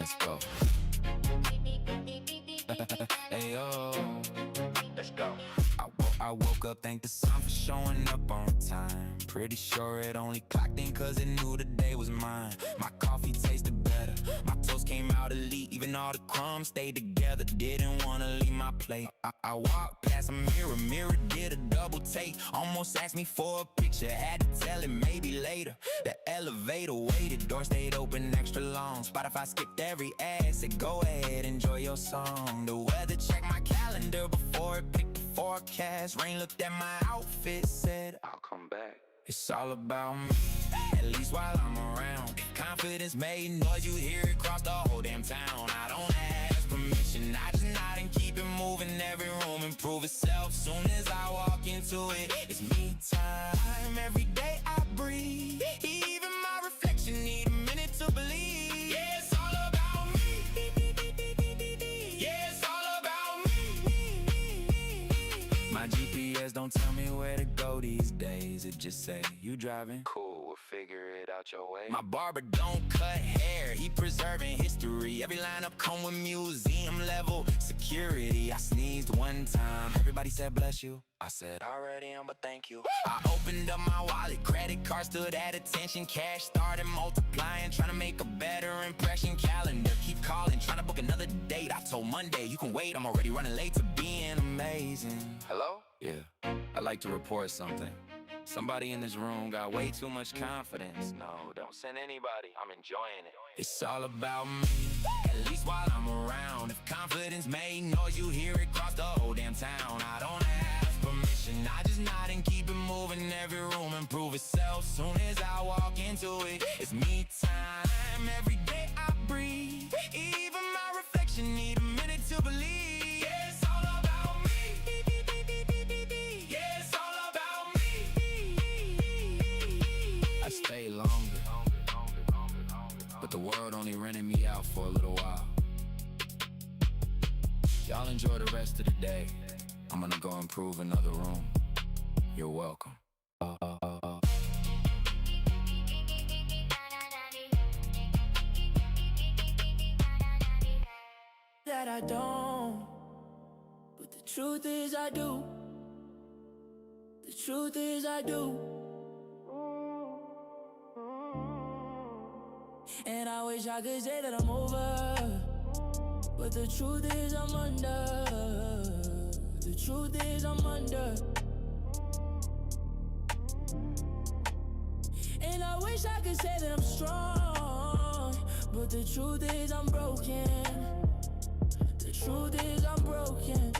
Let's go. Hey yo, let's go. I woke up, thank the sun for showing up on time. Pretty sure it only clocked in cause it knew the day was mine. My coffee tasted better, my toast came out elite. Even all the crumbs stayed together, didn't wanna leave my plate. I walked past a mirror did a double take. Almost asked me for a picture, had to tell it maybe later. The elevator waited, door stayed open extra long. Spotify skipped every ad, said go ahead, enjoy your song. The weather checked my calendar before it picked the forecast. Rain looked at my outfit, said I'll come back. It's all about me, at least while I'm around. If confidence made noise, you hear it across the whole damn town. I don't ask permission, I just nod and keep it moving. Every room improve itself, soon as I walk into it. It's me time, every day I breathe. Even my reflection need a minute to believe. Yeah, it's all about me. Yeah, it's all about me. My GPS don't tell me where to go these days. It just say, you driving? Cool, we'll figure it out your way. My barber don't cut hair, he preserving history. Every lineup come with museum level security. I sneezed one time, everybody said bless you. I said already am, but thank you. I opened up my wallet, credit card stood at attention. Cash started multiplying, trying to make a better impression. Calendar keep calling, trying to book another date. I told Monday, you can wait, I'm already running late to being amazing. Hello? Yeah, I'd like to report something. Somebody in this room got way too much confidence. No, don't send anybody, I'm enjoying it. It's all about me, at least while I'm around. If confidence made noise, you hear it across the whole damn town. I don't ask permission, I just nod and keep it moving. Every room improve itself, soon as I walk into it. It's me time, every day I breathe. Even my reflection need a minute to believe. Yeah, it's all about me. Yeah, it's all about me. I stay longer, but the world only rented me out for a little while. Y'all enjoy the rest of the day. I'm gonna go improve another room. You're welcome. That I don't, but the truth is I do. The truth is I do. And I wish I could say that I'm over, but the truth is I'm under. The truth is I'm under. And I wish I could say that I'm strong, but the truth is I'm broken. The truth is I'm broken.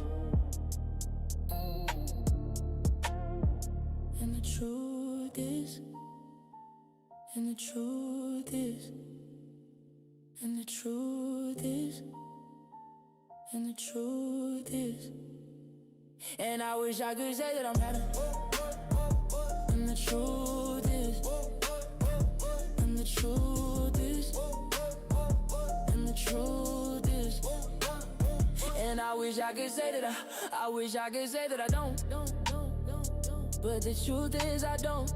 And the truth is, and the truth is, and the truth is, and the truth is. And I wish I could say that I'm better. And the truth is, and the truth is, and the truth is. And I wish I could say that I wish I could say that I don't. But the truth is I don't.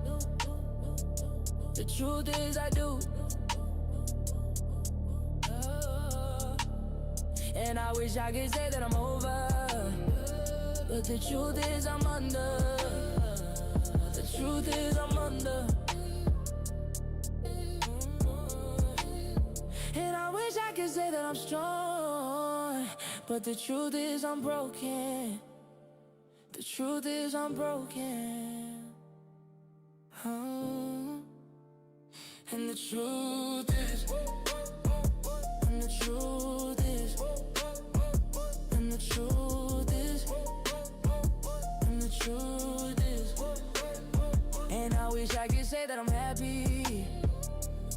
The truth is I do. And I wish I could say that I'm over, but the truth is I'm under. The truth is I'm under. And I wish I could say that I'm strong, but the truth is I'm broken. The truth is I'm broken. And the truth is, and the truth is, and the truth is, and the truth is. And I wish I could say that I'm happy,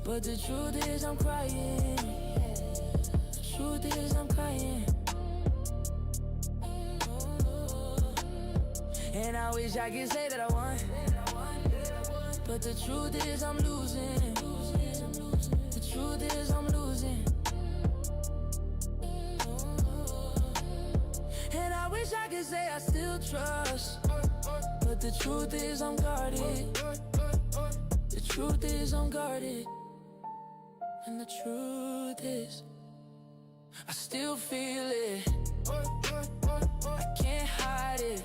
but the truth is I'm crying. The truth is I'm crying. And I wish I could say that I won, but the truth is I'm losing. The truth is I'm losing. And I wish I could say I still trust, but the truth is I'm guarded. The truth is I'm guarded. And the truth is I still feel it. I can't hide it.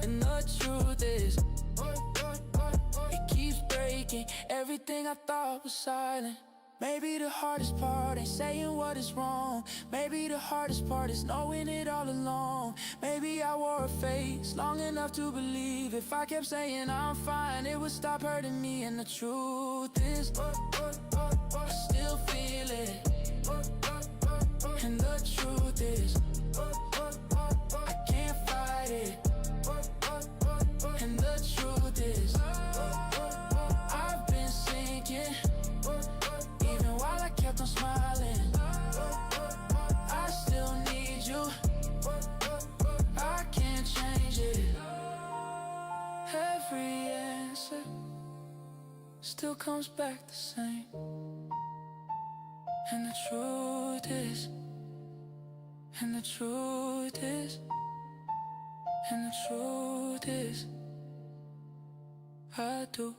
And the truth is, it keeps breaking. Everything I thought was silent. Maybe the hardest part ain't saying what is wrong. Maybe the hardest part is knowing it all along. Maybe I wore a face long enough to believe if I kept saying I'm fine, it would stop hurting me. And the truth is, I still feel it. And the truth is, I can't fight it. And the truth is, I've been sinking even while I kept on smiling. I still need you. I can't change it. Every answer still comes back the same. And the truth is, and the truth is, and the truth is, I do.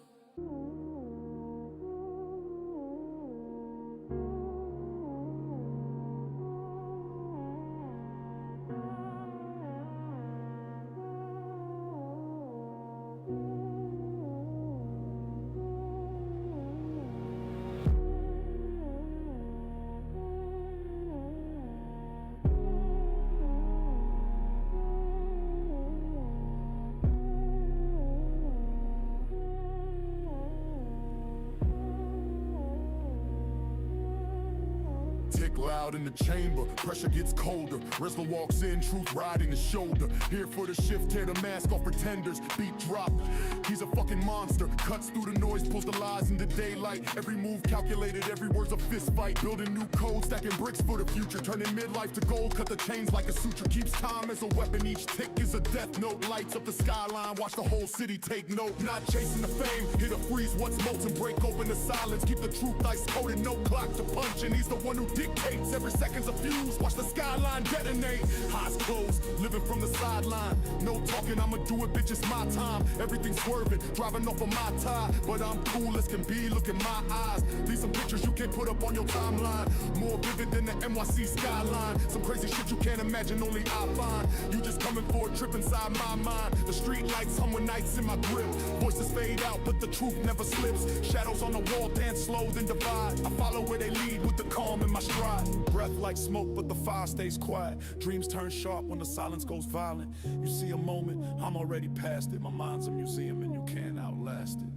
Loud in the chamber, pressure gets colder. Resla walks in, truth riding his shoulder. Here for the shift, tear the mask off pretenders. Beat drop, he's a fucking monster. Cuts through the noise, pulls the lies into daylight. Every move calculated, every word's a fist fight. Building new code, stacking bricks for the future. Turning midlife to gold, cut the chains like a suture. Keeps time as a weapon, each tick is a death note. Lights up the skyline, watch the whole city take note. Not chasing the fame, hit a freeze what's molten. Break open the silence, keep the truth ice coated. No clock to punch, and he's the one who dictates. Every second's a fuse, watch the skyline detonate. Eyes closed, living from the sideline. No talking, I'ma do it, bitch, it's my time. Everything's swerving, driving off of my tie. But I'm cool as can be, look in my eyes. These some pictures you can't put up on your timeline. More vivid than the NYC skyline. Some crazy shit you can't imagine, only I find. You just coming for a trip inside my mind. The street lights hum with nights in my grip. Voices fade out, but the truth never slips. Shadows on the wall dance slow, then divide. I follow where they lead with the calm in my stride. Breath like smoke, but the fire stays quiet. Dreams turn sharp when the silence goes violent. You see a moment, I'm already past it. My mind's a museum and you can't outlast it.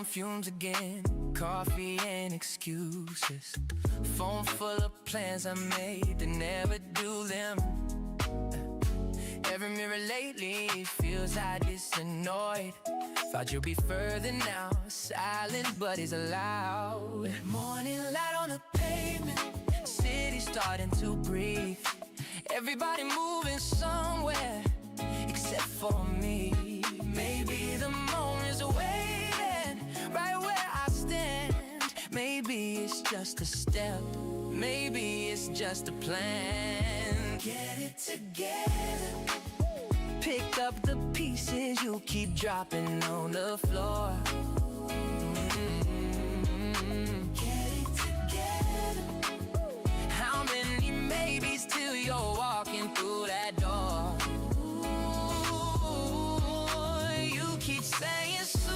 Fumes again, coffee and excuses. Phone full of plans I made to never do them. Every mirror lately feels I disannoyed. Thought you'd be further now, silent but is loud. Morning light on the pavement, city starting to breathe. Everybody moving somewhere except for me. Maybe the moment's waiting right where I stand. Maybe it's just a step, maybe it's just a plan. Get it together. Pick up the pieces you keep dropping on the floor. Get it together. How many maybes till you're walking through that door? You keep saying soon,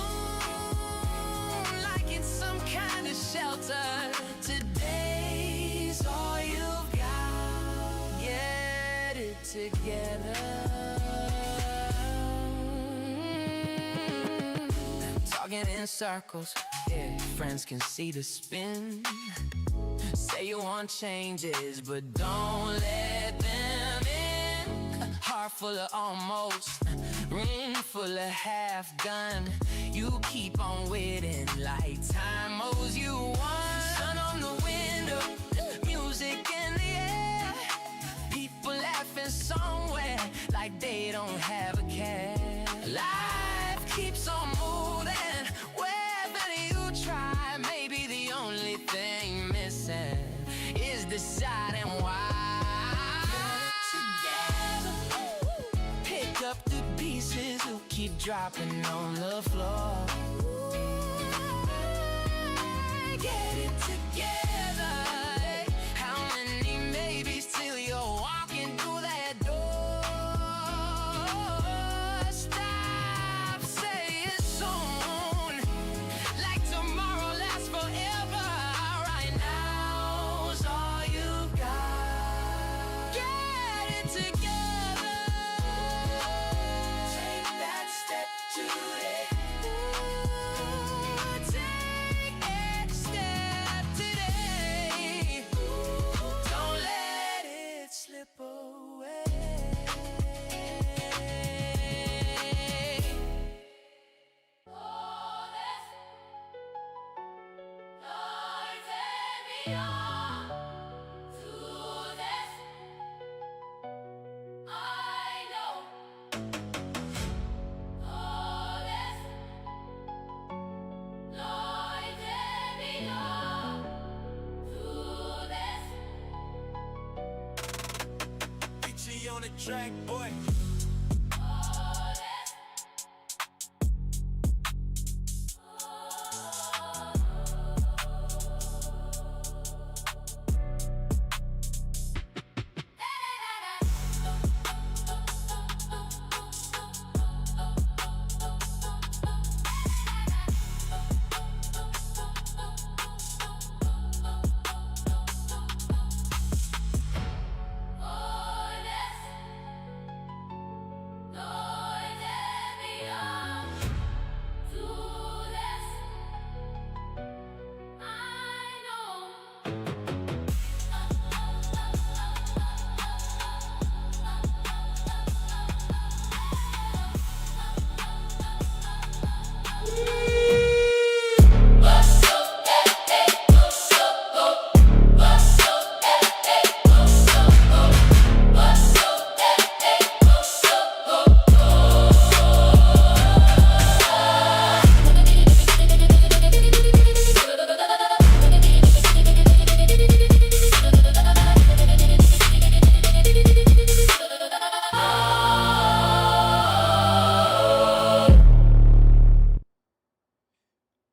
like it's some kind of shelter. Today's all you've got. Get it together. Talking in circles, yeah, friends can see the spin. Say you want changes, but don't let them in. Heart full of almost, room full of half done. You keep on waiting like time owes you one. Sun on the window, music in the air. People laughing somewhere like they don't have a care. Life keeps on moving. dropping on the floor. Get it together. How many maybes till you're walking through that door? Stop saying soon, like tomorrow lasts forever. Right now's all you got. Get it together. Take that step today. Take that step today. Don't let it slip away. Oh, this Lord, take me on to this. I know. Oh, this Lord, take me on to this. Beachy on the track, boy. Oh, this.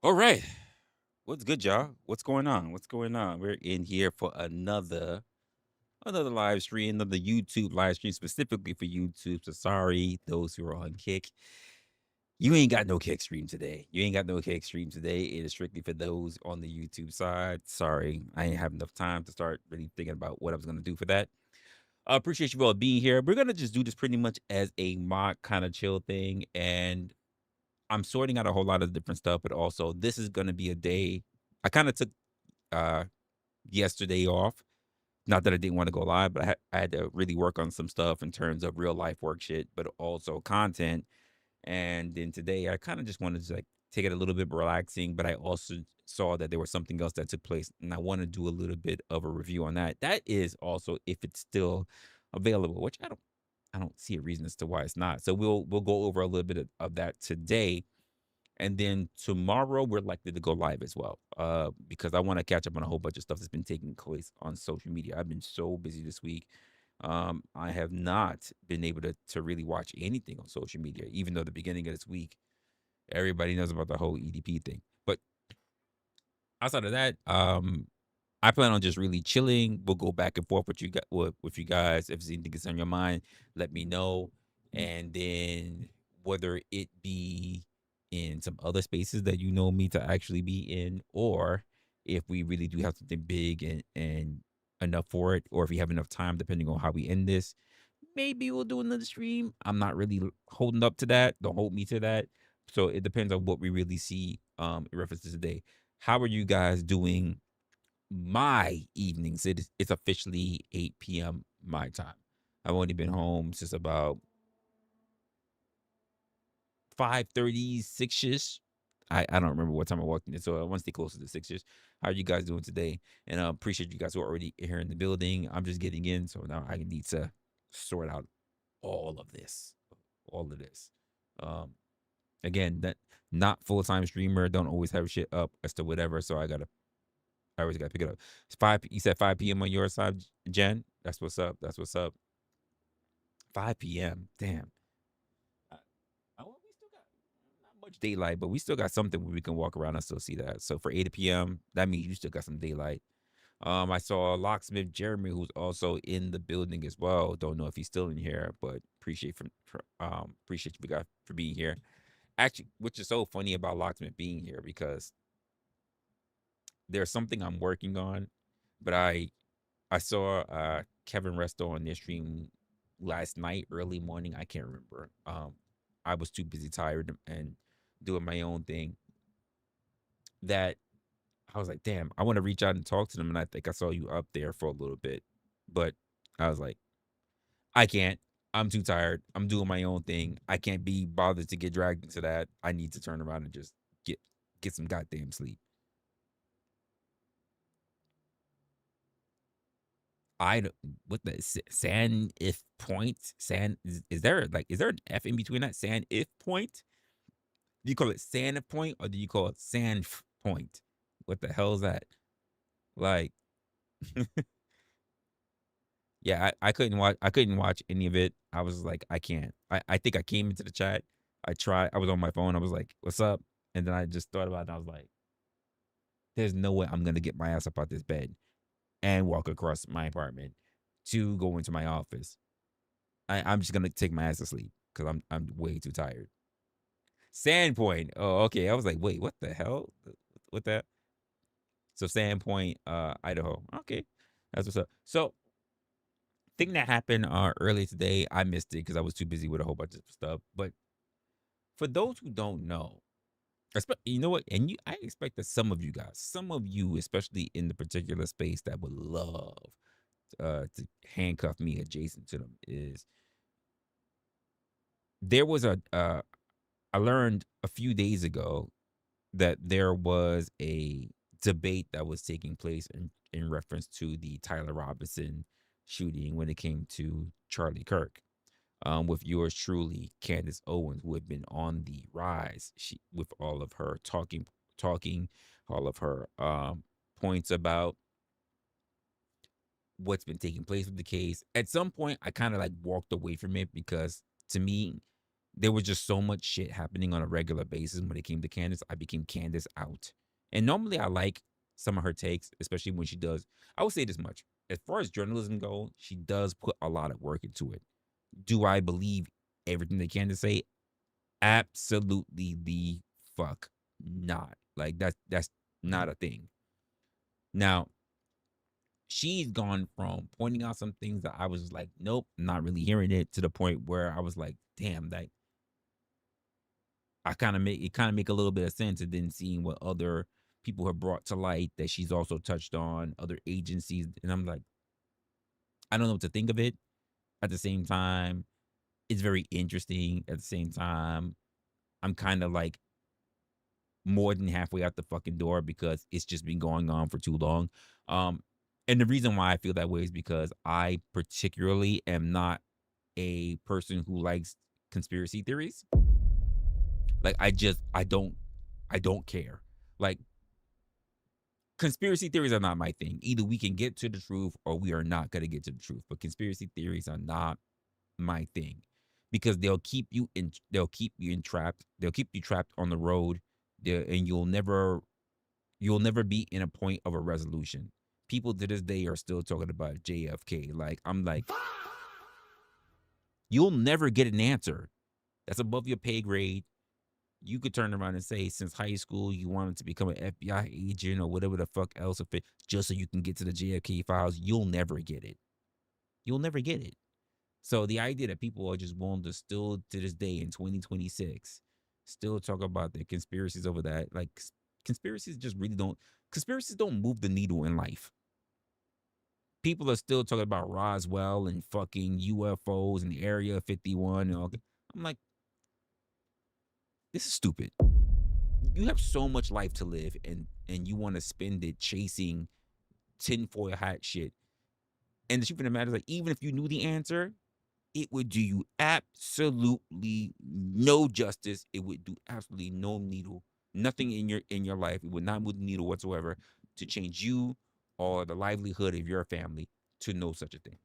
All right. What's good, y'all? What's going on? What's going on? We're in here for another live stream, another YouTube live stream specifically for YouTube. So sorry, those who are on Kick. You ain't got no Kick stream today. You ain't got no Kick stream today. It is strictly for those on the YouTube side. Sorry, I ain't have enough time to start really thinking about what I was going to do for that. I appreciate you all being here. We're going to just do this pretty much as a mock kind of chill thing. And I'm sorting out a whole lot of different stuff, but also this is going to be a day. I kind of took yesterday off. Not that I didn't want to go live, but I had to really work on some stuff in terms of real life work shit, but also content. And then today I kind of just wanted to like take it a little bit relaxing, but I also saw that there was something else that took place, and I want to do a little bit of a review on that. That is also if it's still available, which I don't see a reason as to why it's not. So we'll go over a little bit of that today. And then tomorrow we're likely to go live as well, because I want to catch up on a whole bunch of stuff that's been taking place on social media. I've been so busy this week. I have not been able to really watch anything on social media, even though the beginning of this week, everybody knows about the whole EDP thing. But outside of that, I plan on just really chilling. We'll go back and forth with you guys. If there's anything that's on your mind, let me know. And then whether it be in some other spaces that you know me to actually be in, or if we really do have something big and enough for it, or if we have enough time, depending on how we end this, maybe we'll do another stream. I'm not really holding up to that. Don't hold me to that. So it depends on what we really see in reference to today. How are you guys doing? My evenings, it's officially 8 p.m. my time. I've only been home since about 5:30, 6-ish. I don't remember what time I walked in, so I want to stay closer to 6-ish. How are you guys doing today? And I appreciate you guys who are already here in the building. I'm just getting in, so now I need to sort out all of this. Again, that not full-time streamer, don't always have shit up as to whatever, so I always gotta pick it up. It's you said 5 p.m. on your side, Jen? That's what's up. 5 p.m. Damn. We still got much daylight, but we still got something where we can walk around and still see that. So for 8 p.m., that means you still got some daylight. I saw Locksmith Jeremy, who's also in the building as well. Don't know if he's still in here, but appreciate you guys for being here. Actually, which is so funny about Locksmith being here, because there's something I'm working on, but I saw Kevin Resto on their stream last night, early morning. I can't remember. I was too busy, tired, and doing my own thing, that I was like, damn, I want to reach out and talk to them. And I think I saw you up there for a little bit, but I was like, I can't. I'm too tired. I'm doing my own thing. I can't be bothered to get dragged into that. I need to turn around and just get some goddamn sleep. What the San if point? San is there an F in between that? San if point? Do you call it San if point, or do you call it San point? What the hell is that? Like, yeah, I couldn't watch any of it. I was like, I can't. I think I came into the chat. I was on my phone. I was like, what's up? And then I just thought about it, and I was like, there's no way I'm gonna get my ass up out this bed and walk across my apartment to go into my office. I'm just gonna take my ass to sleep because I'm way too tired. Sandpoint. Oh, okay. I was like, wait, what the hell? What that? So Sandpoint, Idaho. Okay, that's what's up. So thing that happened earlier today, I missed it because I was too busy with a whole bunch of stuff. But for those who don't know, you know what? And I expect that some of you, especially in the particular space that would love to handcuff me adjacent to them, is there was I learned a few days ago that there was a debate that was taking place in reference to the Tyler Robinson shooting when it came to Charlie Kirk, with yours truly, Candace Owens, who had been on the rise, with all of her talking, all of her points about what's been taking place with the case. At some point, I kind of like walked away from it because to me, there was just so much shit happening on a regular basis. When it came to Candace, I became Candace out. And normally I like some of her takes, especially when she does. I will say this much. As far as journalism goes, she does put a lot of work into it. Do I believe everything that Candace say? Absolutely the fuck not. Like that's not a thing. Now, she's gone from pointing out some things that I was like, nope, not really hearing it, to the point where I was like, damn, that I kind of make a little bit of sense. And then seeing what other people have brought to light that she's also touched on, other agencies, and I'm like, I don't know what to think of it. At the same time, it's very interesting. At the same time, I'm kind of like more than halfway out the fucking door because it's just been going on for too long. And the reason why I feel that way is because I particularly am not a person who likes conspiracy theories. Like I don't care. Like, conspiracy theories are not my thing. Either we can get to the truth or we are not going to get to the truth. But conspiracy theories are not my thing because they'll keep you entrapped. They'll keep you trapped on the road, and you'll never be in a point of a resolution. People to this day are still talking about JFK. Like, I'm like, you'll never get an answer. That's above your pay grade. You could turn around and say, since high school, you wanted to become an FBI agent or whatever the fuck else, if it, just so you can get to the JFK files. You'll never get it. You'll never get it. So the idea that people are just willing to still, to this day in 2026, still talk about their conspiracies over that, like, conspiracies don't move the needle in life. People are still talking about Roswell and fucking UFOs and Area 51 and all that. I'm like, this is stupid. You have so much life to live, and you want to spend it chasing tinfoil hat shit. And the truth of the matter is, like, even if you knew the answer, it would do you absolutely no justice. It would do absolutely nothing in your life. It would not move the needle whatsoever to change you or the livelihood of your family to know such a thing.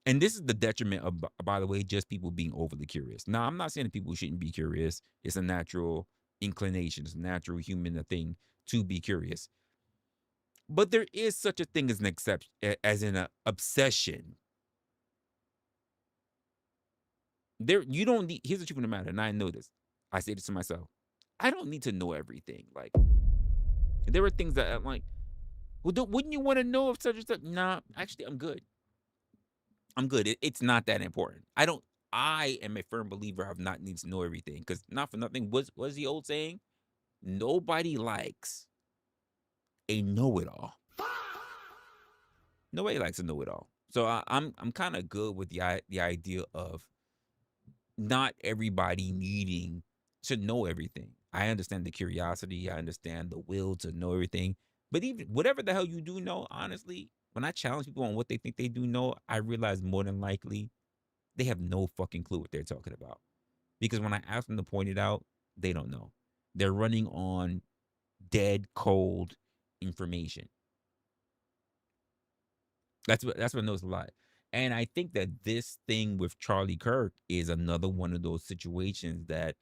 And this is the detriment of, by the way, just people being overly curious. Now, I'm not saying that people shouldn't be curious. It's a natural inclination. It's a natural human thing to be curious. But there is such a thing as an exception, as in an obsession. You don't need. Here's the truth of the matter, and I know this. I say this to myself. I don't need to know everything. Like, there are things that I'm like, well, wouldn't you want to know if such and such? Nah, actually, I'm good. I'm good. It's not that important. I am a firm believer of not needing to know everything, because not for nothing. What's the old saying? Nobody likes a know-it-all. Nobody likes a know-it-all. So I'm kind of good with the idea of not everybody needing to know everything. I understand the curiosity. I understand the will to know everything. But even whatever the hell you do know, honestly, when I challenge people on what they think they do know, I realize more than likely they have no fucking clue what they're talking about. Because when I ask them to point it out, they don't know. They're running on dead, cold information. That's what I know, it's a lot. And I think that this thing with Charlie Kirk is another one of those situations that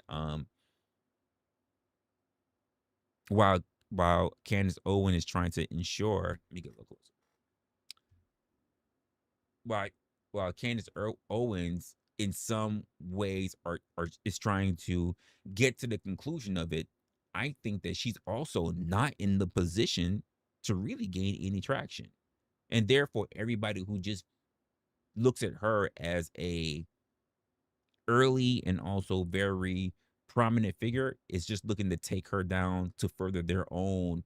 while Candace Owens is trying to ensure, let me get a little closer. While Candace Owens in some ways is trying to get to the conclusion of it, I think that she's also not in the position to really gain any traction. And therefore, everybody who just looks at her as a early and also very prominent figure is just looking to take her down to further their own,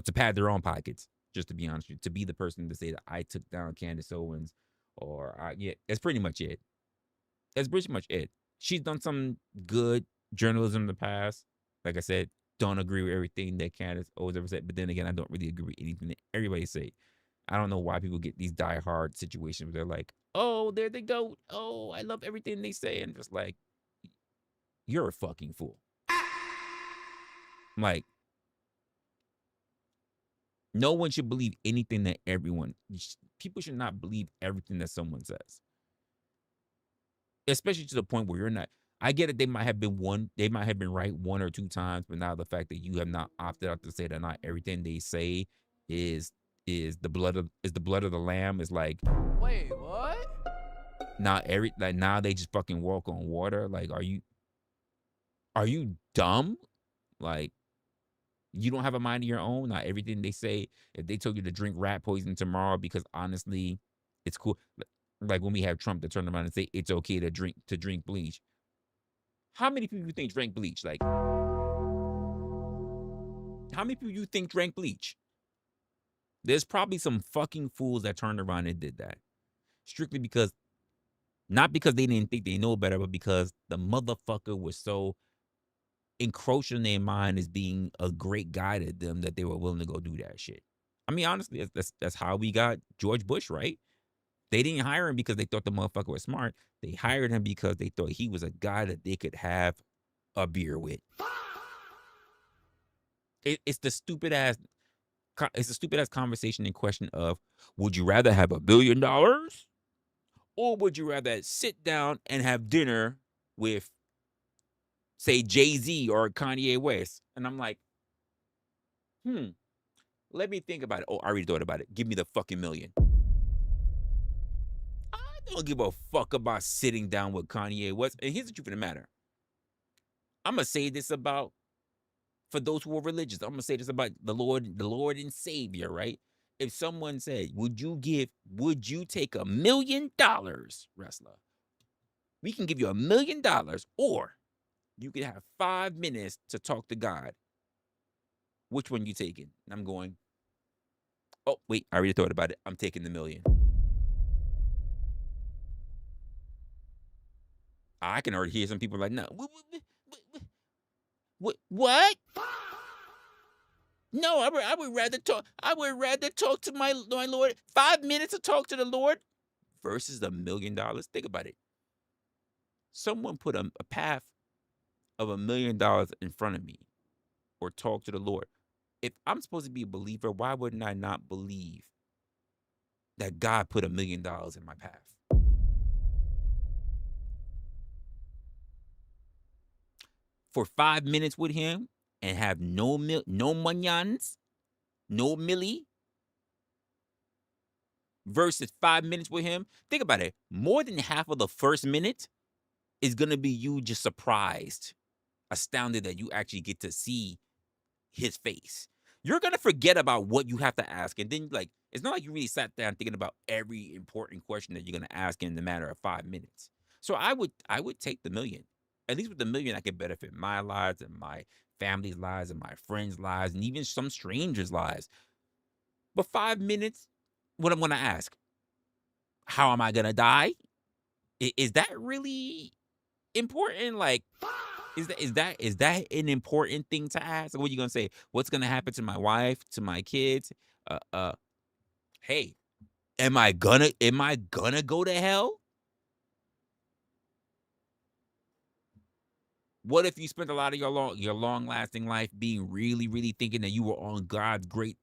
to pad their own pockets, just to be honest with you, to be the person to say that I took down Candace Owens, or yeah, that's pretty much it. That's pretty much it. She's done some good journalism in the past. Like I said, don't agree with everything that Candace Owens ever said, but then again, I don't really agree with anything that everybody say. I don't know why people get these diehard situations where they're like, oh, there they go. Oh, I love everything they say. And just like, you're a fucking fool. Like, no one should believe anything that people should not believe everything that someone says. Especially to the point where you're not. I get it. They might have been right one or two times, but now the fact that you have not opted out to say that not everything they say is the blood of the lamb is like, wait, what? Now they just fucking walk on water. Like, are you dumb? Like, you don't have a mind of your own. Not everything they say. If they told you to drink rat poison tomorrow because honestly, it's cool. Like when we have Trump to turn around and say it's okay to drink bleach. How many people you think drank bleach? Like, how many people you think drank bleach? There's probably some fucking fools that turned around and did that. Strictly because, not because they didn't think they know better, but because the motherfucker was so encroached in their mind as being a great guy to them that they were willing to go do that shit. I mean, honestly, that's how we got George Bush, right? They didn't hire him because they thought the motherfucker was smart. They hired him because they thought he was a guy that they could have a beer with. It's the stupid ass conversation in question of, would you rather have $1 billion or would you rather sit down and have dinner with, say, Jay-Z or Kanye West? And I'm like, let me think about it. Oh, I already thought about it. Give me the fucking $1 million. I don't give a fuck about sitting down with Kanye West. And here's the truth of the matter. I'm going to say this for those who are religious. I'm going to say this about the Lord and Savior, right? If someone said, would you take $1 million, Resla? We can give you $1 million, or you can have 5 minutes to talk to God. Which one you taking? And I'm going, oh, wait, I already thought about it. I'm taking the $1 million. I can already hear some people like, no, what? No, I would rather talk. I would rather talk to my Lord. 5 minutes to talk to the Lord versus $1 million. Think about it. Someone put a path of $1 million in front of me, or talk to the Lord. If I'm supposed to be a believer, why wouldn't I not believe that God put $1 million in my path? for 5 minutes with him and have no manyans, no millie, versus 5 minutes with him, think about it. More than half of the first minute is going to be you just surprised, astounded that you actually get to see his face. You're going to forget about what you have to ask. And then, like, it's not like you really sat down thinking about every important question that you're going to ask in the matter of 5 minutes. So I would take the million. At least with the million, I could benefit my lives and my family's lives and my friends' lives and even some strangers' lives. But 5 minutes, what I'm going to ask? How am I going to die? Is that really important? Like, is that an important thing to ask? What are you gonna say? What's gonna happen to my wife, to my kids? Hey, am I gonna go to hell? What if you spent a lot of your long lasting life being really, really thinking that you were on God's grace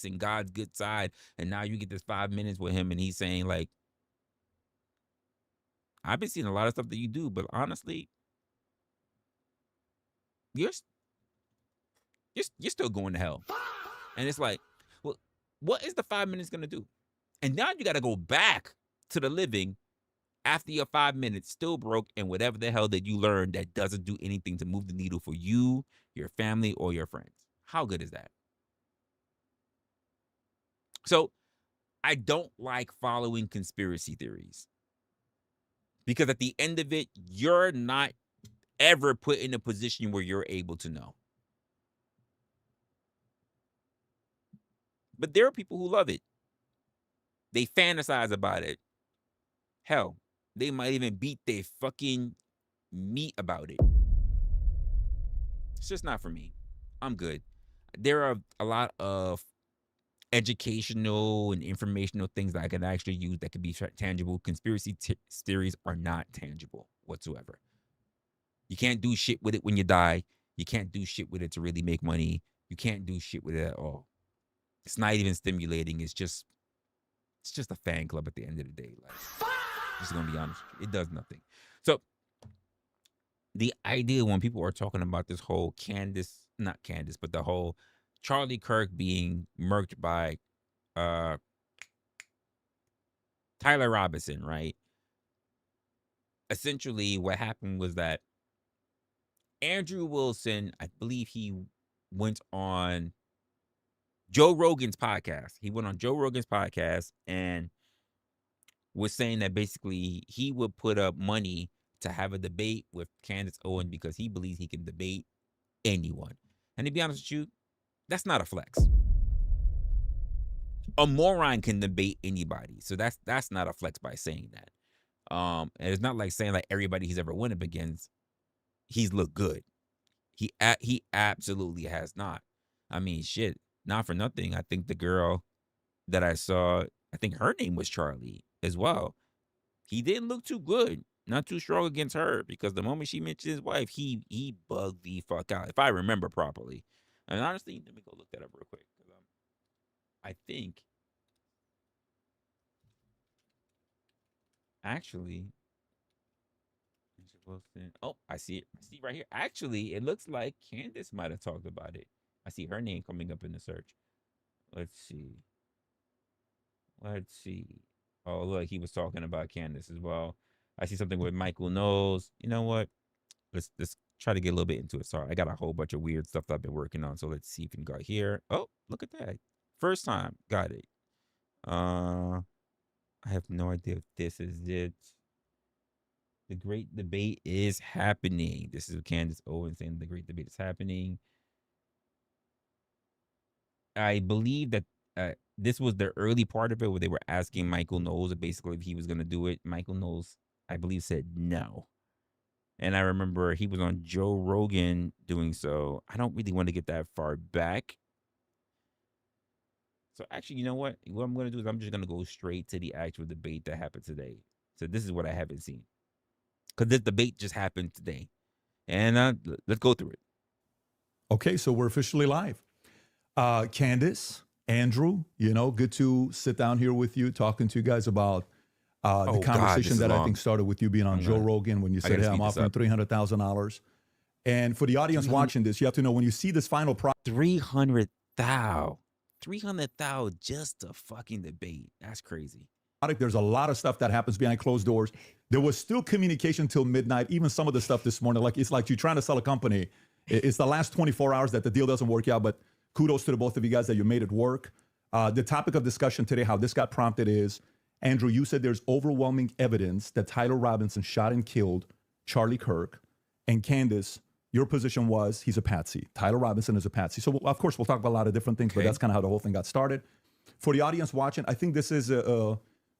and God's good side, and now you get this 5 minutes with him, and he's saying like, I've been seeing a lot of stuff that you do, but honestly, you're still going to hell. And it's like, well, what is the 5 minutes gonna do? And now you got to go back to the living after your 5 minutes, still broke, and whatever the hell that you learned that doesn't do anything to move the needle for you, your family, or your friends. How good is that? So I don't like following conspiracy theories, because at the end of it, you're not ever put in a position where you're able to know. But there are people who love it. They fantasize about it. Hell, they might even beat their fucking meat about it. It's just not for me. I'm good. There are a lot of educational and informational things that I can actually use that can be tangible. Conspiracy theories are not tangible whatsoever. You can't do shit with it when you die. You can't do shit with it to really make money. You can't do shit with it at all. It's not even stimulating. It's just a fan club at the end of the day. Like, just gonna be honest, it does nothing. So the idea when people are talking about this whole not Candace, but the whole Charlie Kirk being murked by Tyler Robinson, right? Essentially, what happened was that Andrew Wilson, I believe he went on Joe Rogan's podcast. He went on Joe Rogan's podcast and was saying that basically he would put up money to have a debate with Candace Owens because he believes he can debate anyone. And to be honest with you, that's not a flex. A moron can debate anybody. So that's not a flex by saying that. And it's not like saying like everybody he's ever went up against, he's looked good. He absolutely has not. I mean, shit, not for nothing. I think the girl that I saw, I think her name was Charlie as well. He didn't look too good, not too strong against her, because the moment she mentioned his wife, he bugged the fuck out, if I remember properly. And honestly, let me go look that up real quick. I think, actually, Wilson. Oh, I see it. I see right here. Actually, it looks like Candace might have talked about it. I see her name coming up in the search. Let's see. Oh, look, he was talking about Candace as well. I see something with Michael Knowles. You know what? Let's try to get a little bit into it. Sorry, I got a whole bunch of weird stuff that I've been working on. So let's see if we can go here. Oh, look at that. First time. Got it. I have no idea if this is it. The great debate is happening. This is Candace Owens saying the great debate is happening. I believe that this was the early part of it where they were asking Michael Knowles basically if he was going to do it. Michael Knowles, I believe, said no. And I remember he was on Joe Rogan doing so. I don't really want to get that far back. So actually, you know what? What I'm going to do is I'm just going to go straight to the actual debate that happened today. So this is what I haven't seen. Because this debate just happened today. And let's go through it. Okay, so we're officially live. Candace, Andrew, good to sit down here with you, talking to you guys about the conversation that I think started with you being on Joe Rogan when you said, hey, I'm offering $300,000 And for the audience watching this, you have to know when you see this final product, 300,000 just to fucking debate. That's crazy. there's a lot of stuff that happens behind closed doors. There was still communication till midnight. Even some of the stuff this morning, like it's like you're trying to sell a company. It's the last 24 hours that the deal doesn't work out. But kudos to the both of you guys that you made it work. The topic of discussion today, how this got prompted is, Andrew, you said there's overwhelming evidence that Tyler Robinson shot and killed Charlie Kirk. And Candace, your position was he's a patsy. Tyler Robinson is a patsy. So, of course, we'll talk about a lot of different things, but that's kind of how the whole thing got started. For the audience watching, I think this is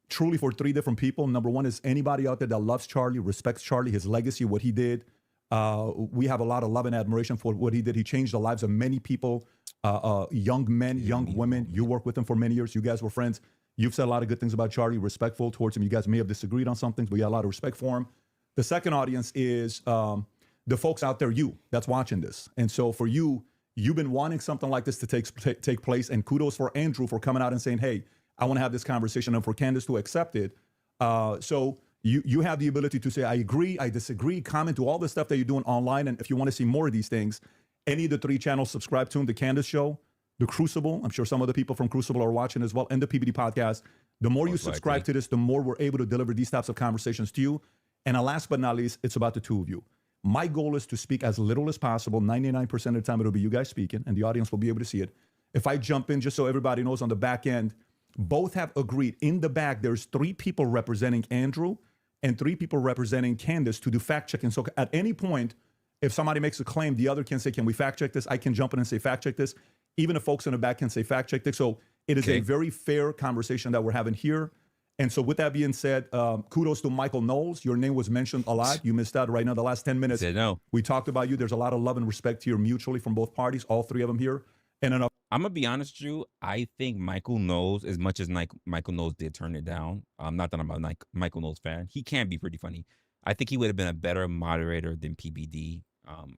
truly for three different people. Number one is anybody out there that loves Charlie, respects Charlie, his legacy, what he did. We have a lot of love and admiration for what he did. He changed the lives of many people, young men, young women. You worked with him for many years. You guys were friends. You've said a lot of good things about Charlie, respectful towards him. You guys may have disagreed on some things, but you had a lot of respect for him. The second audience is the folks out there, you that's watching this. And so for you, you've been wanting something like this to take place. And kudos for Andrew for coming out and saying, hey, I want to have this conversation, and for Candace to accept it. So you have the ability to say, I agree, I disagree, comment to all the stuff that you're doing online. And if you want to see more of these things, any of the three channels, subscribe to them, the Candace Show, the Crucible. I'm sure some of the people from Crucible are watching as well, and the PBD podcast. The more you subscribe to this, the more we're able to deliver these types of conversations to you. And last but not least, it's about the two of you. My goal is to speak as little as possible. 99% of the time, it'll be you guys speaking, and the audience will be able to see it. If I jump in, just so everybody knows on the back end, both have agreed. In the back, there's 3 people representing Andrew and 3 people representing Candace to do fact checking. So at any point, if somebody makes a claim, the other can say, can we fact check this? I can jump in and say fact check this. Even the folks in the back can say fact check this. So it is a very fair conversation that we're having here. And so with that being said, kudos to Michael Knowles. Your name was mentioned a lot. You missed out right now. The last 10 minutes, we talked about you. There's a lot of love and respect here mutually from both parties, all 3 of them here. And enough. I'm going to be honest with you. I think Michael Knowles, as much as Michael Knowles did turn it down, not that I'm a Michael Knowles fan, he can be pretty funny. I think he would have been a better moderator than PBD.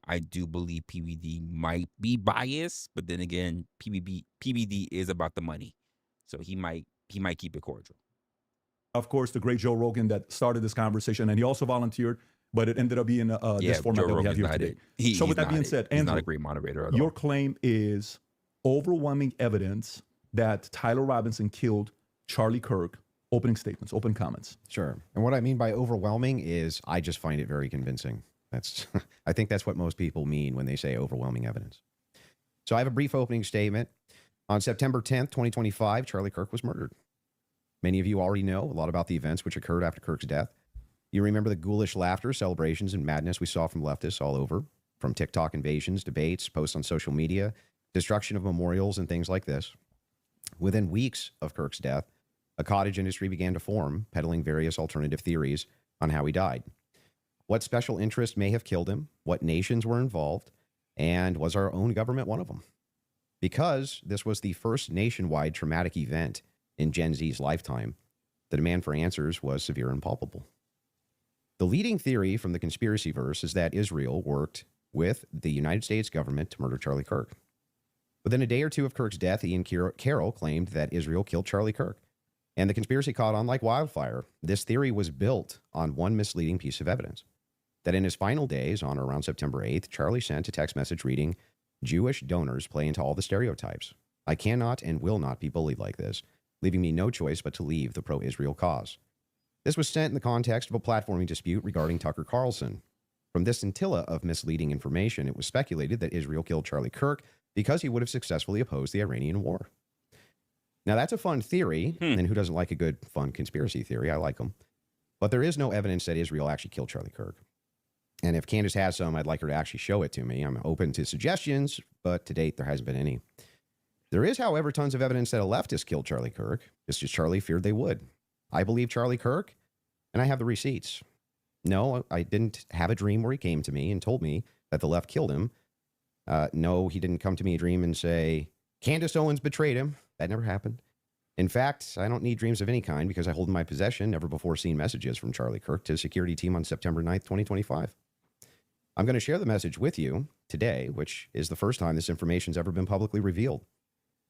I do believe PBD might be biased, but then again, PBD is about the money. So he might keep it cordial. Of course, the great Joe Rogan that started this conversation, and he also volunteered, but it ended up being this format that we have here today. So with that being said, Andrew, he's not a great moderator at all. Your claim is overwhelming evidence that Tyler Robinson killed Charlie Kirk. Opening statements, open comments. Sure. And what I mean by overwhelming is I just find it very convincing. I think that's what most people mean when they say overwhelming evidence. So I have a brief opening statement. On September 10th, 2025, Charlie Kirk was murdered. Many of you already know a lot about the events which occurred after Kirk's death. You remember the ghoulish laughter, celebrations, and madness we saw from leftists all over, from TikTok invasions, debates, posts on social media, destruction of memorials, and things like this. Within weeks of Kirk's death, a cottage industry began to form, peddling various alternative theories on how he died. What special interest may have killed him, what nations were involved, and was our own government one of them? Because this was the first nationwide traumatic event in Gen Z's lifetime, the demand for answers was severe and palpable. The leading theory from the conspiracy verse is that Israel worked with the United States government to murder Charlie Kirk. Within a day or two of Kirk's death, Ian Carroll claimed that Israel killed Charlie Kirk, and the conspiracy caught on like wildfire. This theory was built on one misleading piece of evidence, that in his final days, on or around September 8th, Charlie sent a text message reading, "Jewish donors play into all the stereotypes. I cannot and will not be bullied like this, leaving me no choice but to leave the pro-Israel cause." This was sent in the context of a platforming dispute regarding Tucker Carlson. From this scintilla of misleading information, it was speculated that Israel killed Charlie Kirk because he would have successfully opposed the Iranian war. Now, that's a fun theory, and who doesn't like a good, fun conspiracy theory? I like them. But there is no evidence that Israel actually killed Charlie Kirk. And if Candace has some, I'd like her to actually show it to me. I'm open to suggestions, but to date, there hasn't been any. There is, however, tons of evidence that a leftist killed Charlie Kirk, just as Charlie feared they would. I believe Charlie Kirk, and I have the receipts. No, I didn't have a dream where he came to me and told me that the left killed him. No, he didn't come to me a dream and say, Candace Owens betrayed him. That never happened. In fact, I don't need dreams of any kind because I hold in my possession never before seen messages from Charlie Kirk to the security team on September 9th, 2025. I'm going to share the message with you today, which is the first time this information's ever been publicly revealed.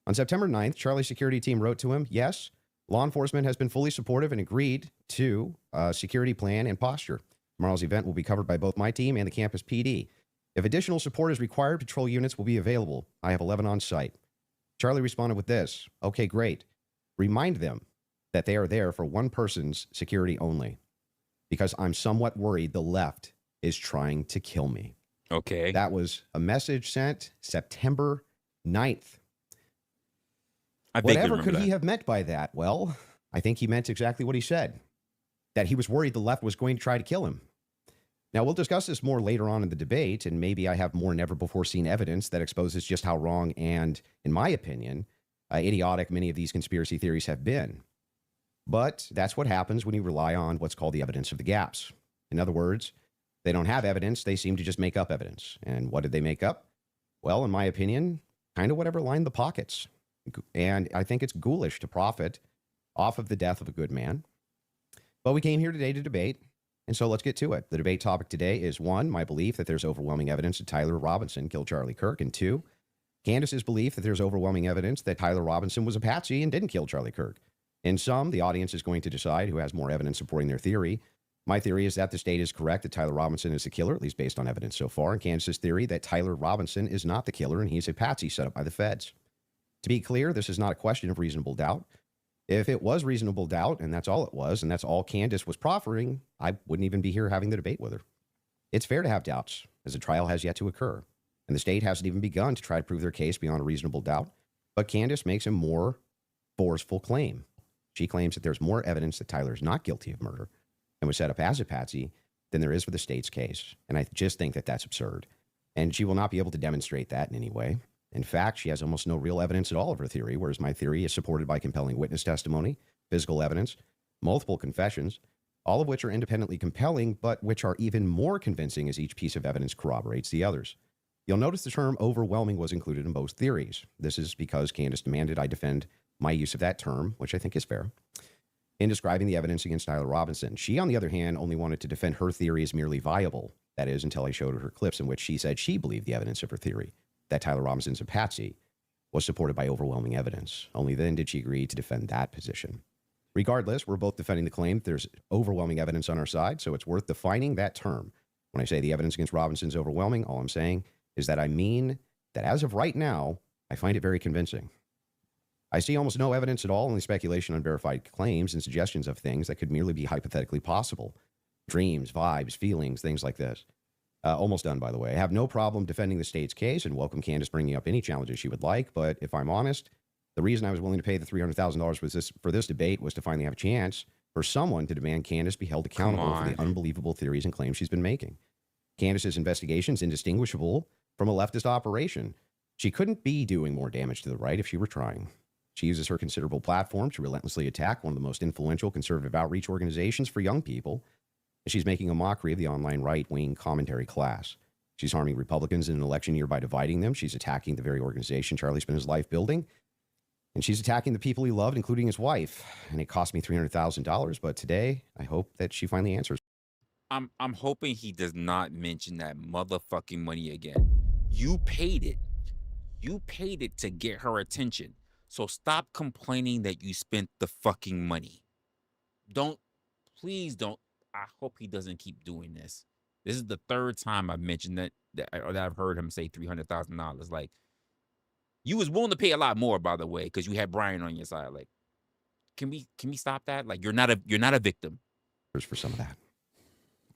On September 9th, Charlie's security team wrote to him, yes, law enforcement has been fully supportive and agreed to a security plan and posture. Tomorrow's event will be covered by both my team and the campus PD. If additional support is required, patrol units will be available. I have 11 on site. Charlie responded with this. Okay, great. Remind them that they are there for one person's security only, because I'm somewhat worried the left is trying to kill me. Okay. That was a message sent September 9th. I vaguely Whatever remember could that. he have meant by that? Well, I think he meant exactly what he said, that he was worried the left was going to try to kill him. Now, we'll discuss this more later on in the debate, and maybe I have more never-before-seen evidence that exposes just how wrong and, in my opinion, idiotic many of these conspiracy theories have been. But that's what happens when you rely on what's called the evidence of the gaps. In other words, they don't have evidence, they seem to just make up evidence. And what did they make up? Well, in my opinion, kind of whatever lined the pockets. And I think it's ghoulish to profit off of the death of a good man. But we came here today to debate, and so let's get to it. The debate topic today is 1, my belief that there's overwhelming evidence that Tyler Robinson killed Charlie Kirk, and 2, Candace's belief that there's overwhelming evidence that Tyler Robinson was a patsy and didn't kill Charlie Kirk. In sum, the audience is going to decide who has more evidence supporting their theory. My theory is that the state is correct that Tyler Robinson is the killer, at least based on evidence so far, and Candace's theory that Tyler Robinson is not the killer and he's a patsy set up by the feds. To be clear, this is not a question of reasonable doubt. If it was reasonable doubt, and that's all it was, and that's all Candace was proffering, I wouldn't even be here having the debate with her. It's fair to have doubts, as the trial has yet to occur, and the state hasn't even begun to try to prove their case beyond a reasonable doubt, but Candace makes a more forceful claim. She claims that there's more evidence that Tyler is not guilty of murder and was set up as a patsy than there is for the state's case, and I just think that that's absurd, and she will not be able to demonstrate that in any way. In fact, she has almost no real evidence at all of her theory, whereas my theory is supported by compelling witness testimony, physical evidence, multiple confessions, all of which are independently compelling, but which are even more convincing as each piece of evidence corroborates the others. You'll notice the term overwhelming was included in both theories. This is because Candace demanded I defend my use of that term, which I think is fair, in describing the evidence against Tyler Robinson. She, on the other hand, only wanted to defend her theory as merely viable. That is, until I showed her clips in which she said she believed the evidence of her theory, that Tyler Robinson's a patsy, was supported by overwhelming evidence. Only then did she agree to defend that position. Regardless, we're both defending the claim that there's overwhelming evidence on our side, so it's worth defining that term. When I say the evidence against Robinson's overwhelming, all I'm saying is that I mean that as of right now, I find it very convincing. I see almost no evidence at all, only speculation on verified claims and suggestions of things that could merely be hypothetically possible. Dreams, vibes, feelings, things like this. Almost done, by the way. I have no problem defending the state's case and welcome Candace bringing up any challenges she would like. But if I'm honest, the reason I was willing to pay the $300,000 for this debate was to finally have a chance for someone to demand Candace be held accountable for the unbelievable theories and claims she's been making. Candace's investigation is indistinguishable from a leftist operation. She couldn't be doing more damage to the right if she were trying. She uses her considerable platform to relentlessly attack one of the most influential conservative outreach organizations for young people. She's making a mockery of the online right-wing commentary class. She's harming Republicans in an election year by dividing them. She's attacking the very organization Charlie spent his life building. And she's attacking the people he loved, including his wife. And it cost me $300,000. But today, I hope that she finally answers. I'm hoping he does not mention that motherfucking money again. You paid it. You paid it to get her attention. So stop complaining that you spent the fucking money. Please don't. I hope he doesn't keep doing this. This is the third time I've mentioned that I've heard him say $300,000. Like, you was willing to pay a lot more, by the way, because you had Brian on your side. Like, can we stop that? Like, you're not a victim. For some of that.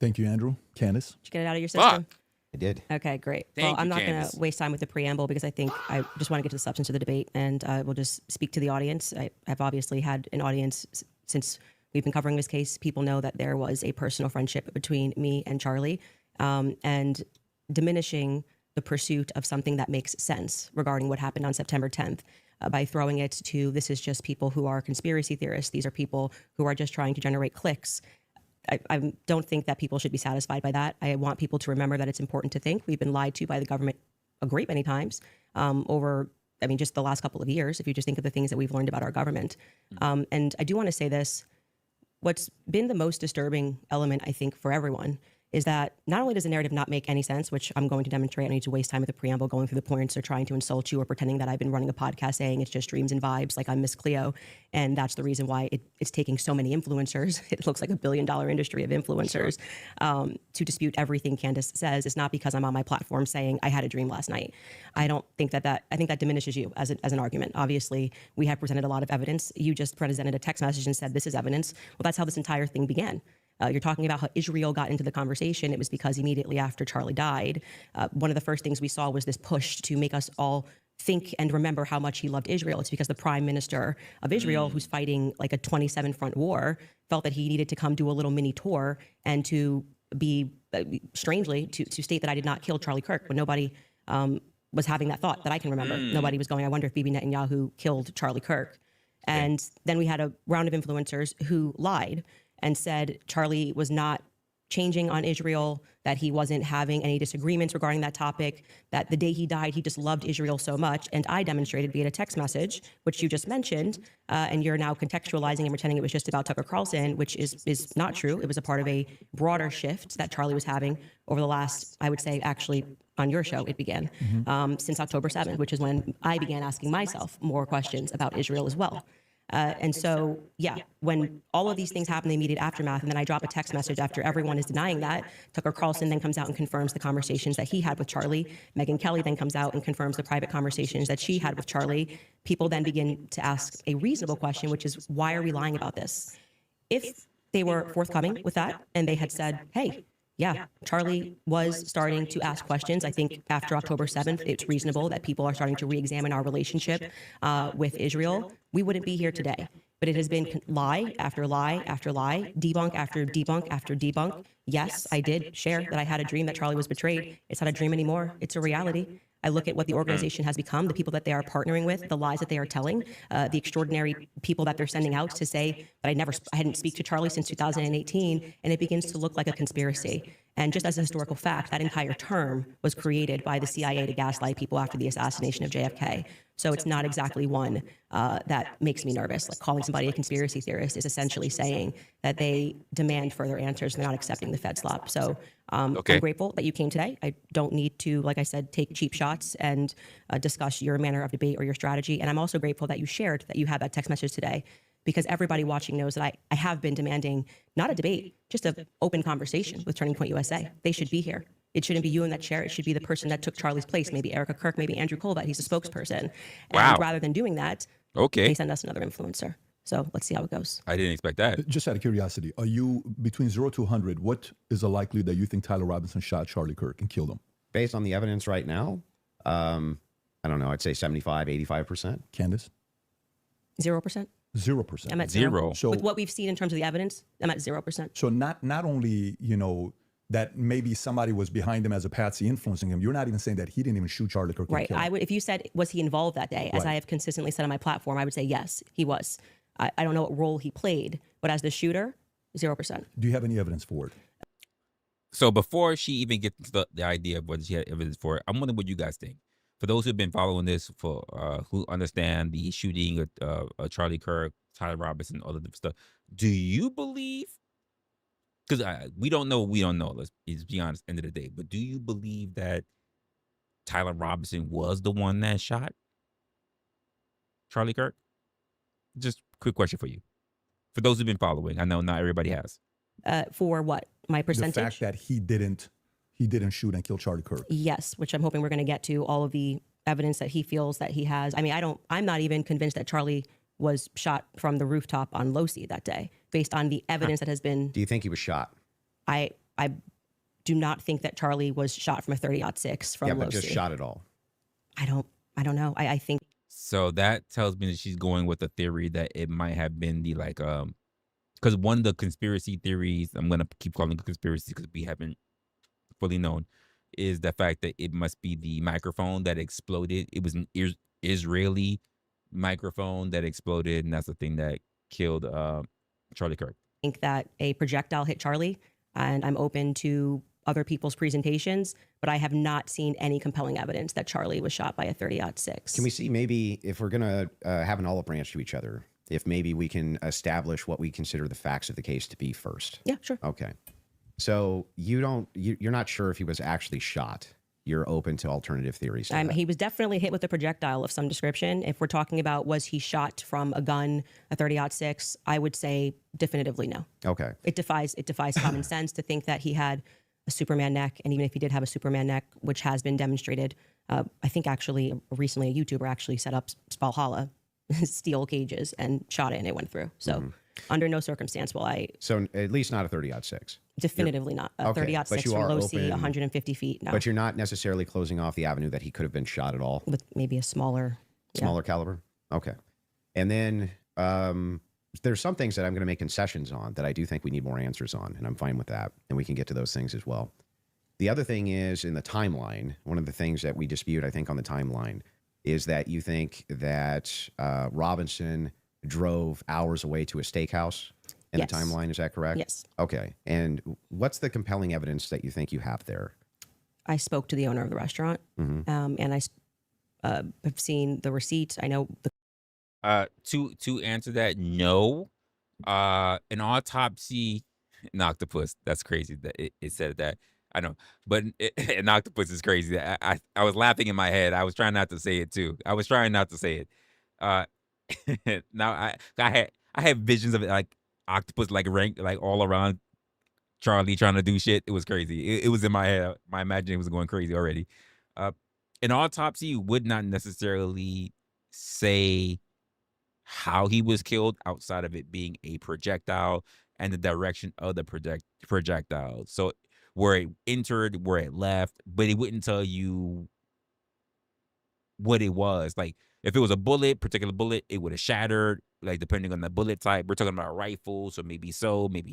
Thank you, Andrew. Candace? Did you get it out of your system? I did. Okay, great. Thank I'm you, not going Candace. to waste time with the preamble because I think I just want to get to the substance of the debate, and we'll just speak to the audience. I've obviously had an audience since we've been covering this case. People know that there was a personal friendship between me and Charlie, and diminishing the pursuit of something that makes sense regarding what happened on September 10th by throwing it to this is just people who are conspiracy theorists. These are people who are just trying to generate clicks. I don't think that people should be satisfied by that. I want people to remember that it's important to think. We've been lied to by the government a great many times over, just the last couple of years, if you just think of the things that we've learned about our government. And I do want to say this. What's been the most disturbing element, I think, for everyone is that not only does the narrative not make any sense, which I'm going to demonstrate, I need to waste time with the preamble going through the points or trying to insult you or pretending that I've been running a podcast saying it's just dreams and vibes like I'm Miss Cleo. And that's the reason why it's taking so many influencers. It looks like $1 billion industry of influencers to dispute everything Candace says. It's not because I'm on my platform saying I had a dream last night. I don't think I think that diminishes you as an argument. Obviously, we have presented a lot of evidence. You just presented a text message and said this is evidence. Well, that's how this entire thing began. You're talking about how Israel got into the conversation. It was because immediately after Charlie died, one of the first things we saw was this push to make us all think and remember how much he loved Israel. It's because the prime minister of Israel, who's fighting like a 27 front war, felt that he needed to come do a little mini tour and to be, strangely, to state that I did not kill Charlie Kirk, when nobody was having that thought that I can remember. Nobody was going, I wonder if Bibi Netanyahu killed Charlie Kirk. And then we had a round of influencers who lied and said Charlie was not changing on Israel, that he wasn't having any disagreements regarding that topic, that the day he died, he just loved Israel so much. And I demonstrated via a text message, which you just mentioned, and you're now contextualizing and pretending it was just about Tucker Carlson, which is not true. It was a part of a broader shift that Charlie was having over the last, I would say, actually, on your show, it began since October 7th, which is when I began asking myself more questions about Israel as well. And so, yeah, when all of these things happen, the immediate aftermath, and then I drop a text message after everyone is denying that, Tucker Carlson then comes out and confirms the conversations that he had with Charlie. Megyn Kelly then comes out and confirms the private conversations that she had with Charlie. People then begin to ask a reasonable question, which is, why are we lying about this? If they were forthcoming with that and they had said, hey, yeah, Charlie was starting to ask questions. I think after October 7th, it's reasonable that people are starting to re-examine our relationship with Israel. We wouldn't be here today. But it has been lie after lie after lie, debunk after debunk after debunk. Yes, I did share that I had a dream that Charlie was betrayed. It's not a dream anymore. It's a reality. I look at what the organization has become, the people that they are partnering with, the lies that they are telling, the extraordinary people that they're sending out to say that I hadn't speak to Charlie since 2018, and it begins to look like a conspiracy. And just as a historical fact, that entire term was created by the CIA to gaslight people after the assassination of JFK. So it's not exactly one that makes me nervous. Like calling somebody a conspiracy theorist is essentially saying that they demand further answers. They're not accepting the Fed slop. So I'm grateful that you came today. I don't need to, like I said, take cheap shots and discuss your manner of debate or your strategy. And I'm also grateful that you shared that you had that text message today, because everybody watching knows that I have been demanding not a debate, just an open conversation with Turning Point USA. They should be here. It shouldn't be you in that chair. It should be the person that took Charlie's place, maybe Erica Kirk, maybe Andrew Colbert. He's a spokesperson. And rather than doing that, they send us another influencer. So let's see how it goes. I didn't expect that. Just out of curiosity, are you, between 0 to 100, what is the likelihood that you think Tyler Robinson shot Charlie Kirk and killed him? Based on the evidence right now, I don't know, I'd say 75, 85%. Candace? 0%. 0%. I'm at zero. So with what we've seen in terms of the evidence, I'm at 0%. So not only, that maybe somebody was behind him as a patsy influencing him, you're not even saying that he didn't even shoot Charlie Kirk. Right. I would, if you said, was he involved that day, as I have consistently said on my platform, I would say yes, he was. I don't know what role he played, but as the shooter, 0%. Do you have any evidence for it? So before she even gets the idea of whether she had evidence for it, I'm wondering what you guys think. For those who've been following this, for who understand the shooting of Charlie Kirk, Tyler Robinson, all of the stuff, do you believe? Because we don't know. Let's be honest. End of the day, but do you believe that Tyler Robinson was the one that shot Charlie Kirk? Just quick question for you. For those who've been following, I know not everybody has. For what? My percentage? The fact that he didn't shoot and kill Charlie Kirk. Yes, which I'm hoping we're going to get to all of the evidence that he feels that he has. I mean, I'm not even convinced that Charlie was shot from the rooftop on Losi that day, based on the evidence that has been. Do you think he was shot? I do not think that Charlie was shot from a 30-06 from Losi. Yeah, but just shot at all. I don't know. I think. So that tells me that she's going with the theory that it might have been the because one of the conspiracy theories, I'm gonna keep calling it conspiracy because we haven't fully known, is the fact that it must be the microphone that exploded. It was an Israeli microphone that exploded, and that's the thing that killed Charlie Kirk. I think that a projectile hit Charlie, and I'm open to other people's presentations, but I have not seen any compelling evidence that Charlie was shot by a 30-06. Can we see maybe if we're going to have an olive branch to each other, if maybe we can establish what we consider the facts of the case to be first? Yeah, sure. Okay. So you're not sure if he was actually shot. You're open to alternative theories. To that. He was definitely hit with a projectile of some description. If we're talking about was he shot from a gun, a 30-06, I would say definitively no. Okay. It defies common sense to think that he had a Superman neck, and even if he did have a Superman neck, which has been demonstrated, I think actually recently a YouTuber actually set up Valhalla steel cages and shot it, and it went through. So under no circumstance will I. So at least not a 30-06. Definitively not. A Okay, 30-06 but you from are low C, open- 150 feet. No, But you're not necessarily closing off the avenue that he could have been shot at all. with maybe a smaller. Smaller caliber. Okay. And then there's some things that I'm going to make concessions on that I do think we need more answers on, and I'm fine with that. And we can get to those things as well. The other thing is in the timeline, one of the things that we dispute, I think, on the timeline is that you think that Robinson drove hours away to a steakhouse in Yes. the timeline. Is that correct? Yes. Okay. And what's the compelling evidence that you think you have there? I spoke to the owner of the restaurant, and I have seen the receipt. I know the To answer that, no. An autopsy, an octopus. That's crazy that it said that. I know, but an octopus is crazy. I was laughing in my head. I was trying not to say it too. I was trying not to say it. Now I had visions of it like octopus like ranked like all around Charlie trying to do shit. It was crazy. It was in my head. My imagination was going crazy already. An autopsy would not necessarily say how he was killed outside of it being a projectile and the direction of the projectile. So where it entered, where it left, but it wouldn't tell you what it was. Like if it was a bullet, particular bullet, it would have shattered. Like depending on the bullet type, we're talking about a rifle, so maybe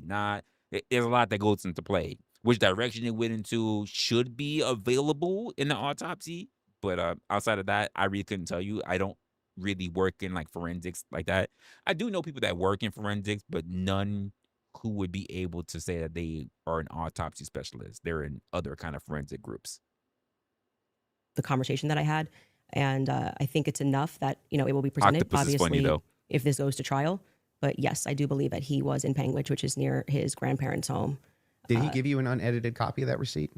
not. There's a lot that goes into play. Which direction it went into should be available in the autopsy, but outside of that, I really couldn't tell you. I don't really work in like forensics like that. I do know people that work in forensics, but none who would be able to say that they are an autopsy specialist. They're in other kind of forensic groups. conversation that I had, and I think it's enough that it will be presented. Octopus is obviously, funny, though. if this goes to trial. But yes, I do believe that he was in Penguich, which is near his grandparents' home. Did he give you an unedited copy of that receipt?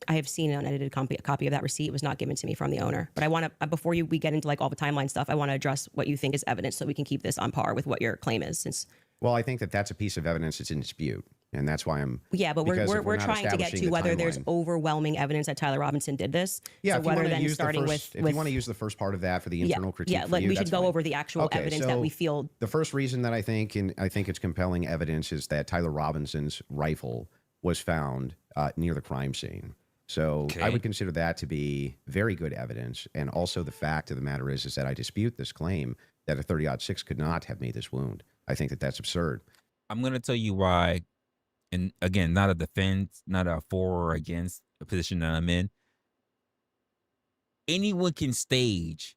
I have seen an unedited copy of that receipt. It was not given to me from the owner. But I want to, before we get into like all the timeline stuff, I want to address what you think is evidence so we can keep this on par with what your claim is. Since Well, I think that that's a piece of evidence that's in dispute, and that's why I'm. yeah, but because if we're not trying to get establishing to the whether there's timeline- overwhelming evidence that Tyler Robinson did this. Yeah, so if you whether want to then use starting the first, with if you want to use the first part of that for the internal critique, yeah, for like you, we should that's go fine. over the actual Okay, evidence that so we feel. The first reason that I think it's compelling evidence is that Tyler Robinson's rifle was found near the crime scene. So I would consider that to be very good evidence. And also the fact of the matter is that I dispute this claim that a 30-06 could not have made this wound. I think that that's absurd. I'm going to tell you why. And again, not a defense, not a for or against a position that I'm in. Anyone can stage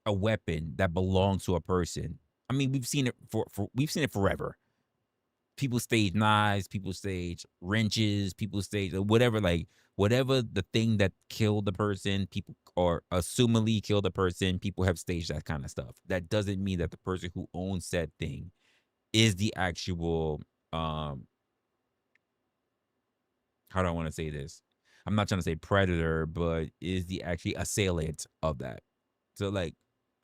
a weapon that belongs to a person. I mean, we've seen it we've seen it forever. People stage knives, people stage wrenches, people stage whatever the thing that killed the person, people or assumedly killed the person, people have staged that kind of stuff. That doesn't mean that the person who owns said thing is the actual how do I want to say this? I'm not trying to say predator, but is the actually assailant of that. So like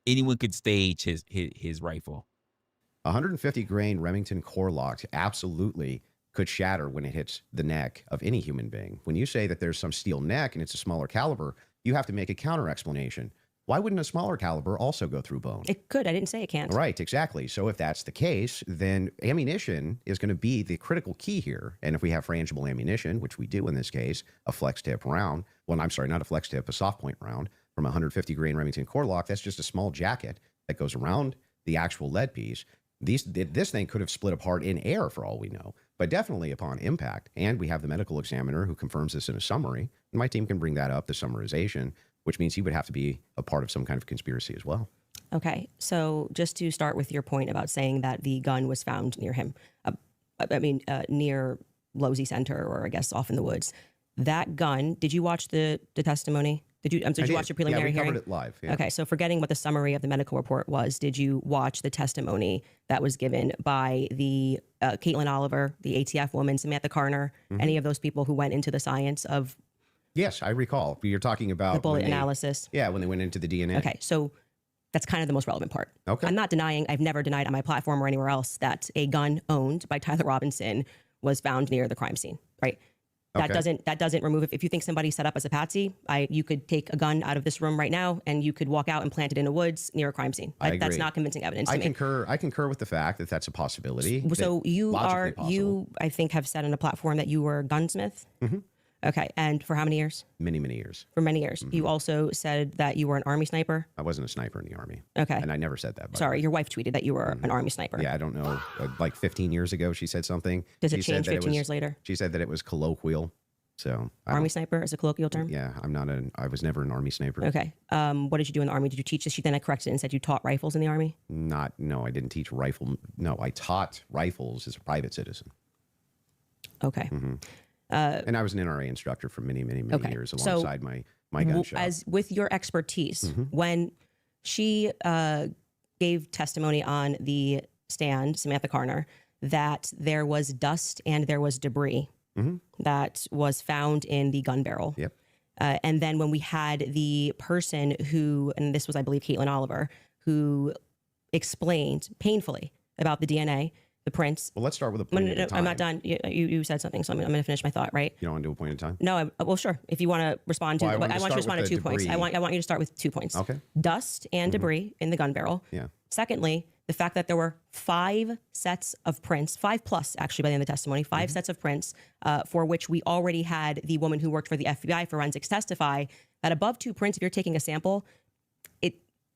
anyone could stage his rifle. 150 grain Remington core lock absolutely could shatter when it hits the neck of any human being. When you say that there's some steel neck and it's a smaller caliber, you have to make a counter explanation. Why wouldn't a smaller caliber also go through bone? It could. I didn't say it can't. Right, exactly. So if that's the case, then ammunition is going to be the critical key here. And if we have frangible ammunition, which we do in this case, a flex tip round, well, I'm sorry, not a flex tip, a soft point round from a 150 grain Remington core lock, that's just a small jacket that goes around the actual lead piece. This thing could have split apart in air for all we know, but definitely upon impact. And we have the medical examiner who confirms this in a summary. And my team can bring that up, the summarization, which means he would have to be a part of some kind of conspiracy as well. Okay, so just to start with your point about saying that the gun was found near him, near Losey Center, or I guess off in the woods. that gun, did you watch the testimony? Did you watch the preliminary yeah, we hearing? covered it live. Yeah. Okay, so forgetting what the summary of the medical report was, did you watch the testimony that was given by the Caitlin Oliver, the ATF woman, Samantha Carner, any of those people who went into the science of Yes, I recall. You're talking about the bullet when analysis? Yeah, when they went into the DNA. Okay, so that's kind of the most relevant part. Okay. I'm not denying, I've never denied on my platform or anywhere else that a gun owned by Tyler Robinson was found near the crime scene, right? That doesn't remove it. If you think somebody set up as a patsy, you could take a gun out of this room right now and you could walk out and plant it in the woods near a crime scene. I agree. That's not convincing evidence to me. I concur with the fact that that's a possibility. So you logically possible. I think, have said on a platform that you were a gunsmith. Okay, and for how many years? Many, many years. For many years. You also said that you were an Army sniper. I wasn't a sniper in the Army. Okay. And I never said that. Sorry, your wife tweeted that you were an Army sniper. Yeah, I don't know. Like 15 years ago, she said something. Does it She said change that 15 years later? She said that it was colloquial. So Army sniper is a colloquial term? Yeah, I was never an Army sniper. Okay. What did you do in the Army? Did you teach this? She then corrected it and said you taught rifles in the Army? No, I didn't teach rifle. No, I taught rifles as a private citizen. Okay. And I was an NRA instructor for many, many, many years alongside my gun shop. As with your expertise, when she gave testimony on the stand, Samantha Carner, that there was dust and there was debris that was found in the gun barrel. Yep. And then when we had the person who, and this was, I believe, Caitlin Oliver, who explained painfully about the DNA, the prints. Well, let's start with a point at a time. I'm not done. You said something, so I'm going to finish my thought, right? You don't want to do a point at a time? No, well, sure. If you want to respond to, Well, but I want you to respond to 2 points. I want you to start with 2 points. Okay. Dust and debris in the gun barrel. Yeah. Secondly, the fact that there were 5 sets of prints, 5+ actually by the end of the testimony, 5 sets of prints for which we already had the woman who worked for the FBI forensics testify that above 2 prints, if you're taking a sample,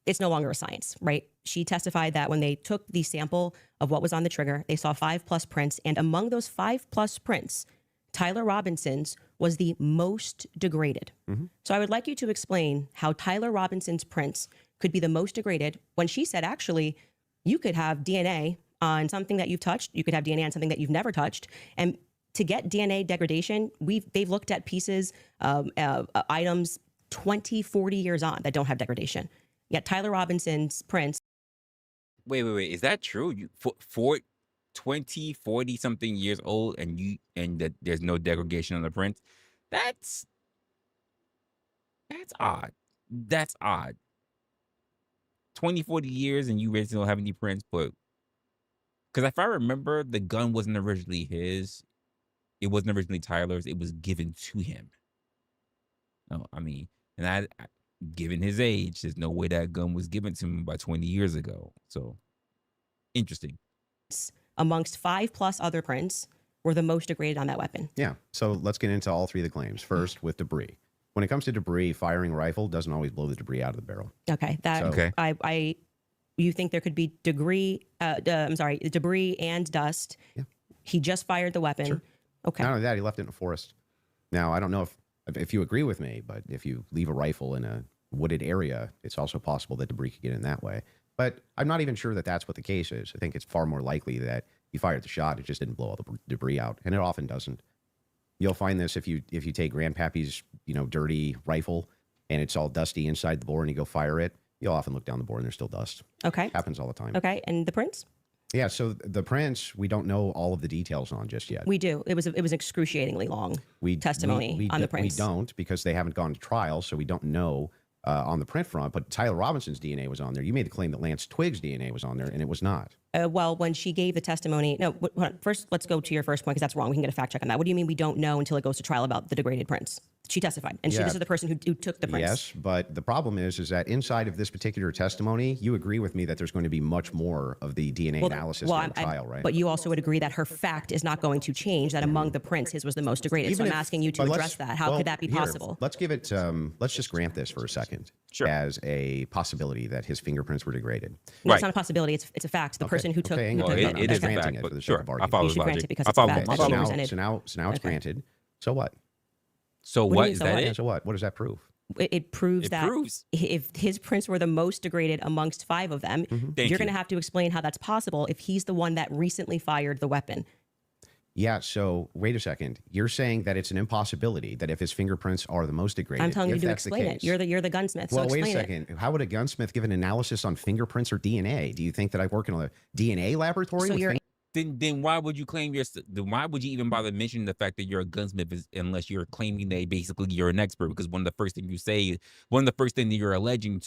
it's no longer a science, right? She testified that when they took the sample of what was on the trigger, they saw 5+ prints. And among those 5+ prints, Tyler Robinson's was the most degraded. So I would like you to explain how Tyler Robinson's prints could be the most degraded when she said, actually, you could have DNA on something that you've touched. You could have DNA on something that you've never touched. And to get DNA degradation, they've looked at pieces, items 20, 40 years on that don't have degradation. Yet Tyler Robinson's prints. Wait. Is that true? You for 20, 40 something years old and that there's no degradation on the prints? That's odd. That's odd. 20, 40 years and you really don't have any prints, but because if I remember, the gun wasn't originally his. It wasn't originally Tyler's. It was given to him. No, I mean, and given his age, there's no way that gun was given to him about 20 years ago. So, interesting. Amongst 5+ other prints were the most degraded on that weapon. Yeah. So let's get into all 3 of the claims. First, with debris. When it comes to debris, firing a rifle doesn't always blow the debris out of the barrel. Okay. You think there could be debris and dust. Yeah. He just fired the weapon. Sure. Okay. Not only that, he left it in a forest. Now, I don't know if you agree with me, but if you leave a rifle in a wooded area, it's also possible that debris could get in that way. But I'm not even sure that that's what the case is. I think it's far more likely that he fired the shot, it just didn't blow all the debris out, and it often doesn't. You'll find this if you take Grandpappy's dirty rifle and it's all dusty inside the bore and you go fire it, you'll often look down the bore and there's still dust. Okay. Happens all the time. Okay, and the prints? Yeah, so the prints, we don't know all of the details on just yet. We do. It was excruciatingly long testimony on the prints. We don't, because they haven't gone to trial, so we don't know on the print front. But Tyler Robinson's DNA was on there. You made the claim that Lance Twig's DNA was on there, and it was not. Well, when she gave the testimony, first let's go to your first point because that's wrong. We can get a fact check on that. What do you mean we don't know until it goes to trial about the degraded prints? She testified, and this is the person who took the prints. Yes, but the problem is that inside of this particular testimony, you agree with me that there's going to be much more of the DNA analysis in the trial, right? But you also would agree that her fact is not going to change, that among the prints, his was the most degraded. So I'm asking you to address that. How could that be possible? Let's give it, let's just grant this for a second as a possibility that his fingerprints were degraded. No, it's not a possibility. It's a fact. The person who took it is a fact, but sure, I follow the logic. Because it's a fact. So now it's granted. So what? So what is that? So what? What does that prove? It proves that if his prints were the most degraded amongst 5 of them, you're going to have to explain how that's possible if he's the one that recently fired the weapon. Yeah, so wait a second. You're saying that it's an impossibility that if his fingerprints are the most degraded, I'm telling you if to that's the explain it. case- You're the gunsmith. Well, so wait a explain it. second. How would a gunsmith give an analysis on fingerprints or DNA? Do you think that I work in a DNA laboratory? So with you're Then why would you claim then why would you even bother mentioning the fact that you're a gunsmith unless you're claiming that basically you're an expert? Because one of the first things you say, one of the first thing that you're alleging,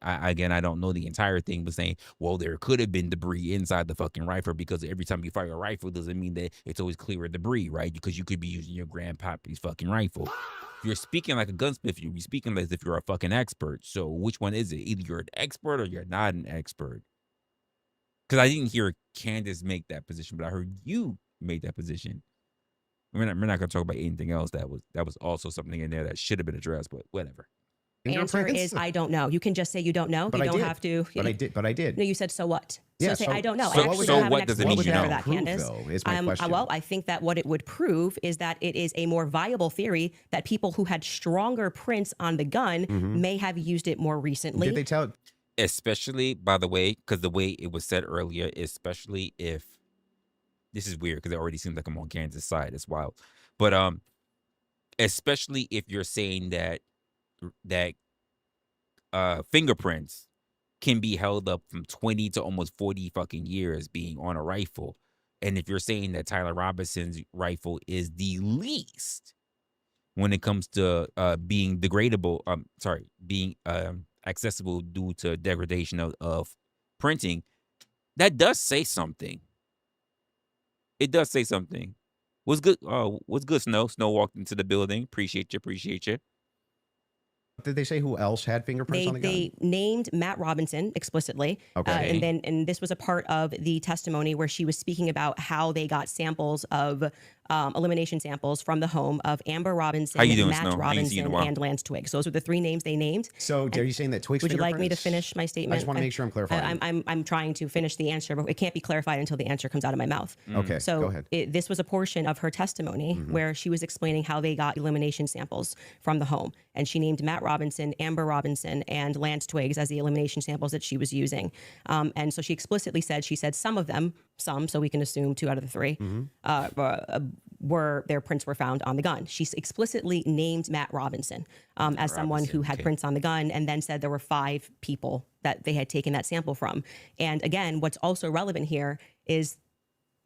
again, I don't know the entire thing, but saying, well, there could have been debris inside the fucking rifle because every time you fire a rifle doesn't mean that it's always clear of debris, right? Because you could be using your grandpappy's fucking rifle. If you're speaking like a gunsmith, you'll be speaking as if you're a fucking expert. So which one is it? Either you're an expert or you're not an expert. Because I didn't hear Candace make that position, but I heard you make that position. We're not going to talk about anything else that was also something in there that should have been addressed, but whatever. answer fingerprints? is I don't know. You can just say you don't know. But you I don't did. have to. But I did. No, you said so what? So Yeah, say so- I don't know. so I what actually would don't that- have what an does it What would explanation that for that, prove, Candace. though, is my question. Well, I think that what it would prove is that it is a more viable theory that people who had stronger prints on the gun may have used it more recently. Did they tell? Especially, by the way, because the way it was said earlier, especially if this is weird because it already seems like I'm on Kansas' side. It's wild. But especially if you're saying that fingerprints can be held up from 20 to almost 40 fucking years being on a rifle. And if you're saying that Tyler Robinson's rifle is the least when it comes to being degradable, being accessible due to degradation of printing, that does say something. It does say something. What's good? What's good, Snow? Snow walked into the building. Appreciate you. Did they say who else had fingerprints on the gun? They named Matt Robinson explicitly. Okay. And this was a part of the testimony where she was speaking about how they got samples of elimination samples from the home of Amber Robinson, How you doing, Matt Snow? Ain't seen you in a Robinson, while. and Lance Twiggs. Those were the three names they named. So are you saying that Twig's Would you like me to fingerprints- finish my statement? I just want to make sure I'm clarifying. I'm trying to finish the answer, but it can't be clarified until the answer comes out of my mouth. Okay, So go ahead. this was a portion of her testimony where she was explaining how they got elimination samples from the home. And she named Matt Robinson, Amber Robinson, and Lance Twiggs as the elimination samples that she was using. And so she explicitly said, some of them, so we can assume 2 out of the 3, were their prints were found on the gun. She explicitly named Matt Robinson as someone who had prints on the gun, and then said there were 5 people that they had taken that sample from. And again, what's also relevant here is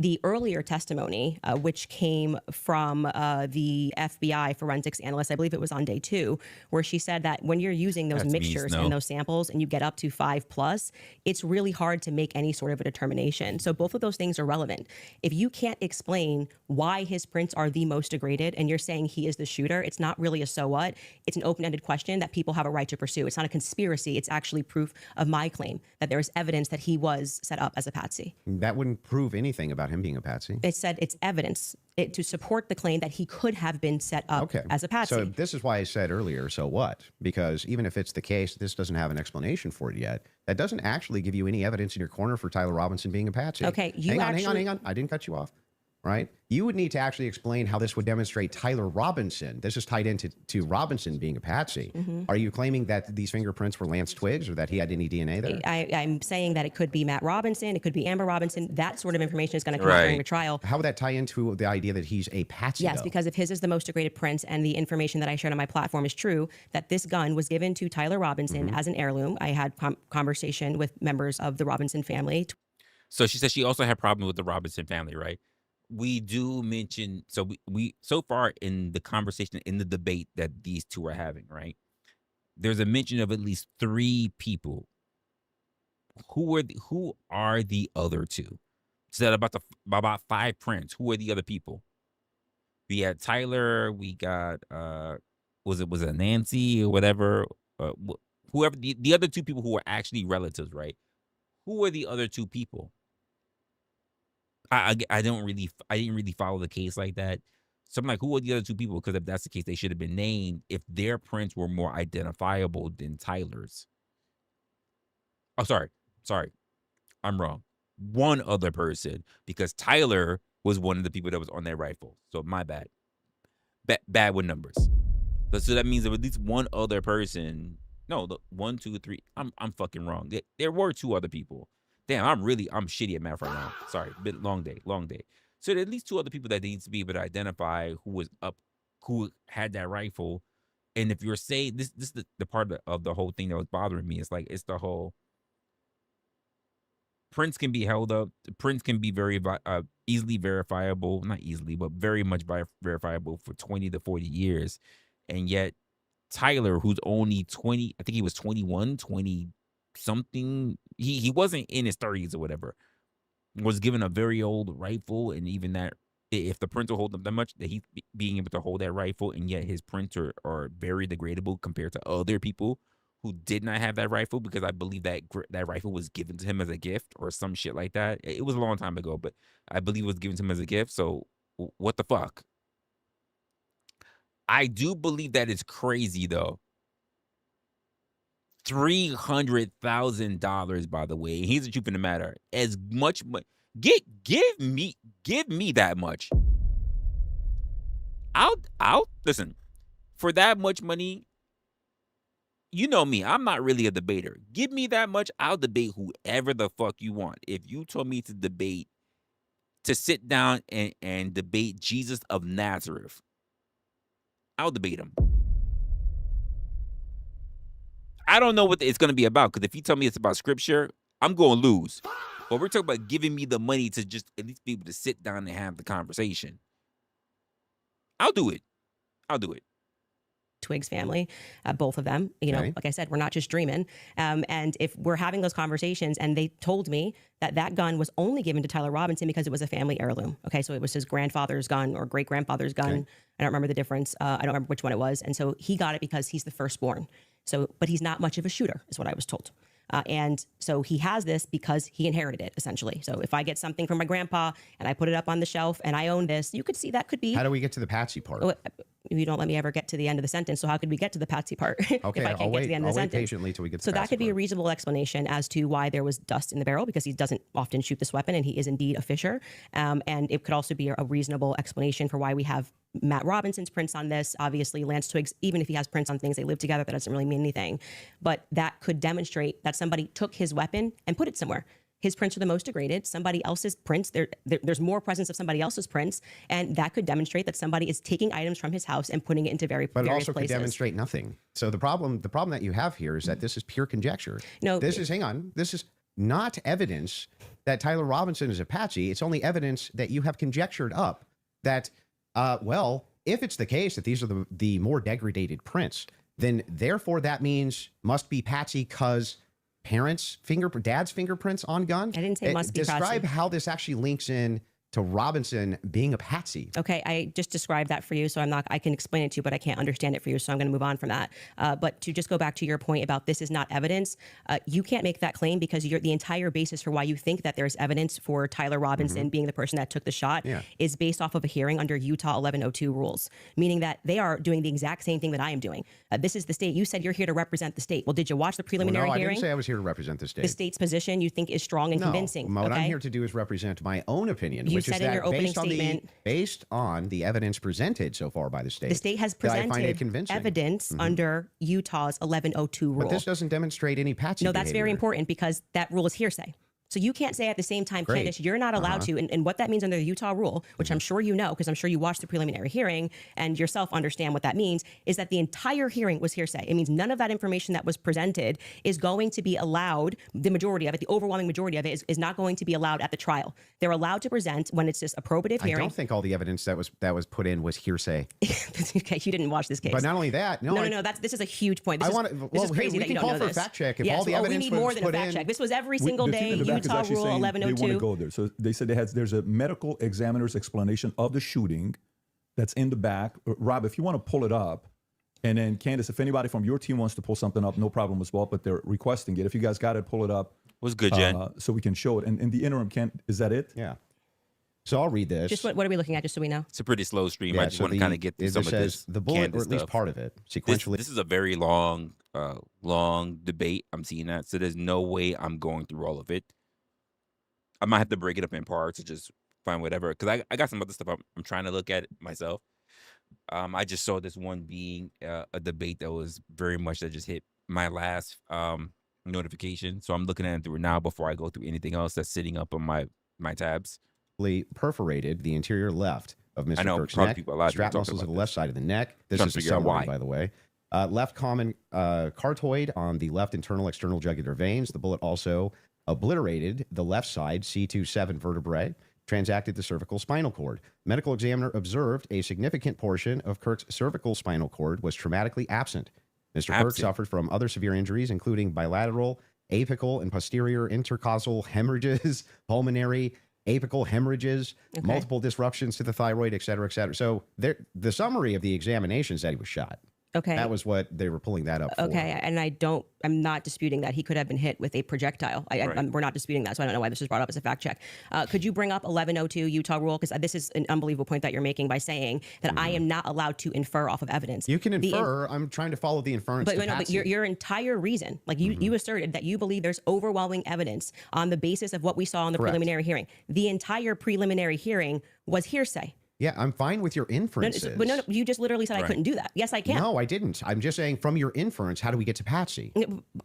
the earlier testimony, which came from the FBI forensics analyst, I believe it was on day 2, where she said that when you're using those That's me, mixtures Snow. and those samples and you get up to 5+, it's really hard to make any sort of a determination. So both of those things are relevant. If you can't explain why his prints are the most degraded and you're saying he is the shooter, it's not really a so what. It's an open-ended question that people have a right to pursue. It's not a conspiracy. It's actually proof of my claim that there is evidence that he was set up as a patsy. That wouldn't prove anything about him being a patsy. It said it's evidence to support the claim that he could have been set up as a patsy. So this is why I said earlier, so what? Because even if it's the case, this doesn't have an explanation for it yet. That doesn't actually give you any evidence in your corner for Tyler Robinson being a patsy. Okay, hang on. I didn't cut you off. Right? You would need to actually explain how this would demonstrate Tyler Robinson. This is tied into Robinson being a patsy. Are you claiming that these fingerprints were Lance Twiggs or that he had any DNA there? I'm saying that it could be Matt Robinson, it could be Amber Robinson. That sort of information is going to come out during Right. the trial. How would that tie into the idea that he's a patsy? Yes, though? because if his is the most degraded print and the information that I shared on my platform is true, that this gun was given to Tyler Robinson as an heirloom. I had conversation with members of the Robinson family. So she said she also had problems with the Robinson family, right? We do mention, so we so far in the conversation, in the debate that these two are having, right? There's a mention of at least 3 people. Who are the other 2? Said about 5 prints. Who are the other people? We had Tyler. We got was it Nancy or whatever? Whoever the other 2 people who are actually relatives, right? Who are the other 2 people? I didn't really follow the case like that. So I'm like, who are the other 2 people? Because if that's the case, they should have been named if their prints were more identifiable than Tyler's. Oh, sorry. I'm wrong. One other person, because Tyler was one of the people that was on that rifle. So my bad. Bad with numbers. So that means there was at least one other person. No, 1, 2, 3. I'm fucking wrong. There were 2 other people. Damn, I'm shitty at math right now. Sorry, long day. So there are at least 2 other people that needs to be able to identify who had that rifle. And if you're saying this is the part of the whole thing that was bothering me. It's the whole prints can be held up. Prints can be very easily verifiable, not easily, but very much verifiable for 20 to 40 years. And yet Tyler, who's only 20, I think he was 21, 20 something. He wasn't in his 30s or whatever, was given a very old rifle. And even that, if the prints will hold up that much, that he's being able to hold that rifle, and yet his prints are very degradable compared to other people who did not have that rifle, because I believe that that rifle was given to him as a gift or some shit like that. It was a long time ago, but I believe it was given to him as a gift. So what the fuck? I do believe that is crazy though. $300,000, by the way. Here's the truth of the matter: as much money, give me that much. I'll listen for that much money. You know me, I'm not really a debater. Give me that much, I'll debate whoever the fuck you want. If you told me to sit down and debate Jesus of Nazareth, I'll debate him. I don't know what it's going to be about, because if you tell me it's about scripture, I'm going to lose. But we're talking about giving me the money to just at least be able to sit down and have the conversation. I'll do it. Twiggs family, both of them, you know, like I said, we're not just dreaming. And if we're having those conversations and they told me that gun was only given to Tyler Robinson because it was a family heirloom. Okay. So it was his grandfather's gun or great grandfather's gun. Okay. I don't remember the difference. I don't remember which one it was. And so he got it because he's the firstborn. So, but he's not much of a shooter is what I was told. And so he has this because he inherited it, essentially. So if I get something from my grandpa and I put it up on the shelf and I own this, you could see that could be. How do we get to the Patsy part? You don't let me ever get to the end of the sentence. So how could we get to the Patsy part? Okay, if I can't get to the end of the sentence? Patiently till we get to so the that could be part. a reasonable explanation as to why there was dust in the barrel, because he doesn't often shoot this weapon and he is indeed a fisher. And it could also be a reasonable explanation for why we have Matt Robinson's prints on this. Obviously, Lance Twiggs, even if he has prints on things, they live together. That doesn't really mean anything. But that could demonstrate that somebody took his weapon and put it somewhere. His prints are the most degraded. Somebody else's prints, there's more presence of somebody else's prints, and that could demonstrate that somebody is taking items from his house and putting it into various places. But it also could demonstrate nothing. So the problem that you have here is that this is pure conjecture. No, this is not evidence that Tyler Robinson is a patsy. It's only evidence that you have conjectured up that, well, if it's the case that these are the more degraded prints, then therefore that means must be patsy because dad's fingerprints on gun. I didn't say must be patsy. Describe how this actually links in to Robinson being a patsy. Okay, I just described that for you, so I can explain it to you, but I can't understand it for you, so I'm going to move on from that. But to just go back to your point about this is not evidence, you can't make that claim because the entire basis for why you think that there's evidence for Tyler Robinson being the person that took the shot is based off of a hearing under Utah 1102 rules, meaning that they are doing the exact same thing that I am doing. This is the state. You said you're here to represent the state. Well, did you watch the preliminary hearing? I didn't say I was here to represent the state. The state's position you think is strong and convincing. What I'm here to do is represent my own opinion, which said is in that your opening statement, based on the evidence presented so far by the state. The state has presented evidence under Utah's 1102 rule. But this doesn't demonstrate any patsy No, that's behavior. very important because that rule is hearsay. So you can't say at the same time, Candace, you're not allowed to. And what that means under the Utah rule, which I'm sure you know, because I'm sure you watched the preliminary hearing and yourself understand what that means, is that the entire hearing was hearsay. It means none of that information that was presented is going to be allowed. The majority of it, the overwhelming majority of it is not going to be allowed at the trial. They're allowed to present when it's just a probative hearing. I don't think all the evidence that was put in was hearsay. Okay, you didn't watch this case. But not only that, this is a huge point. This is crazy that you don't know this. Fact check. If all the evidence we need more than a fact check. This was every single day. Utah rule 1102. They want to go there. So they said there's a medical examiner's explanation of the shooting that's in the back. Rob, if you want to pull it up, and then Candace, if anybody from your team wants to pull something up, no problem as well, but they're requesting it. If you guys got it, pull it up. What's good, Jen? So we can show it. And in the interim, is that it? Yeah. So I'll read this. Just what are we looking at, just so we know? It's a pretty slow stream. I just want to kind of get through some of this. The bullet, or at least part of it, sequentially. This is a very long debate. I'm seeing that. So there's no way I'm going through all of it. I might have to break it up in parts to just find whatever. Because I got some other stuff I'm trying to look at myself. I just saw this one being a debate that was very much that just hit my last notification. So I'm looking at it through now before I go through anything else that's sitting up on my tabs. perforated the interior left of Mr. know, Kirk's probably neck. people- a lot of people Strap talking muscles to about the left side of the neck. This Trying is to a figure out summary, why. by the way. Left common cartoid on the left internal external jugular veins. The bullet also obliterated the left side C27 vertebrae, transacted the cervical spinal cord. Medical examiner observed a significant portion of Kirk's cervical spinal cord was traumatically absent. Mr. Kirk suffered from other severe injuries, including bilateral, apical, and posterior intercostal hemorrhages, pulmonary, apical hemorrhages, multiple disruptions to the thyroid, et cetera, et cetera. So the summary of the examination said he was shot. Okay. That was what they were pulling that up for. Okay, and I'm not disputing that he could have been hit with a projectile. We're not disputing that, so I don't know why this was brought up as a fact check. Could you bring up 1102 Utah rule? Because this is an unbelievable point that you're making by saying that I am not allowed to infer off of evidence. You can infer. I'm trying to follow the inference. But your entire reason, like you asserted that you believe there's overwhelming evidence on the basis of what we saw in the preliminary hearing. The entire preliminary hearing was hearsay. Yeah, I'm fine with your inferences. No, you just literally said I couldn't do that. Yes, I can. No, I didn't. I'm just saying from your inference, how do we get to Patsy?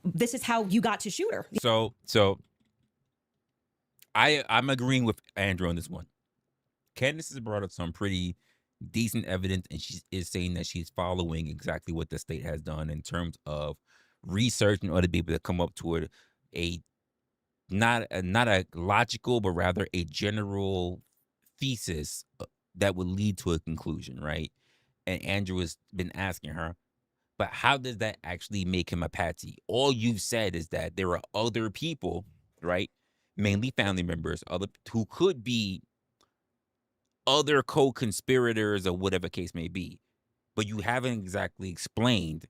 This is how you got to shoot her. So I'm agreeing with Andrew on this one. Candace has brought up some pretty decent evidence, and she is saying that she's following exactly what the state has done in terms of research in order to be able to come up to a not a logical, but rather a general thesis that would lead to a conclusion, right? And Andrew has been asking her, but how does that actually make him a patsy? All you've said is that there are other people, right? Mainly family members, who could be other co-conspirators or whatever case may be. But you haven't exactly explained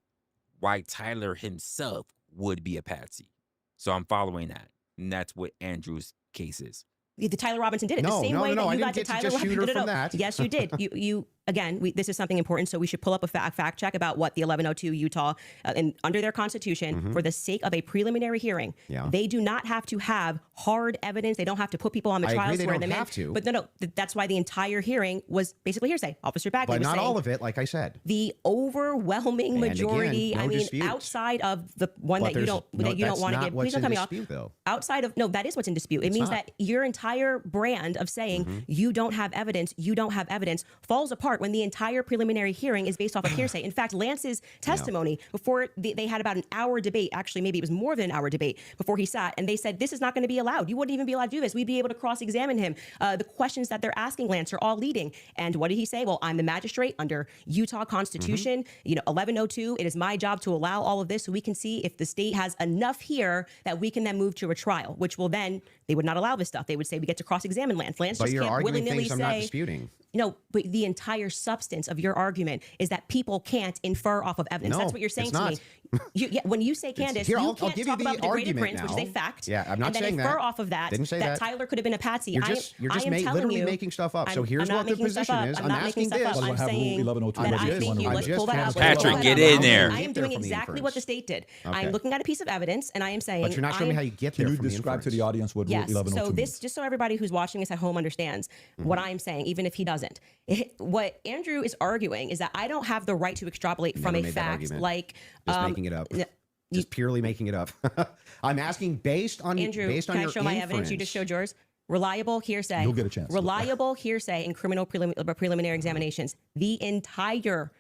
why Tyler himself would be a patsy. So I'm following that. And that's what Andrew's case is. The Tyler Robinson did it the same way that you got to Tyler Robinson. Yes, you did. You again. This is something important, so we should pull up a fact check about what the 1102 Utah, and under their constitution, for the sake of a preliminary hearing, they do not have to have hard evidence. They don't have to put people on the trial, swear them in. But no, that's why the entire hearing was basically hearsay. Officer Bagley but was not saying, all of it, like I said. The overwhelming majority. Again, no dispute. Outside of the one that you don't want to give. Please don't cut me off. Though. Outside of that is what's in dispute. It means that your entire brand of saying you don't have evidence, falls apart when the entire preliminary hearing is based off of hearsay. In fact, Lance's testimony before they had about an hour debate, actually maybe it was more than an hour debate before he sat, and they said this is not going to be allowed. You wouldn't even be allowed to do this. We'd be able to cross-examine him. The questions that they're asking Lance are all leading. And what did he say? Well, I'm the magistrate under Utah Constitution. 1102. It is my job to allow all of this so we can see if the state has enough here that we can then move to a trial, which will then they would not allow this stuff. They would say we get to cross-examine Lance. Lance just can't willy-nilly say. I'm not disputing. But the entire substance of your argument is that people can't infer off of evidence. That's what you're saying to me. When you say, Candace, you can't talk about the degraded prince, which is a fact. Yeah, I'm not saying that. And then infer off of that that Tyler could have been a patsy. You're just literally making stuff up. So here's what the position is. I'm asking this. I'm saying that I think you, let's pull that out. Patrick, get in there. I am doing exactly what the state did. I'm looking at a piece of evidence and I am saying. But you're not showing me how you get there. Can you describe to the audience what Rule 1102 so this, just so everybody who's watching this at home understands what I'm saying, even if he doesn't. What Andrew is arguing is that I don't have the right to extrapolate from a fact like just making it up. Just purely making it up. I'm asking based on Andrew. Based on can I your show my evidence? You just showed yours. Reliable hearsay. You'll get a chance. Reliable hearsay in criminal preliminary examinations. The entire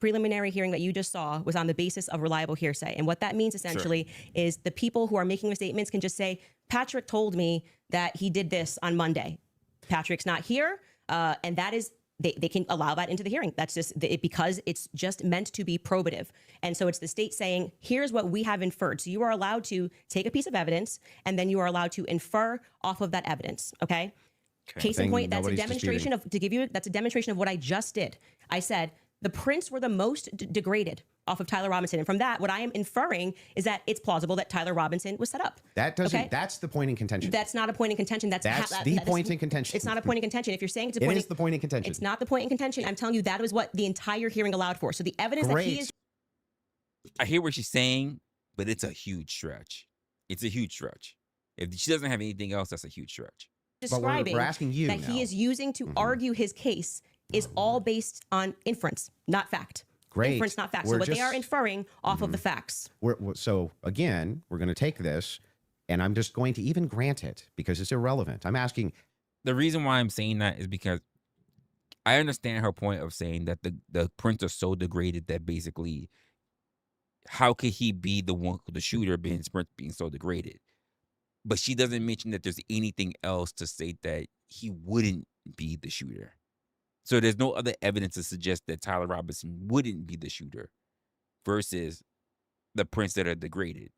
preliminary hearing that you just saw was on the basis of reliable hearsay. And what that means essentially is the people who are making the statements can just say, Patrick told me that he did this on Monday. Patrick's not here. And that is, they can allow that into the hearing. That's just because it's just meant to be probative. And so it's the state saying, here's what we have inferred. So you are allowed to take a piece of evidence and then you are allowed to infer off of that evidence. Okay. Case in point, that's a demonstration that's a demonstration of what I just did. I said the prints were the most degraded off of Tyler Robinson. And from that, what I am inferring is that it's plausible that Tyler Robinson was set up. That doesn't, that's the point in contention. That's not a point in contention. That's the point in contention. It's not a point in contention. If you're saying it's a point, it is the point in contention. It's not the point in contention. I'm telling you that is what the entire hearing allowed for. So the evidence that he is. I hear what she's saying, but it's a huge stretch. It's a huge stretch. If she doesn't have anything else, that's a huge stretch. Describing we're asking you that now. He is using to argue his case is all based on inference, not fact. Great. Inference, not fact. So what they are inferring off of the facts. So again, we're going to take this, and I'm just going to even grant it because it's irrelevant. I'm asking, the reason why I'm saying that is because I understand her point of saying that the prints are so degraded that basically, how could he be the shooter being his prints being so degraded? But she doesn't mention that there's anything else to say that he wouldn't be the shooter. So there's no other evidence to suggest that Tyler Robinson wouldn't be the shooter versus the prints that are degraded.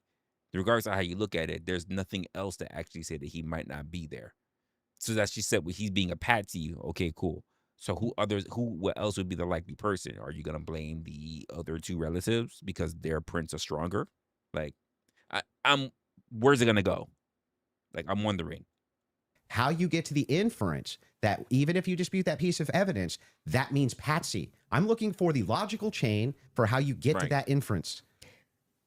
Regardless of how you look at it, there's nothing else to actually say that he might not be there. So that she said, well, he's being a patsy. Okay, cool. So what else would be the likely person? Are you gonna blame the other two relatives because their prints are stronger? Like, where's it gonna go? Like, I'm wondering how you get to the inference that even if you dispute that piece of evidence, that means patsy. I'm looking for the logical chain for how you get to that inference.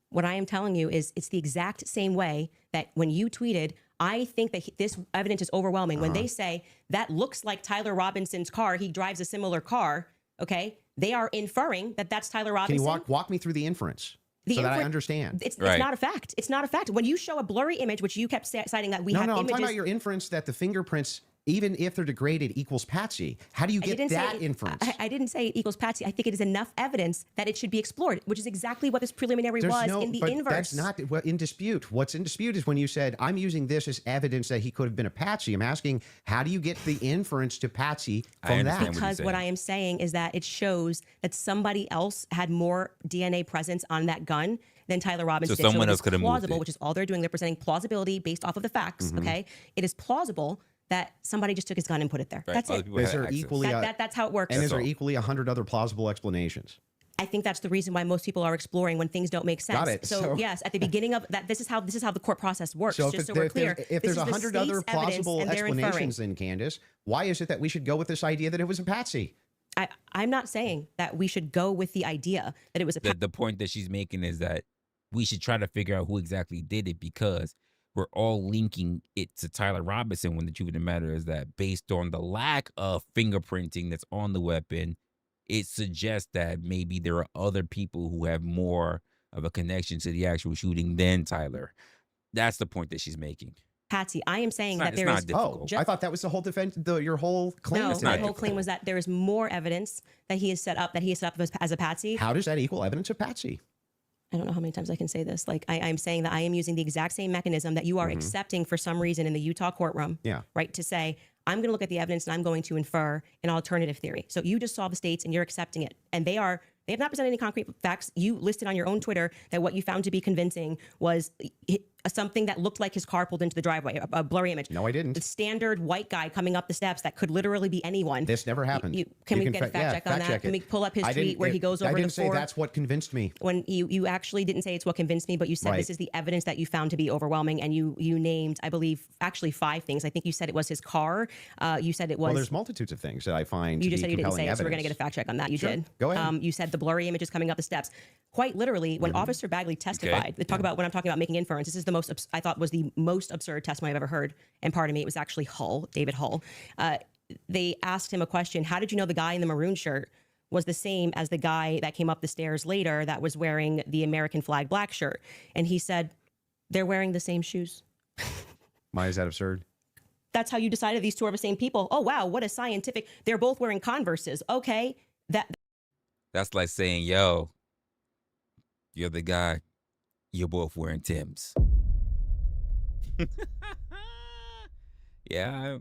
What I am telling you is it's the exact same way that when you tweeted, I think that this evidence is overwhelming. When they say that looks like Tyler Robinson's car, he drives a similar car, okay? They are inferring that that's Tyler Robinson. Can you walk me through the inference? So that I understand. It's not a fact. It's not a fact. When you show a blurry image, which you kept citing that we have images. I'm talking about your inference that the fingerprints, even if they're degraded, equals patsy. How do you get that inference? I didn't say it equals patsy. I think it is enough evidence that it should be explored, which is exactly what this preliminary was in the inverse. That's not in dispute. What's in dispute is when you said, I'm using this as evidence that he could have been a patsy. I'm asking, how do you get the inference to patsy from that? Because what I am saying is that it shows that somebody else had more DNA presence on that gun than Tyler Robinson. So someone else could have moved plausible, it. which is all they're doing. They're presenting plausibility based off of the facts. Okay, it is plausible that somebody just took his gun and put it there. Right. That's Other it. people had Is there access. equally That's how it works. and is there equally 100 other plausible explanations? I think that's the reason why most people are exploring when things don't make sense. Got it. So yes, at the beginning of that, this is how the court process works. So just so we're clear, if this there's is the 100 other state's evidence, plausible and they're inferring. explanations, then Candace, why is it that we should go with this idea that it was a patsy? I'm not saying that we should go with the idea that it was a The point that she's making is that we should try to figure out who exactly did it because we're all linking it to Tyler Robinson when the truth of the matter is that based on the lack of fingerprinting that's on the weapon, it suggests that maybe there are other people who have more of a connection to the actual shooting than Tyler. That's the point that she's making. patsy. I am saying that it's there not is. difficult. I thought that was the whole defense. Your whole claim. No, is my that. whole claim was that there is more evidence that he is set up as a patsy. How does that equal evidence of patsy? I don't know how many times I can say this. Like I'm saying that I am using the exact same mechanism that you are accepting for some reason in the Utah courtroom. Yeah. Right. To say, I'm going to look at the evidence and I'm going to infer an alternative theory. So you just saw the states and you're accepting it. And they have not presented any concrete facts. You listed on your own Twitter that what you found to be convincing was something that looked like his car pulled into the driveway, a blurry image. No, I didn't. The standard white guy coming up the steps that could literally be anyone. This never happened. Can we get a fact check on that? Can we pull up his tweet where he goes over I didn't the say four? that's what convinced me. When you actually didn't say it's what convinced me, but you said Right. this is the evidence that you found to be overwhelming, and you named, I believe, actually 5 things. I think you said it was his car. You said it was. Well, there's multitudes of things that I find You to just be said you didn't compelling say it, evidence. so we're going to get a fact check on that. You Sure. did. Go ahead. You said the blurry images coming up the steps. Quite literally, when Officer Bagley testified, they talk about when I'm talking about making inference. This is the most I thought was the most absurd testimony I've ever heard. And pardon me, it was actually David Hull. They asked him a question: how did you know the guy in the maroon shirt was the same as the guy that came up the stairs later that was wearing the American flag black shirt? And he said, they're wearing the same shoes. Why is that absurd? That's how you decided these two are the same people. Oh, wow, what a scientific. They're both wearing Converses. Okay, That's like saying, yo, you're the guy, you're both wearing Timbs. Yeah,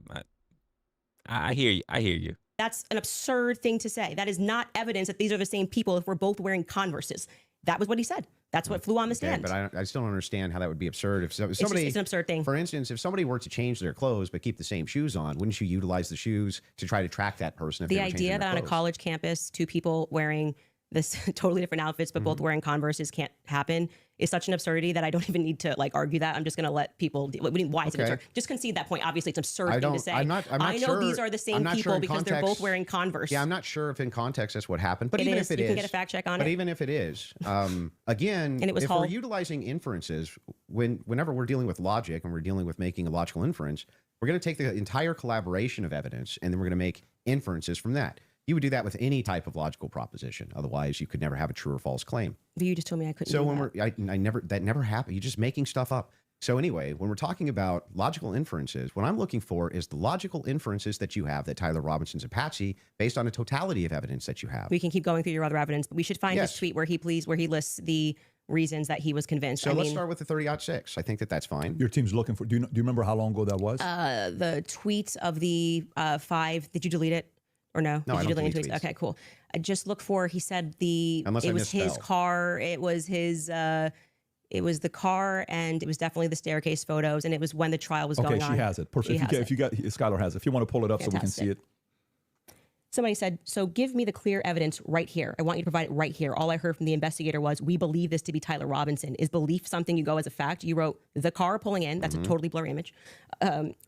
I hear you. I hear you. that's an absurd thing to say. That is not evidence that these are the same people if we're both wearing Converses. That was what he said. That's what flew on the stand. But I still don't understand how that would be absurd. If somebody, it's an absurd thing. For instance, if somebody were to change their clothes but keep the same shoes on, wouldn't you utilize the shoes to try to track that person? If The they were changing idea their that on a clothes? college campus, 2 people wearing this totally different outfits, but both wearing Converses can't happen is such an absurdity that I don't even need to argue that. I'm just going to let people. Why is it absurd? Just concede that point. Obviously, it's absurd thing to say. I'm not I know sure, these are the same people because they're both wearing Converse. Yeah, I'm not sure if in context that's what happened. But It even is. if it You is, can get a fact check on but it. even if it is, again, And it was if Hull. we're utilizing inferences, whenever we're dealing with logic and we're dealing with making a logical inference, we're going to take the entire collaboration of evidence and then we're going to make inferences from that. You would do that with any type of logical proposition. Otherwise, you could never have a true or false claim. But you just told me I couldn't. So do when that. that never happened. You're just making stuff up. So anyway, when we're talking about logical inferences, what I'm looking for is the logical inferences that you have that Tyler Robinson's a patsy based on a totality of evidence that you have. We can keep going through your other evidence, but we should find his Yes. tweet where he lists the reasons that he was convinced. So let's start with the 30-06. I think that that's fine. Your team's looking for. Do you remember how long ago that was? The tweets of the 5. Did you delete it or no? No, I Did you don't delete delete any tweets? tweets. Okay, cool. I just look for. He said Unless I it was his misspell. car. It was his. It was the car, and it was definitely the staircase photos, and it was when the trial was Okay, going she on. has it. Perfect. She has If you got Skylar has it. If you want to pull it up so we can see it. Somebody said, so give me the clear evidence right here. I want you to provide it right here. All I heard from the investigator was, we believe this to be Tyler Robinson. Is belief something you go as a fact? You wrote the car pulling in. That's a totally blurry image.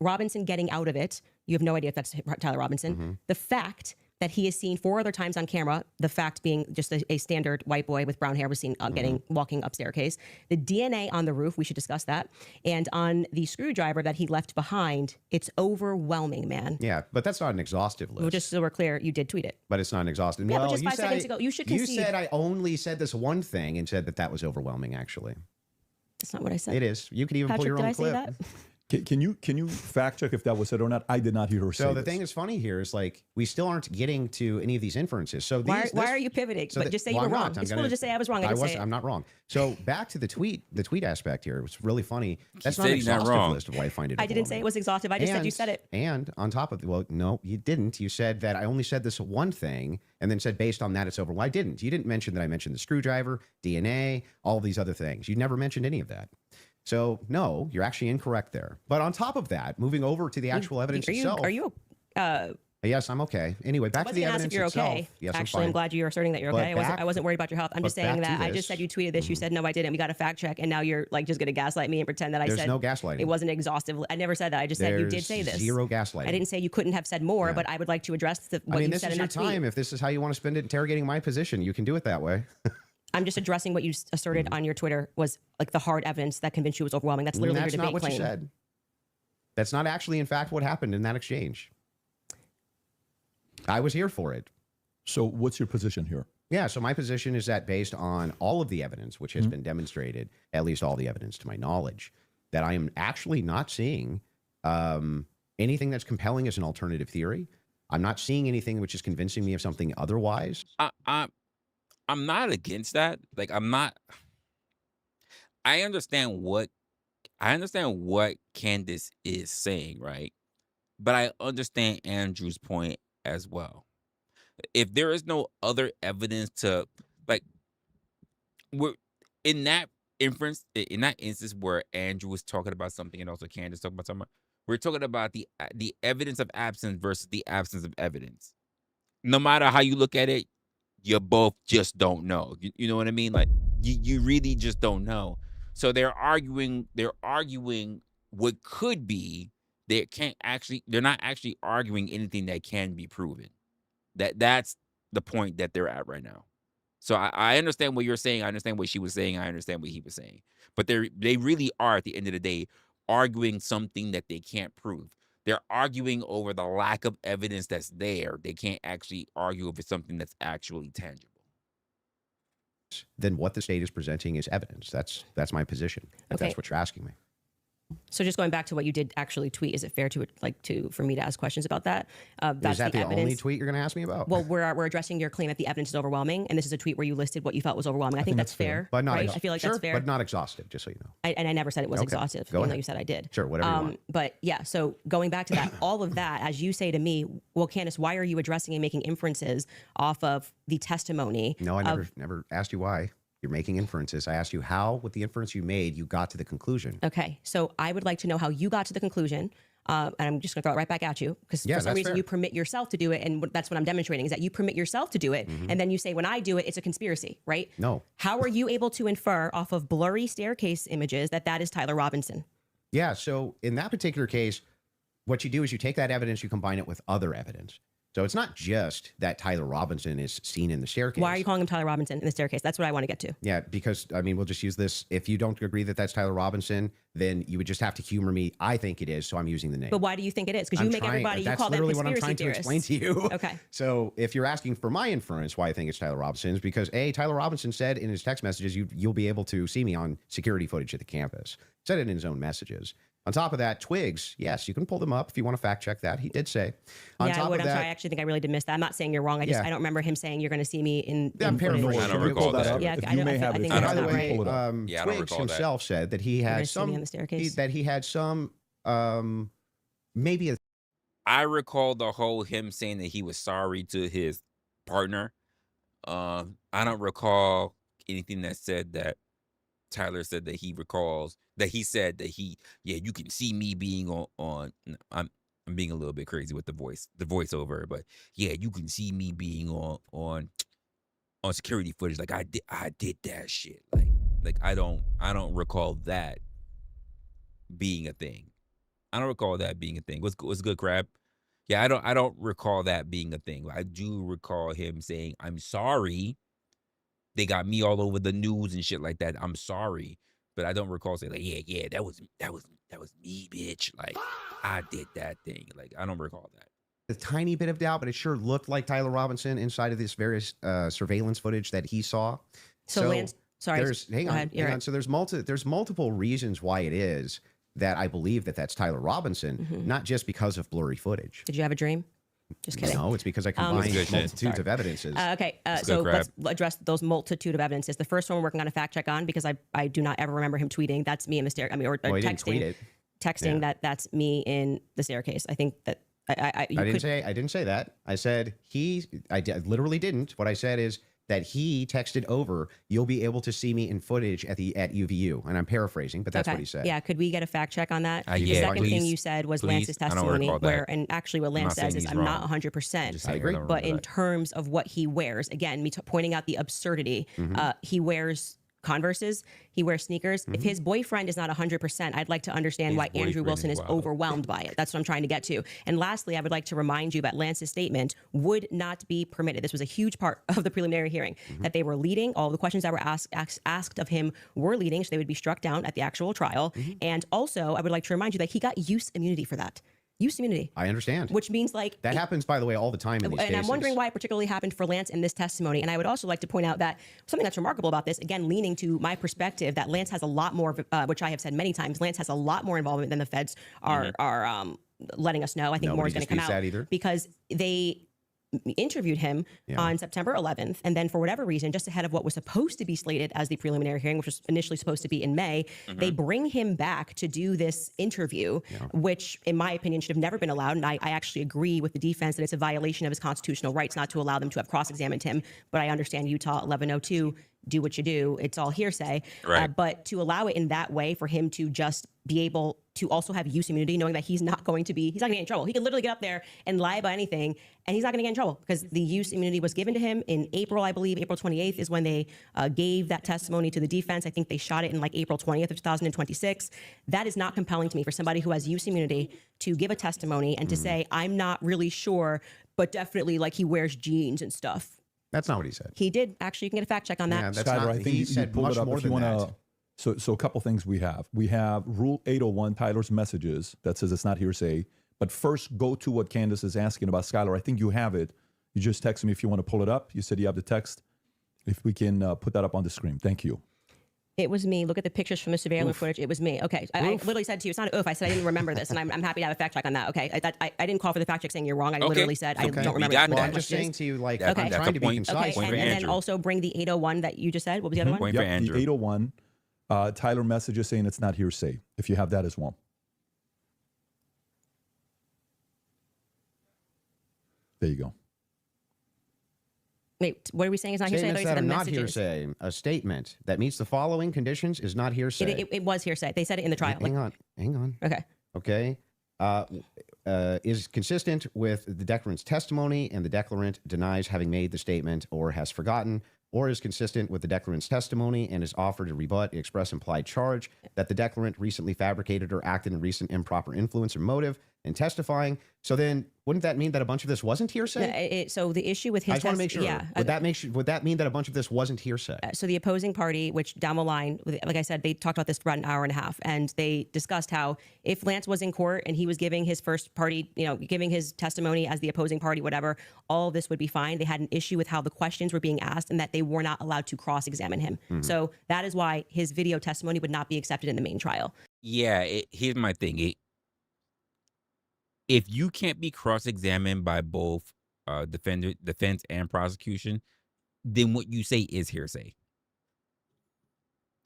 Robinson getting out of it. You have no idea if that's Tyler Robinson. The fact that he is seen 4 other times on camera, the fact being just a standard white boy with brown hair was seen walking up staircase. The DNA on the roof, we should discuss that. And on the screwdriver that he left behind, it's overwhelming, man. Yeah, but that's not an exhaustive list. Well, just so we're clear, you did tweet it. But it's not an exhaustive. Yeah, well, but just you 5 said seconds ago, you should concede. You said I only said this one thing and said that that was overwhelming, actually. That's not what I said. It is. You could even pull Patrick, your did own I say clip. that? Can you fact check if that was it or not? I did not hear her say So the this. thing is funny here is like we still aren't getting to any of these inferences. So Why these, are you pivoting? But just say you were wrong. It's cool to just say I was wrong. I didn't say it. I'm not wrong. So back to the tweet aspect here. It was really funny. That's not said an he's not exhaustive wrong. list of why I find it. I didn't say it was exhaustive. I just said you said it. And on top of well, no, you didn't. You said that I only said this one thing, and then said based on that it's over. Well, I didn't. You didn't mention that I mentioned the screwdriver, DNA, all of these other things. You never mentioned any of that. So no, you're actually incorrect there. But on top of that, moving over to the actual evidence itself. Are you? Yes, I'm okay. Anyway, back to the evidence if you're itself. okay. Yes, Actually, I'm fine. glad you're asserting that you're But okay. I wasn't worried about your health. I'm just but saying back to that I this. just said you tweeted this. You said no, I didn't. We got a fact check, and now you're like just gonna gaslight me and pretend that I There's said no gaslighting. It wasn't exhaustive. I never said that. I just said you did There's say this. zero gaslighting. I didn't say you couldn't have said more, but I would like to address what I mean, you this said is in your that tweet. time. If this is how you want to spend it interrogating my position, you can do it that way. I'm just addressing what you asserted on your Twitter was like the hard evidence that convinced you was overwhelming. That's literally That's your not debate what claim. you said. That's not actually, in fact, what happened in that exchange. I was here for it. So what's your position here? Yeah, so my position is that based on all of the evidence, which has been demonstrated, at least all the evidence to my knowledge, that I am actually not seeing anything that's compelling as an alternative theory. I'm not seeing anything which is convincing me of something otherwise. I'm not against that. Like I'm not. I understand what Candace is saying, right? But I understand Andrew's point as well. If there is no other evidence to like, we're in that instance where Andrew was talking about something and also Candace talking about something. We're talking about the evidence of absence versus the absence of evidence. No matter how you look at it, you both just don't know. You know what I mean? Like you really just don't know. So they're arguing what could be. They're not actually arguing anything that can be proven. That's the point that they're at right now. So I understand what you're saying. I understand what she was saying. I understand what he was saying. But they really are at the end of the day arguing something that they can't prove. They're arguing over the lack of evidence that's there. They can't actually argue over something that's actually tangible. Then what the state is presenting is evidence. That's my position. If Okay. that's what you're asking me. So just going back to what you did actually tweet, is it fair for me to ask questions about that? That's Is that the evidence. only tweet you're going to ask me about? Well, we're addressing your claim that the evidence is overwhelming, and this is a tweet where you listed what you felt was overwhelming. I think that's fair, but not right? ex- I feel like sure, that's fair, but not exhaustive. Just so you know. And I never said it was Okay, exhaustive, go even ahead. though you said I did. Sure, whatever you want. But yeah, so going back to that, all of that, as you say to me, well, Candace, why are you addressing and making inferences off of the testimony? No, I never asked you why. You're making inferences. I asked you how, with the inference you made, you got to the conclusion. Okay, so I would like to know how you got to the conclusion. And I'm just going to throw it right back at you because Yeah, for some that's reason fair. you permit yourself to do it. And that's what I'm demonstrating is that you permit yourself to do it. And then you say, when I do it, it's a conspiracy, right? No. How are you able to infer off of blurry staircase images that is Tyler Robinson? Yeah, so in that particular case, what you do is you take that evidence, you combine it with other evidence. So it's not just that Tyler Robinson is seen in the staircase. Why are you calling him Tyler Robinson in the staircase? That's what I want to get to. Yeah, because, I mean, we'll just use this. If you don't agree that that's Tyler Robinson, then you would just have to humor me. I think it is, so I'm using the name. But why do you think it is? Because you make everybody, you call them literally what I'm conspiracy trying to theorists. explain to you. Okay. So if you're asking for my inference why I think it's Tyler Robinson, is because A, Tyler Robinson said in his text messages, you'll be able to see me on security footage at the campus. Said it in his own messages. On top of that, Twigs, yes, you can pull them up if you want to fact check that. He did say. On Yeah, top I would. of I'm that, sorry. I actually think I really did miss that. I'm not saying you're wrong. I just I don't remember him saying you're going to see me in. I'm paraphrasing. I don't recall that. Yeah, If I you don't- may I have it, think if that's By the not way, right. Yeah, I don't Twigs recall that. himself said that he gonna had see me on the staircase? some maybe a I recall the whole him saying that he was sorry to his partner. I don't recall anything that said that Tyler said that he recalls that he said that you can see me being on I'm being a little bit crazy with the voiceover, but yeah, you can see me being on security footage. Like I did that shit. Like I don't recall that being a thing. I don't recall that being a thing. What's good, Crab? Yeah, I don't recall that being a thing. I do recall him saying, "I'm sorry. They got me all over the news and shit like that. I'm sorry." But I don't recall saying like, yeah, that was me, bitch. Like I did that thing. Like I don't recall that. tiny bit of doubt, but it sure looked like Tyler Robinson inside of this various surveillance footage that he saw. So Lance, sorry. Hang on. So there's multiple reasons why it is that I believe that that's Tyler Robinson, not just because of blurry footage. Did you have a dream? Just kidding. No, it's because I combined good shit. multitudes of evidences. Okay, Let's so go, let's address those multitude of evidences. The first one we're working on a fact check on because I do not ever remember him tweeting. That's me in the staircase. I mean, or Well, he texting. didn't tweet it. Texting that's me in the staircase. I think that I didn't say that. I said I literally didn't. What I said is that he texted over, "You'll be able to see me in footage at UVU," and I'm paraphrasing, but that's what he said. Yeah, could we get a fact check on that? The Yeah, second thing please. you said was Please. Lance's I don't testimony, recall that. and actually what Lance not saying says is he's I'm not wrong. 100%. Just I saying agree. don't But remember in that. terms of what he wears, again, pointing out the absurdity, he wears Converses, he wears sneakers. If his boyfriend is not 100%, I'd like to understand His why Andrew boyfriend Wilson is is wild. overwhelmed by it. That's what I'm trying to get to. And lastly, I would like to remind you that Lance's statement would not be permitted. This was a huge part of the preliminary hearing, that they were leading. All the questions that were asked of him were leading, so they would be struck down at the actual trial. And also, I would like to remind you that he got use immunity for that. Use immunity. I understand. Which means like That happens, by the way, all the time in these and cases. I'm wondering why it particularly happened for Lance in this testimony. And I would also like to point out that something that's remarkable about this, again, leaning to my perspective, that Lance has a lot more, which I have said many times, Lance has a lot more involvement than the feds are letting us know. I think more is Nobody going to come disputes out that either. because they interviewed him on September 11th, and then for whatever reason, just ahead of what was supposed to be slated as the preliminary hearing, which was initially supposed to be in May, they bring him back to do this interview, which in my opinion should have never been allowed. And I actually agree with the defense that it's a violation of his constitutional rights not to allow them to have cross-examined him. But I understand Utah 1102, do what you do. It's all hearsay. Right. But to allow it in that way for him to just be able to also have use immunity, knowing that he's not going to get in trouble. He could literally get up there and lie about anything, and he's not going to get in trouble because the use immunity was given to him in April, I believe. April 28th is when they gave that testimony to the defense. I think they shot it in like April 20th of 2026. That is not compelling to me for somebody who has use immunity to give a testimony and to say, I'm not really sure, but definitely like he wears jeans and stuff. That's not what he said. He did. Actually, you can get a fact check on that. Yeah, that's Skyler, not, I think he you said pulled much it up more if you than want that. to. So a couple things we have. We have Rule 801, Tyler's messages, that says it's not hearsay. But first, go to what Candace is asking about. Skyler, I think you have it. You just text me if you want to pull it up. You said you have the text. If we can put that up on the screen. Thank you. It was me. Look at the pictures from the surveillance footage. It was me. Okay. I literally said to you, it's not an oof. I said I didn't remember this, and I'm happy to have a fact check on that. Okay. I didn't call for the fact check saying you're wrong. I literally said I don't remember. got what Well, that. I'm just saying to you, like, Okay. I'm That's trying a to be point. concise. Okay, Point and for then Andrew. also bring the 801 that you just said. What was the other one? Point for Yep, Andrew. the 801, Tyler messages saying it's not hearsay. If you have that as well. There you go. Wait, what are we saying? It's not hearsay. I thought Statements you that said are the not messages. hearsay. A statement that meets the following conditions is not hearsay. It was hearsay. They said it in the trial. Hang on. Okay. Okay. Is consistent with the declarant's testimony, and the declarant denies having made the statement or has forgotten, or is consistent with the declarant's testimony and is offered to rebut the express implied charge that the declarant recently fabricated or acted in recent improper influence or motive and testifying. So then wouldn't that mean that a bunch of this wasn't hearsay? So the issue with his I just want to make sure. Yeah. Would that mean that a bunch of this wasn't hearsay? So the opposing party, which down the line, like I said, they talked about this for about an hour and a half, and they discussed how if Lance was in court and he was giving his first party, giving his testimony as the opposing party, whatever, all of this would be fine. They had an issue with how the questions were being asked and that they were not allowed to cross-examine him. So that is why his video testimony would not be accepted in the main trial. Yeah, here's my thing. If you can't be cross-examined by both defense and prosecution, then what you say is hearsay.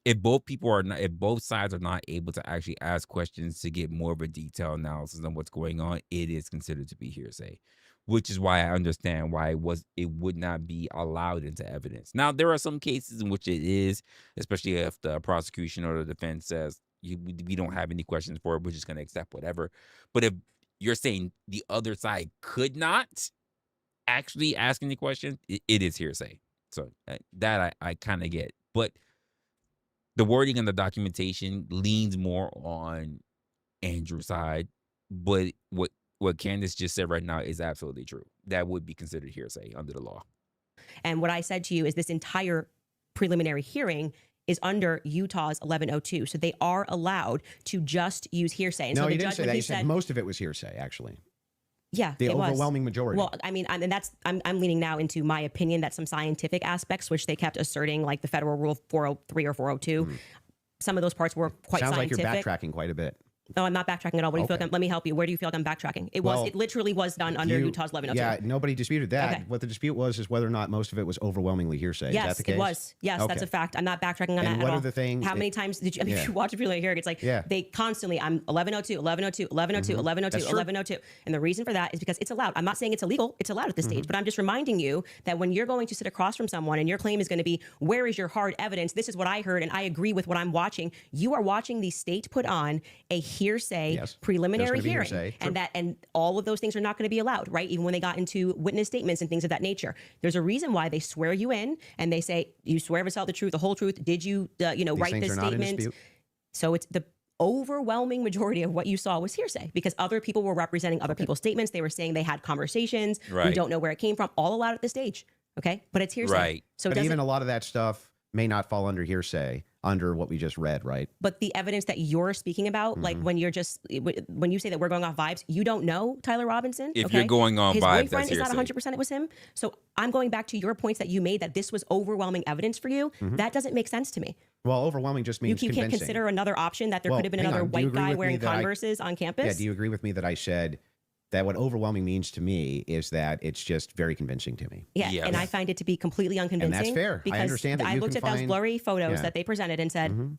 If both sides are not able to actually ask questions to get more of a detailed analysis on what's going on, it is considered to be hearsay, which is why I understand why it would not be allowed into evidence. Now, there are some cases in which it is, especially if the prosecution or the defense says we don't have any questions for it, we're just going to accept whatever. But if you're saying the other side could not actually ask any questions, it is hearsay. So that I kind of get. But the wording and the documentation leans more on Andrew's side. But what Candace just said right now is absolutely true. That would be considered hearsay under the law. And what I said to you is this entire preliminary hearing is under Utah's 1102. So they are allowed to just use hearsay. And No, so the you didn't judge, say when that. he You said most of it was hearsay, actually. Yeah, The it was. overwhelming majority. Well, I mean, and that's I'm leaning now into my opinion that some scientific aspects, which they kept asserting, like the federal rule 403 or 402, some of those parts were quite Sounds scientific. like you're backtracking quite a bit. No, I'm not backtracking at all. What do you feel Okay. like let me help you. Where do you feel like I'm backtracking? It Well, literally was done under Utah's 1102. Yeah, nobody disputed that. Okay. What the dispute was is whether or not most of it was overwhelmingly hearsay. Is Yes, that the case? it was. Yes, that's Okay. a fact. I'm not backtracking on And that what at are all. the things How that- many times did you? I mean, Yeah. if you watch a video here, it's like they constantly. I'm 1102, 1102, 1102, 1102, That's true. 1102, and the reason for that is because it's allowed. I'm not saying it's illegal. It's allowed at this stage, but I'm just reminding you that when you're going to sit across from someone and your claim is going to be, "Where is your hard evidence? This is what I heard, and I agree with what I'm watching." You are watching the state put on a hearsay Yes. preliminary There's gonna be hearing, hearsay. True. and all of those things are not going to be allowed, right? Even when they got into witness statements and things of that nature. There's a reason why they swear you in and they say, "You swear to tell the truth, the whole truth. Did you, write things this are not in statement?" dispute. So it's the overwhelming majority of what you saw was hearsay because other people were representing other people's statements. They were saying they had conversations. We Right. don't know where it came from. All allowed at this stage. Okay, but it's hearsay. Right. So it But doesn't. even a lot of that stuff may not fall under hearsay under what we just read, right? But the evidence that you're speaking about, like when you say that we're going off vibes, you don't know Tyler Robinson. If okay? you're going on his vibes, boyfriend that's is not hearsay. 100% it was him. So I'm going back to your points that you made that this was overwhelming evidence for you. That doesn't make sense to me. Well, overwhelming just You means can't convincing. consider another option that there Well, could have been hang another on. Do you white agree guy with me wearing that I- Converses on campus. Yeah, do you agree with me that I said that what overwhelming means to me is that it's just very convincing to me? Yeah, Yes. and I find it to be completely unconvincing. fair. I Because understand that I you looked can at those find- blurry photos Yeah. that they presented and said,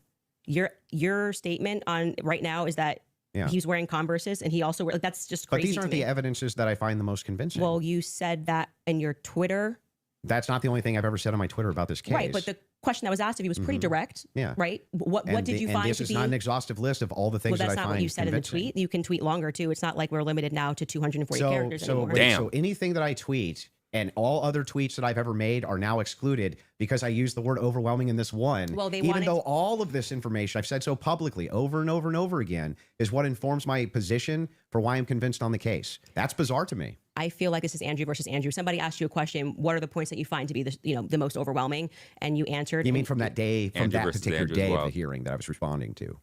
your statement on right now is that Yeah. he's wearing Converses and he also that's just But crazy these to aren't me. the evidences that I find the most convincing. Well, you said that in your Twitter. That's not the only thing I've ever said on my Twitter about this case. Right, but the question that was asked of you was pretty direct. Yeah. Right? What And did you and find this to is be not an exhaustive list of all the things well, that's that I not find what you said in the convincing. tweet. You can tweet longer too. It's not like we're limited now to 240 characters anymore. Damn. So anything that I tweet and all other tweets that I've ever made are now excluded because I used the word overwhelming in this one. Well, they even wanted- though all of this information I've said so publicly over and over and over again is what informs my position for why I'm convinced on the case. That's bizarre to me. I feel like this is Andrew versus Andrew. Somebody asked you a question. What are the points that you find to be the most overwhelming? And you answered. You mean and- from that day, from Andrew that versus particular Andrew as day well. of the hearing that I was responding to?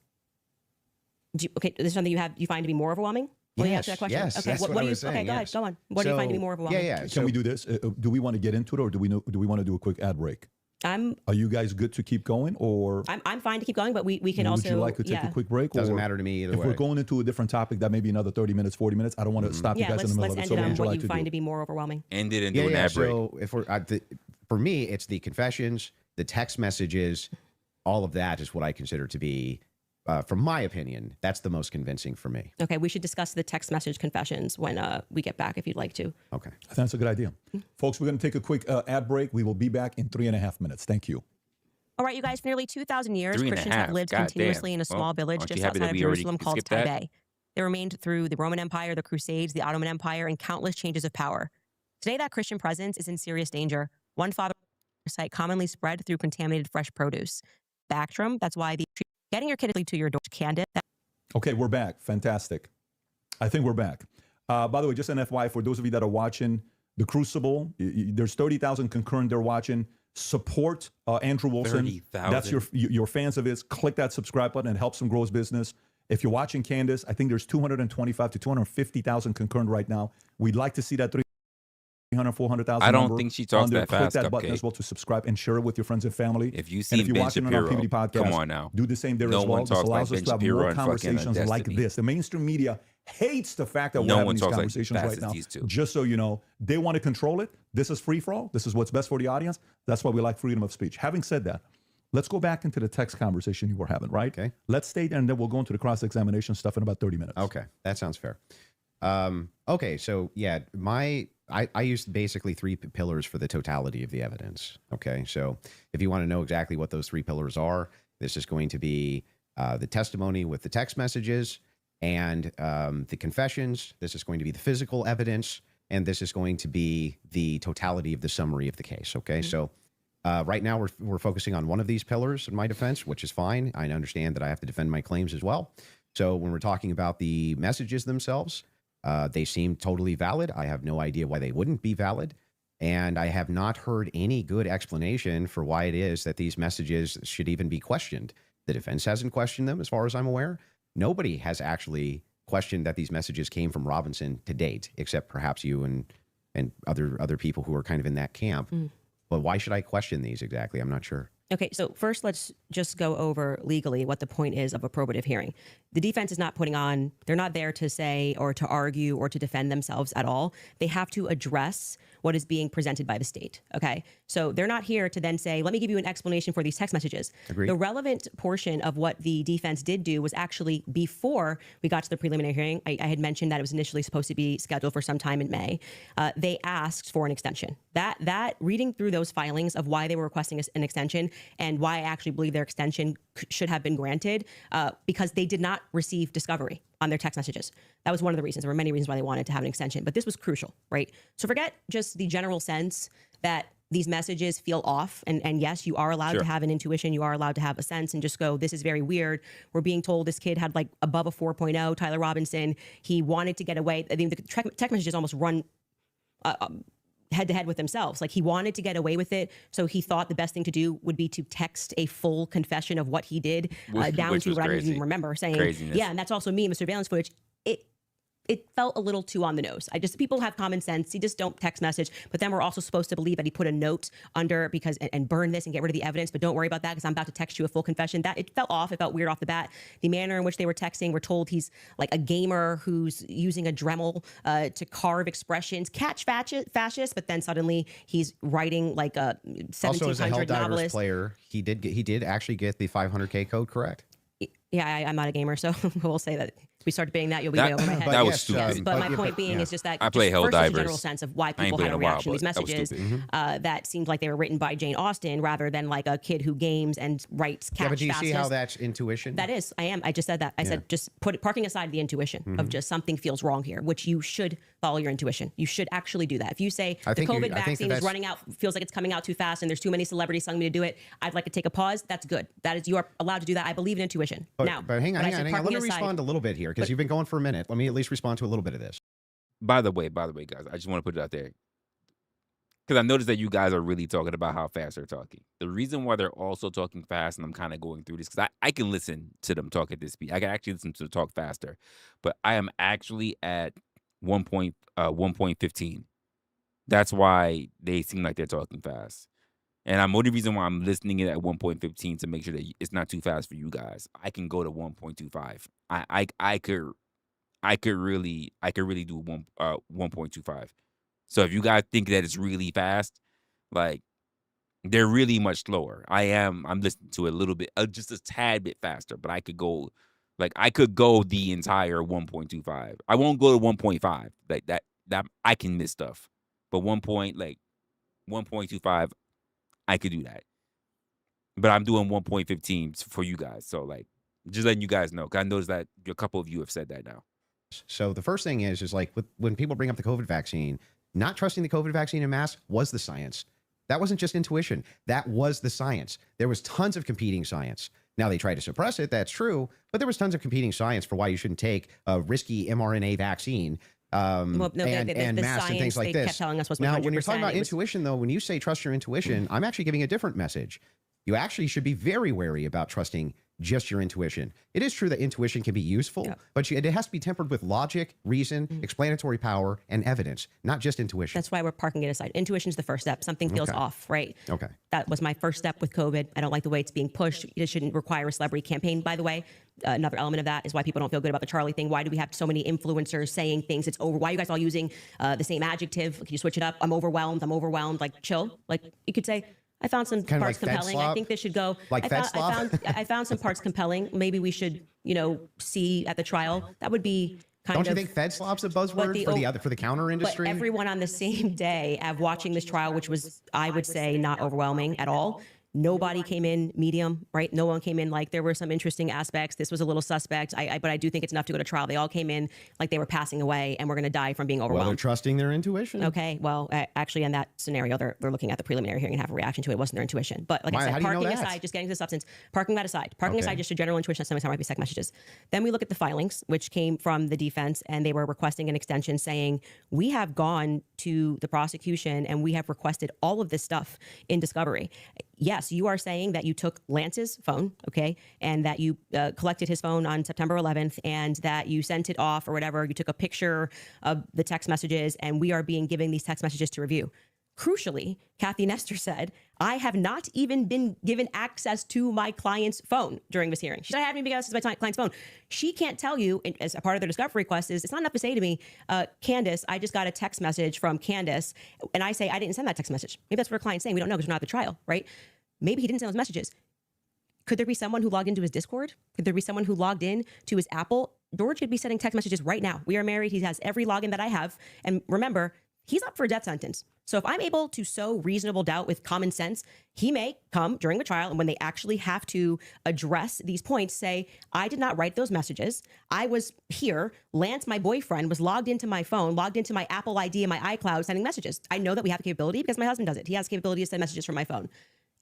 Okay, this is something you find to be more overwhelming? Will you answer that question? yes, Okay, that's what do I you? was saying, Okay, go ahead. yes. Go on. What do you find to be So, more overwhelming? Yeah. Can we do this? Do we want to get into it, or do we want to do a quick ad break? I'm Are you guys good to keep going, or I'm fine to keep going, but we can would also. you like to take yeah. a quick break? Doesn't or matter to me either If way. we're going into a different topic, that may be another 30 minutes, 40 minutes. I don't want to stop you Yeah, guys in let's the middle of end it. So it what on would you what like you to find do? to be more overwhelming. End it and do an Yeah. ad break. So if we're for me, it's the confessions, the text messages, all of that is what I consider to be, from my opinion, that's the most convincing for me. Okay, we should discuss the text message confessions when we get back, if you'd like to. Okay. I think that's a good idea. Folks, we're going to take a quick ad break. We will be back in 3.5 minutes. Thank you. All right, you guys, for nearly 2,000 years, 3.5. Christians have lived God continuously damn. in a small Well, village aren't you just happy that outside of we already Jerusalem called skipped that? Tibet. They remained through the Roman Empire, the Crusades, the Ottoman Empire, and countless changes of power. Today, that Christian presence is in serious danger. One father site commonly spread through contaminated fresh produce. Bactrim, that's why getting your kid to your door, Candace. Okay, we're back. Fantastic. I think we're back. By the way, just an FYI, for those of you that are watching The Crucible, there's 30,000 concurrent they're watching. Support Andrew Wilson. 30,000. That's your fans of his. Click that subscribe button. It helps him grow his business. If you're watching Candace, I think there's 225 to 250,000 concurrent right now. We'd like to see that 300, 400,000. I don't think she talks that fast. Click that button Cupcake. as well to subscribe and share it with your friends and family. If you and see if you're Ben watching on our Shapiro, PVD podcast, come on now. do the same there No as well. one This talks allows like us Ben to have Shapiro more and fucking conversations like Destiny. this. The mainstream media hates the fact that No we're having one these talks like conversations fast right as now. these two. Just so you know, they want to control it. This is free for all. This is what's best for the audience. That's why we like freedom of speech. Having said that, let's go back into the text conversation you were having, right? Okay. Let's stay there, and then we'll go into the cross-examination stuff in about 30 minutes. Okay, that sounds fair. Okay, so yeah, I used basically three pillars for the totality of the evidence. Okay, so if you want to know exactly what those three pillars are, this is going to be the testimony with the text messages and the confessions. This is going to be the physical evidence, and this is going to be the totality of the summary of the case. Okay, so right now we're focusing on one of these pillars in my defense, which is fine. I understand that I have to defend my claims as well. So when we're talking about the messages themselves, they seem totally valid. I have no idea why they wouldn't be valid. And I have not heard any good explanation for why it is that these messages should even be questioned. The defense hasn't questioned them, as far as I'm aware. Nobody has actually questioned that these messages came from Robinson to date, except perhaps you and other people who are kind of in that camp. But why should I question these exactly? I'm not sure. Okay, so first let's just go over legally what the point is of a probative hearing. The defense is not putting on, they're not there to say or to argue or to defend themselves at all. They have to address what is being presented by the state, okay? So they're not here to then say, let me give you an explanation for these text messages. Agreed. The relevant portion of what the defense did do was actually before we got to the preliminary hearing. I had mentioned that it was initially supposed to be scheduled for some time in May. They asked for an extension. That reading through those filings of why they were requesting an extension and why I actually believe their extension should have been granted because they did not receive discovery on their text messages. That was one of the reasons. There were many reasons why they wanted to have an extension, but this was crucial, right? So forget just the general sense that these messages feel off. And yes, you are allowed to have an intuition. You are allowed to have a sense and just go, this is very weird. We're being told this kid had like above a 4.0, Tyler Robinson. He wanted to get away. I mean, the text messages almost run head to head with themselves. Like he wanted to get away with it. So he thought the best thing to do would be to text a full confession of what he did down to what I didn't even remember saying. Craziness. Yeah. And that's also me in the surveillance footage. It felt a little too on the nose. People have common sense. You just don't text message. But then we're also supposed to believe that he put a note under because and burn this and get rid of the evidence. But don't worry about that because I'm about to text you a full confession. That it felt off. It felt weird off the bat. The manner in which they were texting, we're told he's like a gamer who's using a Dremel to carve expressions, catch fascists. But then suddenly he's writing like a 1700 Also, as a Helldivers novelist. player, he did actually get the 500K code correct. Yeah, I'm not a gamer, so we'll say that if we start debating that, you'll be way over my head. That was yes, stupid. Yes, but my point being is just that I play just first, there's a Helldivers. general sense of why I ain't people played had a in a while, reaction to these but that was messages stupid. that seemed like they were written by Jane Austen rather than like a kid who games and writes catch Yeah, but do you see how fascists. that's intuition? That is, I am. I just said that. I said just parking aside the intuition of just something feels wrong here, which you should follow your intuition. You should actually do that. If you say I the think COVID I think vaccine is that's- running out, feels like it's coming out too fast, and there's too many celebrities telling me to do it, I'd like to take a pause. That's good. That is, you are allowed to do that. I believe in intuition. But I hang on. said Let parking me aside- respond a little bit here because you've been going for a minute. Let me at least respond to a little bit of this. By the way, guys, I just want to put it out there because I noticed that you guys are really talking about how fast they're talking. The reason why they're also talking fast, and I'm kind of going through this because I can listen to them talk at this speed. I can actually listen to them talk faster, but I am actually at 1.15. That's why they seem like they're talking fast. And I'm only reason why I'm listening it at 1.15 to make sure that it's not too fast for you guys. I can go to 1.25. I could really do 1.25. So if you guys think that it's really fast, like they're really much slower. I'm listening to it a little bit, just a tad bit faster, but I could go the entire 1.25. I won't go to 1.5 like that I can miss stuff, but 1.25. I could do that. But I'm doing 1.15 for you guys. So like just letting you guys know. 'Cause I noticed that a couple of you have said that now. So the first thing is like when people bring up the COVID vaccine, not trusting the COVID vaccine en masse was the science. That wasn't just intuition. That was the science. There was tons of competing science. Now they try to suppress it. That's true. But there was tons of competing science for why you shouldn't take a risky mRNA vaccine. And masks and things like they this. kept telling us was now, when you're 100%, talking about it was- intuition, though, when you say trust your intuition, I'm actually giving a different message. You actually should be very wary about trusting just your intuition. It is true that intuition can be useful, but it has to be tempered with logic, reason, explanatory power, and evidence, not just intuition. That's why we're parking it aside. Intuition is the first step. Something feels off, right? Okay. That was my first step with COVID. I don't like the way it's being pushed. It shouldn't require a celebrity campaign, by the way. Another element of that is why people don't feel good about the Charlie thing. Why do we have so many influencers saying things? It's over. Why are you guys all using the same adjective? Can you switch it up? I'm overwhelmed. Like, chill. Like, you could say, I found some Kind of parts like Fed compelling. slop? I think this should go. Like Fed slop? I found some parts compelling. Maybe we should, see at the trial. That would be kind Don't of. you think Fed slop's a buzzword for the counter industry? But everyone on the same day of watching this trial, which was, I would say, not overwhelming at all. Nobody came in medium, right? No one came in like there were some interesting aspects. This was a little suspect. But I do think it's enough to go to trial. They all came in like they were passing away and we're going to die from being Well, they're overwhelmed. trusting their intuition. Okay, well, actually, in that scenario, they're looking at the preliminary hearing and have a reaction to it. It wasn't their intuition. But like I How said, do you know parking that? aside, just getting to the substance, parking that aside, aside just your general intuition that sometimes might be text messages. Then we look at the filings, which came from the defense, and they were requesting an extension saying, we have gone to the prosecution and we have requested all of this stuff in discovery. Yes, you are saying that you took Lance's phone, okay, and that you collected his phone on September 11th and that you sent it off or whatever. You took a picture of the text messages and we are being given these text messages to review. Crucially, Kathy Nestor said, I have not even been given access to my client's phone during this hearing. She said, I haven't even been given access to my client's phone. She can't tell you, as a part of the discovery request, is it's not enough to say to me, Candace, I just got a text message from Candace, and I say, I didn't send that text message. Maybe that's what her client's saying. We don't know because we're not at the trial, right? Maybe he didn't send those messages. Could there be someone who logged into his Discord? Could there be someone who logged in to his Apple? George could be sending text messages right now. We are married. He has every login that I have. And remember, he's up for a death sentence. So if I'm able to sow reasonable doubt with common sense, he may come during the trial and when they actually have to address these points, say, I did not write those messages. I was here. Lance, my boyfriend, was logged into my phone, logged into my Apple ID and my iCloud sending messages. I know that we have the capability because my husband does it. He has the capability to send messages from my phone.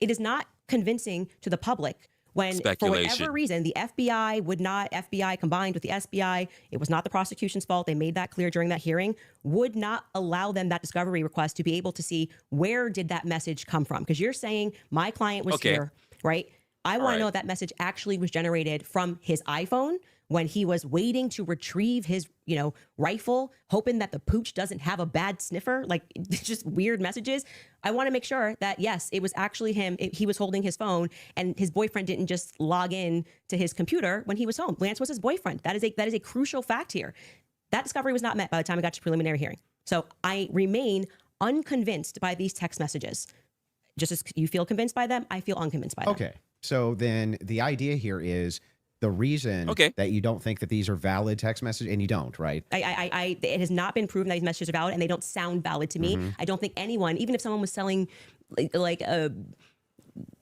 It is not convincing to the public when, for whatever reason, the FBI combined with the SBI, it was not the prosecution's fault. They made that clear during that hearing, would not allow them that discovery request to be able to see where did that message come from? Because you're saying my client was here, right? I want to know if that message actually was generated from his iPhone when he was waiting to retrieve his, rifle, hoping that the pooch doesn't have a bad sniffer, like just weird messages. I want to make sure that, yes, it was actually him. He was holding his phone and his boyfriend didn't just log in to his computer when he was home. Lance was his boyfriend. That is a crucial fact here. That discovery was not met by the time we got to preliminary hearing. So I remain unconvinced by these text messages. Just as you feel convinced by them, I feel unconvinced by them. Okay. So then the idea here is the reason that you don't think that these are valid text messages, and you don't, right? It has not been proven that these messages are valid, and they don't sound valid to me. I don't think anyone, even if someone was selling like a,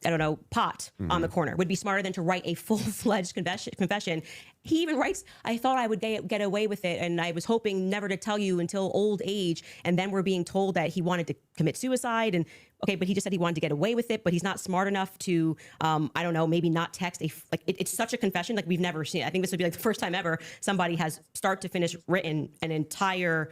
I don't know, pot on the corner, would be smarter than to write a full-fledged confession. He even writes, I thought I would get away with it, and I was hoping never to tell you until old age. And then we're being told that he wanted to commit suicide. And okay, but he just said he wanted to get away with it, but he's not smart enough to, I don't know, maybe not text it's such a confession like we've never seen. I think this would be like the first time ever somebody has start to finish written an entire,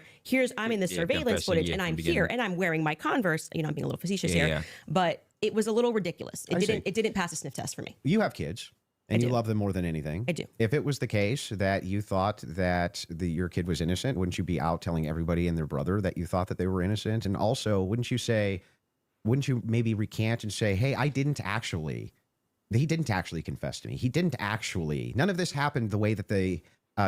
I'm in the surveillance footage and I'm here and I'm wearing my Converse. I'm being a little facetious here, but it was a little ridiculous. It didn't pass a sniff test for me. You have kids. And you love them more than anything. I do. If it was the case that you thought that your kid was innocent, wouldn't you be out telling everybody and their brother that you thought that they were innocent? And also, wouldn't you maybe recant and say, hey, he didn't actually confess to me. None of this happened the way that the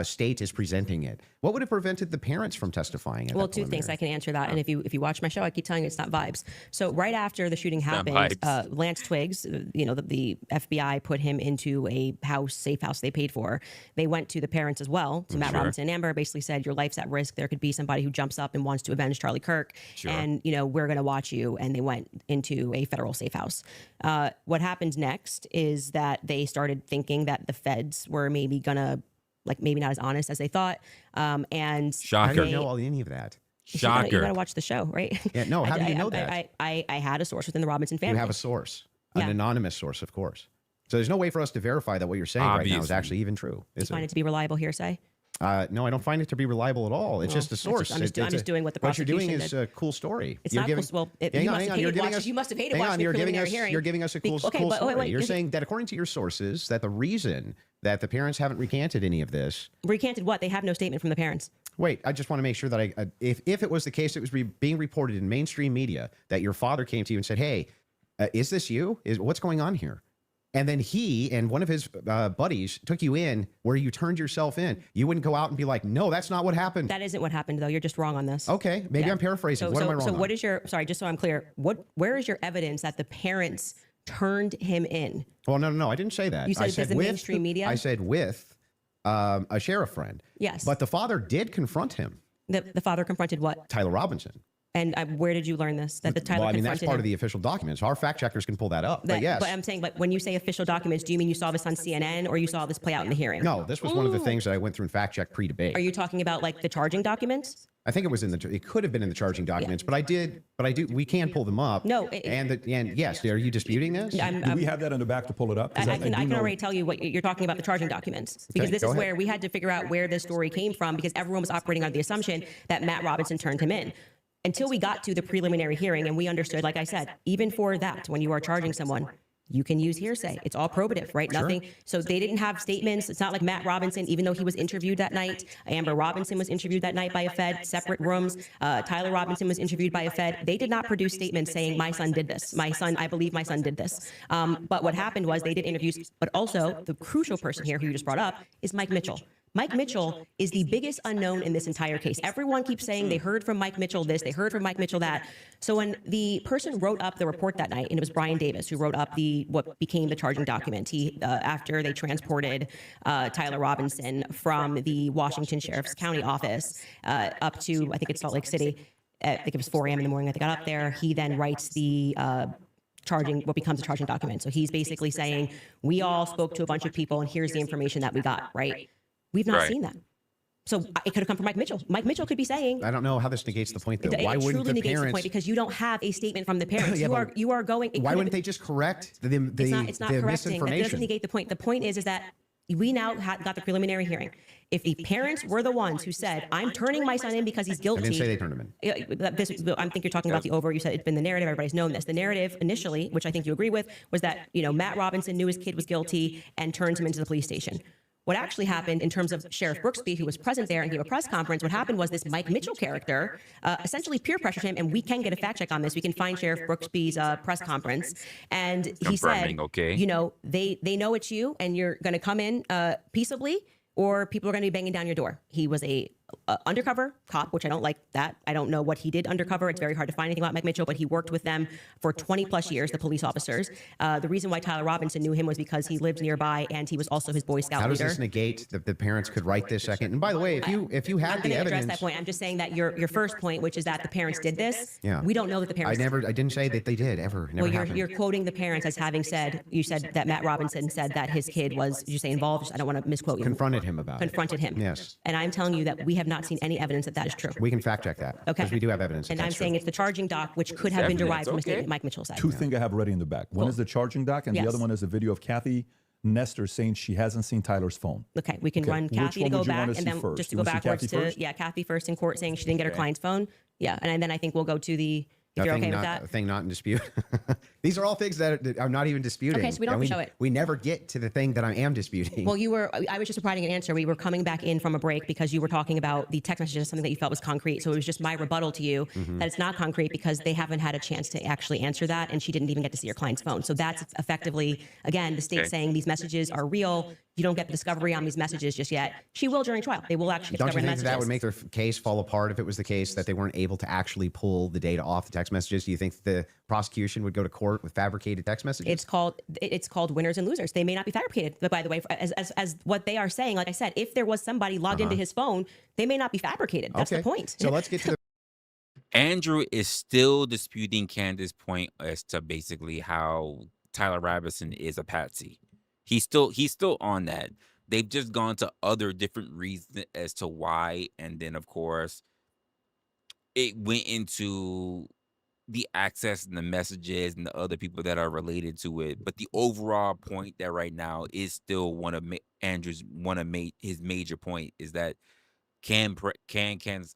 state is presenting it. What would have prevented the parents from testifying? Well, two things I can answer that. And if you watch my show, I keep telling you it's not vibes. So right after the shooting happened, Lance Twiggs, the FBI put him into a safe house they paid for. They went to the parents as well, to Matt Robinson and Amber, basically said, your life's at risk. There could be somebody who jumps up and wants to avenge Charlie Kirk. And, we're going to watch you. And they went into a federal safe house. What happened next is that they started thinking that the feds were maybe going to, maybe not as honest as they thought. And shocker. How do you know any of that? Shocker. You gotta watch the show, right? Yeah, no, how do you know that? I had a source within the Robinson family. You have a source, an anonymous source, of course. So there's no way for us to verify that what you're saying right now is Obviously. actually even true. You Is find it? it to be reliable hearsay? No, I don't find it to be reliable at all. It's Well, just a that's source. I'm just doing what the What you're doing prosecution is did. a cool story. It's You're not giving, cool. Well, hang you on, must hang have on. You're hated giving watching. us. You must have hated Hang watching on. the You're giving preliminary us. hearing. You're giving us a cool, Okay, cool but story. wait, You're saying that according to your sources, that the reason that the parents haven't recanted any of this. Recanted what? They have no statement from the parents. Wait, I just want to make sure that if it was the case, it was being reported in mainstream media that your father came to you and said, "Hey, is this you? What's going on here?" And then he and one of his buddies took you in where you turned yourself in. You wouldn't go out and be like, "No, that's not what happened." That isn't what happened, though. You're just wrong on this. Okay, maybe Yeah. I'm paraphrasing. So, What am I wrong so on? what is your? Sorry, just so I'm clear. Where is your evidence that the parents turned him in? Well, no, I didn't say that. You said I it says the with mainstream media? I said with a sheriff friend. Yes. But the father did confront him, The father confronted what? Tyler Robinson. And where did you learn this? That the Tyler Well, I mean, that's confronted part him? of the official documents. Our fact checkers can pull that up. But yes. But I'm saying, but when you say official documents, do you mean you saw this on CNN or you saw this play out in the hearing? No, this was one of the things that I went through and fact check pre-debate. Are you talking about like the charging documents? I think it was it could have been in the charging documents, but I do, we can pull them up. No, and yes, are you disputing this? Do we have that in the back to pull it up? 'Cause I can do know- already tell you what you're talking about, the charging documents, because this go is ahead. where we had to figure out where this story came from, because everyone was operating on the assumption that Matt Robinson turned him in. Until we got to the preliminary hearing and we understood, like I said, even for that, when you are charging someone, you can use hearsay. It's all probative, right? Nothing. So they didn't have statements. It's not like Matt Robinson, even though he was interviewed that night. Amber Robinson was interviewed that night by a Fed, separate rooms. Tyler Robinson was interviewed by a Fed. They did not produce statements saying, my son did this. My son, I believe my son did this. But what happened was they did interviews. But also, the crucial person here who you just brought up is Mike Mitchell. Mike Mitchell is the biggest unknown in this entire case. Everyone keeps saying they heard from Mike Mitchell this, they heard from Mike Mitchell that. So when the person wrote up the report that night, and it was Brian Davis who wrote up what became the charging document, he after they transported Tyler Robinson from the Washington Sheriff's County office up to, I think it's Salt Lake City. I think it was 4 a.m. in the morning that they got up there. He then writes the what becomes a charging document. So he's basically saying, we all spoke to a bunch of people and here's the information that we got, right? We've not Right. seen that. So it could have come from Mike Mitchell. Mike Mitchell could be saying, I don't know how this negates the point, though. it Why wouldn't truly the negates the parents? point because you don't have a statement from the parents. Yeah, you are going. Why wouldn't they just correct the It's not correcting. That doesn't misinformation? negate the point. The point is that we now got the preliminary hearing. If the parents were the ones who said, I'm turning my son in because he's I guilty. didn't say they turned him in. I think you're talking about the over. You said it's been the narrative. Everybody's known this. The narrative initially, which I think you agree with, was that, Matt Robinson knew his kid was guilty and turned him into the police station. What actually happened in terms of Sheriff Brooksby, who was present there and gave a press conference, what happened was this Mike Mitchell character essentially peer pressured him, and we can get a fact check on this. We can find Sheriff Brooksby's press conference, and he said, Confirming, okay. they know it's you, and you're going to come in peaceably, or people are going to be banging down your door. He was a undercover cop, which I don't like that. I don't know what he did undercover. It's very hard to find anything about Mike Mitchell, but he worked with them for 20 plus years, the police officers. The reason why Tyler Robinson knew him was because he lived nearby and he was also his Boy Scout How does leader. this negate that the parents could write this second? And by the way, if you I'm had the going to address evidence, that point. I'm just saying that your first point, which is that the parents did this. Yeah. We don't know that the parents. I didn't say that they did ever. It never Well, happened. you're quoting the parents as having said. You said that Matt Robinson said that his kid was. Did you say involved? I don't want to misquote you. Confronted him about it. Confronted him. Yes. And I'm telling you that we have not seen any evidence that that is true. We can fact check that. Okay. Because we do have evidence. And that I'm that's saying true. it's the charging doc, which could have been Evidence, derived from a okay. statement Mike Mitchell said. Two things I have ready in the back. One Cool. is the charging doc, and the Yes. other one is a video of Kathy Nestor saying she hasn't seen Tyler's phone. Okay, we can Okay, run which Kathy to one go would you back, wanna and see then first? just to You go wanna see backwards Kathy first? Kathy first in court saying she didn't get her client's phone. Yeah, and then I think we'll go to the. If you're okay with that. A thing not in dispute. These are all things that are not even disputing. Okay, so we don't And have to show it. We never get to the thing that I am disputing. Well, I was just providing an answer. We were coming back in from a break because you were talking about the text messages, something that you felt was concrete. So it was just my rebuttal to you that it's not concrete because they haven't had a chance to actually answer that. And she didn't even get to see her client's phone. So that's effectively, again, the state Okay. saying these messages are real. You don't get the discovery on these messages just yet. She will during trial. They will actually get Don't you discovery on think that, messages. would make their case fall apart if it was the case that they weren't able to actually pull the data off the text messages? Do you think the prosecution would go to court with fabricated text messages? It's called winners and losers. They may not be fabricated, but by the way, as what they are saying, like I said, if there was somebody logged into his phone, they may not be fabricated. That's the point. So let's get to the Andrew is still disputing Candace's point as to basically how Tyler Robinson is a patsy. He's still on that. They've just gone to other different reasons as to why, and then of course it went into the access and the messages and the other people that are related to it. But the overall point that right now is still his major point is that can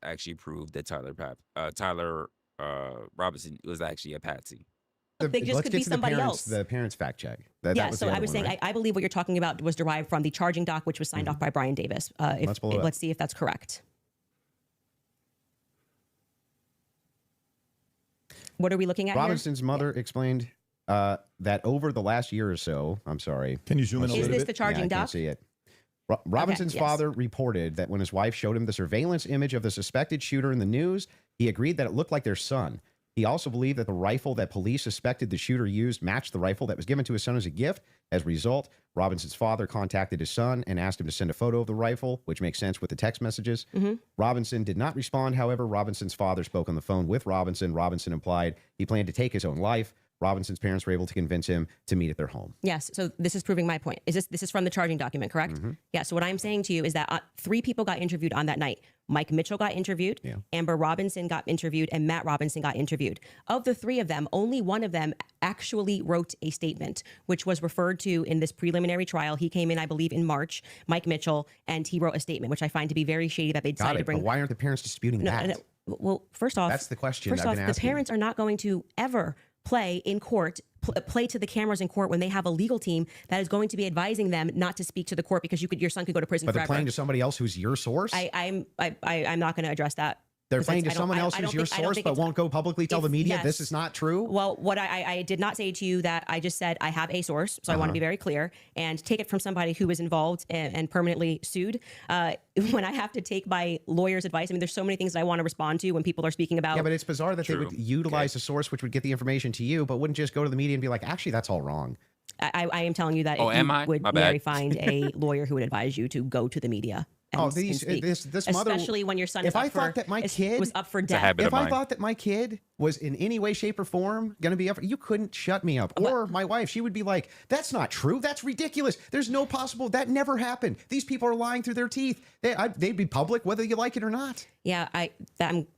actually prove that Tyler Robinson was actually a patsy. They just Let's could get be to somebody the else. parents fact check. That Yeah, was so the I other was one, saying, right? I believe what you're talking about was derived from the charging doc, which was signed off by Brian Davis. Let's pull it up. Let's see if that's correct. What are we looking at Robinson's mother explained that over the last year or so, I'm sorry. Can you zoom in a here? Is little this bit? the charging I doc? can't see it. Robinson's yes. father reported that when his wife showed him the surveillance image of the suspected shooter in the news, he agreed that it looked like their son. He also believed that the rifle that police suspected the shooter used matched the rifle that was given to his son as a gift. As a result, Robinson's father contacted his son and asked him to send a photo of the rifle, which makes sense with the text messages. Robinson did not respond. However, Robinson's father spoke on the phone with Robinson. Robinson implied he planned to take his own life. Robinson's parents were able to convince him to meet at their home. Yes. So this is proving my point. This is from the charging document, correct? Yeah. So what I'm saying to you is that 3 people got interviewed on that night. Mike Mitchell got interviewed, Amber Robinson got interviewed, and Matt Robinson got interviewed. Of the 3 of them, only one of them actually wrote a statement, which was referred to in this preliminary trial. He came in, I believe, in March, Mike Mitchell, and he wrote a statement, which I find to be very shady that they decided to bring. But why aren't the parents disputing that? Well, first off, That's the question First I've off, been the asking. parents are not going to ever play in court, play to the cameras in court when they have a legal team that is going to be advising them not to speak to the court because your son could go to prison But they're forever. playing to somebody else who's your source? I'm not going to address that. They're because playing to I don't- someone I else don't who's your think- I don't source think but it's- won't go publicly tell the media yes. this is not true? Well, what I did not say to you that I just said I have a source, so I want to be very clear and take it from somebody who is involved and permanently sued. When I have to take my lawyer's advice, I mean, there's so many things that I want to respond to when people are speaking about. Yeah, but it's bizarre that they would utilize a source which would get the information to you, but wouldn't just go to the media and be like, actually, that's all wrong. I am telling you that Oh, if you am I? would My bad. Mary find a lawyer who would advise you to go to the media. And, and speak. This mother. Especially when your son If is up I for, thought that my kid was up for a death. habit. If of I mine. thought that my kid was in any way, shape, or form going to be up, you couldn't shut me up. Or my wife, she would be like, that's not true. That's ridiculous. There's no possible. That never happened. These people are lying through their teeth. They'd be public whether you like it or not. Yeah,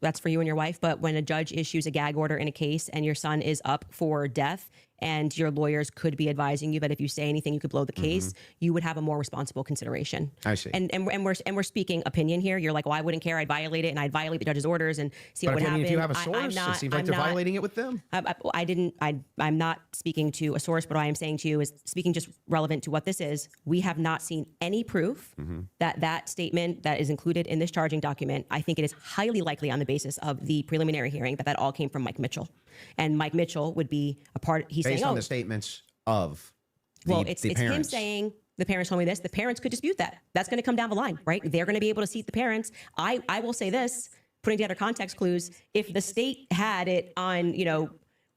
that's for you and your wife. But when a judge issues a gag order in a case and your son is up for death, and your lawyers could be advising you that if you say anything, you could blow the case, you would have a more responsible consideration. I see. And we're speaking opinion here. You're like, well, I wouldn't care. I'd violate it, and I'd violate the judge's orders and see But what would happen. if you have a I'm source, not- it seems like I'm they're not- violating it with them. I'm not speaking to a source, but what I am saying to you is speaking just relevant to what this is. We have not seen any proof that statement that is included in this charging document. I think it is highly likely on the basis of the preliminary hearing that all came from Mike Mitchell, and Mike Mitchell would be a part. He's Based saying, on the statements of the, it's the him parents. saying the parents told me this. The parents could dispute that. That's going to come down the line, right? They're going to be able to seat the parents. I will say this, putting together context clues. If the state had it on,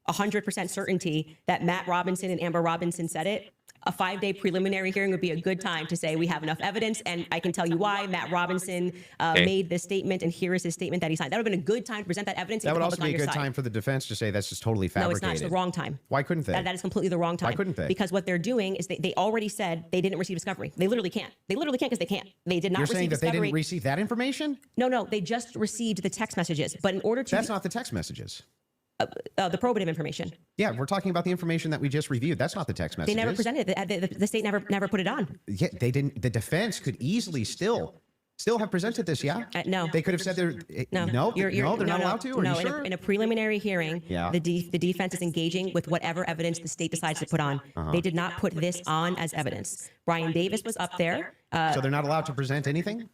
100% certainty that Matt Robinson and Amber Robinson said it, a 5-day preliminary hearing would be a good time to say we have enough evidence, and I can tell you why Matt Robinson made this statement, and here is his statement that he signed. That would have been a good time to present that evidence. And That get would the also public be on a your good side. time for the defense to say that's just totally No, fabricated. it's not. It's the wrong time. Why couldn't they? That is completely the wrong time. Why couldn't they? Because what they're doing is they already said they didn't receive discovery. They literally can't. They literally can't because they can't. They did not You're receive saying that they discovery. didn't receive that information? No, they just received the text messages. But in order to That's not the text messages. the probative information, Yeah, we're talking about the information that we just reviewed. That's not the text they messages. never presented it. The state never put it on. Yeah, they didn't. The defense could easily still have presented this. Yeah. No. They could have said they're no. They're not allowed to. Are no, you sure? in a preliminary hearing, Yeah. the defense is engaging with whatever evidence the state decides to put on. They did not put this on as evidence. Brian Davis was up there. So they're not allowed to present anything.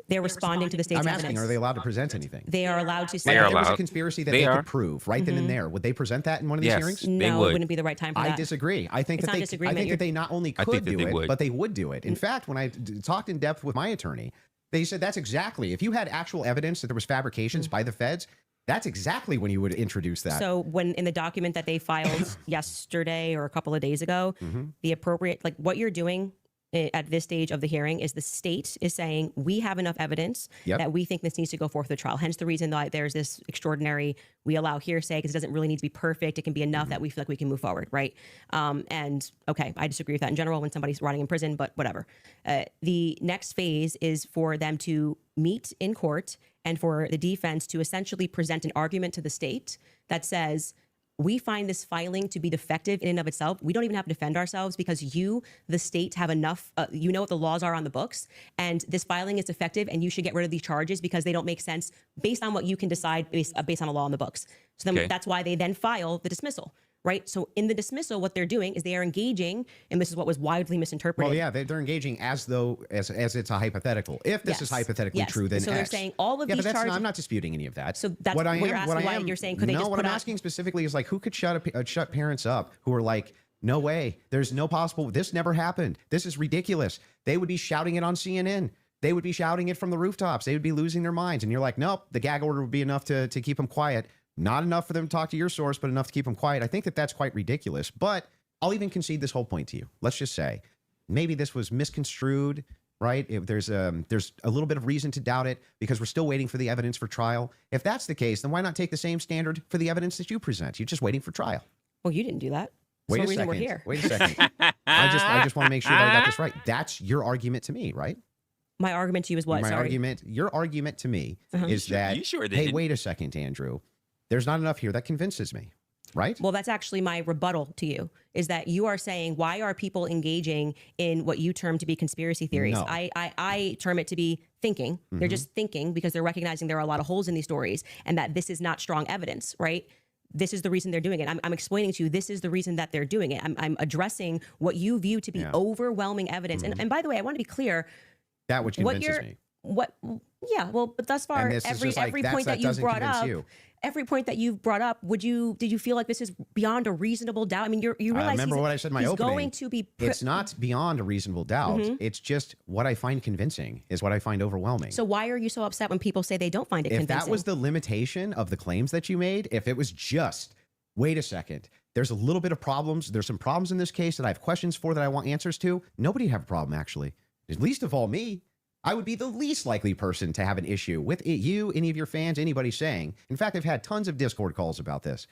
They're responding to the state's I'm evidence. asking, are they allowed to present anything? They are allowed to say. They are If there was a allowed. conspiracy that They they are. could prove right then and there, would they present that in one of these Yes. hearings? They No, would. it wouldn't be the right time for I that. disagree. I think It's that not they. disagreement. I think You're- that they not only I could think that do they it, would. but they would do it. In fact, when I talked in depth with my attorney, they said that's exactly if you had actual evidence that there was fabrications by the feds. That's exactly when you would introduce that. So when in the document that they filed yesterday or a couple of days ago, the appropriate, like what you're doing at this stage of the hearing is the state is saying we have enough evidence Yep. that we think this needs to go forth to trial. Hence the reason that there's this extraordinary, we allow hearsay because it doesn't really need to be perfect. It can be enough that we feel like we can move forward, right? And okay, I disagree with that in general when somebody's rotting in prison, but whatever. The next phase is for them to meet in court and for the defense to essentially present an argument to the state that says, we find this filing to be defective in and of itself. We don't even have to defend ourselves because you, the state, have enough, you know what the laws are on the books, and this filing is defective and you should get rid of these charges because they don't make sense based on what you can decide based on a law on the books. So then that's why they then file the dismissal. Right. So in the dismissal, what they're doing is they are engaging, and this is what was widely misinterpreted. Well, yeah, they're engaging as though as it's a hypothetical. If this is hypothetically true, then so they're saying all of these charges. I'm not disputing any of that. So that's what you're asking. Why you're saying could they just what I'm asking specifically is like who could shut parents up who are like, no way, there's no possible. This never happened. This is ridiculous. They would be shouting it on CNN. They would be shouting it from the rooftops. They would be losing their minds. And you're like, nope, the gag order would be enough to keep them quiet. Not enough for them to talk to your source, but enough to keep them quiet. I think that that's quite ridiculous. But I'll even concede this whole point to you. Let's just say maybe this was misconstrued, right? If there's a little bit of reason to doubt it because we're still waiting for the evidence for trial. If that's the case, then why not take the same standard for the evidence that you present? You're just waiting for trial. Well, you didn't do that. Wait a second. We're here. Wait a second. I just want to make sure that I got this right. That's your argument to me, right? My argument to you is what? Your argument to me is that, hey, wait a second, Andrew. There's not enough here that convinces me, right? Well, that's actually my rebuttal to you, is that you are saying, why are people engaging in what you term to be conspiracy theories? No. I term it to be thinking. They're just thinking because they're recognizing there are a lot of holes in these stories and that this is not strong evidence, right? This is the reason they're doing it. I'm explaining to you, this is the reason that they're doing it. I'm addressing what you view to be overwhelming evidence. And by the way, I want to be clear. That which convinces me. But thus far, every point that you've brought up, every point that you've brought up, did you feel like this is beyond a reasonable doubt? I mean, you realize remember what I said in my opening. Going to be it's not beyond a reasonable doubt. It's just what I find convincing is what I find overwhelming. So why are you so upset when people say they don't find it convincing? If that was the limitation of the claims that you made, if it was just, wait a second, there's a little bit of problems. There's some problems in this case that I have questions for that I want answers to. Nobody'd have a problem, actually. At least of all me. I would be the least likely person to have an issue with you, any of your fans, anybody saying. In fact, I've had tons of Discord calls about this.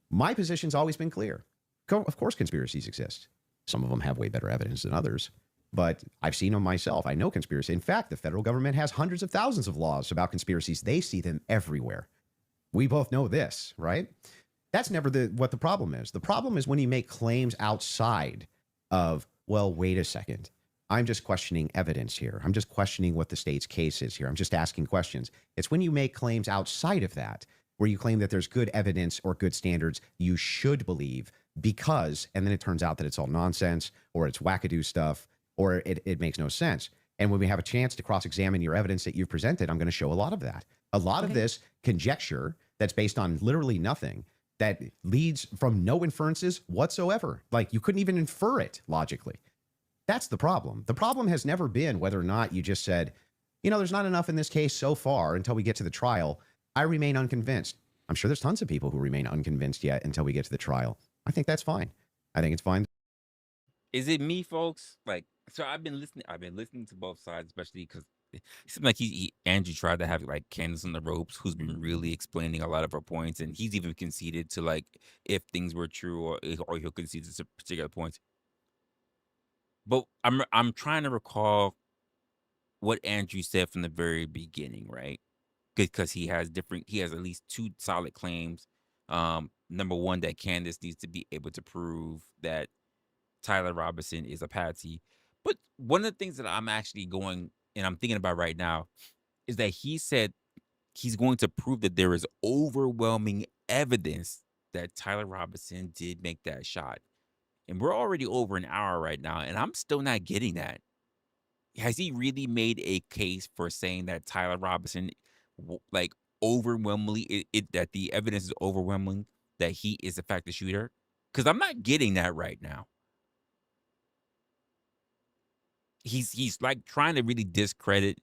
My position's always been clear. Of course, conspiracies exist. Some of them have way better evidence than others, but I've seen them myself. I know conspiracy. In fact, the federal government has hundreds of thousands of laws about conspiracies. They see them everywhere. We both know this, right? That's never what the problem is. The problem is when you make claims outside of, well, wait a second. I'm just questioning evidence here. I'm just questioning what the state's case is here. I'm just asking questions. It's when you make claims outside of that, where you claim that there's good evidence or good standards you should believe because, and then it turns out that it's all nonsense or it's wackadoo stuff or it makes no sense. And when we have a chance to cross-examine your evidence that you've presented, I'm going to show a lot of that. A lot of this conjecture that's based on literally nothing, that leads from no inferences whatsoever. Like you couldn't even infer it logically. That's the problem. The problem has never been whether or not you just said, you know, there's not enough in this case so far until we get to the trial. I remain unconvinced. I'm sure there's tons of people who remain unconvinced yet until we get to the trial. I think that's fine. I think it's fine. Is it me, folks? Like, so I've been listening to both sides, especially because it seemed like Andrew tried to have like Candace on the ropes, who's been really explaining a lot of her points, and he's even conceded to like if things were true or he'll concede to particular points. But I'm trying to recall what Andrew said from the very beginning, right? Because he has at least two solid claims. Number one, that Candace needs to be able to prove that Tyler Robinson is a patsy. But one of the things that I'm actually going and I'm thinking about right now is that he said he's going to prove that there is overwhelming evidence that Tyler Robinson did make that shot. And we're already over an hour right now, and I'm still not getting that. Has he really made a case for saying that Tyler Robinson, like overwhelmingly, that the evidence is overwhelming that he is in fact the shooter? Because I'm not getting that right now. He's like trying to really discredit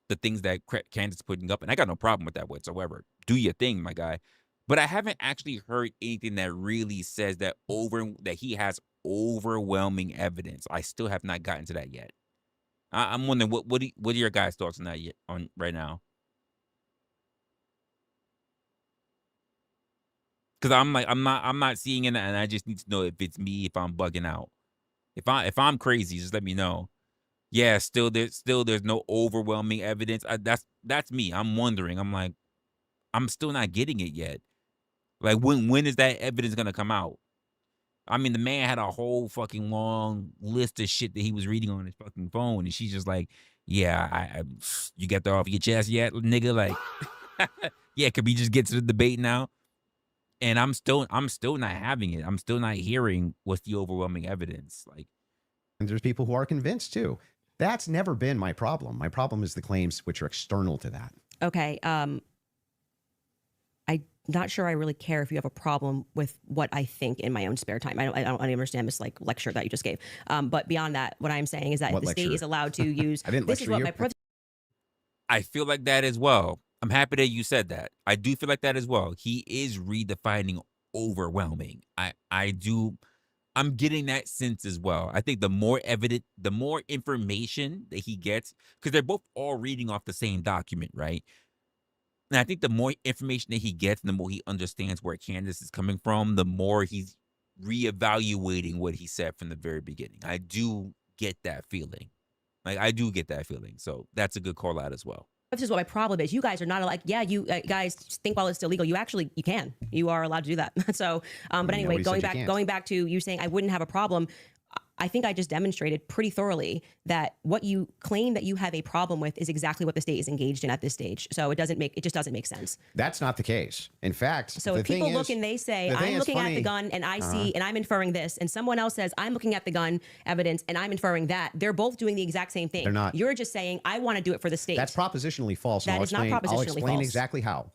the things that Candace is putting up, and I got no problem with that whatsoever. Do your thing, my guy. But I haven't actually heard anything that really says that he has overwhelming evidence. I still have not gotten to that yet. I'm wondering what are your guys' thoughts on that right now? Because I'm not seeing it, and I just need to know if it's me, if I'm bugging out. If I'm crazy, just let me know. yeah, there's no overwhelming evidence. That's me. I'm wondering. I'm like, I'm still not getting it yet. Like, when is that evidence gonna come out? I mean, the man had a whole fucking long list of shit that he was reading on his fucking phone, and she's just like, "Yeah, you got that off your chest yet, nigga?" Like, yeah, could we just get to the debate now? And I'm still not having it. I'm still not hearing what's the overwhelming evidence. Like, And there's people who are convinced too. That's never been my problem. My problem is the claims which are external to that. Okay. I'm not sure I really care if you have a problem with what I think in my own spare time. I don't understand this like lecture that you just gave. But beyond that, what I'm saying is that What the state lecture? is allowed to use. I didn't This is lecture what you. my privilege. I feel like that as well. I'm happy that you said that. I do feel like that as well. He is redefining overwhelming. I'm getting that sense as well. I think the more information that he gets, because they're both all reading off the same document, right? And I think the more information that he gets, and the more he understands where Candace is coming from, the more he's reevaluating what he said from the very beginning. I do get that feeling. Like, I do get that feeling. So that's a good call out as well. This is what my problem is. You guys are not like, yeah, you guys think while it's still legal. You can. You are allowed to do that. So, but anyway, going back to you saying I wouldn't have a problem. I think I just demonstrated pretty thoroughly that what you claim that you have a problem with is exactly what the state is engaged in at this stage. So it just doesn't make sense. That's not the case. In fact, so if people look and they say, I'm looking at the gun and I see, and I'm inferring this, and someone else says, I'm looking at the gun evidence and I'm inferring that, they're both doing the exact same thing. They're not. You're just saying, I want to do it for the state. That's propositionally false. That is not propositionally I'll explain false. exactly how.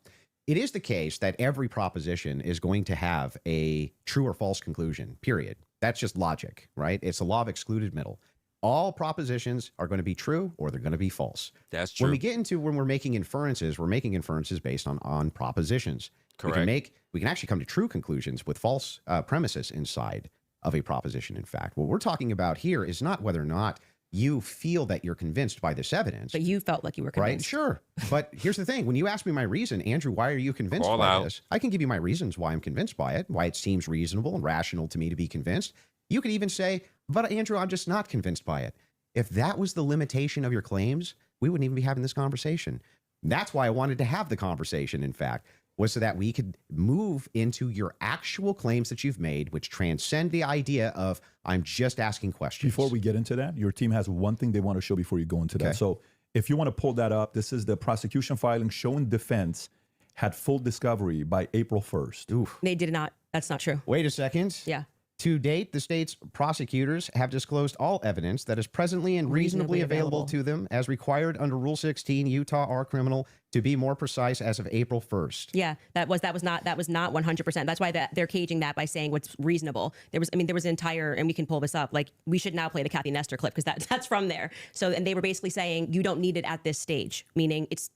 It is the case that every proposition is going to have a true or false conclusion, period. That's just logic, right? It's the law of excluded middle. All propositions are going to be true or they're going to be false. That's true. When we're making inferences based on propositions. Correct. We can actually come to true conclusions with false premises inside of a proposition. In fact, what we're talking about here is not whether or not you feel that you're convinced by this evidence. But you felt like you were convinced. Right? Sure. But here's the thing. When you ask me my reason, Andrew, why are you convinced by this? I can give you my reasons why I'm convinced by it, why it seems reasonable and rational to me to be convinced. You could even say, but Andrew, I'm just not convinced by it. If that was the limitation of your claims, we wouldn't even be having this conversation. That's why I wanted to have the conversation, in fact, was so that we could move into your actual claims that you've made, which transcend the idea of I'm just asking questions. Before we get into that, your team has one thing they want to show before you go into that. So if you want to pull that up, this is the prosecution filing showing defense had full discovery by April 1st. Oof. They did not. That's not true. Wait a second. Yeah. To date, the state's prosecutors have disclosed all evidence that is presently and reasonably available to them as required under Rule 16, Utah R Criminal, to be more precise, as of April 1st. Yeah, that was not 100%. That's why they're caging that by saying what's reasonable. There was an entire, and we can pull this up, like we should now play the Kathy Nestor clip because that's from there. So, and they were basically saying you don't need it at this stage, meaning it's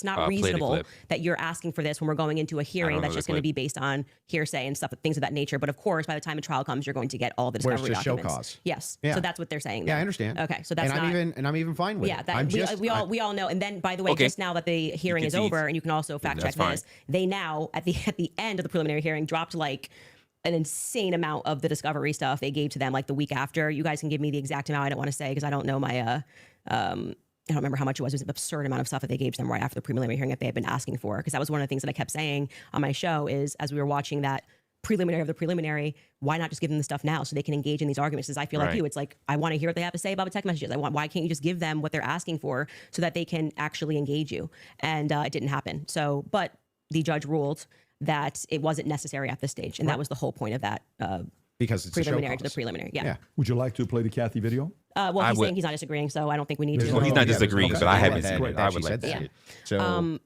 not reasonable that you're asking for this when we're going into a hearing that's just going to be based on hearsay and stuff, things of that nature. But of course, by the time a trial comes, you're going to get all the discovery documents. Show cause. Yes. Yeah. So that's what they're saying. Yeah, I understand. Okay, so that's I'm even fine with it. We all know. And then, by the way, just now that the hearing is over, and you can also fact check this, they now at the end of the preliminary hearing dropped like an insane amount of the discovery stuff they gave to them like the week after. You guys can give me the exact amount. I don't want to say because I don't know my I don't remember how much it was. It was an absurd amount of stuff that they gave to them right after the preliminary hearing that they had been asking for. Because that was one of the things that I kept saying on my show is as we were watching that preliminary of the preliminary, why not just give them the stuff now so they can engage in these arguments? As I feel like you, it's like, I want to hear what they have to say about the text messages. Why can't you just give them what they're asking for so that they can actually engage you? And it didn't happen. So, but the judge ruled that it wasn't necessary at this stage. And that was the whole point of that because it's preliminary to the preliminary. Yeah. Would you like to play the Kathy video? Well, he's saying he's not disagreeing, so I don't think we need to. Well, he's not disagreeing, but I haven't seen it. I would like that. to. So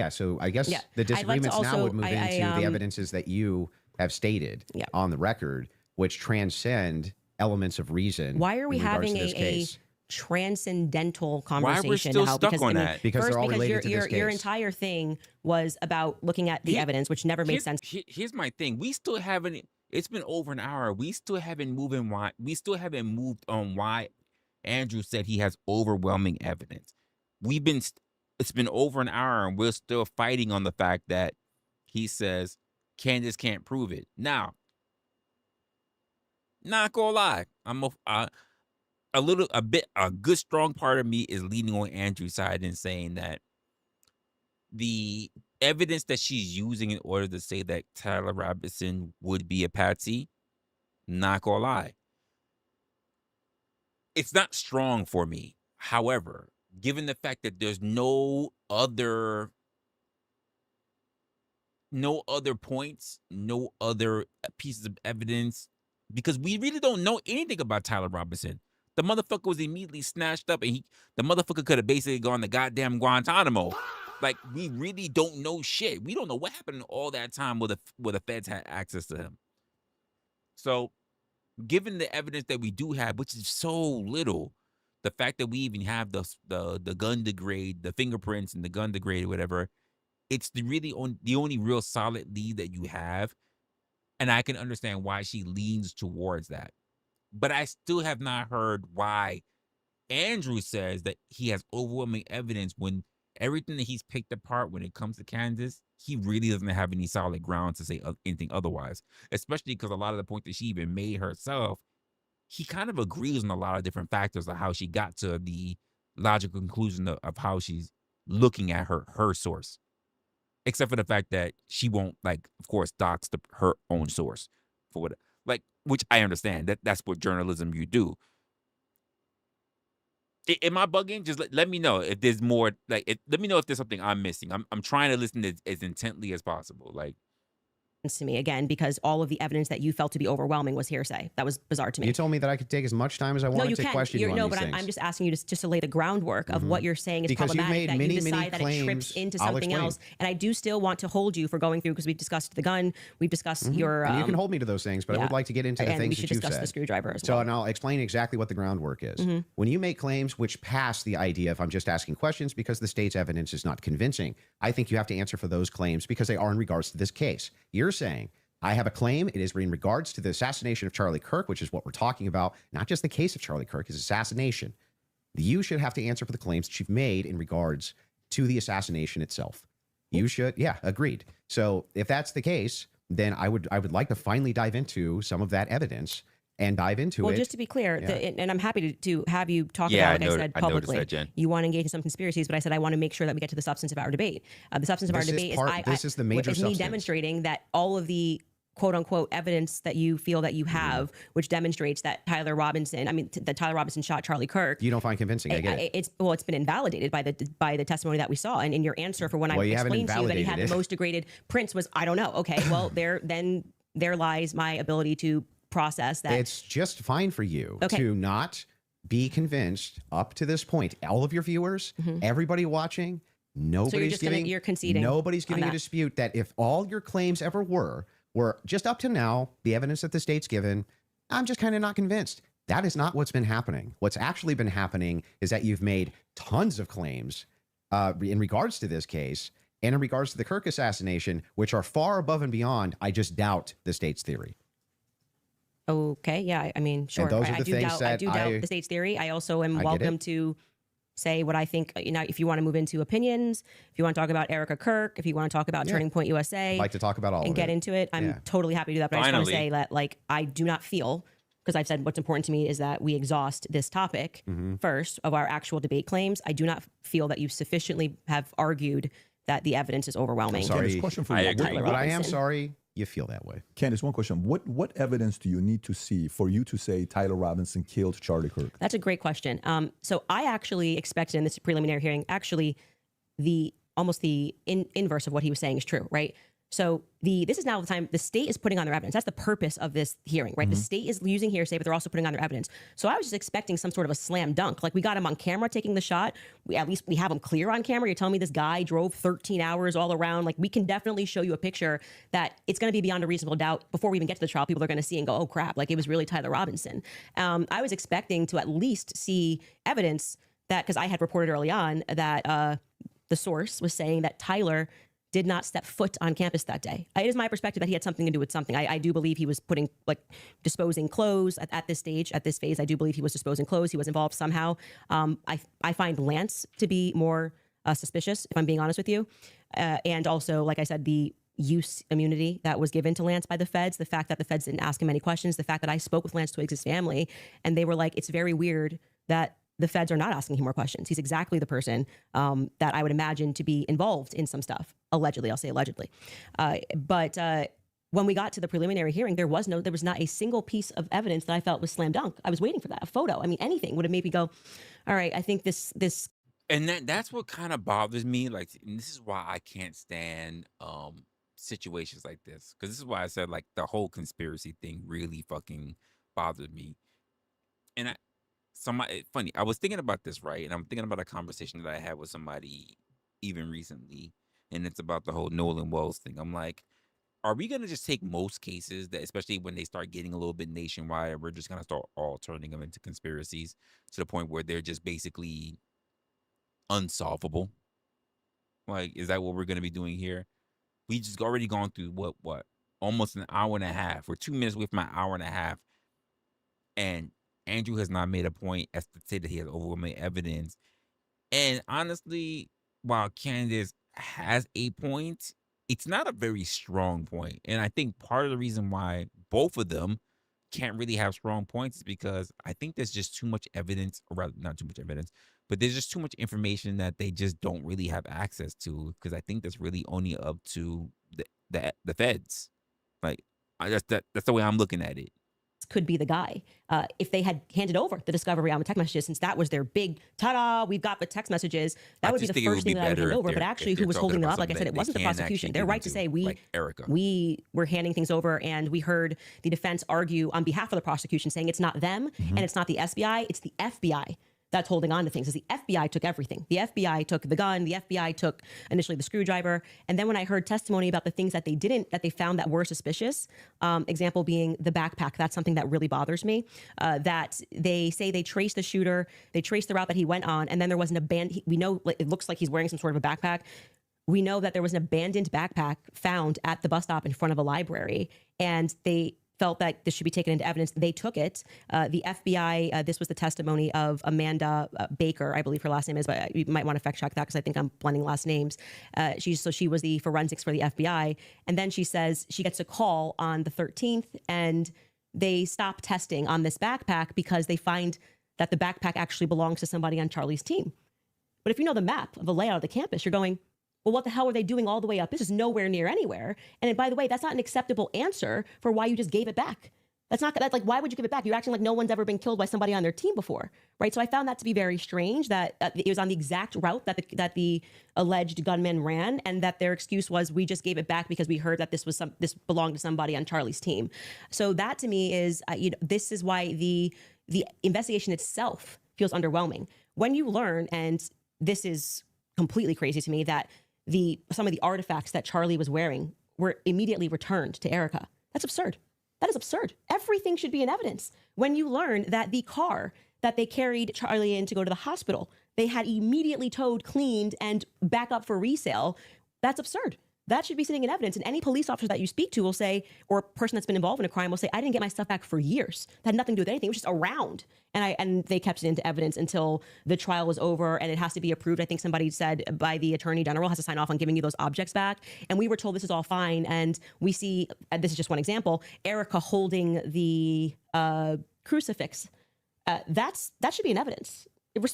so I guess the disagreements now would move into the evidences that you have stated on the record, which transcend elements of reason. Why are we having a transcendental conversation? Why we're still now? stuck on that? Because they're all related to this case. Your entire thing was about looking at the evidence, which never made sense. Here's my thing: we still haven't. It's been over an hour. We still haven't moved on why Andrew said he has overwhelming evidence. It's been over an hour, and we're still fighting on the fact that he says Candace can't prove it. Now, not gonna lie, a good strong part of me is leaning on Andrew's side and saying that the evidence that she's using in order to say that Tyler Robinson would be a patsy, not gonna lie, it's not strong for me. However, given the fact that there's no other points, no other pieces of evidence, because we really don't know anything about Tyler Robinson. The motherfucker was immediately snatched up, and the motherfucker could have basically gone to goddamn Guantanamo. Like, we really don't know shit. We don't know what happened in all that time where the feds had access to him. So, given the evidence that we do have, which is so little, the fact that we even have the gun degrade, the fingerprints and the gun degrade or whatever, it's the only real solid lead that you have. And I can understand why she leans towards that. But I still have not heard why Andrew says that he has overwhelming evidence when everything that he's picked apart when it comes to Candace, he really doesn't have any solid ground to say anything otherwise. Especially because a lot of the points that she even made herself, he kind of agrees on a lot of different factors of how she got to the logical conclusion of how she's looking at her source. Except for the fact that she won't, like, of course, dox her own source for what, like, which I understand. That's what journalism you do. Am I bugging? Just let me know if there's more. Like, let me know if there's something I'm missing. I'm trying to listen as intently as possible. Like, to me again, because all of the evidence that you felt to be overwhelming was hearsay. That was bizarre to me. You told me that I could take as much time as I wanted to question you on no, these but things. I'm just asking you just to lay the groundwork of what you're saying is Because you've problematic, made that many, you decide many that it trips claims. into I'll something explain. else. And I do still want to hold you for going through, because we've discussed the gun, we've discussed your... And you can hold me to those things, but I yeah. would like to get into the and we things should that you've discuss said. the screwdriver as So, well. and I'll explain exactly what the groundwork is. When you make claims which pass the idea of I'm just asking questions because the state's evidence is not convincing, I think you have to answer for those claims because they are in regards to this case. You're saying, I have a claim. It is in regards to the assassination of Charlie Kirk, which is what we're talking about, not just the case of Charlie Kirk, his assassination. You should have to answer for the claims that you've made in regards to the assassination itself. You should, yeah, agreed. So if that's the case, then I would like to finally dive into some of that evidence and dive into it. Well, just to be clear, and I'm happy to have you talk Yeah, about, like I said, I noticed publicly. that, Jen. You want to engage in some conspiracies, but I said I want to make sure that we get to the substance of our debate. The substance of our This is debate part- this is the major is me substance. demonstrating that all of the quote unquote evidence that you feel that you have, which demonstrates that Tyler Robinson shot Charlie Kirk. You don't find convincing. I get it. It's been invalidated by the testimony that we saw, and in your answer for when I you haven't explained to you that he had invalidated the it. most degraded prints was I don't know. Okay, well there lies my ability to process that. It's just fine for you Okay. to not be convinced up to this point. All of your viewers, everybody watching, nobody's you're conceding Nobody's giving on a that. dispute that if all your claims ever were just up to now, the evidence that the state's given, I'm just kind of not convinced. That is not what's been happening. What's actually been happening is that you've made tons of claims in regards to this case and in regards to the Kirk assassination, which are far above and beyond, I just doubt, the state's theory. Okay, yeah, I mean, sure. those are I the do things doubt, that I do doubt I- the state's theory. I also am I get welcome it. to say what I think. You know, if you want to move into opinions, if you want to talk about Erica Kirk, if you want to talk about Turning Point USA, I'd like to talk about all and of get it. into it, I'm Yeah. totally happy to do that. But I just want to Finally. say that, like, I do not feel, because I've said what's important to me is that we exhaust this topic first of our actual debate claims. I do not feel that you sufficiently have argued that the evidence is overwhelming. Sorry. Candace, question for I you. agree. Tyler But I am Robinson. sorry you feel that way. Candace, one question. What evidence do you need to see for you to say Tyler Robinson killed Charlie Kirk? That's a great question. So I actually expected in this preliminary hearing, actually, the inverse of what he was saying is true, right? So this is now the time the state is putting on their evidence. That's the purpose of this hearing, right? The state is using hearsay, but they're also putting on their evidence. So I was just expecting some sort of a slam dunk. Like, we got him on camera taking the shot. At least we have him clear on camera. You're telling me this guy drove 13 hours all around. Like, we can definitely show you a picture that it's going to be beyond a reasonable doubt before we even get to the trial. People are going to see and go, oh crap, like it was really Tyler Robinson. I was expecting to at least see evidence that, because I had reported early on that the source was saying that Tyler did not step foot on campus that day. It is my perspective that he had something to do with something. I do believe he was disposing clothes at this stage, at this phase. I do believe he was disposing clothes. He was involved somehow. I find Lance to be more suspicious, if I'm being honest with you. And also, like I said, the use immunity that was given to Lance by the feds, the fact that the feds didn't ask him any questions, the fact that I spoke with Lance Twiggs' family, and they were like, it's very weird that the feds are not asking him more questions. He's exactly the person that I would imagine to be involved in some stuff. Allegedly, I'll say allegedly. But when we got to the preliminary hearing, there was not a single piece of evidence that I felt was slam dunk. I was waiting for that, a photo. I mean, anything would have made me go, all right, I think this. And that's what kind of bothers me. Like, and this is why I can't stand situations like this. Because this is why I said, like, the whole conspiracy thing really fucking bothered me. And funny, I was thinking about this, right? And I'm thinking about a conversation that I had with somebody even recently. And it's about the whole Nolan Wells thing. I'm like, are we going to just take most cases that, especially when they start getting a little bit nationwide, we're just going to start all turning them into conspiracies to the point where they're just basically unsolvable? Like, is that what we're going to be doing here? We just already gone through what almost an hour and a half. We're 2 minutes away from an hour and a half, and Andrew has not made a point as to say that he has overwhelming evidence. And honestly, while Candace has a point, it's not a very strong point. And I think part of the reason why both of them can't really have strong points is because I think there's just too much evidence, or rather not too much evidence, but there's just too much information that they just don't really have access to. Because I think that's really only up to the feds. Like, that's the way I'm looking at it. Could be the guy. If they had handed over the discovery on the text messages, since that was their big ta-da, we've got the text messages, that would be the first thing that I would hand over. But actually, who was holding them up, like I said, it wasn't the prosecution. They're right to say we were handing things over, and we heard the defense argue on behalf of the prosecution, saying it's not them and it's not the SBI, it's the FBI that's holding on to things. As the FBI took everything. The FBI took the gun. The FBI took initially the screwdriver. And then when I heard testimony about the things that they found that were suspicious, example being the backpack, that's something that really bothers me, that they say they traced the shooter, they traced the route that he went on, and then there was an abandoned, we know it looks like he's wearing some sort of a backpack. We know that there was an abandoned backpack found at the bus stop in front of a library, and they felt that this should be taken into evidence. They took it. The FBI, this was the testimony of Amanda Baker, I believe her last name is, but you might want to fact check that because I think I'm blending last names. She was the forensics for the FBI. And then she says she gets a call on the 13th and they stop testing on this backpack because they find that the backpack actually belongs to somebody on Charlie's team. But if you know the map of the layout of the campus, you're going, well, what the hell are they doing all the way up? This is nowhere near anywhere. And by the way, that's not an acceptable answer for why you just gave it back. That's like, why would you give it back? You're acting like no one's ever been killed by somebody on their team before, right? So I found that to be very strange that it was on the exact route that the alleged gunman ran, and that their excuse was, we just gave it back because we heard that this belonged to somebody on Charlie's team. So that to me is, this is why the investigation itself feels underwhelming. When you learn, and this is completely crazy to me, that some of the artifacts that Charlie was wearing were immediately returned to Erica. That's absurd. That is absurd. Everything should be in evidence. When you learn that the car that they carried Charlie in to go to the hospital, they had immediately towed, cleaned, and back up for resale, that's absurd. That should be sitting in evidence. And any police officer that you speak to will say, or a person that's been involved in a crime will say, I didn't get my stuff back for years. That had nothing to do with anything. It was just around. And they kept it into evidence until the trial was over and it has to be approved. I think somebody said by the attorney general has to sign off on giving you those objects back. And we were told this is all fine. And we see, this is just one example, Erica holding the crucifix. That should be in evidence.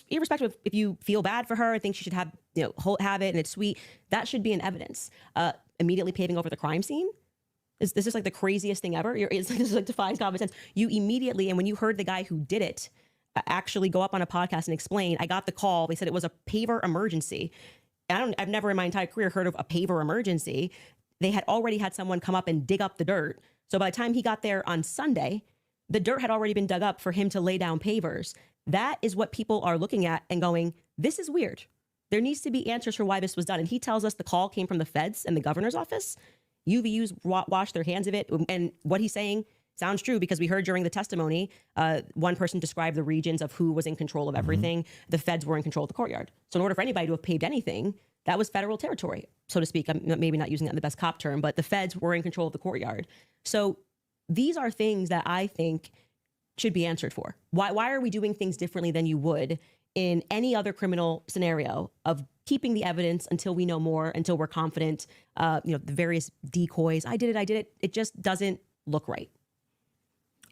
Irrespective of if you feel bad for her, I think she should have it and it's sweet. That should be in evidence. Immediately paving over the crime scene. This is like the craziest thing ever. This is like defies common sense. You immediately, and when you heard the guy who did it actually go up on a podcast and explain, I got the call. They said it was a paver emergency. I've never in my entire career heard of a paver emergency. They had already had someone come up and dig up the dirt. So by the time he got there on Sunday, the dirt had already been dug up for him to lay down pavers. That is what people are looking at and going, this is weird. There needs to be answers for why this was done. And he tells us the call came from the feds and the governor's office. UVUs washed their hands of it. And what he's saying sounds true because we heard during the testimony, one person described the regions of who was in control of everything. The feds were in control of the courtyard. So in order for anybody to have paved anything, that was federal territory, so to speak. I'm maybe not using that in the best cop term, but the feds were in control of the courtyard. So these are things that I think should be answered for. Why are we doing things differently than you would in any other criminal scenario of keeping the evidence until we know more, until we're confident, the various decoys. I did it. It just doesn't look right.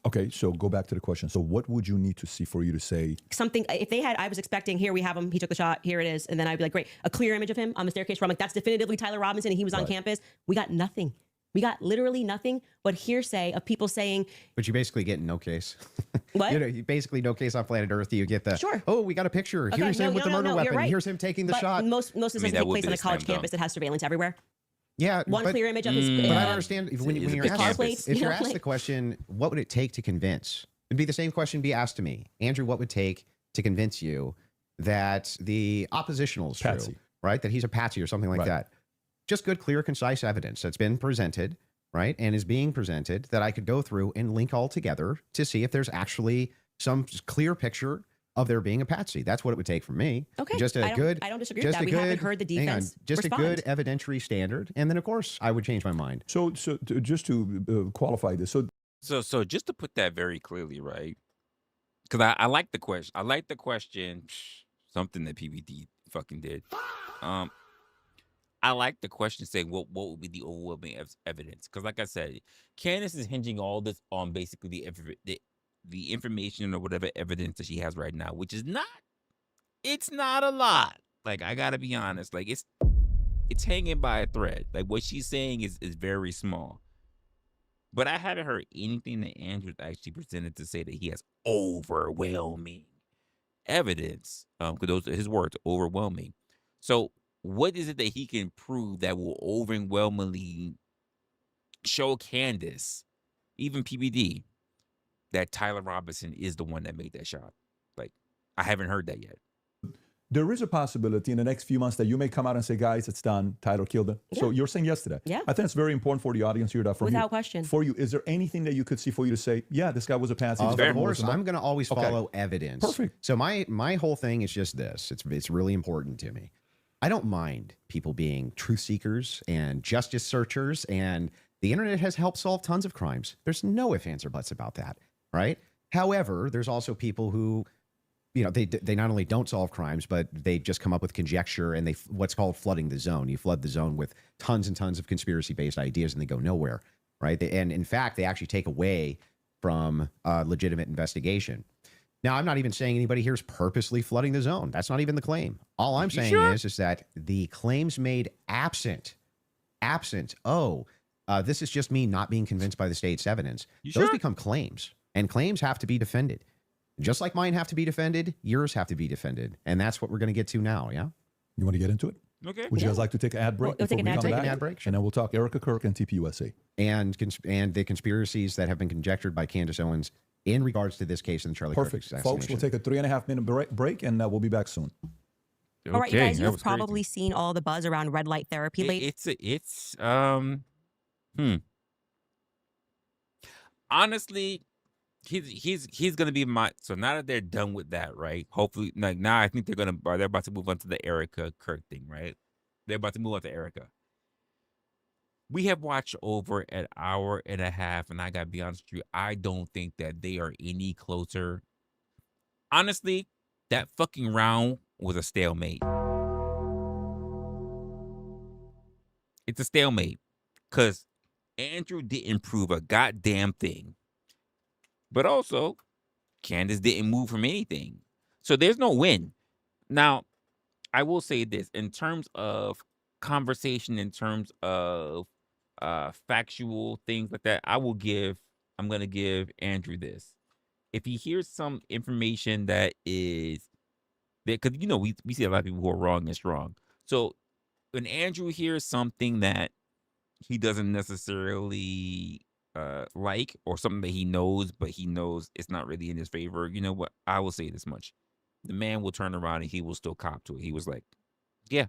Okay, so go back to the question. So what would you need to see for you to say something? If they had, I was expecting, here we have him, he took the shot, here it is, and then I'd be like, great, a clear image of him on the staircase where I'm like, that's definitively Tyler Robinson and he was on campus. We got nothing. We got literally nothing but hearsay of people saying. But you basically get no case. What? You basically no case on planet Earth. You get the, sure. Oh, we got a picture. Okay, Here's him with the murder weapon. Right. Here's him taking the but shot. Most of this doesn't take place on a college campus that has surveillance everywhere. Yeah, one clear image of his. But I understand when you're asked, plates, if you're asked the question, what would it take to convince? It'd be the same question be asked to me, Andrew. What would it take to convince you that the oppositional is true, right? That he's a patsy or something like that. Just good, clear, concise evidence that's been presented, right, and is being presented that I could go through and link all together to see if there's actually some clear picture of there being a patsy. That's what it would take from me. Okay. Just a good. I don't disagree with that. We haven't heard the defense just respond. a good evidentiary standard, and then of course I would change my mind. So just to qualify this, so just to put that very clearly, right? Because I like the question. I like the question. Something that PBD fucking did. I like the question saying what would be the overwhelming evidence? Because like I said, Candace is hinging all this on basically the information or whatever evidence that she has right now, which is it's not a lot. Like, I gotta be honest, like it's hanging by a thread. Like, what she's saying is very small. But I haven't heard anything that Andrew actually presented to say that he has overwhelming evidence. Because those are his words, overwhelming. So what is it that he can prove that will overwhelmingly show Candace, even PBD, that Tyler Robinson is the one that made that shot? Like, I haven't heard that yet. There is a possibility in the next few months that you may come out and say, guys, it's done. Tyler killed him. Yeah. So you're saying yes to that. Yeah. I think it's very important for the audience here. That without question. For you, is there anything that you could see for you to say, yeah, this guy was a patsy? Of course, I'm going to always follow evidence. Perfect. So my whole thing is just this. It's really important to me. I don't mind people being truth seekers and justice searchers, and the internet has helped solve tons of crimes. There's no ifs, ands, or buts about that, right? However, there's also people who, they not only don't solve crimes, but they just come up with conjecture and what's called flooding the zone. You flood the zone with tons and tons of conspiracy-based ideas and they go nowhere, right? And in fact, they actually take away from legitimate investigation. Now, I'm not even saying anybody here is purposely flooding the zone. That's not even the claim. All I'm saying is that the claims made absent, this is just me not being convinced by the state's evidence. Those become claims, and claims have to be defended. Just like mine have to be defended, yours have to be defended. And that's what we're going to get to now, yeah? You want to get into it? Okay. Would you guys like to take an ad break? We'll take an ad break. And then we'll talk Erica Kirk and TPUSA. And the conspiracies that have been conjectured by Candace Owens in regards to this case in the Charlie Kirk assassination. Folks, we'll take a 3.5-minute break and we'll be back soon. All right, you guys, you've probably seen all the buzz around red light therapy lately. Honestly, he's gonna be so now that they're done with that, right? Hopefully, like now I think they're about to move on to the Erica Kirk thing, right? They're about to move on to Erica. We have watched over an hour and a half, and I gotta be honest with you, I don't think that they are any closer. Honestly, that fucking round was a stalemate. It's a stalemate because Andrew didn't prove a goddamn thing. But also, Candace didn't move from anything. So there's no win. Now, I will say this. In terms of conversation, in terms of factual things like that, I'm going to give Andrew this. If he hears some information that is... Because, we see a lot of people who are wrong and strong. So when Andrew hears something that he doesn't necessarily... like, or something that he knows, but he knows it's not really in his favor, you know what? I will say this much. The man will turn around and he will still cop to it. He was like, yeah,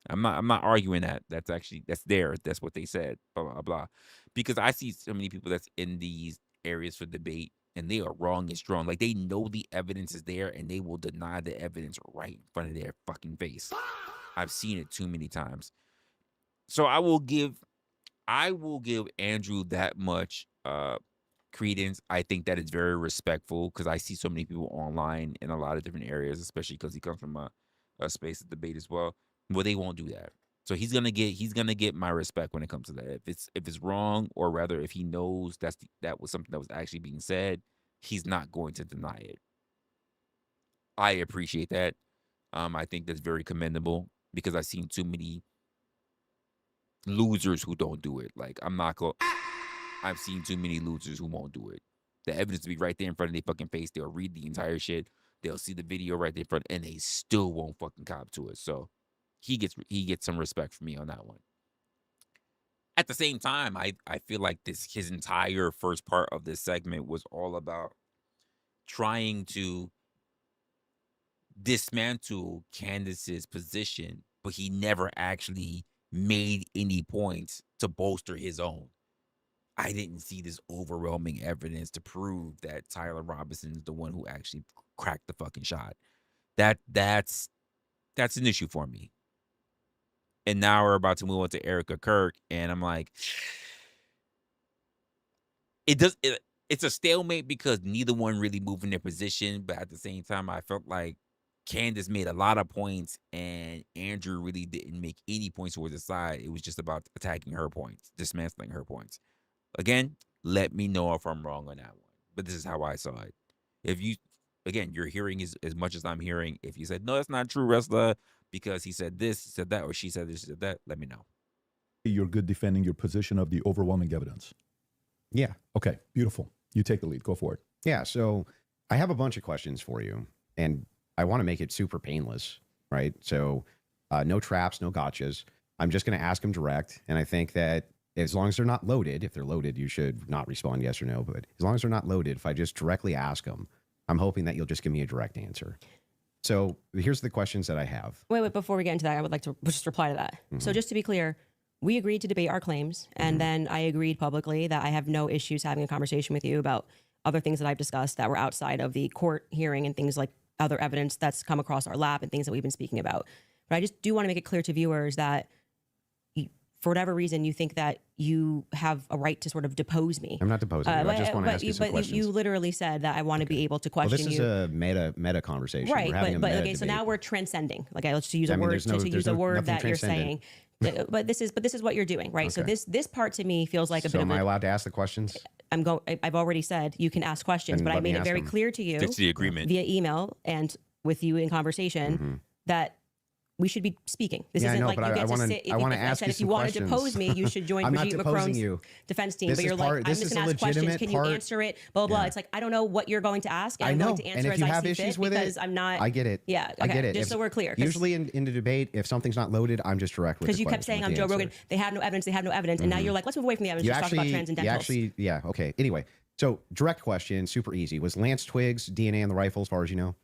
I'm not arguing that. That's there. That's what they said, blah, blah, blah. Because I see so many people that's in these areas for debate and they are wrong and strong. Like, they know the evidence is there and they will deny the evidence right in front of their fucking face. I've seen it too many times. So I will give Andrew that much credence. I think that it's very respectful because I see so many people online in a lot of different areas, especially because he comes from a space of debate as well. Well, they won't do that. So he's gonna get my respect when it comes to that. If it's wrong, or rather, if he knows that was something that was actually being said, he's not going to deny it. I appreciate that. I think that's very commendable because I've seen too many losers who don't do it. Like I've seen too many losers who won't do it. The evidence will be right there in front of their fucking face. They'll read the entire shit. They'll see the video right there in front, and they still won't fucking cop to it. So he gets some respect from me on that one. At the same time, I feel like his entire first part of this segment was all about trying to dismantle Candace's position, but he never actually made any points to bolster his own. I didn't see this overwhelming evidence to prove that Tyler Robinson is the one who actually cracked the fucking shot. That's an issue for me. And now we're about to move on to Erica Kirk, and I'm like, it's a stalemate because neither one really moved in their position, but at the same time, I felt like Candace made a lot of points, and Andrew really didn't make any points towards the side. It was just about attacking her points, dismantling her points. Again, let me know if I'm wrong on that one, but this is how I saw it. If you're hearing as much as I'm hearing. If you said, no, that's not true, Resla, because he said this, he said that, or she said this, she said that, let me know. You're good defending your position of the overwhelming evidence. Yeah. Okay, beautiful. You take the lead. Go for it. Yeah. So I have a bunch of questions for you, and I want to make it super painless, right? So no traps, no gotchas. I'm just going to ask them direct, and I think that as long as they're not loaded, if they're loaded, you should not respond yes or no. But as long as they're not loaded, if I just directly ask them, I'm hoping that you'll just give me a direct answer. So here's the questions that I have. Wait, before we get into that, I would like to just reply to that. So just to be clear, we agreed to debate our claims, and then I agreed publicly that I have no issues having a conversation with you about other things that I've discussed that were outside of the court hearing and things like other evidence that's come across our lap and things that we've been speaking about. But I just do want to make it clear to viewers that for whatever reason, you think that you have a right to sort of depose me. I'm not deposing you. I just want to ask you some questions. You literally said that I want to be able to question you. Well, this is a meta conversation. Right, but okay, debate. so now we're transcending. Like let's use a word use a word that you're saying. But this is what you're doing, right? Okay. So this part to me feels like a bit of am I allowed to ask the questions? I've already said you can ask questions, but I made it very clear to you. It's the agreement via email and with you in conversation that we should be speaking. This isn't like you get to sit. I want to ask you if you want to depose me, you should join Brigitte Macron's defense team. But you're like, I'm just going to ask questions. Can you answer it? Blah, blah, blah. It's like, I don't know what you're going to ask. And I'm going to answer as I see fit because I'm not. I get it. Yeah. I get it. Just so we're clear. Usually in the debate, if something's not loaded, I'm just direct with the because you kept saying I'm Joe Rogan. They have no evidence. They have no evidence. And now you're like, let's move away from the evidence. Let's talk about transcendentals. Yeah. Okay. Anyway, so direct question, super easy. Was Lance Twiggs DNA on the rifle as far as you know?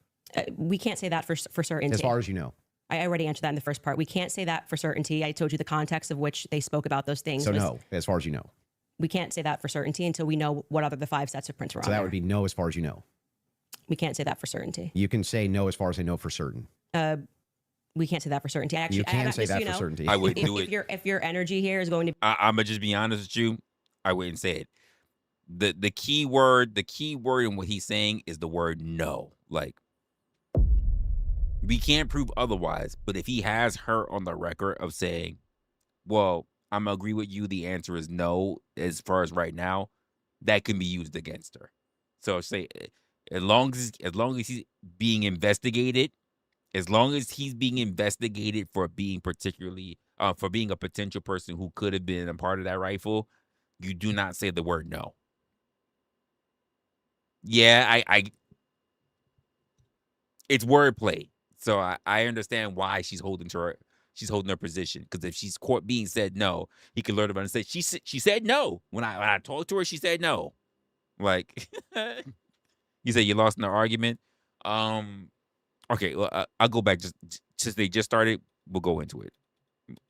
We can't say that for certainty. As far as you know. I already answered that in the first part. We can't say that for certainty. I told you the context of which they spoke about those things. So no, as far as you know. We can't say that for certainty until we know what other the 5 sets of prints were on. So that would be no as far as you know. We can't say that for certainty. You can say no as far as I know for certain. We can't say that for certainty. Actually, you can say that for certainty. I wouldn't do it. If your energy here is going to I'm gonna just be honest with you, I wouldn't say it. The key word in what he's saying is the word no. Like, we can't prove otherwise, but if he has her on the record of saying, well, I'm gonna agree with you, the answer is no, as far as right now, that can be used against her. So say as long as he's being investigated, for being for being a potential person who could have been a part of that rifle, you do not say the word no. Yeah, it's wordplay. So I understand why she's holding her position, because if she's caught being said no, he can learn about it and say she said no. When I talked to her, she said no. Like, you say you lost in the argument. Okay, well, I'll go back just since they just started. We'll go into it,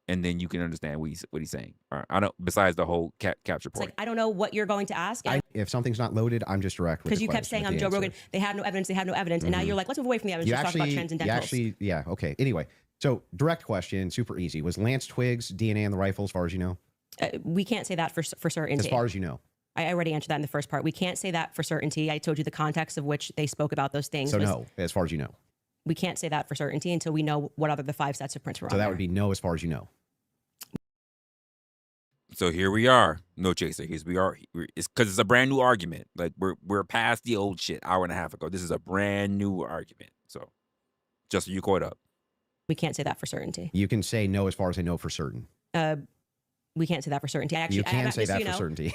and then you can understand what he's saying. All right, I don't. Besides the whole capture point, it's like I don't know what you're going to ask. If something's not loaded, I'm just direct with because you kept saying I'm Joe Rogan. They have no evidence. They have no evidence, and now you're like, let's move away from the evidence. Let's talk about transcendentals. Yeah. Okay. Anyway, so direct question, super easy. Was Lance Twiggs DNA on the rifle as far as you know? We can't say that for certainty. As far as you know. I already answered that in the first part. We can't say that for certainty. I told you the context of which they spoke about those things. So no, as far as you know. We can't say that for certainty until we know what other the 5 sets of prints were on So that there. would be no as far as you know. So here we are. No chaser. Here's we are. It's because it's a brand new argument. Like we're past the old shit hour and a half ago. This is a brand new argument. So just so you caught up. We can't say that for certainty. You can say no as far as I know for certain. We can't say that for certainty. Actually, You can say just so that you for know, certainty.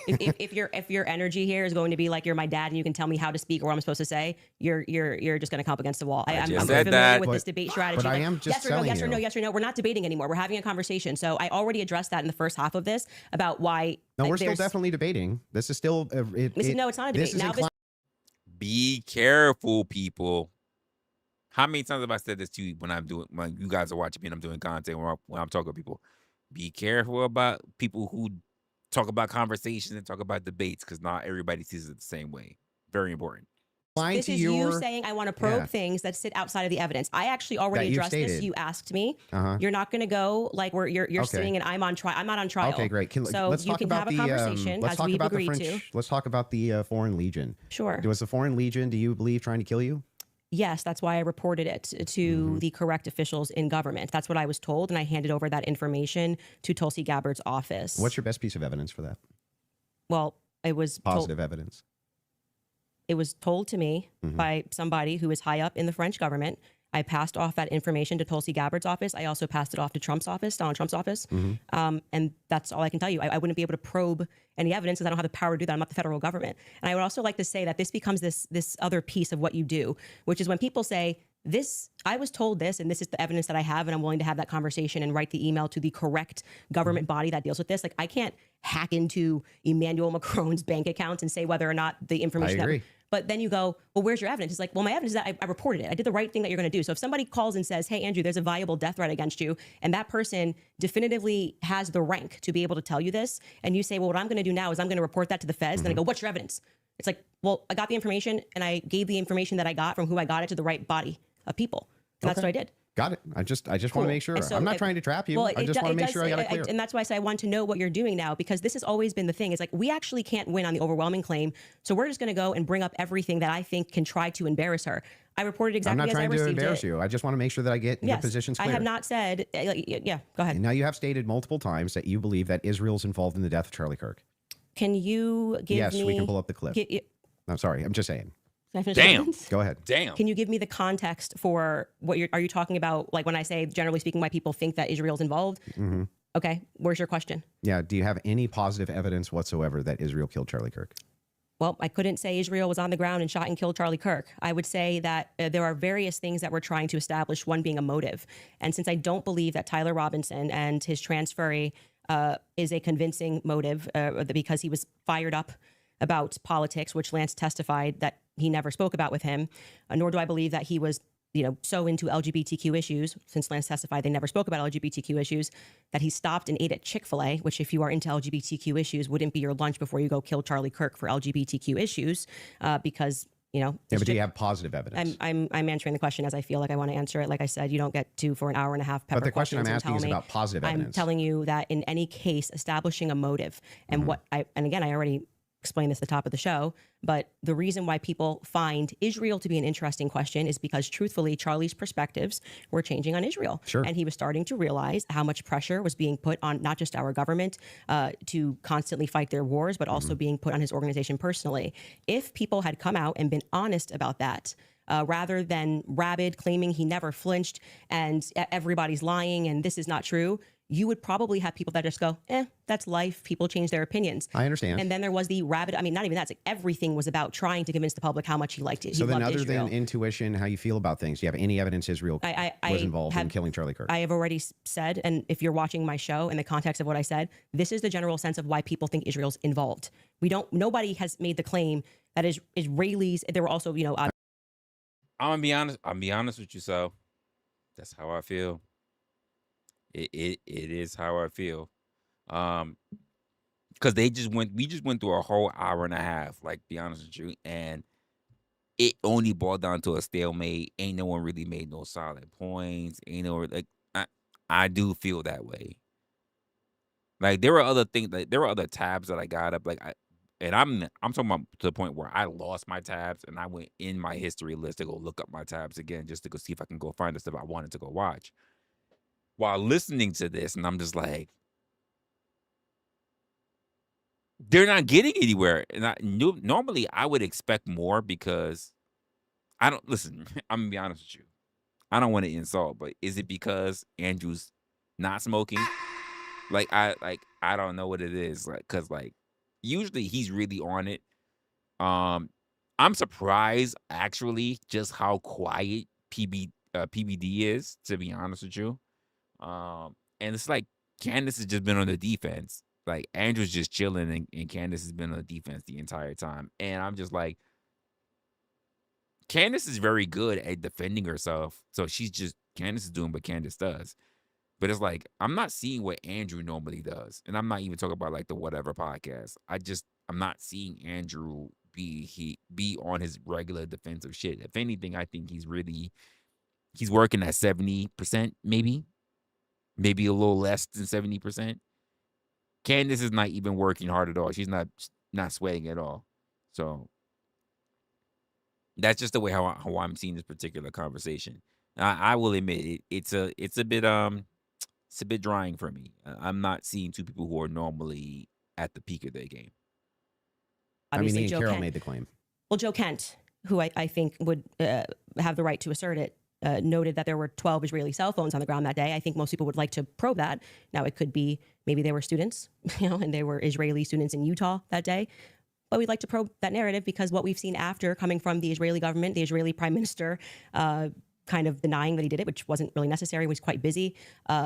if your energy here is going to be like you're my dad and you can tell me how to speak or what I'm supposed to say, you're just going to come up against the wall. I'm just familiar said that. with this debate strategy. But I Like, am just yes or no, telling yes or no, you. yes or no. We're not debating anymore. We're having a conversation. So I already addressed that in the first half of this about why. No, we're still there's- definitely debating. This is still. No, it's not a This debate. is Now inclined. Be careful, people. How many times have I said this to you when you guys are watching me and I'm doing content when I'm talking to people? Be careful about people who talk about conversations and talk about debates because not everybody sees it the same way. Very important. This is you saying I want to probe things that sit outside of the evidence. I actually already That you've addressed this. stated. You asked me. Uh-huh. You're not going to go like where you're Okay. sitting and I'm on trial. I'm not on trial. Okay, great. So let's you talk can about have a conversation let's as talk we've about the agreed French. to. Let's talk about the Foreign Legion. Sure. Was the Foreign Legion, do you believe, trying to kill you? Yes, that's why I reported it to the correct officials in government. That's what I was told, and I handed over that information to Tulsi Gabbard's office. What's your best piece of evidence for that? Well, it was Positive evidence. It was told to me by somebody who is high up in the French government. I passed off that information to Tulsi Gabbard's office. I also passed it off to Trump's office, Donald Trump's office. And that's all I can tell you. I wouldn't be able to probe any evidence because I don't have the power to do that. I'm not the federal government. And I would also like to say that this becomes this other piece of what you do, which is when people say, I was told this, and this is the evidence that I have, and I'm willing to have that conversation and write the email to the correct government body that deals with this. Like, I can't hack into Emmanuel Macron's bank accounts and say whether or not the information. I agree. But then you go, well, where's your evidence? It's like, well, my evidence is that I reported it. I did the right thing that you're going to do. So if somebody calls and says, hey, Andrew, there's a viable death threat against you, and that person definitively has the rank to be able to tell you this, and you say, well, what I'm going to do now is I'm going to report that to the feds. Then I go, what's your evidence? It's like, well, I got the information, and I gave the information that I got from who I got it to the right body of people. And that's what I did. Got it. I just want to make sure. And so I'm not trying to trap you. I just want to make sure I got it clear. And that's why I say I want to know what you're doing now, because this has always been the thing. It's like, we actually can't win on the overwhelming claim. So we're just going to go and bring up everything that I think can try to embarrass her. I reported exactly as I received it. I'm not trying to embarrass you. I just want to make sure that I get your positions clear. I have not said, yeah, go ahead. And now you have stated multiple times that you believe that Israel's involved in the death of Charlie Kirk. Can you give me... Yes, we can pull up the clip. I'm sorry. I'm just saying. Can I finish Damn. the sentence? Go ahead. Damn. Can you give me the context for what are you talking about? Like when I say, generally speaking, why people think that Israel's involved? Okay. Where's your question? Yeah. Do you have any positive evidence whatsoever that Israel killed Charlie Kirk? Well, I couldn't say Israel was on the ground and shot and killed Charlie Kirk. I would say that there are various things that we're trying to establish, one being a motive. And since I don't believe that Tyler Robinson and his transferee is a convincing motive because he was fired up about politics, which Lance testified that he never spoke about with him, nor do I believe that he was, so into LGBTQ issues, since Lance testified they never spoke about LGBTQ issues, that he stopped and ate at Chick-fil-A, which if you are into LGBTQ issues, wouldn't be your lunch before you go kill Charlie Kirk for LGBTQ issues, because, Yeah, but do you have positive evidence? I'm answering the question as I feel like I want to answer it. Like I said, you don't get to for an hour and a half pepper But the question I'm questions and asking tell is me. about positive evidence. I'm telling you that in any case, establishing a motive and and again, I already explained this at the top of the show, but the reason why people find Israel to be an interesting question is because truthfully, Charlie's perspectives were changing on Israel. Sure. And he was starting to realize how much pressure was being put on not just our government to constantly fight their wars, but also being put on his organization personally. If people had come out and been honest about that, rather than rabid claiming he never flinched and everybody's lying and this is not true, you would probably have people that just go, that's life. People change their opinions. I understand. And then there was the rabid, not even that. It's like everything was about trying to convince the public how much he liked it. So then other Israel. than intuition, how you feel about things, do you have any evidence Israel was involved in killing Charlie Kirk? I have already said, and if you're watching my show in the context of what I said, this is the general sense of why people think Israel's involved. Nobody has made the claim that Israelis, there were also, I'm gonna be honest. I'm be honest with you, so that's how I feel. It is how I feel. Because we just went through a whole hour and a half, like be honest with you, and it only boiled down to a stalemate. Ain't no one really made no solid points. I do feel that way. Like there were other things, like there were other tabs that I got up. Like and I'm talking about to the point where I lost my tabs and I went in my history list to go look up my tabs again just to go see if I can go find the stuff I wanted to go watch. While listening to this, and I'm just like, they're not getting anywhere. And normally I would expect more because I don't listen. I'm gonna be honest with you. I don't want to insult, but is it because Andrew's not smoking? I don't know what it is. Cause usually he's really on it. I'm surprised actually just how quiet PBD is, to be honest with you. And it's like Candace has just been on the defense. Like Andrew's just chilling and Candace has been on the defense the entire time. And I'm just like, Candace is very good at defending herself. So Candace is doing what Candace does. But it's like, I'm not seeing what Andrew normally does. And I'm not even talking about like the whatever podcast. I'm not seeing Andrew be on his regular defensive shit. If anything, I think he's working at 70%, maybe a little less than 70%. Candace is not even working hard at all. She's not sweating at all. So that's just the way how I'm seeing this particular conversation. I will admit it's a bit drying for me. I'm not seeing two people who are normally at the peak of their game. Obviously, Ian Joe Carroll Kent. made the claim. Well, Joe Kent, who I think would have the right to assert it, noted that there were 12 Israeli cell phones on the ground that day. I think most people would like to probe that. Now, it could be maybe they were students, and they were Israeli students in Utah that day. But we'd like to probe that narrative because what we've seen after coming from the Israeli government, the Israeli prime minister, kind of denying that he did it, which wasn't really necessary, was quite busy.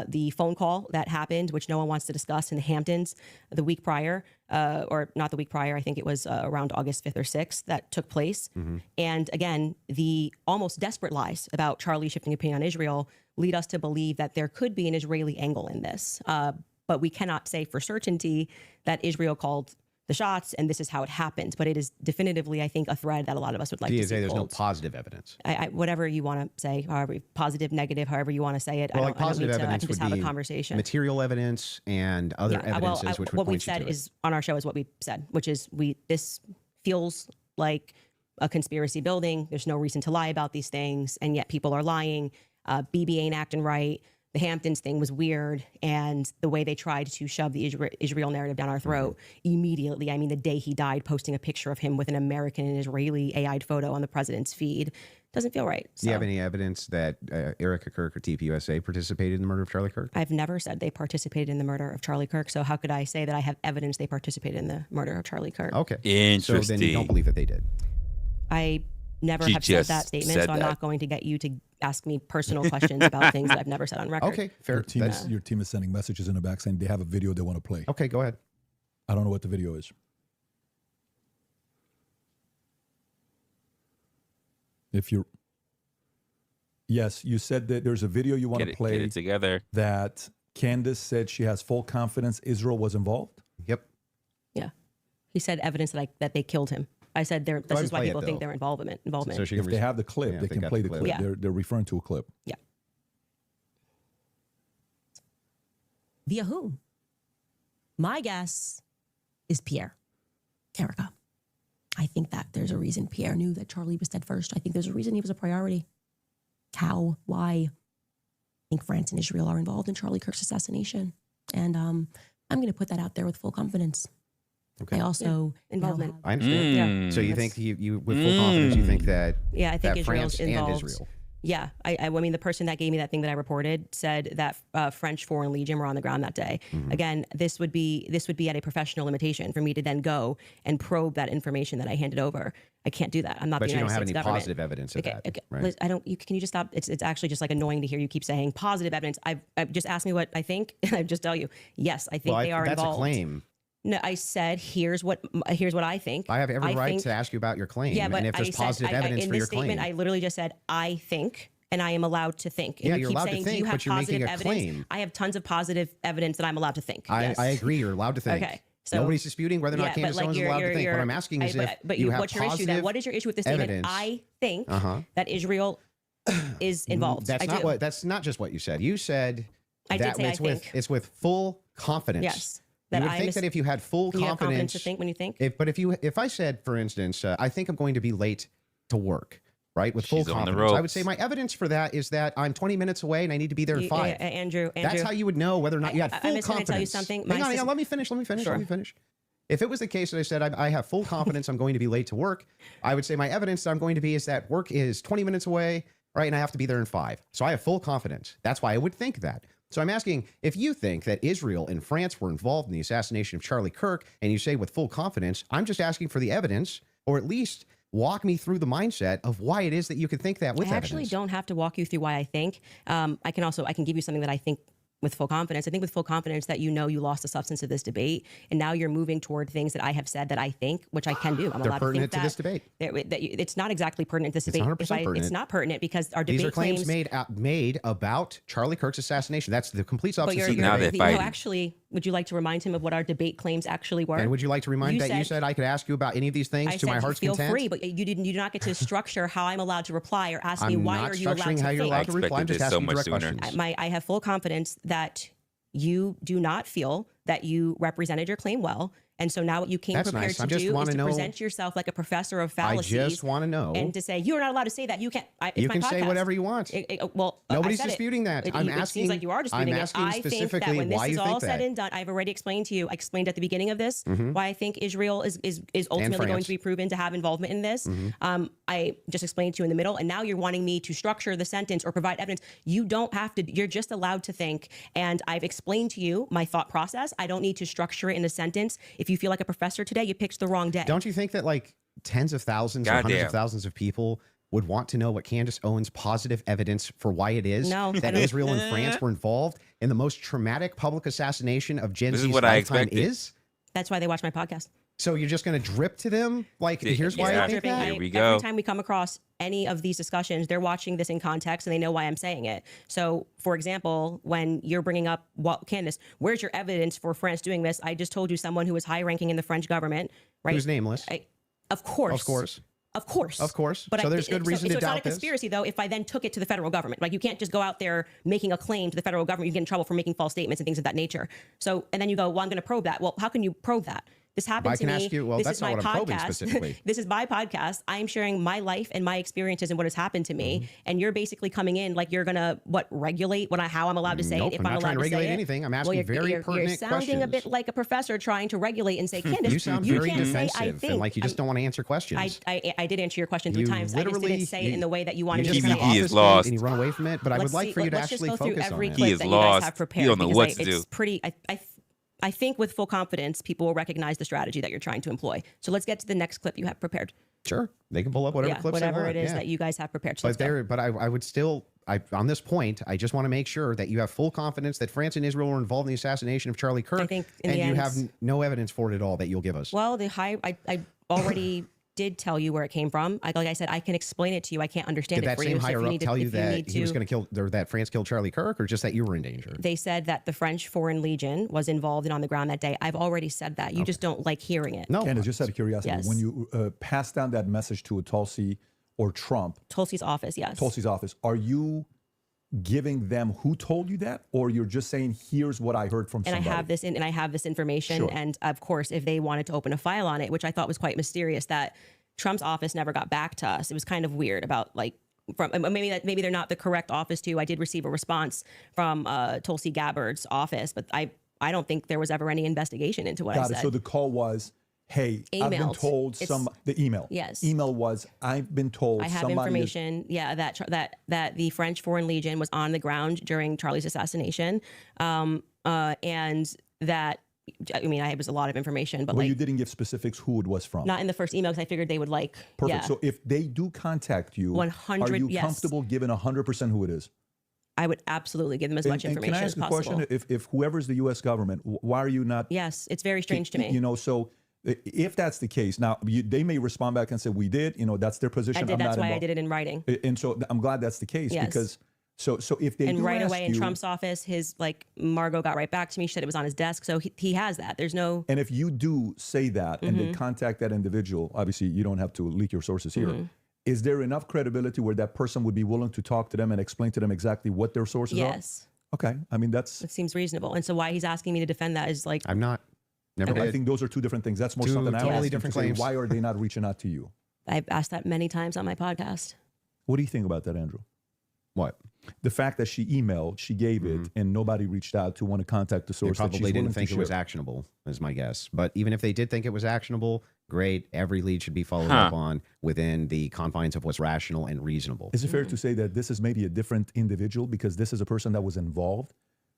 The phone call that happened, which no one wants to discuss in the Hamptons the week prior, or not the week prior, I think it was around August 5th or 6th that took place. Mm-hmm. And again, the almost desperate lies about Charlie shifting opinion on Israel lead us to believe that there could be an Israeli angle in this. But we cannot say for certainty that Israel called the shots, and this is how it happened. But it is definitively, I think, a thread that a lot of us would like to see. There's no positive evidence. Whatever you want to say, however positive, negative, however you want to say it. Well, like positive evidence would have be a conversation. Material evidence and other evidences, which would what point we've said you to is on our show is what we said, which is this feels like a conspiracy building. There's no reason to lie about these things, and yet people are lying. BB ain't acting right. The Hamptons thing was weird, and the way they tried to shove the Israel narrative down our throat immediately. I mean, the day he died, posting a picture of him with an American and Israeli AI'd photo on the president's feed doesn't feel right. So, do you have any evidence that Erica Kirk or TPUSA participated in the murder of Charlie Kirk? I've never said they participated in the murder of Charlie Kirk, so how could I say that I have evidence they participated in the murder of Charlie Kirk? Okay. Interesting. So then you don't believe that they did? I never have said that statement, so I'm not going to get you to ask me personal questions about things that I've never said on record. Okay, fair. Your team is sending messages in the back saying they have a video they want to play. Okay, go ahead. I don't know what the video is. Yes, you said that there's a video you want to play. Get it together. That Candace said she has full confidence Israel was involved. Yep. Yeah, he said evidence that they killed him. I said this is why people think their involvement. So if they have the clip, they can play the clip. Yeah. They're referring to a clip. Yeah. Via whom? My guess is Pierre Carrica. I think that there's a reason Pierre knew that Charlie was dead first. I think there's a reason he was a priority. How? Why? I think France and Israel are involved in Charlie Kirk's assassination. And I'm going to put that out there with full confidence. Okay. I also involvement. I understand. Yeah. So you think you with full confidence, you think that I think that Israel's France involved. and Israel. Yeah, I mean, the person that gave me that thing that I reported said that French Foreign Legion were on the ground that day. Mm-hmm. Again, this would be at a professional limitation for me to then go and probe that information that I handed over. I can't do that. I'm not. But the you United don't have States any government. positive evidence of Okay, that. okay. Right? Liz, I don't. Can you just stop? It's actually just like annoying to hear you keep saying positive evidence. I've just asked me what I think, and I just tell you, yes, I think they are that's involved. That's a claim. No, I said here's what I think. I have every right to ask you about your claim. Yeah, but and if there's positive evidence in for this your statement, claim. I literally just said I think. And I am allowed to think. And Yeah, you you're keep allowed saying, to think, do you have but you're positive making a evidence? claim. I have tons of positive evidence that I'm allowed to think. Yes. I agree. You're allowed to think. Okay. So nobody's disputing whether or not Candace Owens is allowed to think. What I'm asking is but you have what's your issue positive then? What is your issue with this statement? evidence. I think that Israel is involved. That's not just what you said. You said I did say it's with full confidence. Yes. That you would I think that if you had full you have confidence confidence to think when you think. If I said, for instance, I think I'm going to be late to work, right, with full She's on the confidence, I would ropes. say my evidence for that is that I'm 20 minutes away and I need to be there in 5. Andrew, That's how you would know whether or not you had full I'm just confidence. gonna tell you something. Hang on, let me finish. Sure. If it was the case that I said I have full confidence I'm going to be late to work, I would say my evidence that I'm going to be is that work is 20 minutes away, right, and I have to be there in 5. So I have full confidence. That's why I would think that. So I'm asking, if you think that Israel and France were involved in the assassination of Charlie Kirk, and you say with full confidence, I'm just asking for the evidence, or at least walk me through the mindset of why it is that you could think that with I evidence. actually don't have to walk you through why I think. I can give you something that I think with full confidence. I think with full confidence that you know you lost the substance of this debate, and now you're moving toward things that I have said that I think, which I can do. I'm They're allowed to think pertinent to this debate. It's not exactly pertinent to this It's debate. 100% pertinent. It's not pertinent because our debate These are claims claims made about Charlie Kirk's assassination. That's the complete But substance you're, of the now debate. they're no, fighting. actually, would you like to remind him of what our debate claims actually were? And would you like to remind that you said I could ask you about any of these things I to my said heart's feel content? free, but you do not get to structure how I'm allowed to reply or ask me I'm why not are you allowed structuring to how you're think. allowed to reply. I'm expected just this so asking much direct sooner. questions. I have full confidence that you do not feel that you represented your claim well. And so now what you came That's prepared nice. to I just do is wanna to know- present yourself like a professor of I fallacies. just want to know. And to say, you're not allowed to say that. You can't. It's You my can say podcast. whatever you want. Well, Nobody's I said disputing that. It I'm seems asking- like you are disputing I'm it. asking I think that specifically when this why is you all think said that. and done, I've already explained to you. I explained at the beginning of this why I think Israel is ultimately going France. to be proven to have involvement in this. I just explained to you in the middle, and now you're wanting me to structure the sentence or provide evidence. You don't have to. You're just allowed to think. And I've explained to you my thought process. I don't need to structure it in a sentence. If you feel like a professor today, you picked the wrong day. Don't you think that like tens of thousands or hundreds Goddamn. of thousands of people would want to know what Candace Owens' positive evidence for why it is No, I that don't. Israel and France were involved in the most traumatic public assassination of Gen This is Z's what I lifetime expected. is? That's why they watch my podcast. So you're just going to drip to them? Like, here's why Yeah. I think Dripping. that? Here we go. Every time we come across any of these discussions, they're watching this in context and they know why I'm saying it. So, for example, when you're bringing up, well, Candace, where's your evidence for France doing this? I just told you someone who was high ranking in the French government, right? Who's nameless? Of course. Of course. Of course. Of course. But So there's good reason to so it's not doubt a this. conspiracy, though, if I then took it to the federal government. Like, you can't just go out there making a claim to the federal government. You get in trouble for making false statements and things of that nature. So, and then you go, well, I'm going to probe that. Well, how can you probe that? This happened I to can me. ask you- well, This that's is not my what I'm probing podcast. specifically. This is my podcast. I'm sharing my life and my experiences and what has happened to me. And you're basically coming in like you're going to, regulate how I'm allowed to say Nope, it, if I'm not allowed trying to say regulate it. anything. I'm Well, asking very you're pertinent sounding a bit questions. like a professor trying to regulate and say, Candace, You sound very can't say I defensive think. and like you just don't want to answer questions. I did answer your question 3 You times. I just literally- didn't say it in the way that you wanted you me just to kind say of it. He is obfuscate lost. and you run away from it. But I would like for you to let's just actually go through focus every on clip it. is that you guys lost. have He prepared. don't know because what to it's do. pretty. I think with full confidence, people will recognize the strategy that you're trying to employ. So let's get to the next clip you have prepared. Sure, they can pull up whatever clips they whatever want. it is yeah. that you guys have prepared. So let's But go. there, but I would still, on this point, I just want to make sure that you have full confidence that France and Israel were involved in the assassination of Charlie Kirk. I think in and the you end- have no evidence for it at all that you'll give us. Well, I already did tell you where it came from. Like I said, I can explain it to you. I can't understand Did it that for same you. So if higher you up need to, tell you if you that need he was to- going to kill, or that France killed Charlie Kirk, or just that you were in danger? They said that the French Foreign Legion was involved and on the ground that day. I've already said that. You just don't like hearing it. No, Candace, just out of curiosity, Yes. when you pass down that message to a Tulsi or Trump, Tulsi's office, yes. Tulsi's office, are you giving them who told you that, or you're just saying, here's what I heard from and somebody? I have this information. Sure. And of course, if they wanted to open a file on it, which I thought was quite mysterious, that Trump's office never got back to us. It was kind of weird about maybe they're not the correct office to. I did receive a response from Tulsi Gabbard's office, but I don't think there was ever any investigation into what I Got said. it. So the call was, hey, I've been Emailed. told It's- the email. Yes. Email was, I've been told I have somebody is- information, that the French Foreign Legion was on the ground during Charlie's assassination, and that, I mean, I was a lot of information, but Well, like you didn't give specifics who it was from. not in the first email because I figured they would like. Perfect. Yeah, So if they do contact you, 100 are you yes. comfortable giving 100% who it is? I would absolutely give them as much And information can I as ask a possible. question? If whoever's the U.S. government, why are you not? Yes, it's very strange to me. You know, so if that's the case, now they may respond back and say, we did, you know, that's their position. I did. I'm That's not why I involved. did it in writing. And so I'm glad that's the case Yes. because so if they And do right ask away in you, Trump's office, his Margot got right back to me. She said it was on his desk, so he has that. There's no. and if you do say that and Mm-hmm. they contact that individual, obviously you don't have to leak your sources here. Mm-hmm. Is there enough credibility where that person would be willing to talk to them and explain to them exactly what their sources are? Yes, Okay. I mean, that's it seems reasonable. And so why he's asking me to defend that is like I'm not. Never And I did. think those are two different things. That's more Two something I totally asked you different to say, claims. why are they not reaching out to you? I've asked that many times on my podcast. What do you think about that, Andrew? What? The fact that she emailed, she gave it, and nobody reached out to want to contact the They source. that she's probably willing didn't to think it was share. actionable, is my guess. But even if they did think it was actionable, great. Every lead should be followed up on within the confines of what's rational and reasonable. Is it fair to say that this is maybe a different individual because this is a person that was involved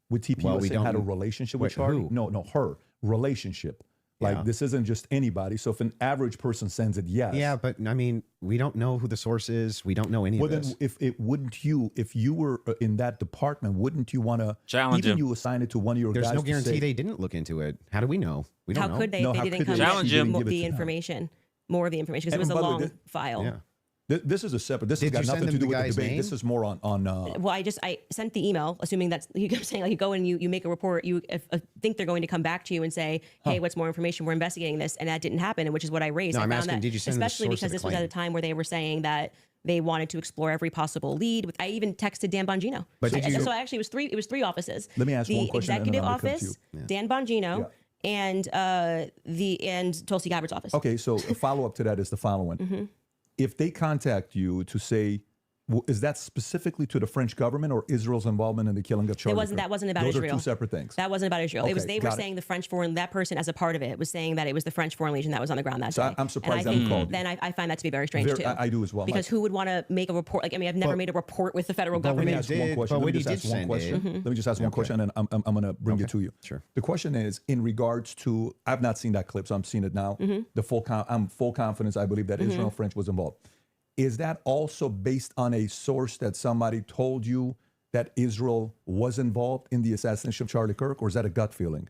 with TPUSA Well, we and had a don't- relationship with Wait, Charlie? who? No, her relationship. Like Yeah. this isn't just anybody. So if an average person sends it, yes. Yeah, but I mean, we don't know who the source is. We don't know any Well, of then, this. if you were in that department, wouldn't you want to Challenge even him. you assign it to one of your There's guys? no to guarantee say, they didn't look into it. How do we know? We don't How know. could they No, if how they didn't could come they? back Challenge She him. didn't give it the to them. information, more of the information, because it was And a by the way, long file. Yeah. This is a separate. This Did has you got send nothing to them do the with the guy's debate. name? This is more on. Well, I sent the email, assuming that's you kept saying like you go and you make a report. You think they're going to come back to you and say, "Hey, what's more information? We're investigating this," and that didn't happen, and which is what I raised. No, I I'm found asking, that, did you send them the especially source of because the this was at a claim? time where they were saying that they wanted to explore every possible lead. I even texted Dan Bongino. But did you- So actually, it was three offices. Let me ask the one question and then executive I'm gonna come to office, Dan Bongino, and Tulsi Gabbard's office. Okay, so a follow up to that is the following: Mm-hmm. if they contact you to say, is that specifically to the French government or Israel's involvement in the killing of Charlie? That wasn't about Those Israel. are two separate things. That wasn't about Israel. Okay, They were got it. saying the French foreign, that person as a part of it was saying that it was the French Foreign Legion that was on the ground that So day. I'm surprised and that I we think called you. then I find that to be very strange too. I do as well. Because who would want to make a report? Like, I mean, I've never made a report with the federal But when government. you did- but Let when me you just did ask one send question. it- Mm-hmm. Let me just ask one question, and then I'm going to bring it to you. Sure. The question is, in regards to, I've not seen that clip, so I'm seeing it now. Mm-hmm. I'm full confidence. I believe that Israel and French was involved. Is that also based on a source that somebody told you that Israel was involved in the assassination of Charlie Kirk, or is that a gut feeling?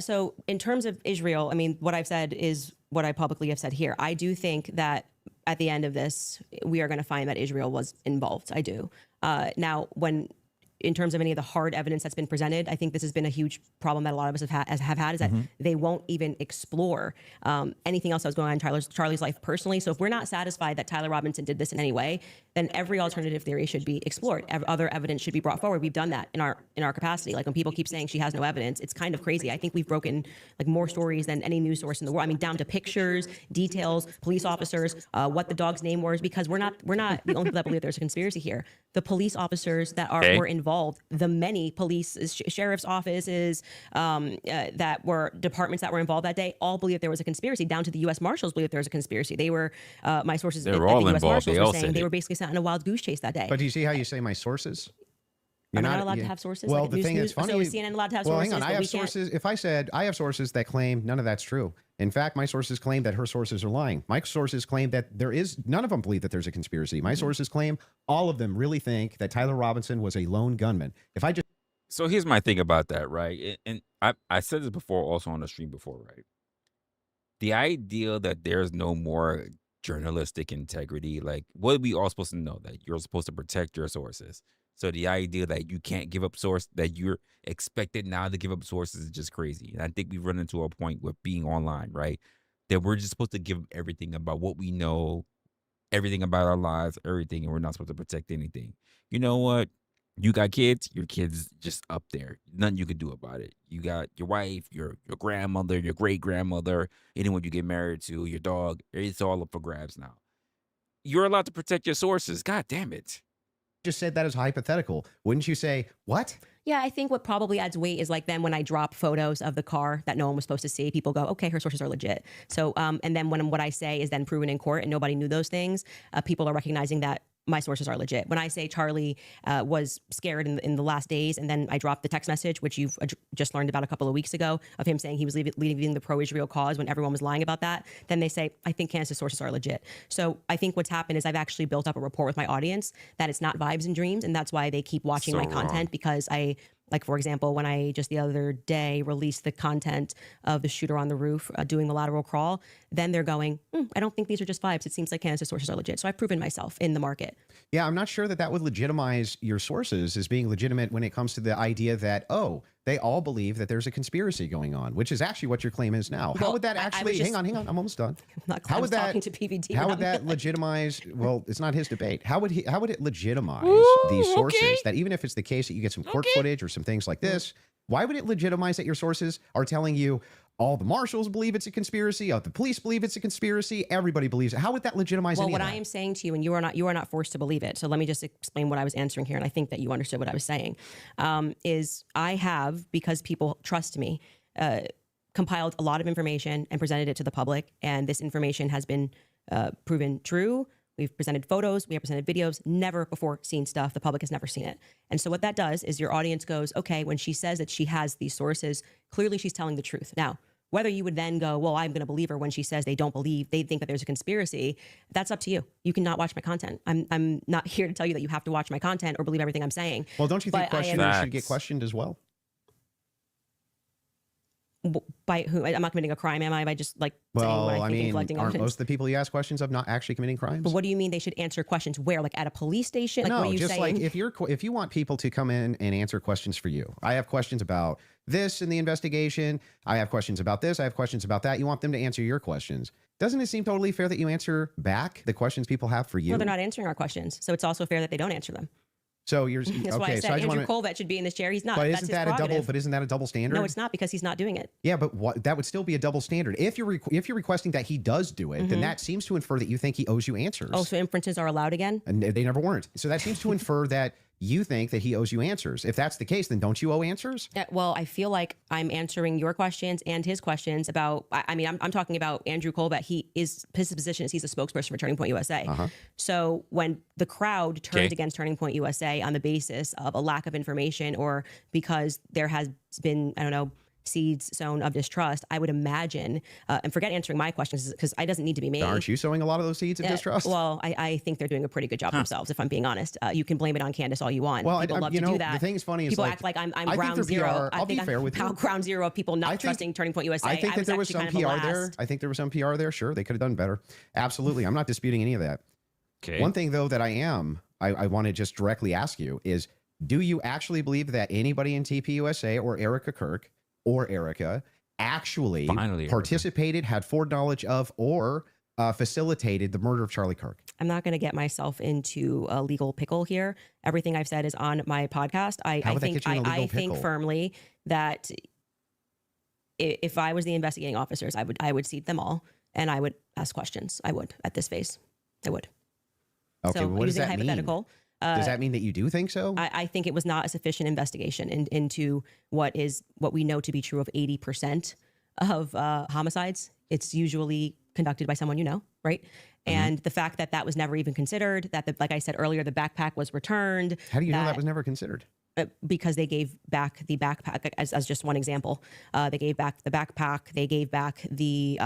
So in terms of Israel, I mean, what I've said is what I publicly have said here. I do think that at the end of this, we are going to find that Israel was involved. I do. Now, in terms of any of the hard evidence that's been presented, I think this has been a huge problem that a lot of us have had is that they won't even explore anything else that was going on in Charlie's life personally. So if we're not satisfied that Tyler Robinson did this in any way, then every alternative theory should be explored. Other evidence should be brought forward. We've done that in our capacity. Like when people keep saying she has no evidence, it's kind of crazy. I think we've broken like more stories than any news source in the world. I mean, down to pictures, details, police officers, what the dog's name was, because we're not the only people that believe there's a conspiracy here. The police officers that were involved, the many police, sheriff's offices, that were departments that were involved that day, all believe there was a conspiracy. Down to the U.S. Marshals believe there was a conspiracy. They were my sources. They were at all the U.S. involved. Marshals They were all saying said they it. were basically sent on a wild goose chase that day. But do you see how you say my sources? Am I not allowed to have sources? Well, Like the thing that's funny. So is CNN allowed to have well, sources? hang on. I but have we can't? sources. If I said I have sources that claim none of that's true. In fact, my sources claim that her sources are lying. My sources claim that there is none of them believe that there's a conspiracy. My sources claim all of them really think that Tyler Robinson was a lone gunman. If I just So here's my thing about that, right? And I said this before, also on the stream before, right? The idea that there's no more journalistic integrity, like what are we all supposed to know? That you're supposed to protect your sources. So the idea that you can't give up source, that you're expected now to give up sources is just crazy. And I think we've run into a point with being online, right? That we're just supposed to give everything about what we know, everything about our lives, everything, and we're not supposed to protect anything. You know what? You got kids, your kids just up there. Nothing you can do about it. You got your wife, your grandmother, your great grandmother, anyone you get married to, your dog. It's all up for grabs now. You're allowed to protect your sources. God damn it. just said that as hypothetical, wouldn't you say what? Yeah, I think what probably adds weight is like then when I drop photos of the car that no one was supposed to see, people go, okay, her sources are legit. So, and then when what I say is then proven in court and nobody knew those things, people are recognizing that my sources are legit. When I say Charlie was scared in the last days, and then I dropped the text message, which you've just learned about a couple of weeks ago, of him saying he was leaving the pro-Israel cause when everyone was lying about that, then they say, I think Candace's sources are legit. So I think what's happened is I've actually built up a rapport with my audience that it's not vibes and dreams, and that's why they keep watching So my content, because like, for example, when I just the other day released the content of the shooter on the roof doing the lateral crawl, then they're going, I don't think these are just vibes. It seems like Candace's sources are legit. So I've proven myself in the market. Yeah, I'm not sure that would legitimize your sources as being legitimate when it comes to the idea that, oh, they all believe that there's a conspiracy going on, which is actually what your claim is now. How Well, would that I was actually, just- hang on, I'm almost done. How would that, talking to PVD. How would that legitimize? Well, it's not his debate. How would it legitimize these sources that even if it's the case that you get some court footage or some things like this, why would it legitimize that your sources are telling you, All the marshals believe it's a conspiracy. All the police believe it's a conspiracy. Everybody believes it. How would that legitimize Well, any what of I that? am saying to you, and you are not forced to believe it. So let me just explain what I was answering here, and I think that you understood what I was saying. Is I have, because people trust me, compiled a lot of information and presented it to the public, and this information has been proven true. We've presented photos, we have presented videos, never before seen stuff. The public has never seen it. And so what that does is your audience goes, okay, when she says that she has these sources, clearly she's telling the truth. Now, whether you would then go, well, I'm going to believe her when she says they think that there's a conspiracy, that's up to you. You cannot watch my content. I'm not here to tell you that you have to watch my content or believe everything I'm saying. Well, don't you think But I am- questioners should get questioned as well? By who? I'm not committing a crime, am I? By just like saying what Well, I I think and mean, collecting aren't evidence. most of the people you ask questions of not actually committing crimes? But what do you mean they should answer questions where? Like at a police station? Like what No, are you just saying? like if you want people to come in and answer questions for you. I have questions about this in the investigation. I have questions about this. I have questions about that. You want them to answer your questions. Doesn't it seem totally fair that you answer back the questions people have for you? Well, they're not answering our questions. So it's also fair that they don't answer them. So you're That's why I okay. said So I just Andrew want to. Colvett should be in this chair. He's not. But That's isn't his that a double? prerogative. But isn't that a double standard? No, it's not, because he's not doing it. Yeah, but that would still be a double standard. If you're requesting that he does do it, then that seems to infer that you think he owes you answers. Oh, so inferences are allowed again? And they never weren't. So that seems to infer that you think that he owes you answers. If that's the case, then don't you owe answers? Well, I feel like I'm answering your questions and his questions about, I'm talking about Andrew Colvett. His position is he's a spokesperson for Turning Point USA. So when the crowd turns against Turning Point USA on the basis of a lack of information or because there has been, I don't know, seeds sown of distrust, I would imagine, and forget answering my questions because it doesn't need to be me. Aren't you sowing a lot of those seeds of distrust? Well, I think they're doing a pretty good job themselves, if I'm being honest. You can blame it on Candace all you want. Well, People love to do that. The thing's funny is people like, act like I'm I think ground they're zero. PR. I'll be fair with you. Ground zero of people not trusting Turning Point USA. I think that there was some actually kind of PR the there. last. I think there was some PR there. Sure, they could have done better. Absolutely. I'm not disputing any of that. Okay. One thing, though, that I want to just directly ask you is, do you actually believe that anybody in TPUSA or Erica Kirk or Erica actually Finally, participated, had foreknowledge of, or facilitated the murder of Charlie Kirk? I'm not going to get myself into a legal pickle here. Everything I've said is on my podcast. I would that think get you in a legal I think pickle? firmly that if I was the investigating officers, I would seat them all and I would ask questions. I would at this phase. I would. Okay, So well, what does using a that mean? hypothetical, Does that mean that you do think so? I think it was not a sufficient investigation into what we know to be true of 80% of homicides. It's usually conducted by someone you know, right? And the fact that that was never even considered, that like I said earlier, the backpack was returned. How do you know that was never considered? Because they gave back the backpack, as just one example. They gave back the backpack. They gave back the.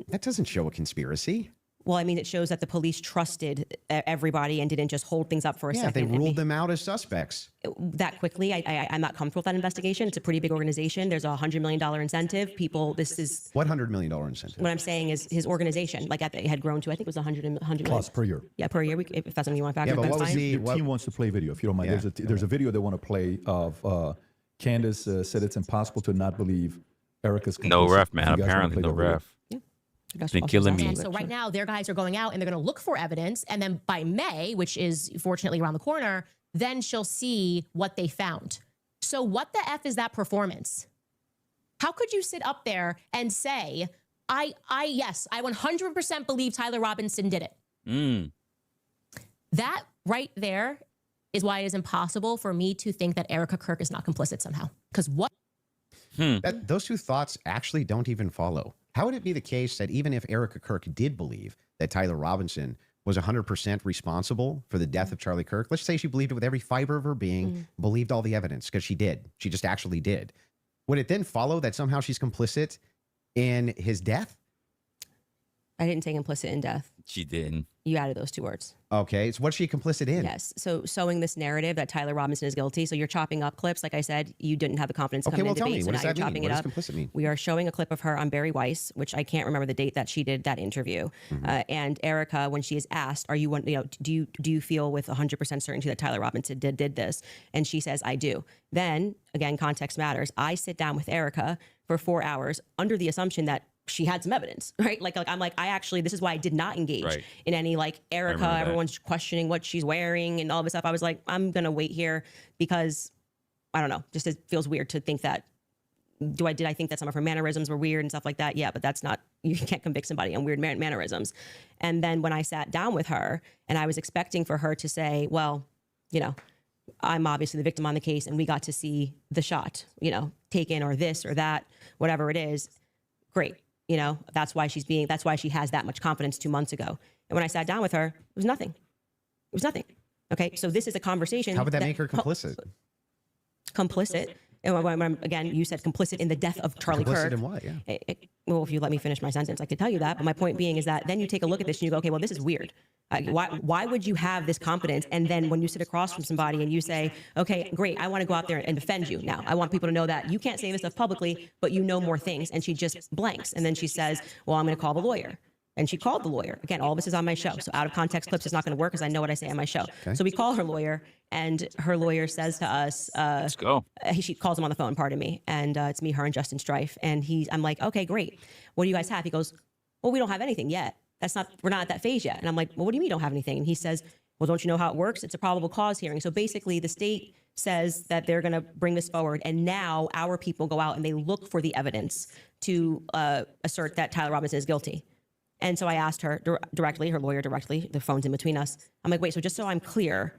That doesn't show a conspiracy. Well, I mean, it shows that the police trusted everybody and didn't just hold things up for a Yeah, second. they and ruled them out as suspects. that quickly. I'm not comfortable with that investigation. It's a pretty big organization. There's a $100 million incentive. This is What $100 million incentive? what I'm saying is his organization, like it had grown to, I think it was 100 Plus million. per year. Yeah, per year. If that's something you want to factor. Yeah, but that's what was fine. the Your team wants to play video, if you don't mind. Yeah. There's a video they want to play of Candace said it's impossible to not believe Erica's No complicit. ref, If man. you guys wanna Apparently, play no that video. ref. That's been also killing me. And so right now, their guys are going out and they're going to look for evidence. And then by May, which is fortunately around the corner, then she'll see what they found. So what the F is that performance? How could you sit up there and say, yes, I 100% believe Tyler Robinson did it. That right there is why it is impossible for me to think that Erica Kirk is not complicit somehow. Because what? Those two thoughts actually don't even follow. How would it be the case that even if Erica Kirk did believe that Tyler Robinson was 100% responsible for the death of Charlie Kirk, let's say she believed it with every fiber of her being, believed all the evidence, because she did. She just actually did. Would it then follow that somehow she's complicit in his death? I didn't say implicit in death. She didn't. You added those two words. Okay, so what's she complicit in? Yes. So sowing this narrative that Tyler Robinson is guilty. So you're chopping up clips. Like I said, you didn't have the confidence to Okay, come well, in tell debate. me, So what now does you're that mean? chopping What it does up. complicit mean? We are showing a clip of her on Barry Weiss, which I can't remember the date that she did that interview. And Erica, when she is asked, "Are you do you feel with 100% certainty that Tyler Robinson did this?" And she says, "I do." Then again, context matters. I sit down with Erica for 4 hours under the assumption that she had some evidence, right? Like I'm like, this is why I did not engage Right. in any like Erica, remember that. everyone's questioning what she's wearing and all this stuff. I was like, I'm going to wait here because I don't know, just it feels weird to think that did I think that some of her mannerisms were weird and stuff like that? Yeah, but that's not, you can't convict somebody on weird mannerisms. And then when I sat down with her and I was expecting for her to say, well, you know, I'm obviously the victim on the case and we got to see the shot, you know, taken or this or that, whatever it is. Great. You know, that's why she has that much confidence 2 months ago. And when I sat down with her, it was nothing. It was nothing. Okay. So this is a conversation. How would that make her complicit? Complicit. And again, you said complicit in the death of Charlie Kirk. Complicit in what? Yeah. Well, if you let me finish my sentence, I could tell you that. But my point being is that then you take a look at this and you go, okay, well, this is weird. Why would you have this confidence? And then when you sit across from somebody and you say, okay, great, I want to go out there and defend you now. I want people to know that you can't say this stuff publicly, but you know more things. And she just blanks. And then she says, well, I'm going to call the lawyer. And she called the lawyer. Again, all this is on my show. So out of context clips is not going to work because I know what I say on my show. Okay. So we call her lawyer and her lawyer says to us, let's go. She calls him on the phone, pardon me. And it's me, her, and Justin Strife. And I'm like, okay, great. What do you guys have? He goes, well, we don't have anything yet. We're not at that phase yet. And I'm like, well, what do you mean you don't have anything? And he says, well, don't you know how it works? It's a probable cause hearing. So basically the state says that they're going to bring this forward. And now our people go out and they look for the evidence to assert that Tyler Robinson is guilty. And so I asked her directly, her lawyer directly, the phone's in between us. I'm like, wait, so just so I'm clear,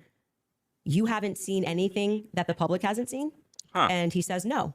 you haven't seen anything that the public hasn't seen? Huh. And he says, no.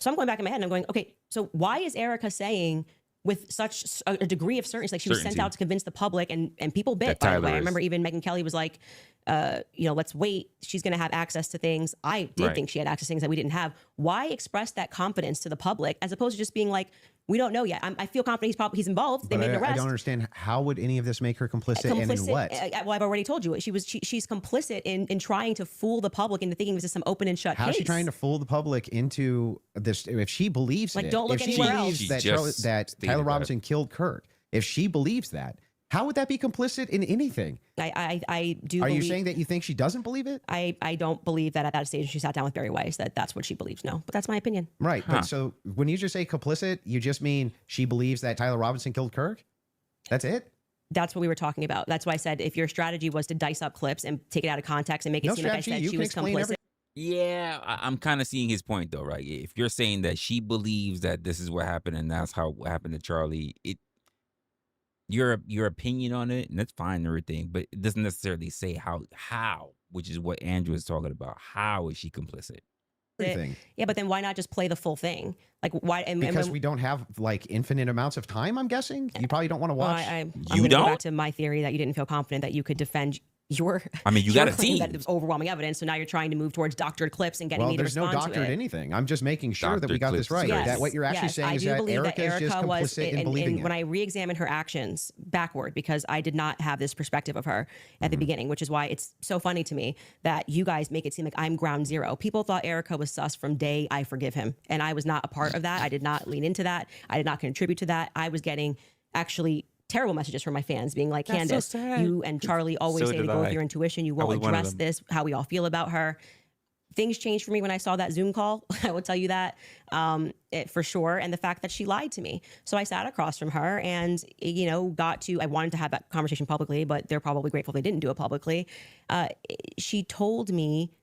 So I'm going back in my head and I'm going, okay, so why is Erica saying with such a degree of certainty, like she was sent out to convince the public and people bit, by the way. I remember even Megyn Kelly was like, you know, let's wait. She's going to have access to things. I did think she had access to things that we didn't have. Why express that confidence to the public as opposed to just being like, we don't know yet. I feel confident he's involved. They made an arrest. I don't understand. How would any of this make her complicit and in what? Well, I've already told you. She's complicit in trying to fool the public into thinking this is some open and shut case. How is she trying to fool the public into this? If she believes like, don't look anywhere else. That Tyler Robinson killed Kirk, if she believes that, how would that be complicit in anything? I do. Are you saying that you think she doesn't believe it? I don't believe that at that stage she sat down with Barry Weiss that's what she believes. No, but that's my opinion. Right. Huh. But so when you just say complicit, you just mean she believes that Tyler Robinson killed Kirk? That's it? That's what we were talking about. That's why I said if your strategy was to dice up clips and take it out of context and make it seem like I said she was complicit. Yeah, I'm kind of seeing his point though, right? If you're saying that she believes that this is what happened and that's how what happened to Charlie, your opinion on it, and that's fine and everything, but it doesn't necessarily say how, which is what Andrew is talking about. How is she complicit? Everything. Yeah, but then why not just play the full thing? Like why? Because we don't have like infinite amounts of time. I'm guessing you probably don't want to watch. I'm gonna go back to my theory that you didn't feel confident that you could defend your. I mean, you got a team. That was overwhelming evidence, so now you're trying to move towards doctored clips and getting me to respond to it. Well, there's no doctored anything. I'm just making sure that we got this right. Yes, that what you're actually saying is that Erica is just complicit in believing it. When I re-examined her actions backward, because I did not have this perspective of her at the beginning, which is why it's so funny to me that you guys make it seem like I'm ground zero. People thought Erica was sus from day I forgive him, and I was not a part of that. I did not lean into that. I did not contribute to that. I was getting actually terrible messages from my fans being like, Candace, you and Charlie always say to go with your intuition. You won't address this, how we all feel about her. Things changed for me when I saw that Zoom call. I will tell you that for sure. And the fact that she lied to me. So I sat across from her and, you know, I wanted to have that conversation publicly, but they're probably grateful they didn't do it publicly. She told me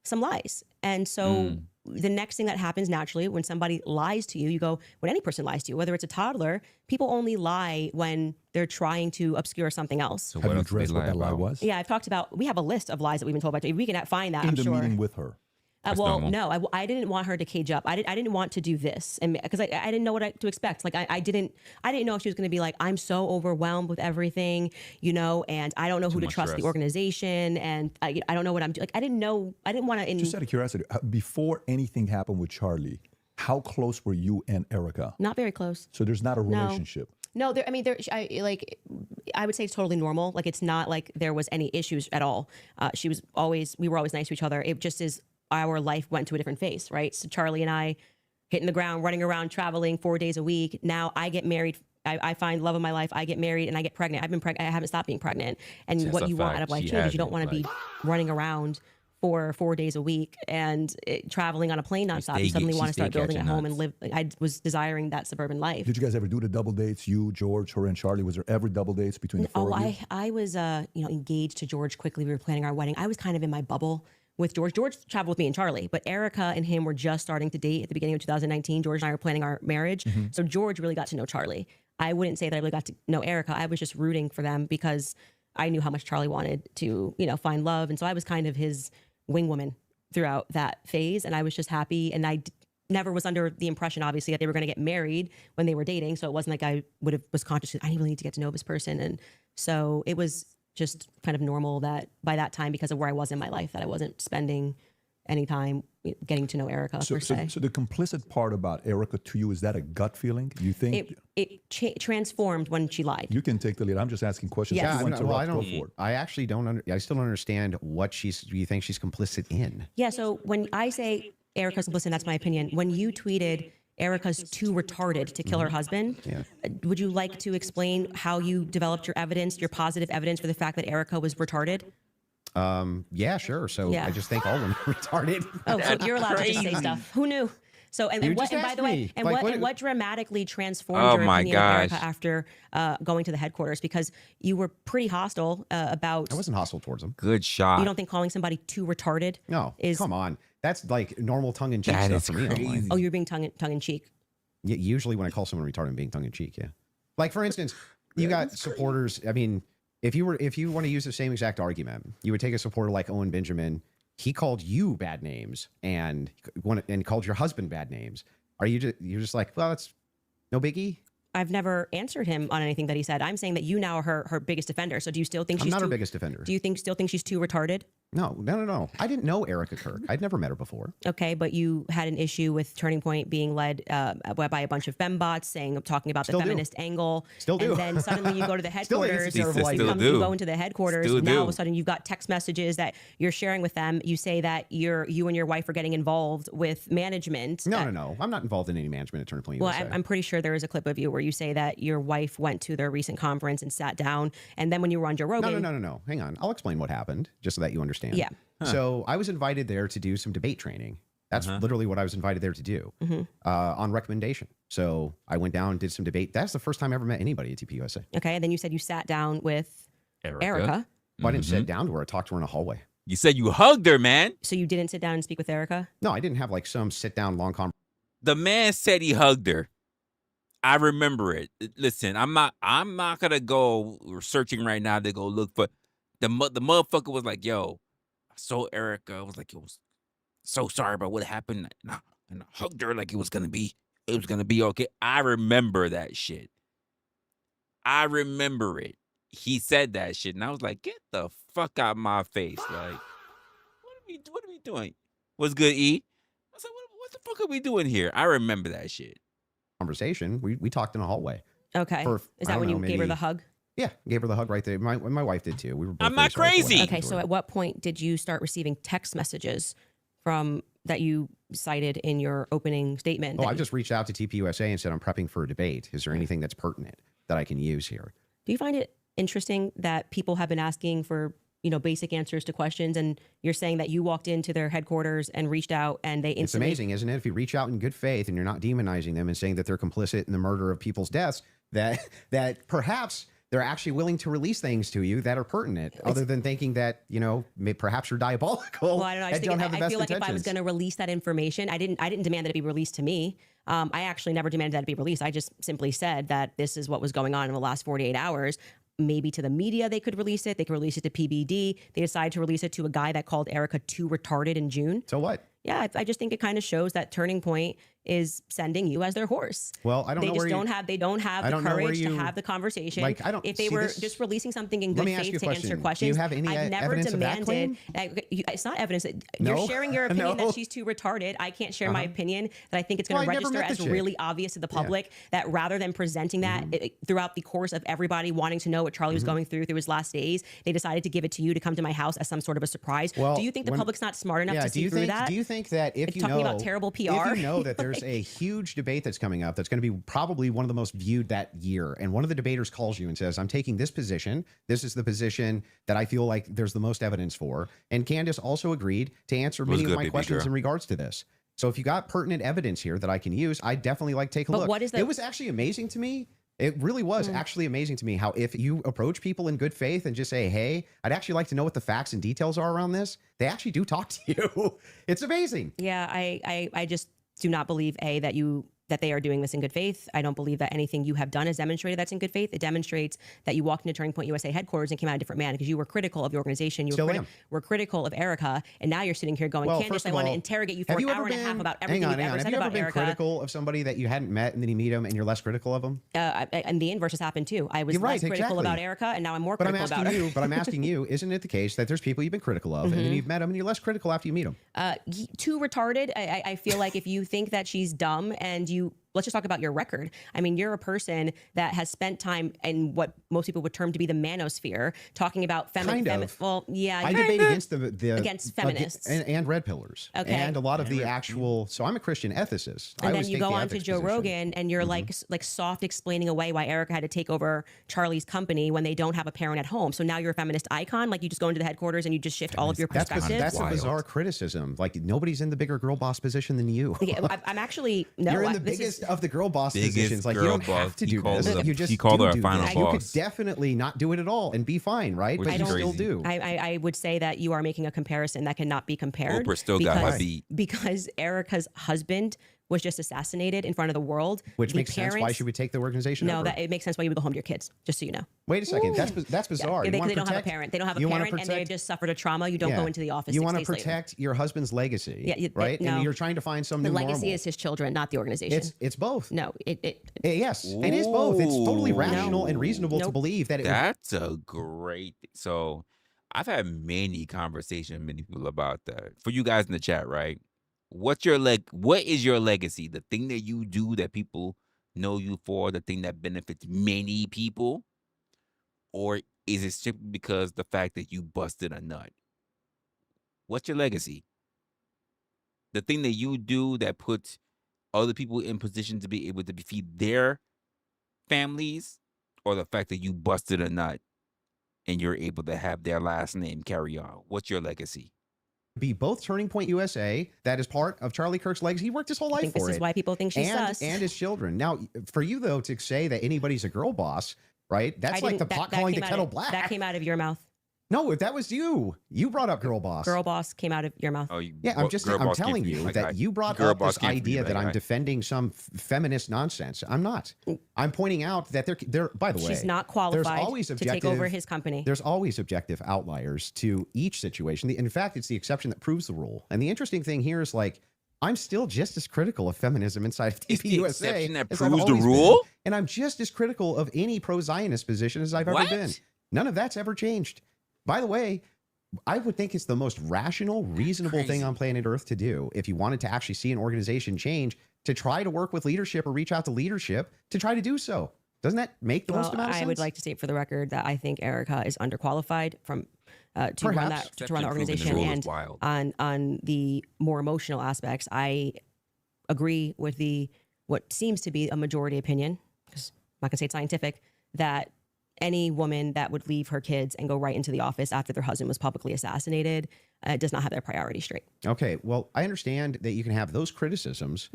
some lies. And so the next thing that happens naturally when somebody lies to you, you go, when any person lies to you, whether it's a toddler, people only lie when they're trying to obscure something else. So have you addressed what that lie was? Yeah, I've talked about, we have a list of lies that we've been told about. We can find that, I'm sure. In the meeting with her. Well, no, I didn't want her to cage up. I didn't want to do this, and because I didn't know what to expect. Like I didn't know if she was going to be like, I'm so overwhelmed with everything, you know, and I don't know who to trust the organization, and I don't know what I'm doing. Like I didn't want to. Just out of curiosity, before anything happened with Charlie, how close were you and Erica? Not very close. So there's not a relationship. No, I would say it's totally normal. Like it's not like there was any issues at all. We were always nice to each other. It just is. Our life went to a different phase, right? So Charlie and I hitting the ground, running around, traveling 4 days a week. Now I get married. I find love of my life. I get married and I get pregnant. I've been pregnant. I haven't stopped being pregnant. And what you want out of life changes. You don't want to be running around for 4 days a week and traveling on a plane nonstop. You suddenly want to start building a home and live. I was desiring that suburban life. Did you guys ever do the double dates? You, George, her, and Charlie? Was there ever double dates between the four of you? I was engaged to George quickly. We were planning our wedding. I was kind of in my bubble with George. George traveled with me and Charlie, but Erica and him were just starting to date at the beginning of 2019. George and I were planning our marriage. So George really got to know Charlie. I wouldn't say that I really got to know Erica. I was just rooting for them because I knew how much Charlie wanted to, find love. And so I was kind of his wing woman throughout that phase. And I was just happy. And I never was under the impression, obviously, that they were going to get married when they were dating. So it wasn't like I was conscious, I really need to get to know this person. And so it was just kind of normal that by that time, because of where I was in my life, that I wasn't spending any time getting to know Erica per se. So the complicit part about Erica to you, is that a gut feeling? You think it transformed when she lied. You can take the lead. I'm just asking questions. Yes. If you want to go for it. I actually don't. I still don't understand what you think she's complicit in. Yeah. So when I say Erica's complicit, that's my opinion. When you tweeted Erica's too retarded to kill her husband, would you like to explain how you developed your evidence, your positive evidence for the fact that Erica was retarded? Yeah, sure. So I just think all women are retarded. Oh, so you're allowed to just say stuff. Who knew? So, and by the way, what dramatically transformed your opinion of Erica after going to the headquarters? Because you were pretty hostile about. I wasn't hostile towards them. Good shot. You don't think calling somebody too retarded? No, come on. That's like normal tongue in cheek That stuff is for me. crazy. Oh, you're being tongue in cheek. Yeah, usually when I call someone retarded, I'm being tongue in cheek. Yeah. Like for instance, you got supporters. I mean, if you want to use the same exact argument, you would take a supporter like Owen Benjamin. He called you bad names and called your husband bad names. Are you're just like, well, that's no biggie? I've never answered him on anything that he said. I'm saying that you now are her biggest defender. So do you still think I'm not her biggest defender? Do you still think she's too retarded? No. I didn't know Erica Kirk. I'd never met her before. Okay, but you had an issue with Turning Point being led by a bunch of fembots talking about the feminist angle. Still do. And then suddenly you go to the headquarters. You go into the headquarters. Now all of a sudden you've got text messages that you're sharing with them. You say that you and your wife are getting involved with management. No. I'm not involved in any management at Turning Point. Well, I'm pretty sure there is a clip of you where you say that your wife went to their recent conference and sat down. And then when you were on Joe Rogan. No. Hang on. I'll explain what happened just so that you understand. Yeah. So I was invited there to do some debate training. That's literally what I was invited there to do on recommendation. So I went down and did some debate. That's the first time I ever met anybody at TPUSA. Okay. And then you said you sat down with Erica. Well, I didn't sit down to her. I talked to her in a hallway. You said you hugged her, man. So you didn't sit down and speak with Erica? No, I didn't have like some sit down long conversation. The man said he hugged her. I remember it. Listen, I'm not gonna go searching right now to go look for the motherfucker was like, yo, I saw Erica. I was like, it was so sorry about what happened. And I hugged her like it was gonna be okay. I remember that shit. I remember it. He said that shit, and I was like, get the fuck out my face. Like, what are we doing? What's good, E? I was like, what the fuck are we doing here? I remember that shit. Conversation. We talked in a hallway. Okay. Is that when you gave her the hug? Yeah, gave her the hug right there. My wife did too. We were both I'm not crazy. Okay, so at what point did you start receiving text messages from that you cited in your opening statement? I just reached out to TPUSA and said, I'm prepping for a debate. Is there anything that's pertinent that I can use here? Do you find it interesting that people have been asking for basic answers to questions, and you're saying that you walked into their headquarters and reached out and they instantly... It's amazing, isn't it? If you reach out in good faith and you're not demonizing them and saying that they're complicit in the murder of people's deaths, that perhaps they're actually willing to release things to you that are pertinent, other than thinking that, perhaps you're diabolical. Well, I don't know. I feel like if I was going to release that information, I didn't demand that it be released to me. I actually never demanded that it be released. I just simply said that this is what was going on in the last 48 hours. Maybe to the media they could release it. They could release it to PBD. They decided to release it to a guy that called Erica too retarded in June. So what? Yeah, I just think it kind of shows that Turning Point is sending you as their horse. Well, I don't know where they don't have the courage to have the conversation. Like, if they were just releasing something in good faith to answer questions. Do you have any evidence of that claim? It's not evidence. You're sharing your opinion that she's too retarded. I can't share my opinion that I think it's going to register as really obvious to the public, that rather than presenting that throughout the course of everybody wanting to know what Charlie was going through his last days, they decided to give it to you to come to my house as some sort of a surprise. Well, do you think the public's not smart enough to see through that? Do you think that if talking about terrible PR, if you know that there's a huge debate that's coming up that's going to be probably one of the most viewed that year, and one of the debaters calls you and says, I'm taking this position, this is the position that I feel like there's the most evidence for, and Candace also agreed to answer many of my questions in regards to this. So if you got pertinent evidence here that I can use, I definitely like take a look. What is It was actually amazing to me It really was actually amazing to me how if you approach people in good faith and just say, hey, I'd actually like to know what the facts and details are around this, they actually do talk to you. It's amazing. Yeah, I just do not believe that they are doing this in good faith. I don't believe that anything you have done has demonstrated that's in good faith. It demonstrates that you walked into Turning Point USA headquarters and came out a different man because you were critical of the organization. You were critical of Erica, and now you're sitting here going, Well, Candace, I want to interrogate you for an hour and a half about everything you've ever said about Erica. Have you ever been critical of somebody that you hadn't met and then you meet them and you're less critical of them? And the inverse has happened too. I was less critical about Erica, and now I'm more critical about her. But I'm asking you, isn't it the case that there's people you've been critical of and then you've met them and you're less critical after you meet them? Too retarded. I feel like if you think that she's dumb and let's just talk about your record. I mean, you're a person that has spent time in what most people would term to be the manosphere, talking about feminists. Well, yeah. I debate against against feminists. And red pillars. Okay. And a lot of the actual, so I'm a Christian ethicist. And then you go on to Joe Rogan and you're like soft explaining away why Erica had to take over Charlie's company when they don't have a parent at home. So now you're a feminist icon. Like you just go into the headquarters and you just shift all of your perspectives. That's a bizarre criticism. Like nobody's in the bigger girl boss position than you. I'm actually, no. You're in the biggest of the girl boss positions. Like you don't have to do this. You just called her a do final this. boss. You could definitely not do it at all and be fine, right? Which But you is still crazy. do. I would say that you are making a comparison that cannot be compared. Oprah still got my beat. Because Erica's husband was just assassinated in front of the world. Which makes sense. Why should we take the organization over? No, that it makes sense why you would go home to your kids, just so you know. Wait a second. That's bizarre. Yeah, they don't have a parent. They don't have a parent, and they just suffered a trauma. You don't go into the office. You want to protect your husband's legacy, right? No. And you're trying to find some new normal. The legacy is his children, not the organization. It's both. No, yes, it is both. It's totally rational and reasonable to believe that That's a great. So, I've had many conversations with many people about that. For you guys in the chat, right? What is your legacy? The thing that you do that people know you for, the thing that benefits many people? Or is it simply because the fact that you busted a nut? What's your legacy? The thing that you do that puts other people in position to be able to feed their families, or the fact that you busted a nut and you're able to have their last name carry on? What's your legacy? Be both Turning Point USA. That is part of Charlie Kirk's legacy. He worked his whole life for it. This is why people think she's sus. And his children. Now, for you though to say that anybody's a girl boss, right? That's like the pot calling the kettle black. That came out of your mouth. No, if that was you, you brought up girl boss. Girl boss came out of your mouth. Oh, I'm telling you that you brought up this idea that I'm defending some feminist nonsense. I'm not. I'm pointing out that they're by the way, she's not qualified to take over his company. There's always objective outliers to each situation. In fact, it's the exception that proves the rule. And the interesting thing here is like, I'm still just as critical of feminism inside of TV USA. Exception that as I've proves the always rule? been. And I'm just as critical of any pro-Zionist position as I've ever been. None of that's ever changed. By the way, I would think it's the most rational, reasonable thing on planet Earth to do if you wanted to actually see an organization change, to try to work with leadership or reach out to leadership to try to do so. Doesn't that make the most amount of sense? I would like to state for the record that I think Erica is underqualified to run the organization. And on the more emotional aspects, I agree with what seems to be a majority opinion, because I'm not gonna say it's scientific, that any woman that would leave her kids and go right into the office after their husband was publicly assassinated does not have their priorities straight. Okay, well, I understand that you can have those criticisms,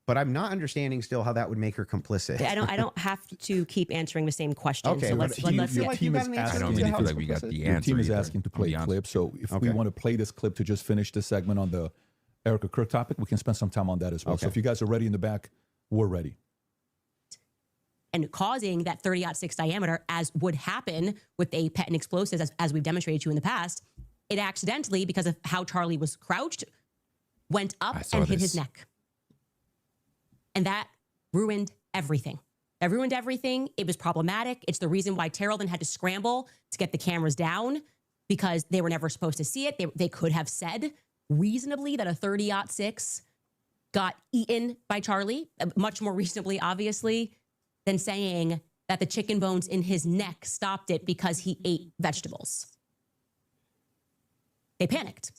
but I'm not understanding still how that would make her complicit. I don't have to keep answering the same question. Okay, so let's I don't really feel like we got the answer. Your team is asking to play a clip, so if we want to play this clip to just finish this segment on the Erica Kirk topic, we can spend some time on that as well. So if you guys are ready in the back, we're ready. And causing that 30-06 diameter, as would happen with a pet and explosives, as we've demonstrated to you in the past, it accidentally, because of how Charlie was crouched, went up and hit his neck. And that ruined everything. That ruined everything. It was problematic. It's the reason why Terrell then had to scramble to get the cameras down, because they were never supposed to see it. They could have said reasonably that a 30-06 got eaten by Charlie, much more reasonably, obviously, than saying that the chicken bones in his neck stopped it because he ate vegetables. They panicked.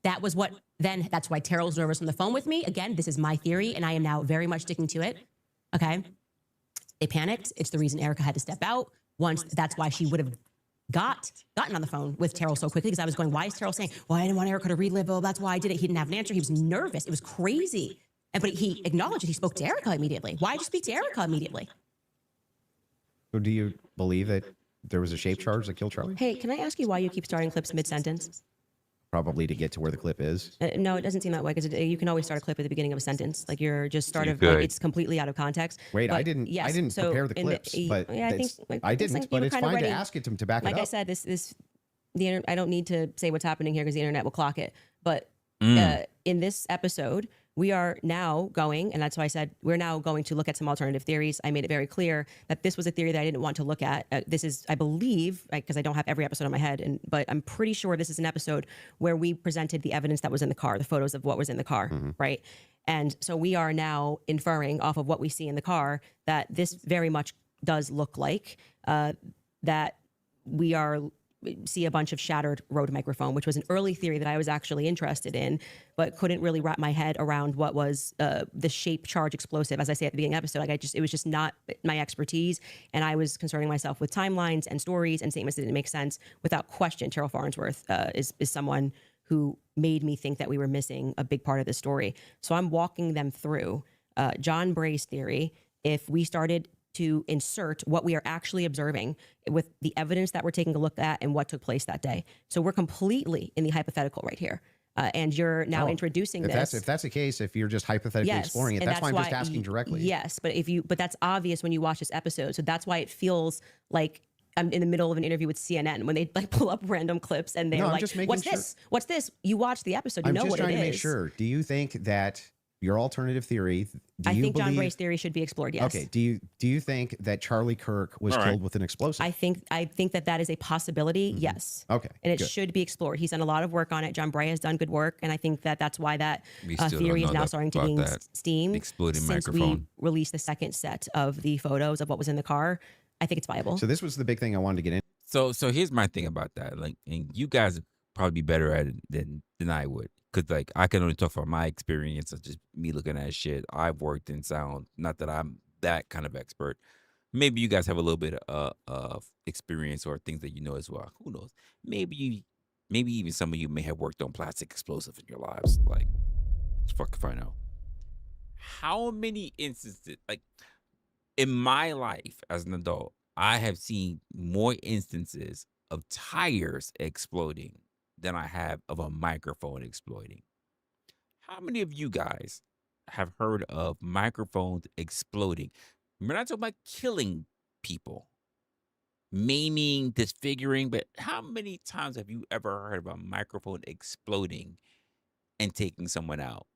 That's why Terrell was nervous on the phone with me. Again, this is my theory, and I am now very much sticking to it. Okay. They panicked. It's the reason Erica had to step out. That's why she would have gotten on the phone with Terrell so quickly, because I was going, why is Terrell saying, well, I didn't want Erica to relive, oh, that's why I did it. He didn't have an answer. He was nervous. It was crazy. But he acknowledged that he spoke to Erica immediately. Why did you speak to Erica immediately? So do you believe that there was a shape charge that killed Charlie? Hey, can I ask you why you keep starting clips mid-sentence? Probably to get to where the clip is. No, it doesn't seem that way because you can always start a clip at the beginning of a sentence. Like you're just You like, could. it's completely out of context. Wait, I But didn't. yes, I didn't so prepare the in clips, but yeah, I think like, I it's didn't. like you But were it's kind of fine to ready. ask it to back Like it up. I said, I don't need to say what's happening here because the internet will clock it. But in this episode, we are now going, and that's why I said we're now going to look at some alternative theories. I made it very clear that this was a theory that I didn't want to look at. This is, I believe, because I don't have every episode in my head, but I'm pretty sure this is an episode where we presented the evidence that was in the car, the photos of what was in the car, right? And so we are now inferring off of what we see in the car that this very much does look like that we see a bunch of shattered Rode microphone, which was an early theory that I was actually interested in, but couldn't really wrap my head around what was the shape charge explosive. As I say at the beginning of the episode, it was just not my expertise. And I was concerning myself with timelines and stories and statements that didn't make sense. Without question, Terrell Farnsworth is someone who made me think that we were missing a big part of the story. So I'm walking them through John Bray's theory. If we started to insert what we are actually observing with the evidence that we're taking a look at and what took place that day. So we're completely in the hypothetical right here. And you're now introducing this. If that's the case, if you're just hypothetically exploring it, and that's why I'm just asking directly. Yes, but that's obvious when you watch this episode. So that's why it feels like I'm in the middle of an interview with CNN when they like pull up random clips and they're like, "What's this? What's this?" You watch the episode, you know what it is. I'm just trying to make sure. Do you think that your alternative theory? I think John Bray's theory should be explored. Yes. Okay. Do you think that Charlie Kirk was killed with an explosive? I think that is a possibility. Yes. Okay. And it should be explored. He's done a lot of work on it. John Bray has done good work, and I think that that's why that theory is now starting to gain steam. Exploding since microphone. we released the second set of the photos of what was in the car. I think it's viable. So this was the big thing I wanted to get in. So here's my thing about that. Like, and you guys would probably be better at it than I would. Cause like I can only talk from my experience of just me looking at shit. I've worked in sound. Not that I'm that kind of expert. Maybe you guys have a little bit of experience or things that you know as well. Who knows? Maybe even some of you may have worked on plastic explosive in your lives. Like, fuck if I know. How many instances, like in my life as an adult, I have seen more instances of tires exploding than I have of a microphone exploding. How many of you guys have heard of microphones exploding? We're not talking about killing people, maiming, disfiguring, but how many times have you ever heard of a microphone exploding and taking someone out?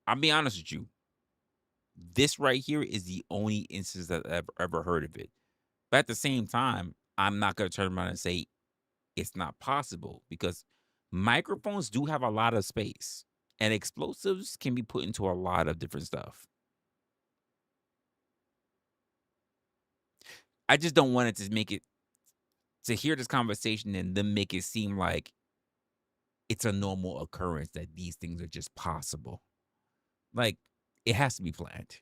I'll be honest with you. This right here is the only instance that I've ever heard of it. But at the same time, I'm not going to turn around and say it's not possible because microphones do have a lot of space and explosives can be put into a lot of different stuff. I just don't want it to make it, to hear this conversation and then make it seem like it's a normal occurrence that these things are just possible. Like, it has to be planned.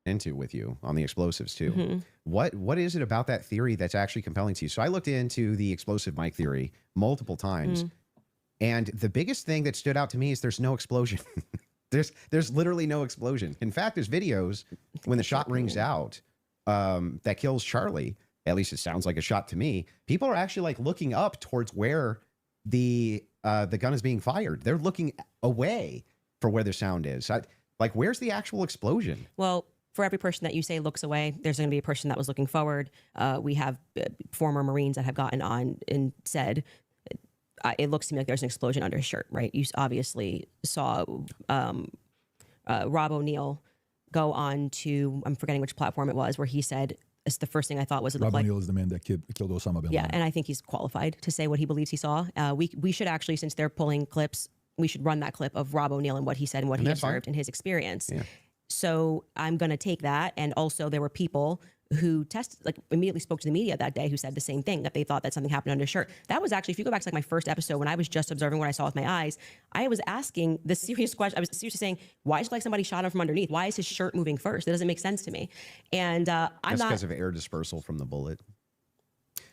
Into with you on the explosives too. What is it about that theory that's actually compelling to you? So I looked into the explosive mic theory multiple times, and the biggest thing that stood out to me is there's no explosion. there's literally no explosion. In fact, there's videos when the shot rings out that kills Charlie. At least it sounds like a shot to me. People are actually like looking up towards where the gun is being fired. They're looking away for where the sound is. Like, where's the actual explosion? Well, for every person that you say looks away, there's going to be a person that was looking forward. We have former Marines that have gotten on and said, it looks to me like there's an explosion under his shirt, right? You obviously saw Rob O'Neill go on to, I'm forgetting which platform it was, where he said, it's the first thing I thought was it Rob looked like. O'Neill is the man that killed Osama bin Laden. Yeah, and I think he's qualified to say what he believes he saw. We should actually, since they're pulling clips, we should run that clip of Rob O'Neill and what he said and what he observed in his experience. Yeah. So I'm going to take that. And also there were people who immediately spoke to the media that day who said the same thing, that they thought that something happened under his shirt. That was actually, if you go back to like my first episode when I was just observing what I saw with my eyes, I was asking the serious question. I was seriously saying, why is it like somebody shot him from underneath? Why is his shirt moving first? It doesn't make sense to me. And That's because of air dispersal from the bullet.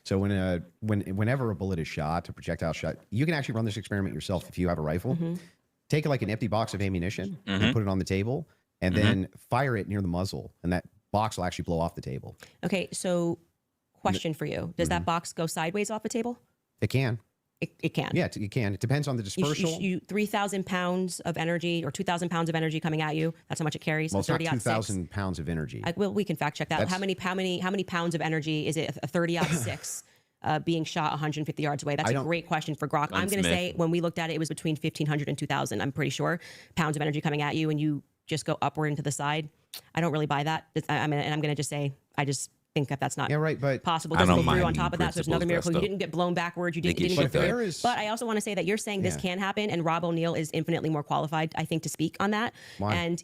So whenever a bullet is shot, a projectile shot, you can actually run this experiment yourself if you have a rifle. Take like an empty box of ammunition and put it on the table. and then fire it near the muzzle, and that box will actually blow off the table. Okay, so question for you. Does that box go sideways off the table? It can. It can. Yeah, it can. It depends on the dispersal. You 3,000 pounds of energy or 2,000 pounds of energy coming at you. That's how much it carries. Well, it's not 30-06. 2,000 pounds of energy. Well, we can fact check that. How many pounds of energy is it? A 30-06 being shot 150 yards away. That's a great question for Grok. I'm going to say when we looked at it, it was between 1,500 and 2,000. I'm pretty sure pounds of energy coming at you, and you just go upward and to the side. I don't really buy that. And I'm going to just say I just think that's not possible. It doesn't go through on top of that. So there's another miracle. You didn't get blown backwards. You didn't get through. But I also want to say that you're saying this can happen, and Rob O'Neill is infinitely more qualified, I think, to speak on that. Why? And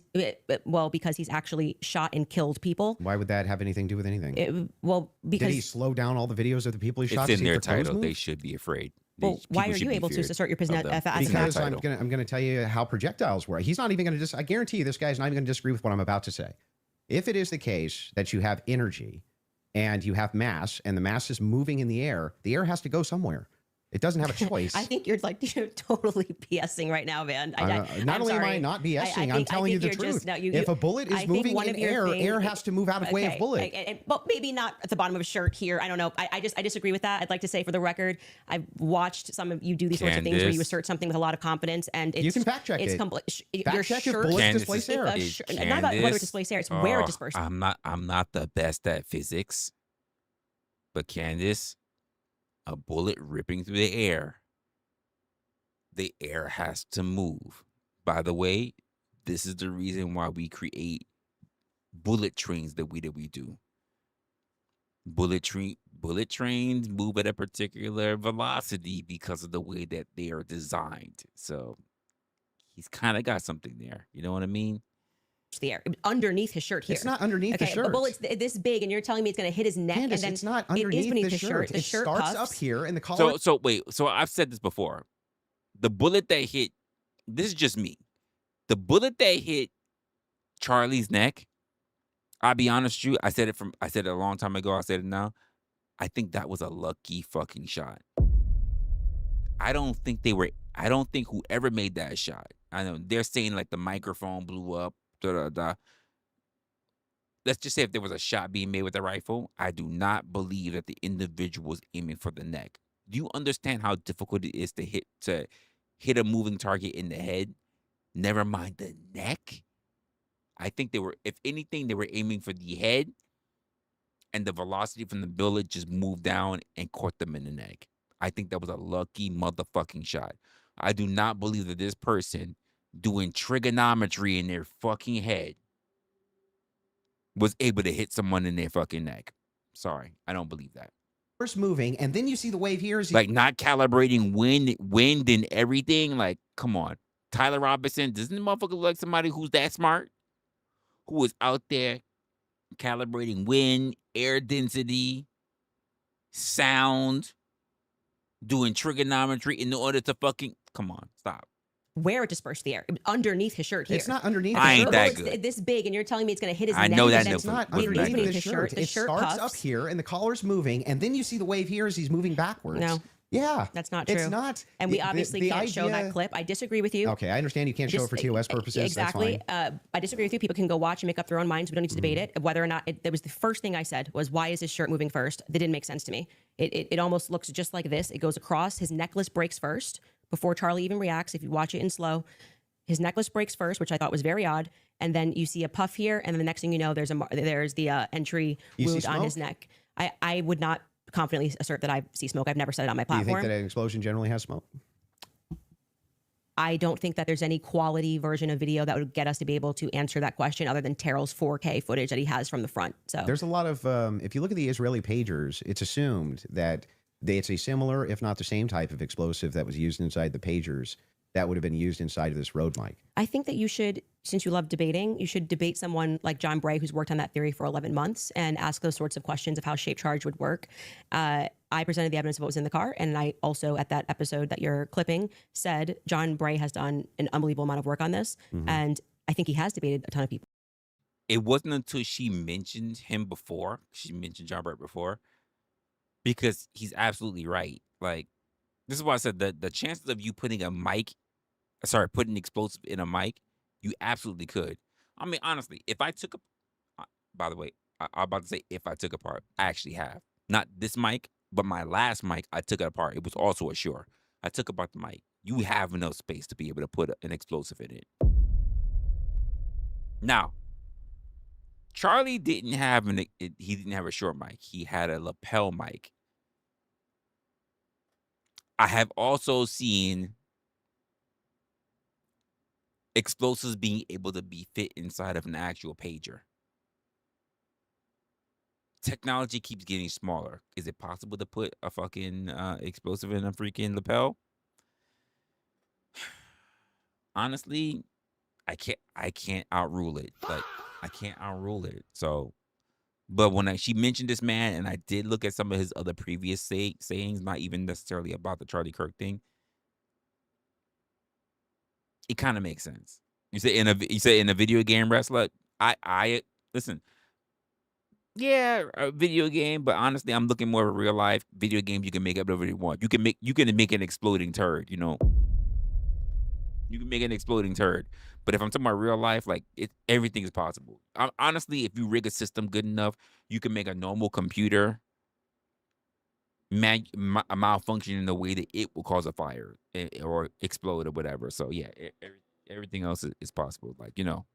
well, because he's actually shot and killed people. Why would that have anything to do with anything? Because did he slow down all the videos of the people he shot? It's in their title. They should be afraid. Well, why are you able to assert your position? Because I'm going to tell you how projectiles work. He's not even going to I guarantee you this guy's not even going to disagree with what I'm about to say. If it is the case that you have energy and you have mass, and the mass is moving in the air has to go somewhere. It doesn't have a choice. I think you're totally BSing right now, man. Not only am I not BSing, I'm telling you the truth. If a bullet is moving in air, air has to move out of way of bullet. But maybe not at the bottom of a shirt here. I don't know. I disagree with that. I'd like to say for the record, I've watched some of you do these sorts of things where you assert something with a lot of confidence, and you can fact check it. Your check if bullets displace air. Not about whether it displaces air. It's where it disperses. I'm not the best at physics, but Candace, a bullet ripping through the air has to move. By the way, this is the reason why we create bullet trains the way that we do. Bullet trains move at a particular velocity because of the way that they are designed. So he's kind of got something there. You know what I mean? The air underneath his shirt here. It's not underneath the shirt. A bullet's this big, and you're telling me it's going to hit his neck. Candace, and then it's not underneath the shirt. The shirt starts puffs. up here, and the collar. So I've said this before. The bullet that hit, this is just me. The bullet that hit Charlie's neck, I'll be honest with you, I said it a long time ago, I said it now. I think that was a lucky fucking shot. I don't think whoever made that shot. I know they're saying like the microphone blew up. Let's just say if there was a shot being made with a rifle, I do not believe that the individual was aiming for the neck. Do you understand how difficult it is to hit a moving target in the head? Never mind the neck. I think if anything, they were aiming for the head, and the velocity from the bullet just moved down and caught them in the neck. I think that was a lucky motherfucking shot. I do not believe that this person doing trigonometry in their fucking head was able to hit someone in their fucking neck. Sorry, I don't believe that. First moving, and then you see the wave here. Like not calibrating wind and everything. Like, come on. Tyler Robinson, doesn't the motherfucker look like somebody who's that smart? Who is out there calibrating wind, air density, sound, doing trigonometry in order to fucking... Come on, stop. Where it dispersed the air underneath his shirt here. It's not underneath. I ain't that it's good. This big, and you're telling me it's going to hit his I neck. know that. It's not underneath the shirt. The shirt starts puffs. up here, and the collar's moving, and then you see the wave here as he's moving backwards. No. Yeah. That's not true. It's not. And we obviously can't show that clip. I disagree with you. Okay, I understand you can't show it for TOS purposes. Exactly. That's fine. I disagree with you. People can go watch and make up their own minds. We don't need to debate it. Whether or not that was the first thing I said was, why is his shirt moving first? That didn't make sense to me. It almost looks just like this. It goes across. His necklace breaks first before Charlie even reacts. If you watch it in slow, his necklace breaks first, which I thought was very odd. And then you see a puff here, and then the next thing you know, there's the entry wound on his neck. I would not confidently assert that I see smoke. I've never said it on my platform. Do you think that an explosion generally has smoke? I don't think that there's any quality version of video that would get us to be able to answer that question other than Terrell's 4K footage that he has from the front. So there's a lot of, if you look at the Israeli pagers, it's assumed that it's a similar, if not the same type of explosive that was used inside the pagers that would have been used inside of this road mic. I think that you should, since you love debating, you should debate someone like John Bray, who's worked on that theory for 11 months, and ask those sorts of questions of how shape charge would work. I presented the evidence of what was in the car, and I also, at that episode that you're clipping, said John Bray has done an unbelievable amount of work on this, and I think he has debated a ton of people. It wasn't until she mentioned him before, she mentioned John Bray before, because he's absolutely right. Like, this is why I said that the chances of you putting an explosive in a mic, you absolutely could. I mean, honestly, if I took by the way, I'm about to say if I took apart, I actually have. Not this mic, but my last mic, I took it apart. It was also a Shure. I took apart the mic. You have enough space to be able to put an explosive in it. Now, Charlie didn't have he didn't have a Shure mic. He had a lapel mic. I have also seen explosives being able to be fit inside of an actual pager. Technology keeps getting smaller. Is it possible to put a fucking explosive in a freaking lapel? Honestly, I can't outrule it. Like, I can't outrule it. So, but when she mentioned this man, and I did look at some of his other previous sayings, not even necessarily about the Charlie Kirk thing, it kind of makes sense. You say in a video game wrestler. I listen. Yeah, a video game, but honestly, I'm looking more at real life. Video games, you can make up whatever you want. You can make an exploding turd. You know, you can make an exploding turd. But if I'm talking about real life, like everything is possible. Honestly, if you rig a system good enough, you can make a normal computer malfunction in a way that it will cause a fire or explode or whatever. So yeah, everything else is possible. Like, you know.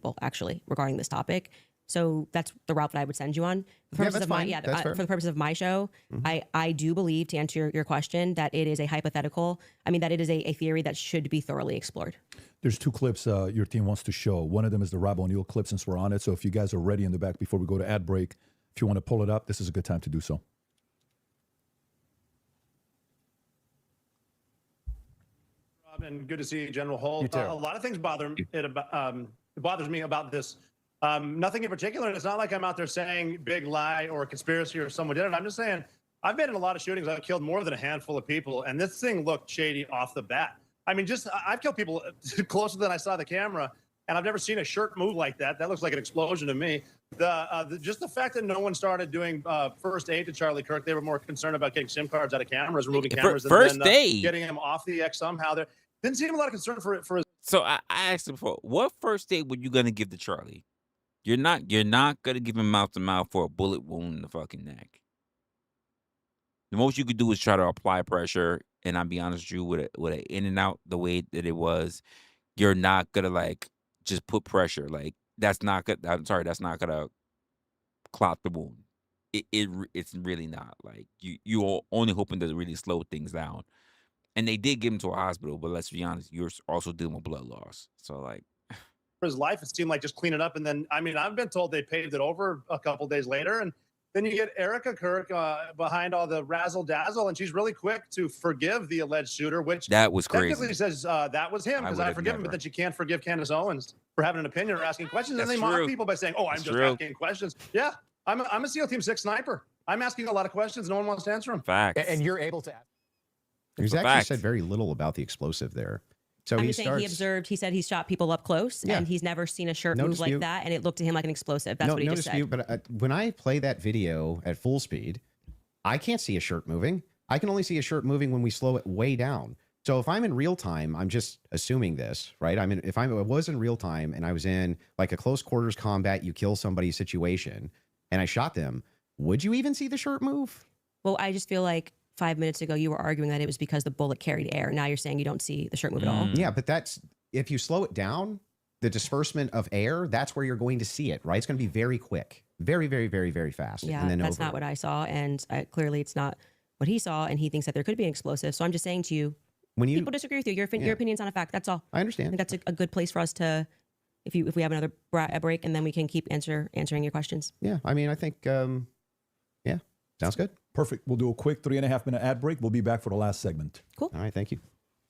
Well, actually, regarding this topic. So that's the route that I would send you on. For Yeah, that's fine. That's fair. For the purpose of my show, I do believe, to answer your question, that it is a hypothetical. I mean, that it is a theory that should be thoroughly explored. There's two clips your team wants to show. One of them is the Rob O'Neill clip, since we're on it. So if you guys are ready in the back before we go to ad break, if you want to pull it up, this is a good time to do so. Rob, and good to see you, General Holt. A lot of things bothers me about this. Nothing in particular. And it's not like I'm out there saying big lie or conspiracy or someone did it. I'm just saying I've been in a lot of shootings. I've killed more than a handful of people. And this thing looked shady off the bat. I mean, I've killed people closer than I saw the camera. And I've never seen a shirt move like that. That looks like an explosion to me. Just the fact that no one started doing first aid to Charlie Kirk. They were more concerned about getting SIM cards out of cameras, removing cameras, and then getting him off the X somehow. There didn't seem a lot of concern for his. So I asked him before, what first aid were you gonna give to Charlie? You're not gonna give him mouth to mouth for a bullet wound in the fucking neck. The most you could do is try to apply pressure, and I'll be honest with you, with an in and out the way that it was, you're not gonna like just put pressure. Like that's not gonna clot the wound. It's really not. Like you're only hoping to really slow things down. And they did get him to a hospital, but let's be honest, you're also dealing with blood loss. So like. For his life, it seemed like just clean it up. And then, I mean, I've been told they paved it over a couple days later. And then you get Erica Kirk behind all the razzle dazzle, and she's really quick to forgive the alleged shooter, which that was crazy. Technically says that was him because I forgive him, but then she can't forgive Candace Owens for having an opinion or asking questions. And they mock people by saying, "Oh, I'm just asking questions." Yeah, I'm a SEAL Team 6 sniper. I'm asking a lot of questions. No one wants to answer them. Facts. And you're able to. He's actually said very little about the explosive there. So he observed. He said he shot people up close, and he's never seen a shirt move like that, and it looked to him like an explosive. That's what he just said. But when I play that video at full speed, I can't see a shirt moving. I can only see a shirt moving when we slow it way down. So if I'm in real time, I'm just assuming this, right? I mean, if I was in real time and I was in like a close quarters combat, you kill somebody situation, and I shot them, would you even see the shirt move? Well, I just feel like 5 minutes ago, you were arguing that it was because the bullet carried air. Now you're saying you don't see the shirt move at all. Yeah, but that's, if you slow it down, the disbursement of air, that's where you're going to see it, right? It's going to be very quick, very, very, very, very fast. Yeah, and then that's not what I saw. And clearly it's not what he saw. And he thinks that there could be an explosive. So I'm just saying to you, when people disagree with you, your opinion's not a fact. That's all. I understand. I think that's a good place for us to, if we have another break, and then we can keep answering your questions. Yeah, I mean, I think, yeah, sounds good. Perfect. We'll do a quick 3.5-minute ad break. We'll be back for the last segment. Cool. All right. Thank you.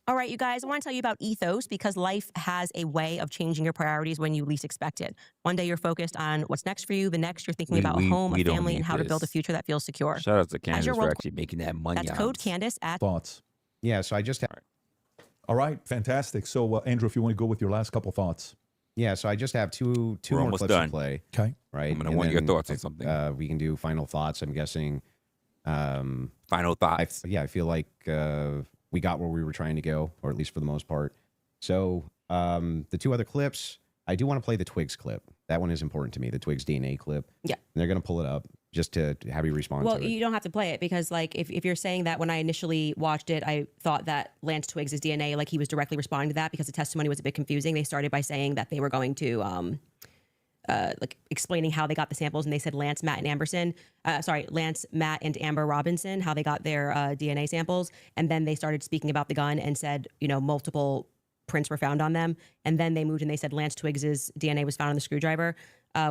All right, you guys, I want to tell you about Ethos because life has a way of changing your priorities when you least expect it. One day you're focused on what's next for you. The next you're thinking about a home, a family, and how to build a future that feels secure. Shout out to Candace for actually making that money. That's code Candace at Thoughts. Yeah, so I just have. All right, fantastic. So, Andrew, if you want to go with your last couple thoughts. Yeah, so I just have two more clips to play. Okay. Right. I'm going to want your thoughts on something. We can do final thoughts, I'm guessing. Final thoughts. I feel like we got where we were trying to go, or at least for the most part. So the two other clips, I do want to play the Twigs clip. That one is important to me, the Twigs DNA clip. Yeah. And they're going to pull it up just to have you respond Well, to it. you don't have to play it because, like, if you're saying that when I initially watched it, I thought that Lance Twiggs' DNA, like, he was directly responding to that because the testimony was a bit confusing. They started by saying that they were going to, like, explaining how they got the samples, and they said Lance, Matt, and Lance, Matt, and Amber Robinson, how they got their DNA samples, and then they started speaking about the gun and said, you know, multiple prints were found on them, and then they moved and they said Lance Twiggs' DNA was found on the screwdriver.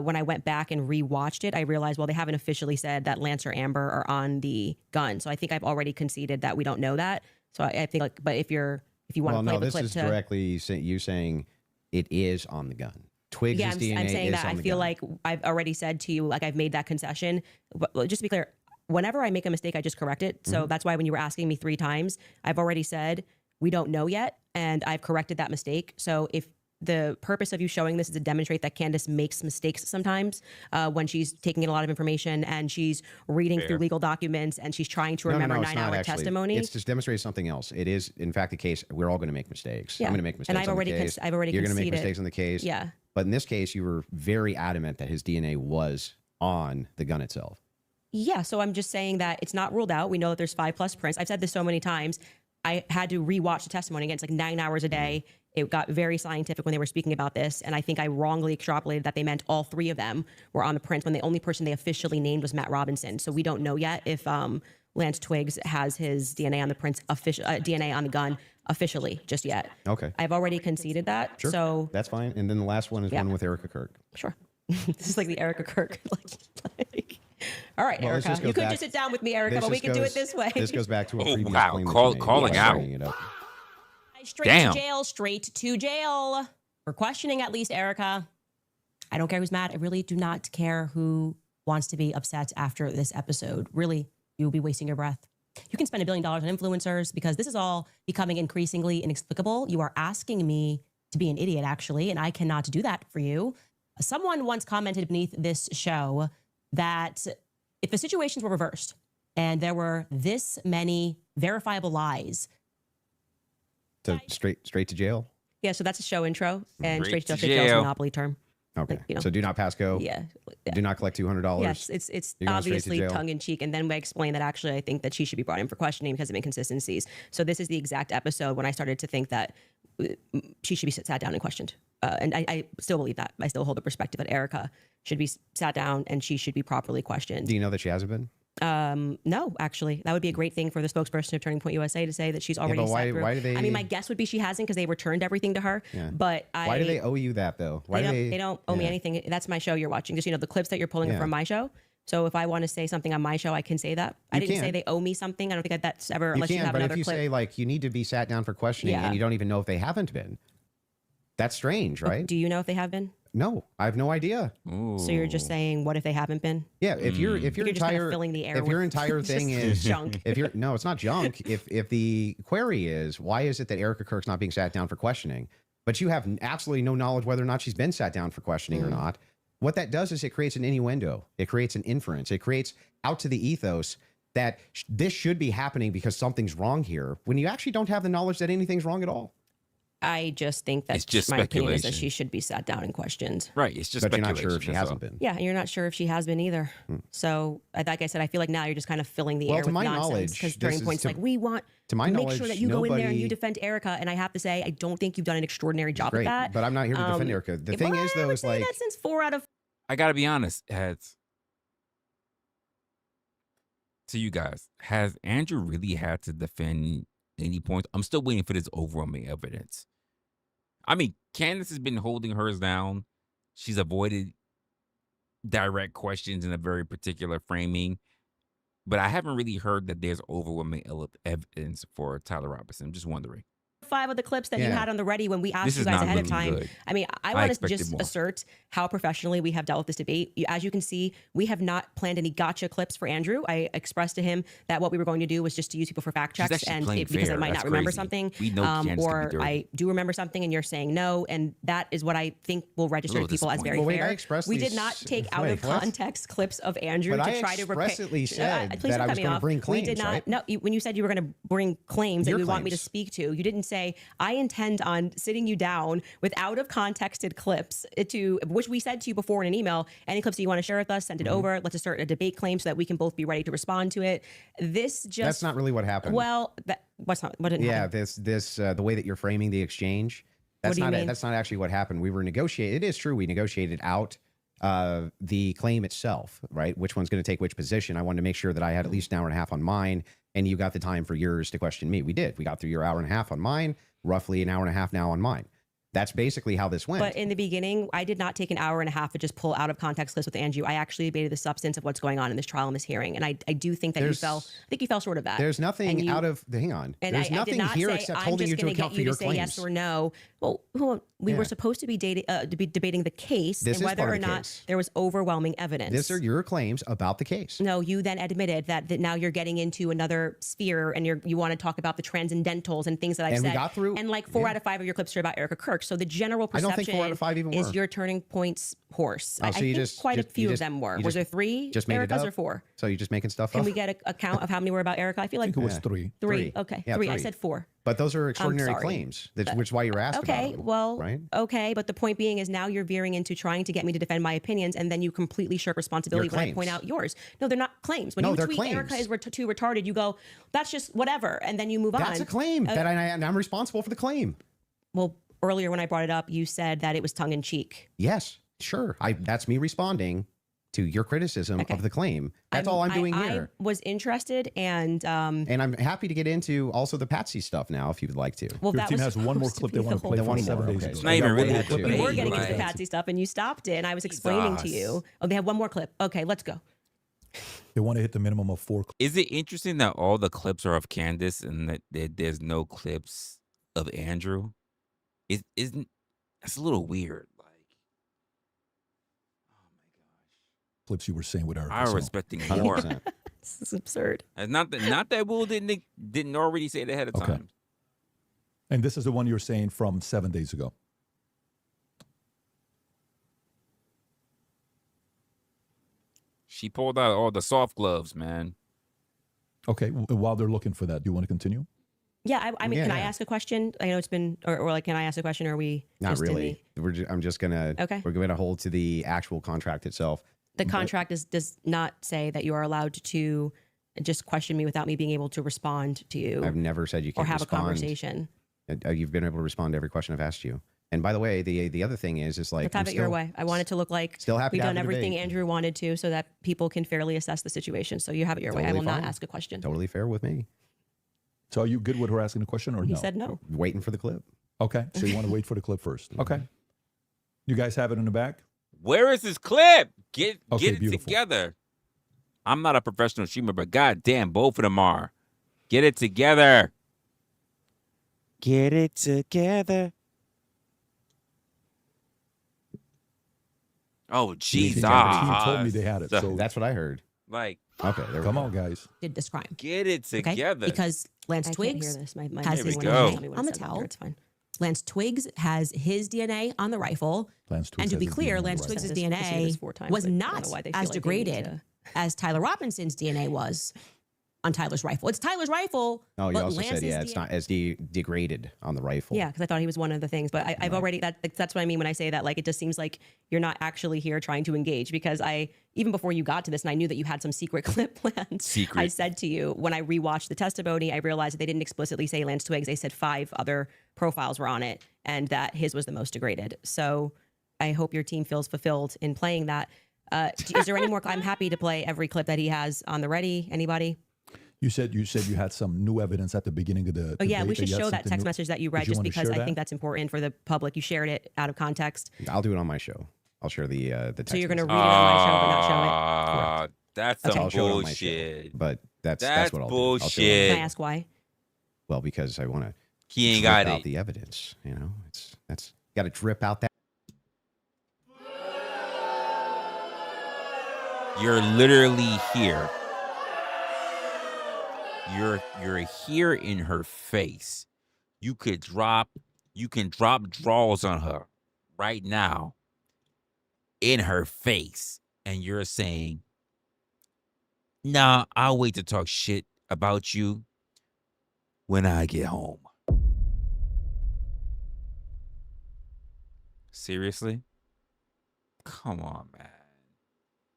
When I went back and rewatched it, I realized, well, they haven't officially said that Lance or Amber are on the gun. So I think I've already conceded that we don't know that. So I think, like, but if you want to play the clip, this is directly you saying it is on the gun. Twigs' DNA I'm saying is that on I the feel gun. like I've already said to you, like, I've made that concession. But just to be clear, whenever I make a mistake, I just correct it. So that's why when you were asking me 3 times, I've already said we don't know yet, and I've corrected that mistake. So if the purpose of you showing this is to demonstrate that Candace makes mistakes sometimes when she's taking in a lot of information and she's reading through legal documents and she's trying to remember it's not 9-hour actually. testimony. It's just demonstrating something else. It is, in fact, the case. We're all going to make mistakes. Yeah. I'm going to make mistakes. And I've on already the case. I've already You're going to make conceded. mistakes on the case. Yeah. But in this case, you were very adamant that his DNA was on the gun itself. Yeah, so I'm just saying that it's not ruled out. We know that there's 5+ prints. I've said this so many times. I had to rewatch the testimony again. It's like 9 hours a day. It got very scientific when they were speaking about this, and I think I wrongly extrapolated that they meant all 3 of them were on the prints when the only person they officially named was Matt Robinson. So we don't know yet if Lance Twiggs has his DNA on the prints, DNA on the gun officially just yet. Okay. I've already conceded that. Sure. So that's fine. And then the last one is one with Erica Kirk. sure. This is like the Erica Kirk. like, all right, Well, this Erica. just You goes could back- just sit down with me, Erica, but we can do it this way. This goes back to a previous wow. claim that Call- you made. calling Yeah, out. bringing it up. Straight Damn. to jail, straight to jail. For questioning at least Erica. I don't care who's mad. I really do not care who wants to be upset after this episode. Really, you'll be wasting your breath. You can spend $1 billion on influencers because this is all becoming increasingly inexplicable. You are asking me to be an idiot, actually, and I cannot do that for you. Someone once commented beneath this show that if the situations were reversed and there were this many verifiable lies, To straight to jail? yeah, so that's a show intro, and Straight straight to to jail is a jail. monopoly term. Okay. Like, you know. So do not pass go. Yeah. Do not collect $200. Yes, it's You're going straight to obviously jail? tongue in cheek, and then I explained that actually I think that she should be brought in for questioning because of inconsistencies. So this is the exact episode when I started to think that she should be sat down and questioned, and I still believe that. I still hold the perspective that Erica should be sat down and she should be properly questioned. Do you know that she hasn't been? No, actually, that would be a great thing for the spokesperson of Turning Point USA to say that she's already but why- sat through. why do they- I mean, my guess would be she hasn't because they returned everything to her. Yeah. But Why do they owe you that, though? Why they don't owe me yeah. anything. That's my show you're watching. Just, you know, the clips that you're pulling are Yeah. from my show. So if I want to say something on my show, I can say that. I didn't say can. they owe me something. I don't think that's ever, You unless you can, have but another if you clip. say, like, you need to be sat down for questioning Yeah. and you don't even know if they haven't been, that's strange, right? Do you know if they have been? No, I have no idea. So you're just saying, what if they haven't been? Yeah, if your You're just kind entire of filling the air if your with entire thing just is junk. if you're no, it's not junk. If the query is why is it that Erica Kirk's not being sat down for questioning, but you have absolutely no knowledge whether or not she's been sat down for questioning or not. What that does is it creates an innuendo. It creates an inference. It creates out to the ethos that this should be happening because something's wrong here, when you actually don't have the knowledge that anything's wrong at all. I just think that It's just my opinion is that speculation. she should be sat down and questioned. Right. It's just But you're not speculation. sure if she that's hasn't all. been. Yeah, and you're not sure if she has been either. So, like I said, I feel like now you're just kind of filling the Well, air to with my nonsense knowledge, because this Turning is Point's to- like, we want to my make knowledge, sure that you go in there and you nobody- defend Erica. And I have to say, I don't think you've done an extraordinary job Great, at that. but I'm not here to defend Erica. The thing is, though, I would is say like that since 4 out of I gotta be honest, to you guys, has Andrew really had to defend any points? I'm still waiting for this overwhelming evidence. I mean, Candace has been holding hers down. She's avoided direct questions in a very particular framing. But I haven't really heard that there's overwhelming evidence for Tyler Robinson. I'm just wondering. 5 of the clips that you Yeah. had on the ready when we asked This you is guys not ahead of looking time. good. I mean, I I want to expected just more. assert how professionally we have dealt with this debate. As you can see, we have not planned any gotcha clips for Andrew. I expressed to him that what we were going to do was just to use people for fact She's checks, actually and playing because I fair. might That's not remember crazy. something, We know Candace can be or dirty. I do remember something, and you're saying no, and that is what I think will register to little people as very Well, wait, fair. I expressed We did these- not take out wait, of what? context clips of Andrew But to I try to repair. expressly said Please that don't I cut was me gonna off. bring We did claims, not. right? No, when you said you were going to bring claims that Your you would want me to claims. speak to, you didn't say say, I intend on sitting you down with out of contexted clips which we said to you before in an email, any clips that you want to share with us, send it over. Let's assert a debate claim so that we can both be ready to respond to it. That's not really what happened. Well, what didn't happen? The way that you're framing the exchange, that's not actually what happened. We were negotiating. It is true. We negotiated out the claim itself, right? Which one's going to take which position. I wanted to make sure that I had at least an hour and a half on mine, and you got the time for yours to question me. We did. We got through your hour and a half on mine, roughly an hour and a half now on mine. That's basically how this went. But in the beginning, I did not take an hour and a half to just pull out of context clips with Andrew. I actually debated the substance of what's going on in this trial and this hearing. And I do think that you fell short of that. There's nothing hang on. And there's nothing here except holding you to account for your claims. Yes or no. Well, we were supposed to be debating the case and whether or not there was overwhelming evidence. These are your claims about the case. No, you then admitted that now you're getting into another sphere and you want to talk about the transcendentals and things that I've said. We got through. And like 4 out of 5 of your clips are about Erica Kirk. So the general perception I don't think 4 out of 5 even is were. your turning points horse. Oh, I think quite a few of them were. Was there 3 Ericas or 4? So you're just making stuff up? Can we get a count of how many were about Erica? I feel like it was 3. 3. Okay. Yeah, 3. 3. I said 4. But those are extraordinary claims, which is why you're asked about them, right? Okay. But the point being is now you're veering into trying to get me to defend my opinions, and then you completely shirk responsibility when I point out yours. No, they're not claims. When you tweet claims. Erica is too retarded, you go, that's just whatever, and then you move on. That's a claim. That I'm responsible for the claim. Well, earlier when I brought it up, you said that it was tongue-in-cheek. Yes, sure. That's me responding to your criticism of the claim. That's all I'm doing here. I was interested, and I'm happy to get into also the Patsy stuff now, if you would like to. Well, your team has one more clip they want to play from 7 days ago. It's not even really a we debate. were getting into the Patsy stuff, and you stopped it, and I was explaining to you. Oh, they have one more clip. Okay, let's go. They want to hit the minimum of 4 clips. Is it interesting that all the clips are of Candace and that there's no clips of Andrew? Isn't that's a little weird? Clips you were saying with Erica. I was expecting more. This is absurd. Not that Will didn't already say it ahead of time. And this is the one you're saying from 7 days ago. She pulled out all the soft gloves, man. Okay, while they're looking for that, do you want to continue? Yeah, I mean, can I ask a question? I know it's been, or like, can I ask a question? Or are we not just really? I'm just gonna. Okay. We're gonna hold to the actual contract itself. The contract does not say that you are allowed to just question me without me being able to respond to you. I've never said you can't or have respond. a conversation. You've been able to respond to every question I've asked you. And by the way, the other thing is like, let's have it your way. I want it to look like we've done everything Andrew wanted to, so that people can fairly assess the situation. So you have it your way. I will not ask a question. Totally fair with me. So are you good with her asking a question or no? He said no. Waiting for the clip. Okay, so you want to wait for the clip first. Okay. You guys have it in the back? Where is this clip? Get it beautiful. together. I'm not a professional streamer, but goddamn, both of them are. Get it together. Get it together. Oh, Jesus. The team told me they had it. So that's what I heard. Like, okay, come on, guys. Did this crime. Get it together. Because Lance Twiggs hear this. My has Here we his go. DNA on the towel. It's fine. Lance Twiggs has his DNA on the rifle. Lance Twiggs and to be has his clear, DNA on the Lance rifle. Twiggs' I've seen DNA this 4 times, was but I don't not know why they as feel like they need degraded to- as Tyler Robinson's DNA was on Tyler's rifle. It's Tyler's rifle. Oh, you but also Lance's said, it's not as degraded on the rifle. Yeah, because I thought he was one of the things. But I've already, that's what I mean when I say that. Like, it just seems like you're not actually here trying to engage, because even before you got to this and I knew that you had some secret clip planned, I said to you, when I rewatched the testimony, I realized that they didn't explicitly say Lance Twiggs. They said 5 other profiles were on it and that his was the most degraded. So I hope your team feels fulfilled in playing that. Is there any more? I'm happy to play every clip that he has on the ready. Anybody? You said you had some new evidence at the beginning of the. Oh yeah, we debate, should you had show that something text new. message that you read, Did you just want to because share I that? think that's important for the public. You shared it out of context. I'll do it on my show. I'll share the text. So you're going to message. read it on my show, but not show it. That's Okay. some I'll show it on my bullshit. show, but that's what I'll bullshit. do. I'll show it. Can I ask why? Well, because I want to. He ain't got out it. the evidence. You know, that's got to drip out that. You're literally here. You're here in her face. You can drop draws on her right now in her face, and you're saying, "Nah, I'll wait to talk shit about you when I get home." Seriously? Come on, man.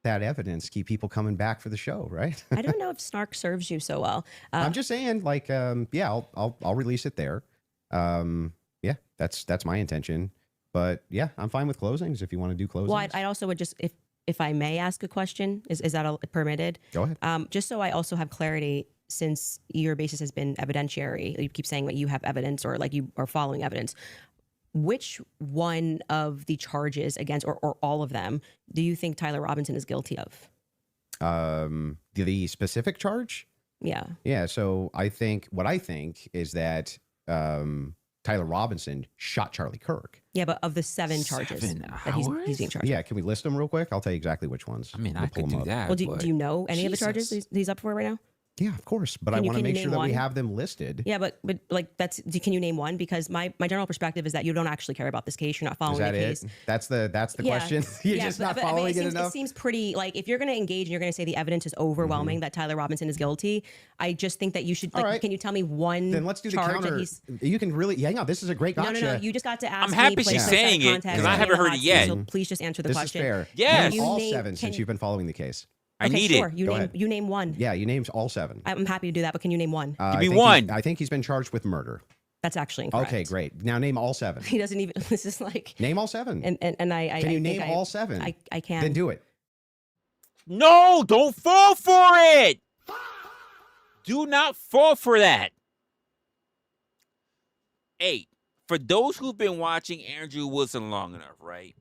That evidence keep people coming back for the show, right? I don't know if snark serves you so well. I'm just saying, like, yeah, I'll release it there. Yeah, that's my intention. But yeah, I'm fine with closings if you want to do closings. Well, I also would just, if I may ask a question, is that permitted? Go ahead. Just so I also have clarity, since your basis has been evidentiary, you keep saying that you have evidence or like you are following evidence. Which one of the charges against, or all of them, do you think Tyler Robinson is guilty of? The specific charge? Yeah. Yeah. So what I think is that Tyler Robinson shot Charlie Kirk. Yeah, but of the 7 charges that he's being charged. Yeah. Can we list them real quick? I'll tell you exactly which ones. I mean, I We'll pull could them do up. that. Well, do you know any of the Jesus. charges he's up for right now? Yeah, of course. But I Can you- want to can you make sure name that we one? have them listed. Yeah, but like can you name one? Because my general perspective is that you don't actually care about this case. You're not following Is that the case. it? That's the Yeah. question. You're Yeah, just but- not but, I mean, following it seems, enough. It seems pretty, like, if you're going to engage and you're going to say the evidence is overwhelming that Tyler Robinson is guilty, I just think that you should, like, All right. can you tell me one Then let's do the charge that counter. he's... You can really, hang on. This is a great gotcha. No, you just got to ask I'm me, happy place she's myself saying in it, context, 'cause I and haven't you're heard on it the hot seat, yet. So please just answer the This question. is fair. Yes. Name all You 7 since you've been following the case. I need sure. it. You Go name ahead. you name one. Yeah, you named all 7. I'm happy to do that, but can you name one? I Give me think one. I think he's been charged with murder. That's actually incorrect. Okay, great. Now name all 7. He doesn't even. This is like. Name all 7. And I. Can you I think name all 7? I can. Then do it. No, don't fall for it. Do not fall for that. Hey, for those who've been watching Andrew Wilson long enough, right?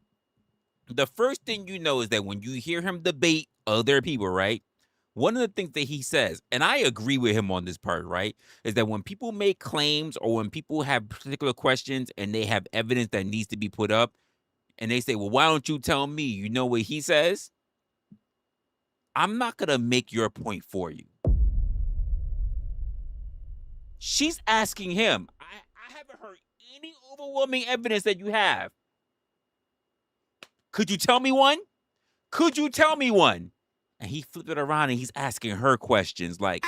The first thing you know is that when you hear him debate other people, right? One of the things that he says, and I agree with him on this part, right, is that when people make claims or when people have particular questions and they have evidence that needs to be put up, and they say, well, why don't you tell me? You know what he says? I'm not going to make your point for you. She's asking him, I haven't heard any overwhelming evidence that you have. Could you tell me one? Could you tell me one? And he flipped it around and he's asking her questions like,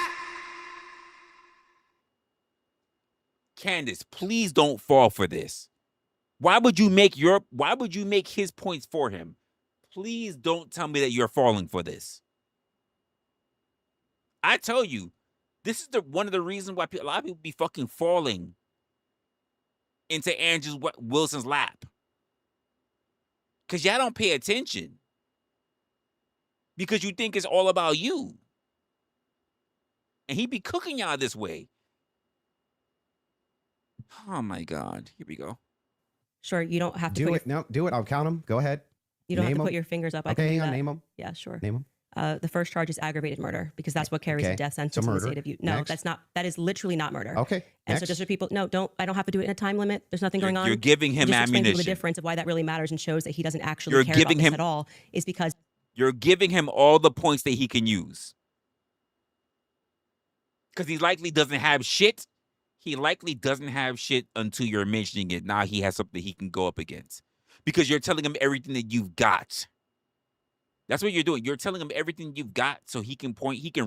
Candace, please don't fall for this. Why would you make his points for him? Please don't tell me that you're falling for this. I tell you, this is one of the reasons why a lot of people be fucking falling into Andrew Wilson's lap. Because y'all don't pay attention. Because you think it's all about you. And he be cooking y'all this way. Oh my God. Here we go. Sure, you don't have to. Do it. No, do it. I'll count them. Go ahead. You don't Name have to 'em. put your fingers up. I Okay, can do hang on. that. Name them. Yeah, sure. Name them. The first charge is aggravated murder because that's what carries Okay, a death so sentence in the murder. state of Utah. No, Next. that's not. That is literally not murder. Okay. And Next. so just for people, no, don't. I don't have to do it in a time limit. There's nothing going on. You're giving him just explain to people ammunition. the difference of why that really matters and shows that he doesn't actually You're care giving about this him- at all. Is because You're giving him all the points that he can use. Because he likely doesn't have shit. He likely doesn't have shit until you're mentioning it. Now he has something he can go up against. Because you're telling him everything that you've got. That's what you're doing. You're telling him everything you've got so he can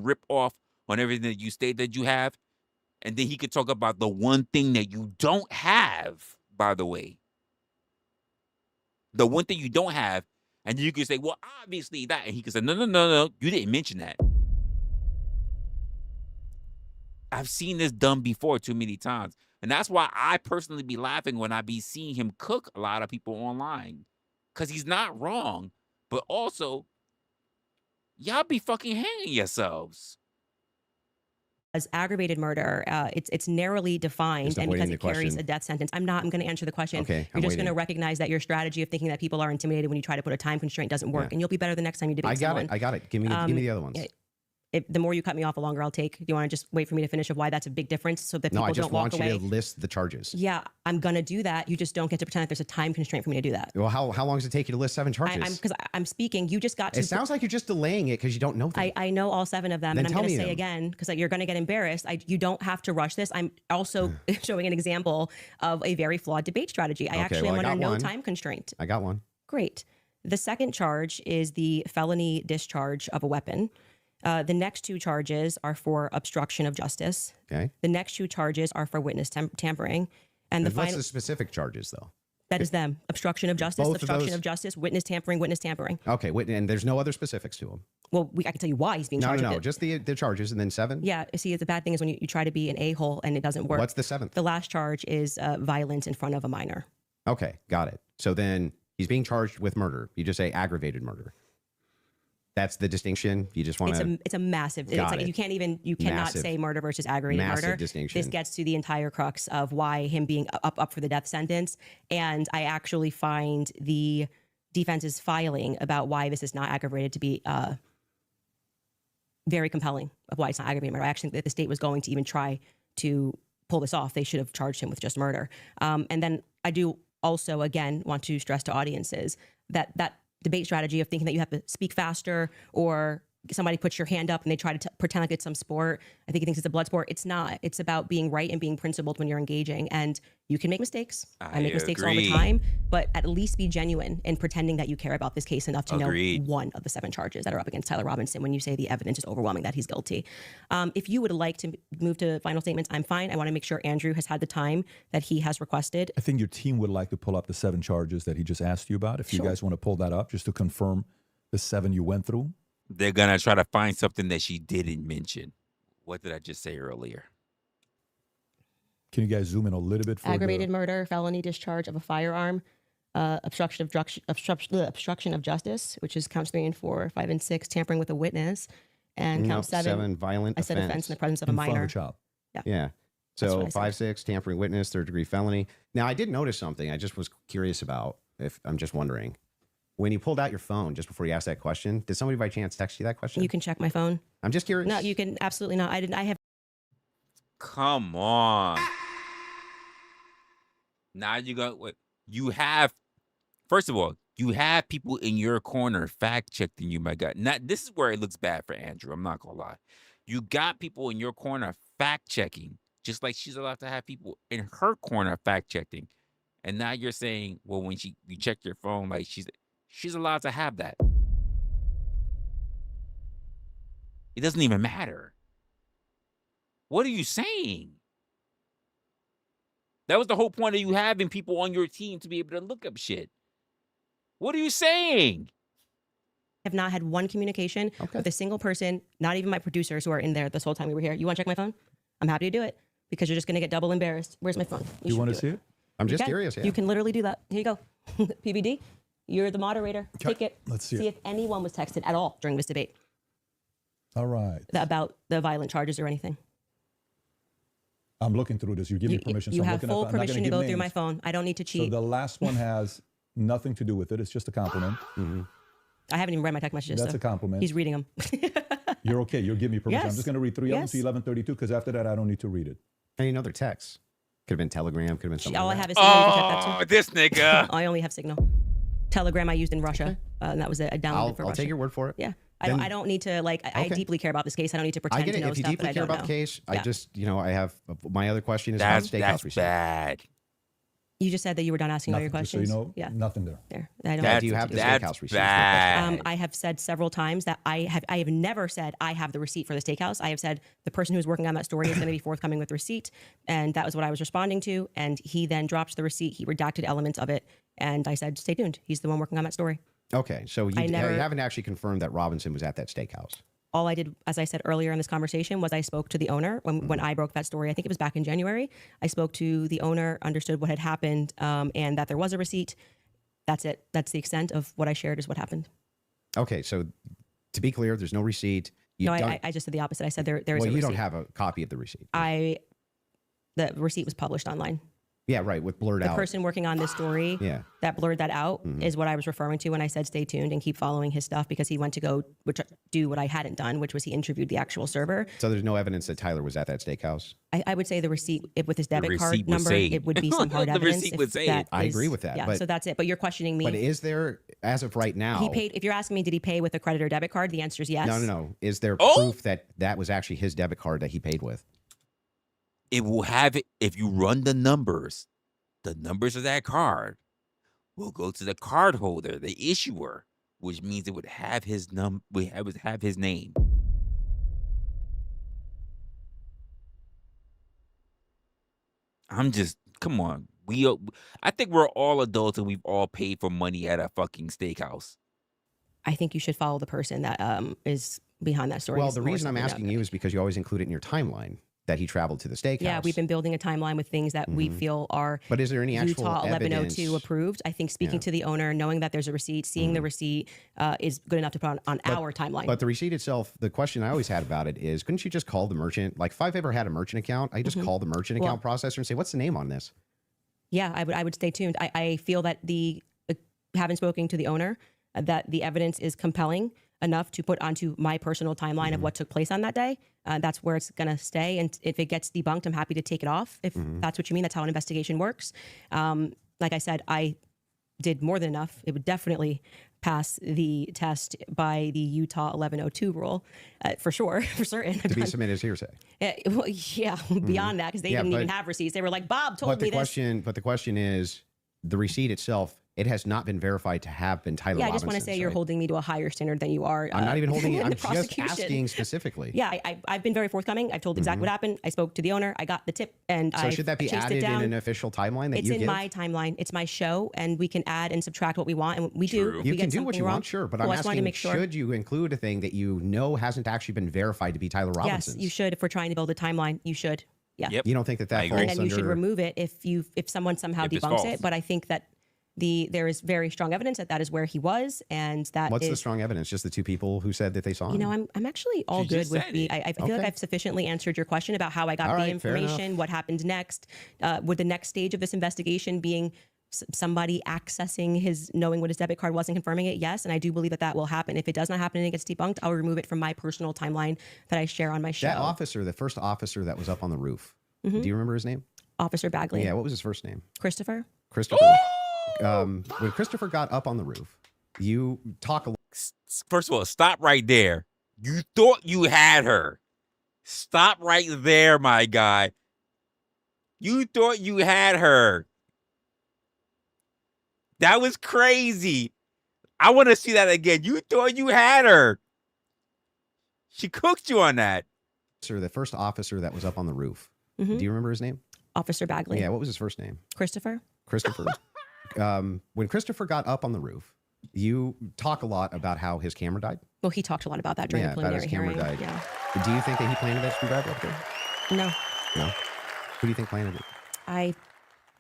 rip off on everything that you state that you have. And then he could talk about the one thing that you don't have, by the way. The one thing you don't have. And then you can say, well, obviously that. And he can say, no, you didn't mention that. I've seen this done before too many times. And that's why I personally be laughing when I be seeing him cook a lot of people online. Because he's not wrong. But also, y'all be fucking hanging yourselves. as aggravated murder, it's narrowly defined, Just and because avoiding it the carries question. a death sentence. I'm going to answer the question. Okay, You're I'm just going to waiting. recognize that your strategy of thinking that people are intimidated when you try to put a time constraint doesn't work, Yeah. and you'll be better the next time you debate I got someone. it. I got it. Give me the other ones. The more you cut me off, the longer I'll take. Do you want to just wait for me to finish of why that's a big difference so that No, people I just don't walk want you away? to list the charges. Yeah, I'm going to do that. You just don't get to pretend that there's a time constraint for me to do that. Well, how long does it take you to list 7 charges? Because I'm speaking. You just got to. It sounds like you're just delaying it because you don't know them. I know all 7 of them, Then and I'm tell going to me say them. again because you're going to get embarrassed. You don't have to rush this. I'm also showing an example of a very flawed debate strategy. I actually am well, I under got no one. time constraint. I got one. Great. The second charge is the felony discharge of a weapon. The next 2 charges are for obstruction of justice. Okay. The next 2 charges are for witness tampering, and the What's final. the specific charges though? That is them. Obstruction of justice, Both of obstruction those? of justice, witness tampering, witness tampering. Okay, and there's no other specifics to him. Well, I can tell you why he's being No, charged with it. just the charges, and then 7. Yeah, see, the bad thing is when you try to be an a-hole and it doesn't work. What's the 7th? The last charge is violence in front of a minor. Okay, got it. So then he's being charged with murder. You just say aggravated murder. That's the distinction. You just want to. It's a massive. It's Got like it. you cannot Massive. say murder versus aggravated Massive murder. distinction. This gets to the entire crux of why him being up for the death sentence. And I actually find the defense's filing about why this is not aggravated to be very compelling of why it's not aggravated murder. I actually think that the state was going to even try to pull this off. They should have charged him with just murder. And then I do also, again, want to stress to audiences that debate strategy of thinking that you have to speak faster or somebody puts your hand up and they try to pretend like it's some sport. I think he thinks it's a blood sport. It's not. It's about being right and being principled when you're engaging. And you can make mistakes. I make mistakes all the time, but at least be genuine in pretending that you care about this case enough to know one of the 7 charges that are up against Tyler Robinson when you say the evidence is overwhelming that he's guilty. If you would like to move to final statements, I'm fine. I want to make sure Andrew has had the time that he has requested. I think your team would like to pull up the 7 charges that he just asked you about. If you guys want to pull that up just to confirm the 7 you went through. They're going to try to find something that she didn't mention. What did I just say earlier? Can you guys zoom in a little bit? For aggravated murder, felony discharge of a firearm, obstruction of justice, which is counts 3 and 4, 5 and 6, tampering with a witness, and count 7 violent I said offense in the presence of a in front minor. of a child. Yeah. That's So what I said. 5, 6, tampering witness, 3rd-degree felony. Now, I did notice something. I just was curious about. If I'm just wondering, when you pulled out your phone just before you asked that question, did somebody by chance text you that question? You can check my phone. I'm just curious. No, you can absolutely not. I have. Come on. Now you got what you have. First of all, you have people in your corner fact checking you, my God. Now, this is where it looks bad for Andrew. I'm not going to lie. You got people in your corner fact checking, just like she's allowed to have people in her corner fact checking. And now you're saying, well, when you check your phone, like she's allowed to have that. It doesn't even matter. What are you saying? That was the whole point of you having people on your team to be able to look up shit. What are you saying? Have not had one communication with a single person, not even my producers who are in there this whole time we were here. You want to check my phone? I'm happy to do it because you're just going to get double embarrassed. Where's my phone? You want to see it? I'm just can. curious. Yeah. You can literally do that. Here you go. PBD, you're the moderator. Okay. Take it. Let's see See it. if anyone was texted at all during this debate All right. about the violent charges or anything. I'm looking through this. You give me permission. You so I'm have looking full at, I'm not permission gonna to give go through my names. phone. I don't need to cheat. So the last one has nothing to do with it. It's just a compliment. I haven't even read my text messages. That's so a compliment. He's reading them. You're okay. You'll give me permission. I'm Yes. just going to read 3 of them Yes. to 1132 because after that, I don't need to read it. Any other text? Could have been Telegram. Could have been something. All I like have that. is Signal. You can check that Oh, too. this nigga. I only have Signal. Telegram I used in Russia, and that was I downloaded for I'll Russia. take your word for it. Yeah, Then- I don't need to like. I Okay. deeply care about this case. I don't need to I pretend get to it. know If you stuff deeply that I care don't about know. the case, I Yeah. just, I have my other question is about the steakhouse That's receipt. bad. You just said that you were done asking all your Nothing, just so questions. you know, Yeah, nothing there. there. I don't. Yeah, have do you to have do the that. steakhouse That's receipt? bad. I have said several times that I have never said I have the receipt for the steakhouse. I have said the person who's working on that story is going to be forthcoming with receipt, and that was what I was responding to. And he then dropped the receipt. He redacted elements of it, and I said, "Stay tuned. He's the one working on that story." Okay, so you, I never- you haven't actually confirmed that Robinson was at that steakhouse. All I did, as I said earlier in this conversation, was I spoke to the owner when I broke that story. I think it was back in January. I spoke to the owner, understood what had happened, and that there was a receipt. That's it. That's the extent of what I shared is what happened. Okay, so to be clear, there's no receipt. You No, don't, I just said the opposite. I said there is well, a you receipt. don't have a copy of the receipt. The receipt was published online. Yeah, right, with blurred The out. person working on this story Yeah. that blurred that out is what I was referring to when I said stay tuned and keep following his stuff because he went to go do what I hadn't done, which was he interviewed the actual server. So there's no evidence that Tyler was at that steakhouse. I would say the receipt with his debit card receipt would number, say it would be some hard The evidence. receipt if would say that it. I is- agree with that, Yeah, but- so that's it. But you're questioning me. But is there, as of right now, He paid. If you're asking me, did he pay with a credit or debit card? The answer is yes. No. Is there Oh! proof that that was actually his debit card that he paid with? It will have it if you run the numbers. The numbers of that card will go to the card holder, the issuer, which means it would have his would have his name. I'm just come on. I think we're all adults and we've all paid for money at a fucking steakhouse. I think you should follow the person that is behind that story. Well, the reason I'm asking you is because you always include it in your timeline that he traveled to the steakhouse. Yeah, we've been building a timeline with things that we feel are But is there any actual Utah 1102 evidence? approved. I think speaking to the owner, knowing that there's a receipt, seeing the receipt is good enough to put on our timeline. But the receipt itself, the question I always had about it is, couldn't you just call the merchant? Like if I've ever had a merchant account, I just call the merchant account processor and say, what's the name on this? Yeah, I would stay tuned. I feel that having spoken to the owner, that the evidence is compelling enough to put onto my personal timeline of what took place on that day. That's where it's going to stay. And if it gets debunked, I'm happy to take it off. If that's what you mean, that's how an investigation works. Like I said, I did more than enough. It would definitely pass the test by the Utah 1102 rule, for sure, for certain. To be submitted as hearsay. Well, yeah, beyond that, because they didn't even have receipts. They were like, Bob told me this. But the question is, the receipt itself, it has not been verified to have been Tyler Robinson's. I just want to say you're holding me to a higher standard than you are. I'm not even holding it. I'm just prosecution. asking specifically. Yeah, I've been very forthcoming. I've told exactly what happened. I spoke to the owner. I got the tip, and so should that be chased added it down. in an official timeline that it's you in give? my timeline. It's my show, and we can add and subtract what we want, and we do. If You we can get do what you wrong. want, sure. But Well, I'm I just wanted to asking, make sure. should you include a thing that you know hasn't actually been verified to be Tyler Robinson's? Yes, you should. If we're trying to build a timeline, you should. Yeah. Yep. You don't think that I falls agree. And then you should under- remove it if someone somehow If it's debunks false. it. But I think that there is very strong evidence that is where he was, and that What's the is- strong evidence? Just the two people who said that they saw him? You know, I'm actually all She good just with said the. it. I feel like Okay. I've sufficiently answered your question about how I got All the right, fair enough. information, what happened next. Would the next stage of this investigation being somebody accessing knowing what his debit card was and confirming it? Yes, and I do believe that will happen. If it does not happen and it gets debunked, I'll remove it from my personal timeline that I share on my show. That officer, the first officer that was up on the roof, do you remember his name? Officer Bagley, Yeah, what was his first name? Christopher. Christopher. When Christopher got up on the roof, you talk a First of all, stop right there. You thought you had her. Stop right there, my guy. You thought you had her. That was crazy. I want to see that again. You thought you had her. She cooked you on that. the first officer that was up on the roof. Mhm. Do you remember his name? Officer Bagley. Yeah, what was his first name? Christopher. Christopher. When Christopher got up on the roof, you talk a lot about how his camera died. Well, he talked a lot about that during Yeah, the about his preliminary camera hearing. died. Yeah. Do you think that he planted that screwdriver up there? No. No. Who do you think planted it?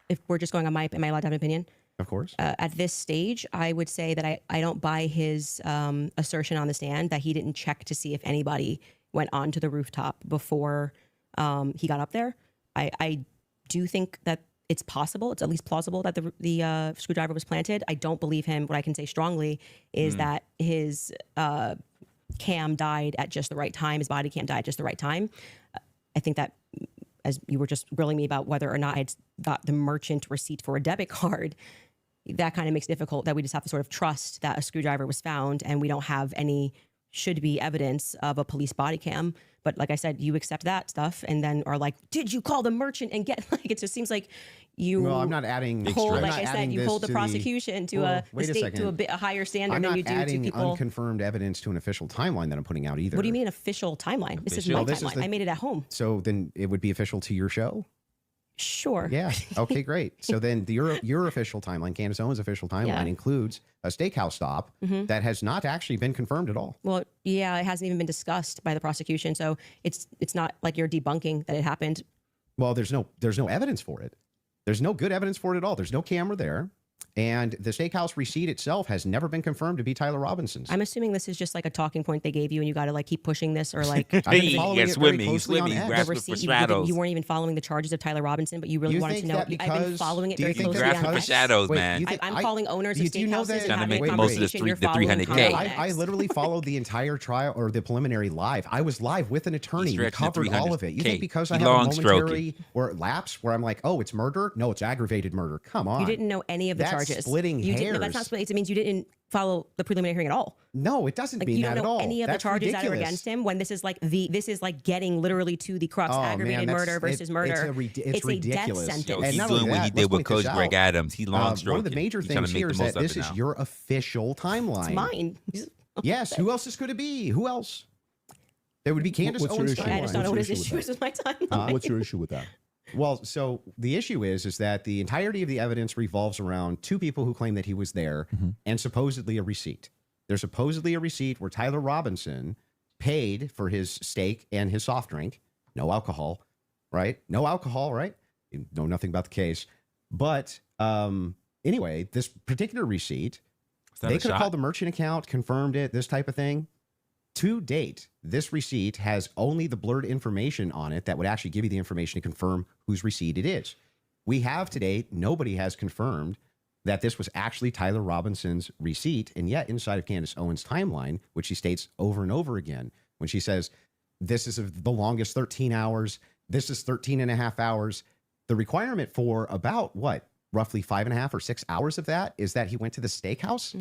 If we're just going on am I allowed to have an opinion? Of course. At this stage, I would say that I don't buy his assertion on the stand that he didn't check to see if anybody went onto the rooftop before he got up there. I do think that it's possible, it's at least plausible that the screwdriver was planted. I don't believe him. What I can say strongly is that his cam died at just the right time. His body cam died at just the right time. I think that, as you were just grilling me about whether or not I'd got the merchant receipt for a debit card, that kind of makes it difficult that we just have to sort of trust that a screwdriver was found and we don't have any should be evidence of a police body cam. But like I said, you accept that stuff and then are like, did you call the merchant and get, like, it just seems like you Well, I'm not adding. hold, I'm like not I said, adding you this hold the to prosecution to Well, a wait a state to second. a higher standard I'm than not you do to adding people. unconfirmed evidence to an official timeline that I'm putting out either. What do you mean official timeline? This is my Well, this is timeline. the- I made it at home. So then it would be official to your show? Sure. Yeah. Okay, great. So then your official timeline, Candace Owens' official timeline, Yeah. includes a steakhouse stop that has not actually been confirmed at all. Well, yeah, it hasn't even been discussed by the prosecution, so it's not like you're debunking that it happened. Well, there's no evidence for it. There's no good evidence for it at all. There's no camera there. And the steakhouse receipt itself has never been confirmed to be Tyler Robinson's. I'm assuming this is just like a talking point they gave you, and you got to like keep pushing this, or like I've been Hey, following yeah, it very swimming, closely on swimming, X. the grasping for receipt. shadows. You weren't even following the charges of Tyler Robinson, but you really You wanted to think know. that I've been because- following it do you very think closely. that on for because- X. shadows, Wait, man. you think- I'm calling owners of do you know steakhouses that- and Trying to having make a most of the conversation. street You're the following 300K. content on I X. literally followed the entire trial or the preliminary live. I was live with an attorney. We stretching the covered all of it. You 300K. think because He I have a long momentary or lapse where I'm like, oh, it's murder? No, it's aggravated murder. Come on. You didn't know any of the That's charges. splitting you didn't, no, that's not hairs. splitting. It means you didn't follow the preliminary hearing at all. No, it doesn't Like mean you that don't at know all. any of That's the charges that are ridiculous. against him. When this is like getting literally to the crux, Oh, aggravated man, murder versus murder. It's a ridiculous. death sentence. Yo, And he's not doing only what he that, did let's with point Coach this Greg out. Adams. He long stroking. One of the major He's trying things to make here the is most that of this it is now. your official timeline. It's mine. Yes. Who else this could it be? Who else? There would be Candace What's your Owens' issue? timeline. I just don't know what his What's your issues issue with my timeline. What's your issue with that? Well, so the issue is that the entirety of the evidence revolves around two people who claim that he was there and supposedly a receipt. There's supposedly a receipt where Tyler Robinson paid for his steak and his soft drink. No alcohol, right? No alcohol, right? You know nothing about the case. But anyway, this particular receipt, they could have called the merchant account, confirmed it, this type of thing. To date, this receipt has only the blurred information on it that would actually give you the information to confirm whose receipt it is. We have today, nobody has confirmed that this was actually Tyler Robinson's receipt. And yet inside of Candace Owens' timeline, which she states over and over again, when she says, this is the longest 13 hours, this is 13 and a half hours, the requirement for about what, roughly 5.5 or 6 hours of that is that he went to the steakhouse.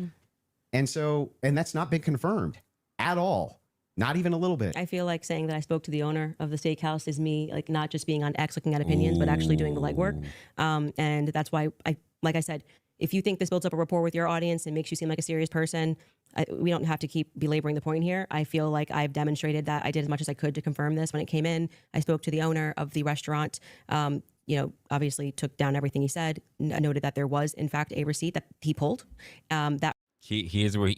And that's not been confirmed at all. Not even a little bit. I feel like saying that I spoke to the owner of the steakhouse is me, like, not just being on X looking at opinions, but actually doing the legwork. And that's why, like I said, if you think this builds up a rapport with your audience and makes you seem like a serious person, we don't have to keep belaboring the point here. I feel like I've demonstrated that I did as much as I could to confirm this. When it came in, I spoke to the owner of the restaurant, obviously took down everything he said, noted that there was, in fact, a receipt that he pulled. Here's where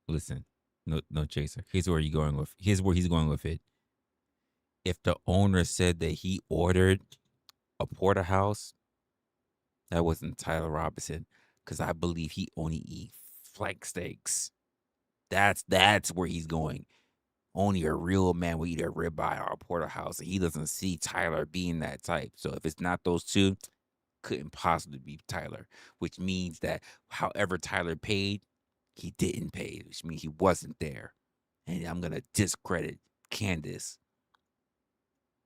listen. No chaser. Here's where he's going with it. If the owner said that he ordered a porterhouse, that wasn't Tyler Robinson, because I believe he only eat flank steaks. That's where he's going. Only a real man will eat a ribeye or a porterhouse, and he doesn't see Tyler being that type. So if it's not those two, couldn't possibly be Tyler, which means that however Tyler paid, he didn't pay, which means he wasn't there. And I'm going to discredit Candace.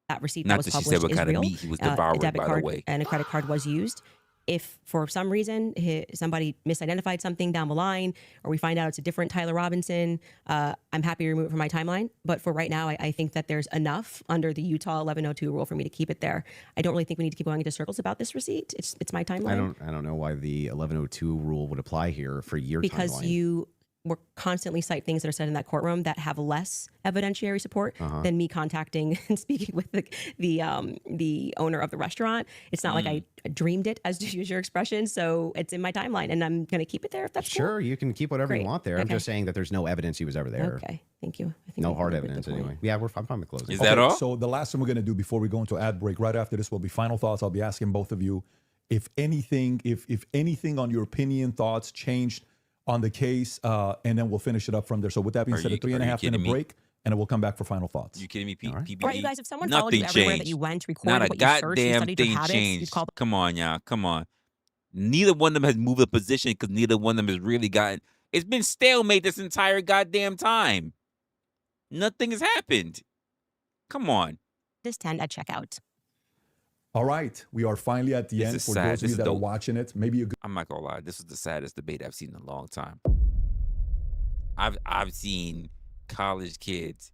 That receipt Not that was that she published said what is kind real. of meat he was devouring, a debit by card the way. and a credit card was used. If for some reason somebody misidentified something down the line, or we find out it's a different Tyler Robinson, I'm happy to remove it from my timeline. But for right now, I think that there's enough under the Utah 1102 rule for me to keep it there. I don't really think we need to keep going into circles about this receipt. It's my timeline. I don't know why the 1102 rule would apply here for your because timeline. You will constantly cite things that are said in that courtroom that have less evidentiary support than me contacting and speaking with the owner of the restaurant. It's not like I dreamed it, as to use your expression. So it's in my timeline, and I'm going to keep it there if that's Sure, cool. you can keep whatever you want there. I'm just saying that there's no evidence he was ever there. Okay, thank you. I think No we hard covered the evidence point. anyway. Yeah, I'm fine with closing. Is that all? So the last thing we're going to do before we go into ad break, right after this, will be final thoughts. I'll be asking both of you if anything on your opinion, thoughts changed on the case, and then we'll finish it up from there. So with that being said, a 3.5 minute break, and then we'll come back for final thoughts. You kidding me, PBE? Right, you guys, if someone followed you Nothing everywhere that changed. you went, Not recorded a what you searched, and goddamn studied your thing habits, changed. you'd call Come on, y'all. Come on. Neither one of them has moved a position because neither one of them has really gotten. It's been stalemate this entire goddamn time. Nothing has happened. Come on. this 10 at checkout. All right, we are finally at the This end. is For sad. those of This you is that are dope. watching it, maybe a good. I'm not gonna lie. This is the saddest debate I've seen in a long time. I've seen college kids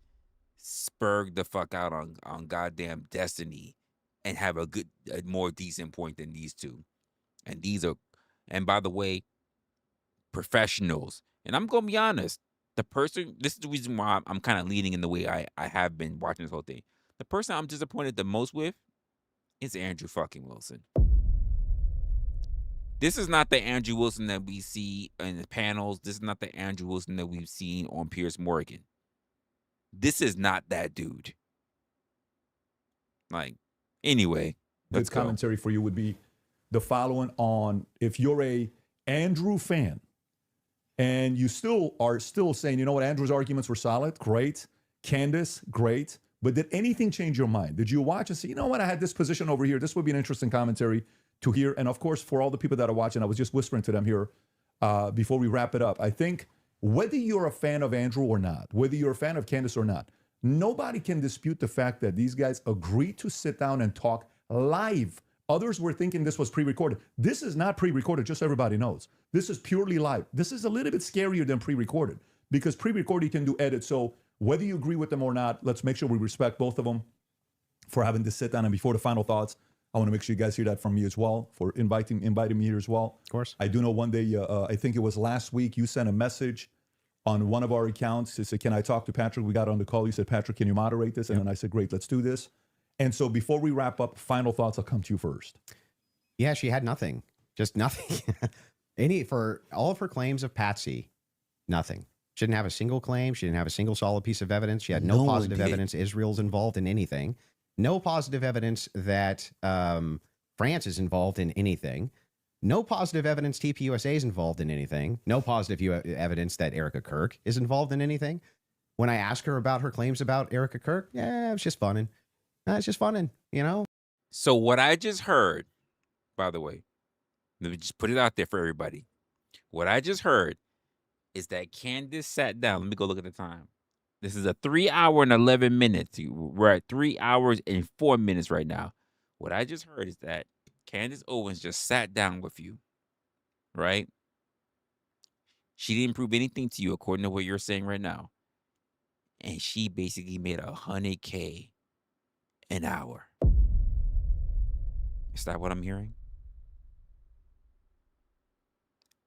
spurg the fuck out on goddamn Destiny and have a more decent point than these two. And and by the way, professionals. And I'm gonna be honest. This is the reason why I'm kind of leaning in the way I have been watching this whole thing. The person I'm disappointed the most with is Andrew fucking Wilson. This is not the Andrew Wilson that we see in the panels. This is not the Andrew Wilson that we've seen on Piers Morgan. This is not that dude. Like, anyway. Good commentary for you would be the following on if you're a Andrew fan and you are still saying, you know what, Andrew's arguments were solid, great. Candace, great. But did anything change your mind? Did you watch and say, you know what, I had this position over here. This would be an interesting commentary to hear. And of course, for all the people that are watching, I was just whispering to them here before we wrap it up. I think whether you're a fan of Andrew or not, whether you're a fan of Candace or not, nobody can dispute the fact that these guys agreed to sit down and talk live. Others were thinking this was pre-recorded. This is not pre-recorded, just so everybody knows. This is purely live. This is a little bit scarier than pre-recorded because pre-recorded you can do edits. So whether you agree with them or not, let's make sure we respect both of them for having this sit down. And before the final thoughts, I want to make sure you guys hear that from me as well, for inviting me here as well. Of course. I do know one day, I think it was last week, you sent a message on one of our accounts to say, can I talk to Patrick? We got on the call. You said, Patrick, can you moderate this? And then I said, great, let's do this. And so before we wrap up, final thoughts. I'll come to you first. Yeah, she had nothing. Just nothing. For all of her claims of Patsy, nothing. She didn't have a single claim. She didn't have a single solid piece of evidence. She had no positive evidence Israel's involved in anything. No positive evidence that France is involved in anything. No positive evidence TPUSA is involved in anything. No positive evidence that Erica Kirk is involved in anything. When I ask her about her claims about Erica Kirk, yeah, it's just funning. It's just funning, you know? So what I just heard, by the way, let me just put it out there for everybody. What I just heard is that Candace sat down. Let me go look at the time. This is a 3 hour and 11 minutes. We're at 3 hours and 4 minutes right now. What I just heard is that Candace Owens just sat down with you, right? She didn't prove anything to you according to what you're saying right now. And she basically made $100K an hour. Is that what I'm hearing?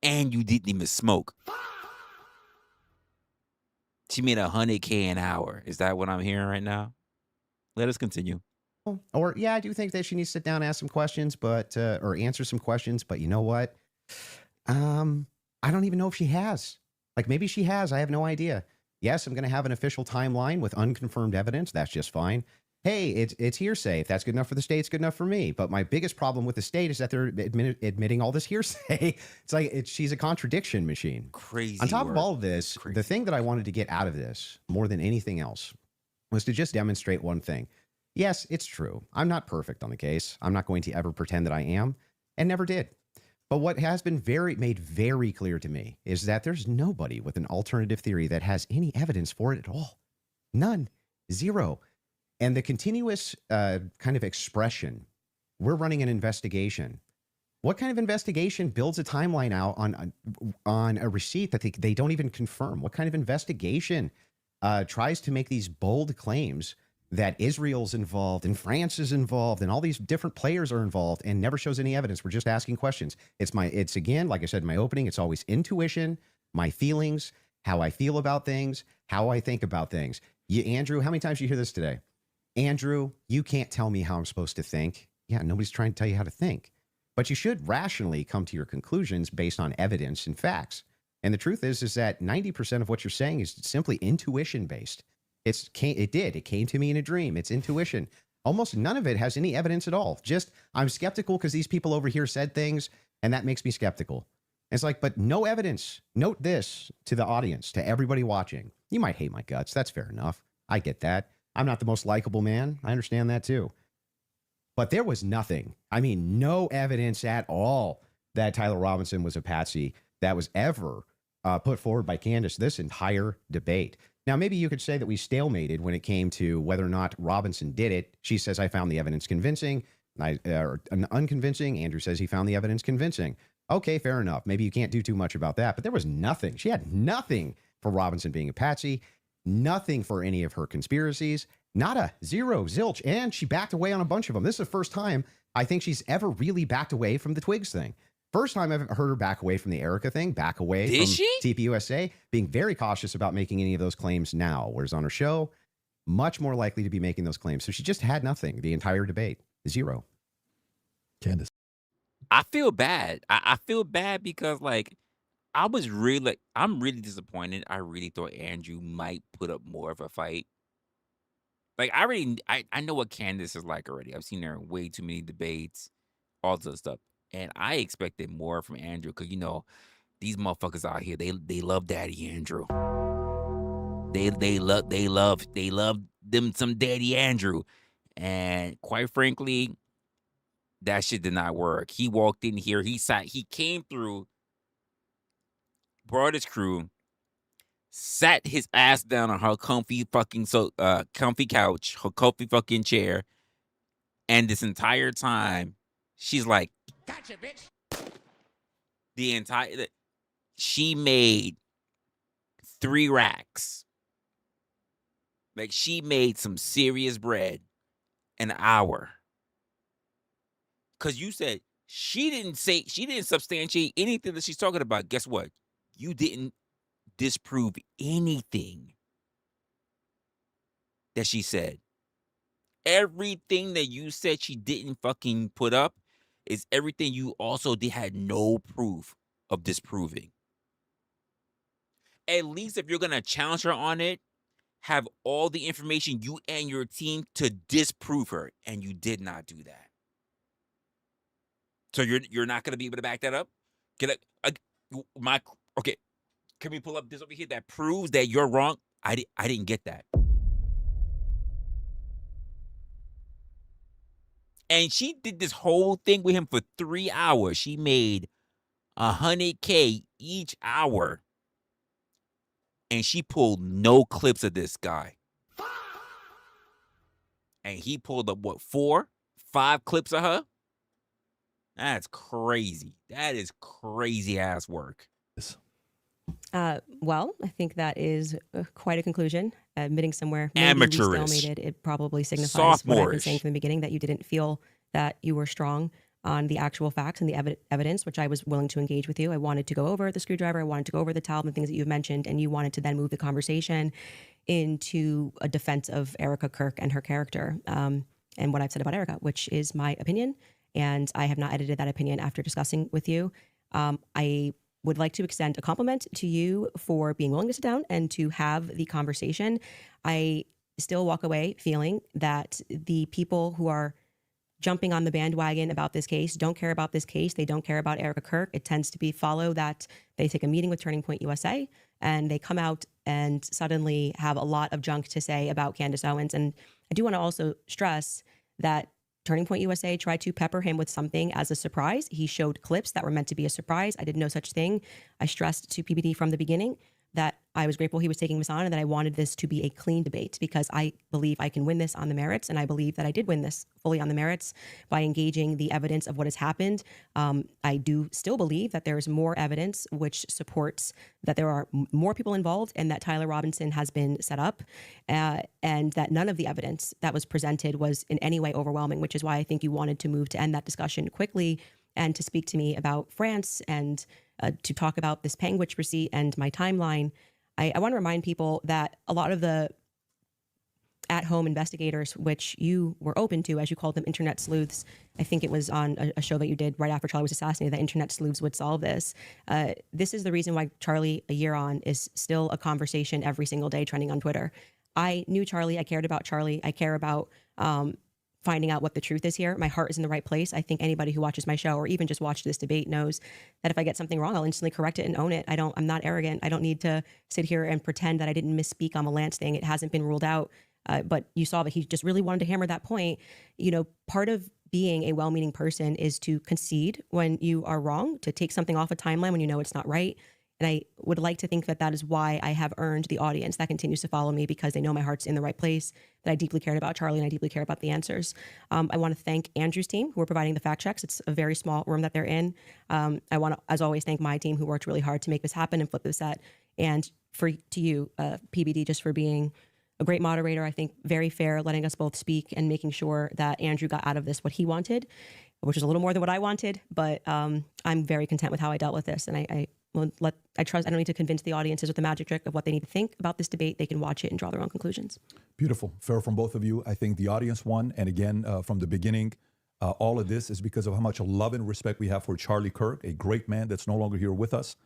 And you didn't even smoke. She made $100K an hour. Is that what I'm hearing right now? Let us continue. Or yeah, I do think that she needs to sit down and ask some questions, but or answer some questions. But you know what? I don't even know if she has. Like maybe she has. I have no idea. Yes, I'm going to have an official timeline with unconfirmed evidence. That's just fine. Hey, it's hearsay. If that's good enough for the state, it's good enough for me. But my biggest problem with the state is that they're admitting all this hearsay. It's like she's a contradiction machine. Crazy. On top of all of this, the thing that I wanted to get out of this more than anything else was to just demonstrate one thing. Yes, it's true. I'm not perfect on the case. I'm not going to ever pretend that I am, and never did. But what has been made very clear to me is that there's nobody with an alternative theory that has any evidence for it at all. None. Zero. And the continuous kind of expression, we're running an investigation. What kind of investigation builds a timeline out on a receipt that they don't even confirm? What kind of investigation tries to make these bold claims that Israel's involved and France is involved and all these different players are involved and never shows any evidence? We're just asking questions. It's again, like I said in my opening, it's always intuition, my feelings, how I feel about things, how I think about things. Andrew, how many times did you hear this today? Andrew, you can't tell me how I'm supposed to think. Yeah, nobody's trying to tell you how to think. But you should rationally come to your conclusions based on evidence and facts. And the truth is that 90% of what you're saying is simply intuition based. It came to me in a dream. It's intuition. Almost none of it has any evidence at all. Just I'm skeptical because these people over here said things, and that makes me skeptical. It's like, but no evidence. Note this to the audience, to everybody watching. You might hate my guts. That's fair enough. I get that. I'm not the most likable man. I understand that too. But there was nothing. I mean, no evidence at all that Tyler Robinson was a patsy that was ever put forward by Candace this entire debate. Now, maybe you could say that we stalemated when it came to whether or not Robinson did it. She says, I found the evidence convincing, or unconvincing. Andrew says he found the evidence convincing. Okay, fair enough. Maybe you can't do too much about that, but there was nothing. She had nothing for Robinson being a patsy, nothing for any of her conspiracies, nada, zero, zilch, and she backed away on a bunch of them. This is the first time I think she's ever really backed away from the Twigs thing. First time I've heard her back away from the Erica thing, back away from TPUSA, being very cautious about making any of those claims now, whereas on her show, much more likely to be making those claims. So she just had nothing the entire debate, zero. Candace. I feel bad. I feel bad because like I'm really disappointed. I really thought Andrew might put up more of a fight. Like I know what Candace is like already. I've seen her in way too many debates, all this other stuff. And I expected more from Andrew because, you know, these motherfuckers out here, they love Daddy Andrew. They love them some Daddy Andrew. And quite frankly, that shit did not work. He walked in here, he came through, brought his crew, sat his ass down on her comfy couch, her comfy fucking chair, and this entire time, she's like, gotcha, bitch. She made 3 racks. Like, she made some serious bread an hour. Because you said she didn't substantiate anything that she's talking about. Guess what? You didn't disprove anything that she said. Everything that you said she didn't fucking put up is everything you also had no proof of disproving. At least if you're gonna challenge her on it, have all the information you and your team to disprove her, and you did not do that. So you're not gonna be able to back that up? Okay. Can we pull up this over here that proves that you're wrong? I didn't get that. And she did this whole thing with him for 3 hours. She made $100K each hour. And she pulled no clips of this guy. And he pulled up, what, 4, 5 clips of her? That's crazy. That is crazy ass work. Well, I think that is quite a conclusion. Admitting somewhere maybe Amateurish. we stalemated, it probably signifies what I've been Sophomorish. saying from the beginning, that you didn't feel that you were strong on the actual facts and the evidence, which I was willing to engage with you. I wanted to go over the screwdriver. I wanted to go over the towel and the things that you've mentioned, and you wanted to then move the conversation into a defense of Erica Kirk and her character, and what I've said about Erica, which is my opinion, and I have not edited that opinion after discussing with you. I would like to extend a compliment to you for being willing to sit down and to have the conversation. I still walk away feeling that the people who are jumping on the bandwagon about this case don't care about this case. They don't care about Erica Kirk. It tends to be follow that they take a meeting with Turning Point USA and they come out and suddenly have a lot of junk to say about Candace Owens. And I do want to also stress that Turning Point USA tried to pepper him with something as a surprise. He showed clips that were meant to be a surprise. I did no such thing. I stressed to PBD from the beginning that I was grateful he was taking this on and that I wanted this to be a clean debate because I believe I can win this on the merits. And I believe that I did win this fully on the merits by engaging the evidence of what has happened. I do still believe that there is more evidence which supports that there are more people involved and that Tyler Robinson has been set up, and that none of the evidence that was presented was in any way overwhelming, which is why I think you wanted to move to end that discussion quickly and to speak to me about France and to talk about this Panguitch receipt and my timeline. I want to remind people that a lot of the at-home investigators, which you were open to, as you called them, internet sleuths. I think it was on a show that you did right after Charlie was assassinated, that internet sleuths would solve this. This is the reason why Charlie, a year on, is still a conversation every single day trending on Twitter. I knew Charlie. I cared about Charlie. I care about finding out what the truth is here. My heart is in the right place. I think anybody who watches my show or even just watched this debate knows that if I get something wrong, I'll instantly correct it and own it. I'm not arrogant. I don't need to sit here and pretend that I didn't misspeak on the Lance thing. It hasn't been ruled out. But you saw that he just really wanted to hammer that point. You know, part of being a well-meaning person is to concede when you are wrong, to take something off a timeline when you know it's not right. And I would like to think that that is why I have earned the audience that continues to follow me, because they know my heart's in the right place, that I deeply cared about Charlie and I deeply care about the answers. I want to thank Andrew's team who are providing the fact checks. It's a very small room that they're in. I want to, as always, thank my team who worked really hard to make this happen and flip this set. And to you, PBD, just for being a great moderator. I think very fair, letting us both speak and making sure that Andrew got out of this what he wanted, which is a little more than what I wanted. But I'm very content with how I dealt with this. And I trust, I don't need to convince the audiences with the magic trick of what they need to think about this debate. They can watch it and draw their own conclusions. Beautiful. Fair from both of you. I think the audience won. And again, from the beginning, all of this is because of how much love and respect we have for Charlie Kirk, a great man that's no longer here with us.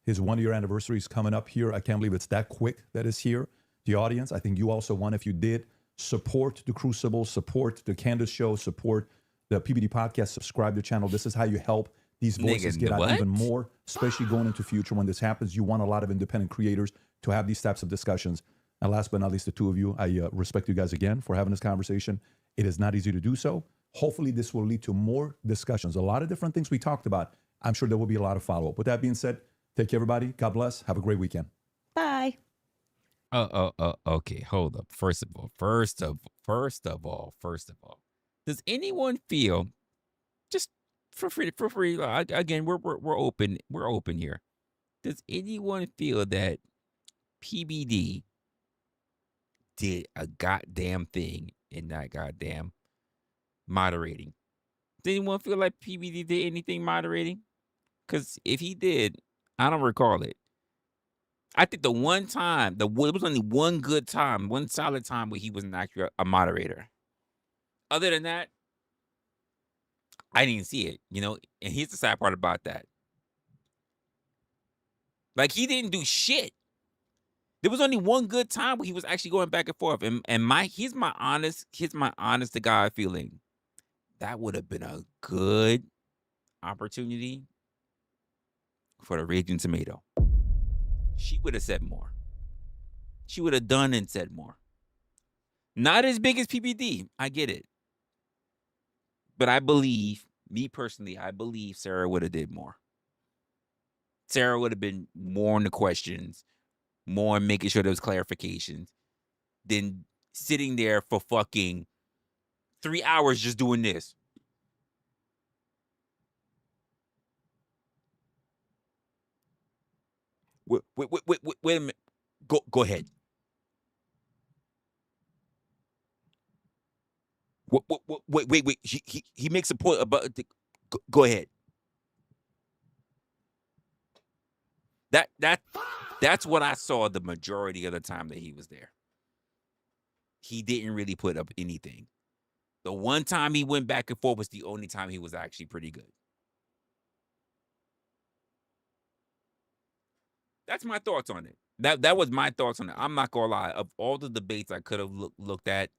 His 1-year anniversary is coming up here. I can't believe it's that quick that is here. The audience, I think you also won if you did support the Crucible, support the Candace Show, support the PBD podcast, subscribe to the channel. This is how you help these voices get out even more, especially going into future when this happens. You want a lot of independent creators to have these types of discussions. And last but not least, the two of you, I respect you guys again for having this conversation. It is not easy to do so. Hopefully this will lead to more discussions. A lot of different things we talked about. I'm sure there will be a lot of follow-up. With that being said, take care, everybody. God bless. Have a great weekend. Bye. Okay. Hold up. First of all, does anyone feel, just for free, again, we're open here. Does anyone feel that PBD did a goddamn thing in that goddamn moderating? Does anyone feel like PBD did anything moderating? Because if he did, I don't recall it. I think the one time, it was only one good time, one solid time where he wasn't actually a moderator. Other than that, I didn't see it, you know? And here's the sad part about that. Like, he didn't do shit. There was only one good time where he was actually going back and forth. And here's my honest to God feeling. That would have been a good opportunity for the Raging Tomato. She would have said more. She would have done and said more. Not as big as PPD. I get it. But I believe, me personally, I believe Sarah would have did more. Sarah would have been more on the questions, more on making sure there was clarifications, than sitting there for fucking 3 hours just doing this. Wait a minute. Go ahead. Wait. He makes a point about the, go ahead. That's what I saw the majority of the time that he was there. He didn't really put up anything. The one time he went back and forth was the only time he was actually pretty good. That's my thoughts on it. That was my thoughts on it. I'm not gonna lie. Of all the debates I could have looked at,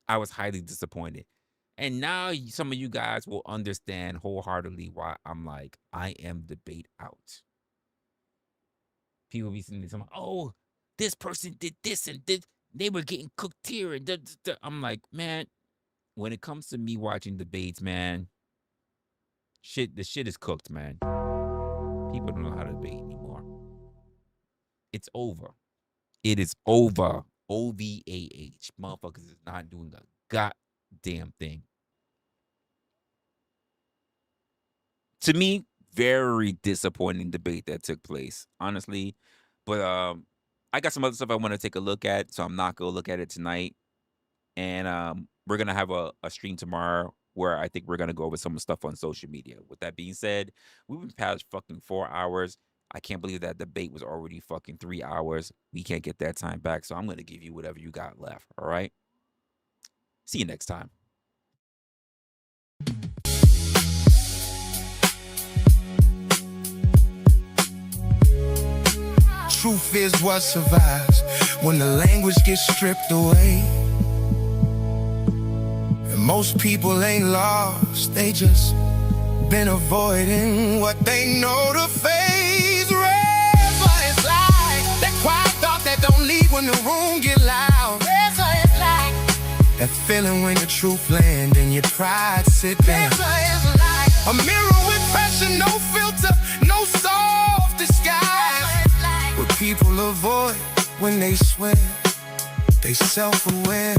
I was highly disappointed. And now some of you guys will understand wholeheartedly why I'm like, I am debate out. People be saying, oh, this person did this and did. They were getting cooked here. And I'm like, man, when it comes to me watching debates, man, the shit is cooked, man. People don't know how to debate anymore. It's over. It is over. OVAH. Motherfuckers is not doing a goddamn thing. To me, very disappointing debate that took place, honestly. But I got some other stuff I want to take a look at, so I'm not going to look at it tonight. And we're going to have a stream tomorrow where I think we're going to go over some stuff on social media. With that being said, we've been past fucking 4 hours. I can't believe that debate was already fucking 3 hours. We can't get that time back, so I'm going to give you whatever you got left, all right? See you next time. Truth is what survives when the language gets stripped away. And most people ain't lost, they just been avoiding what they know to face. Resla is like that quiet thought that don't leave when the room get loud. Resla is like that feeling when the truth land and your pride sit down. Resla is like a mirror with pressure, no filter, no soft disguise. What people avoid when they swear they self-aware.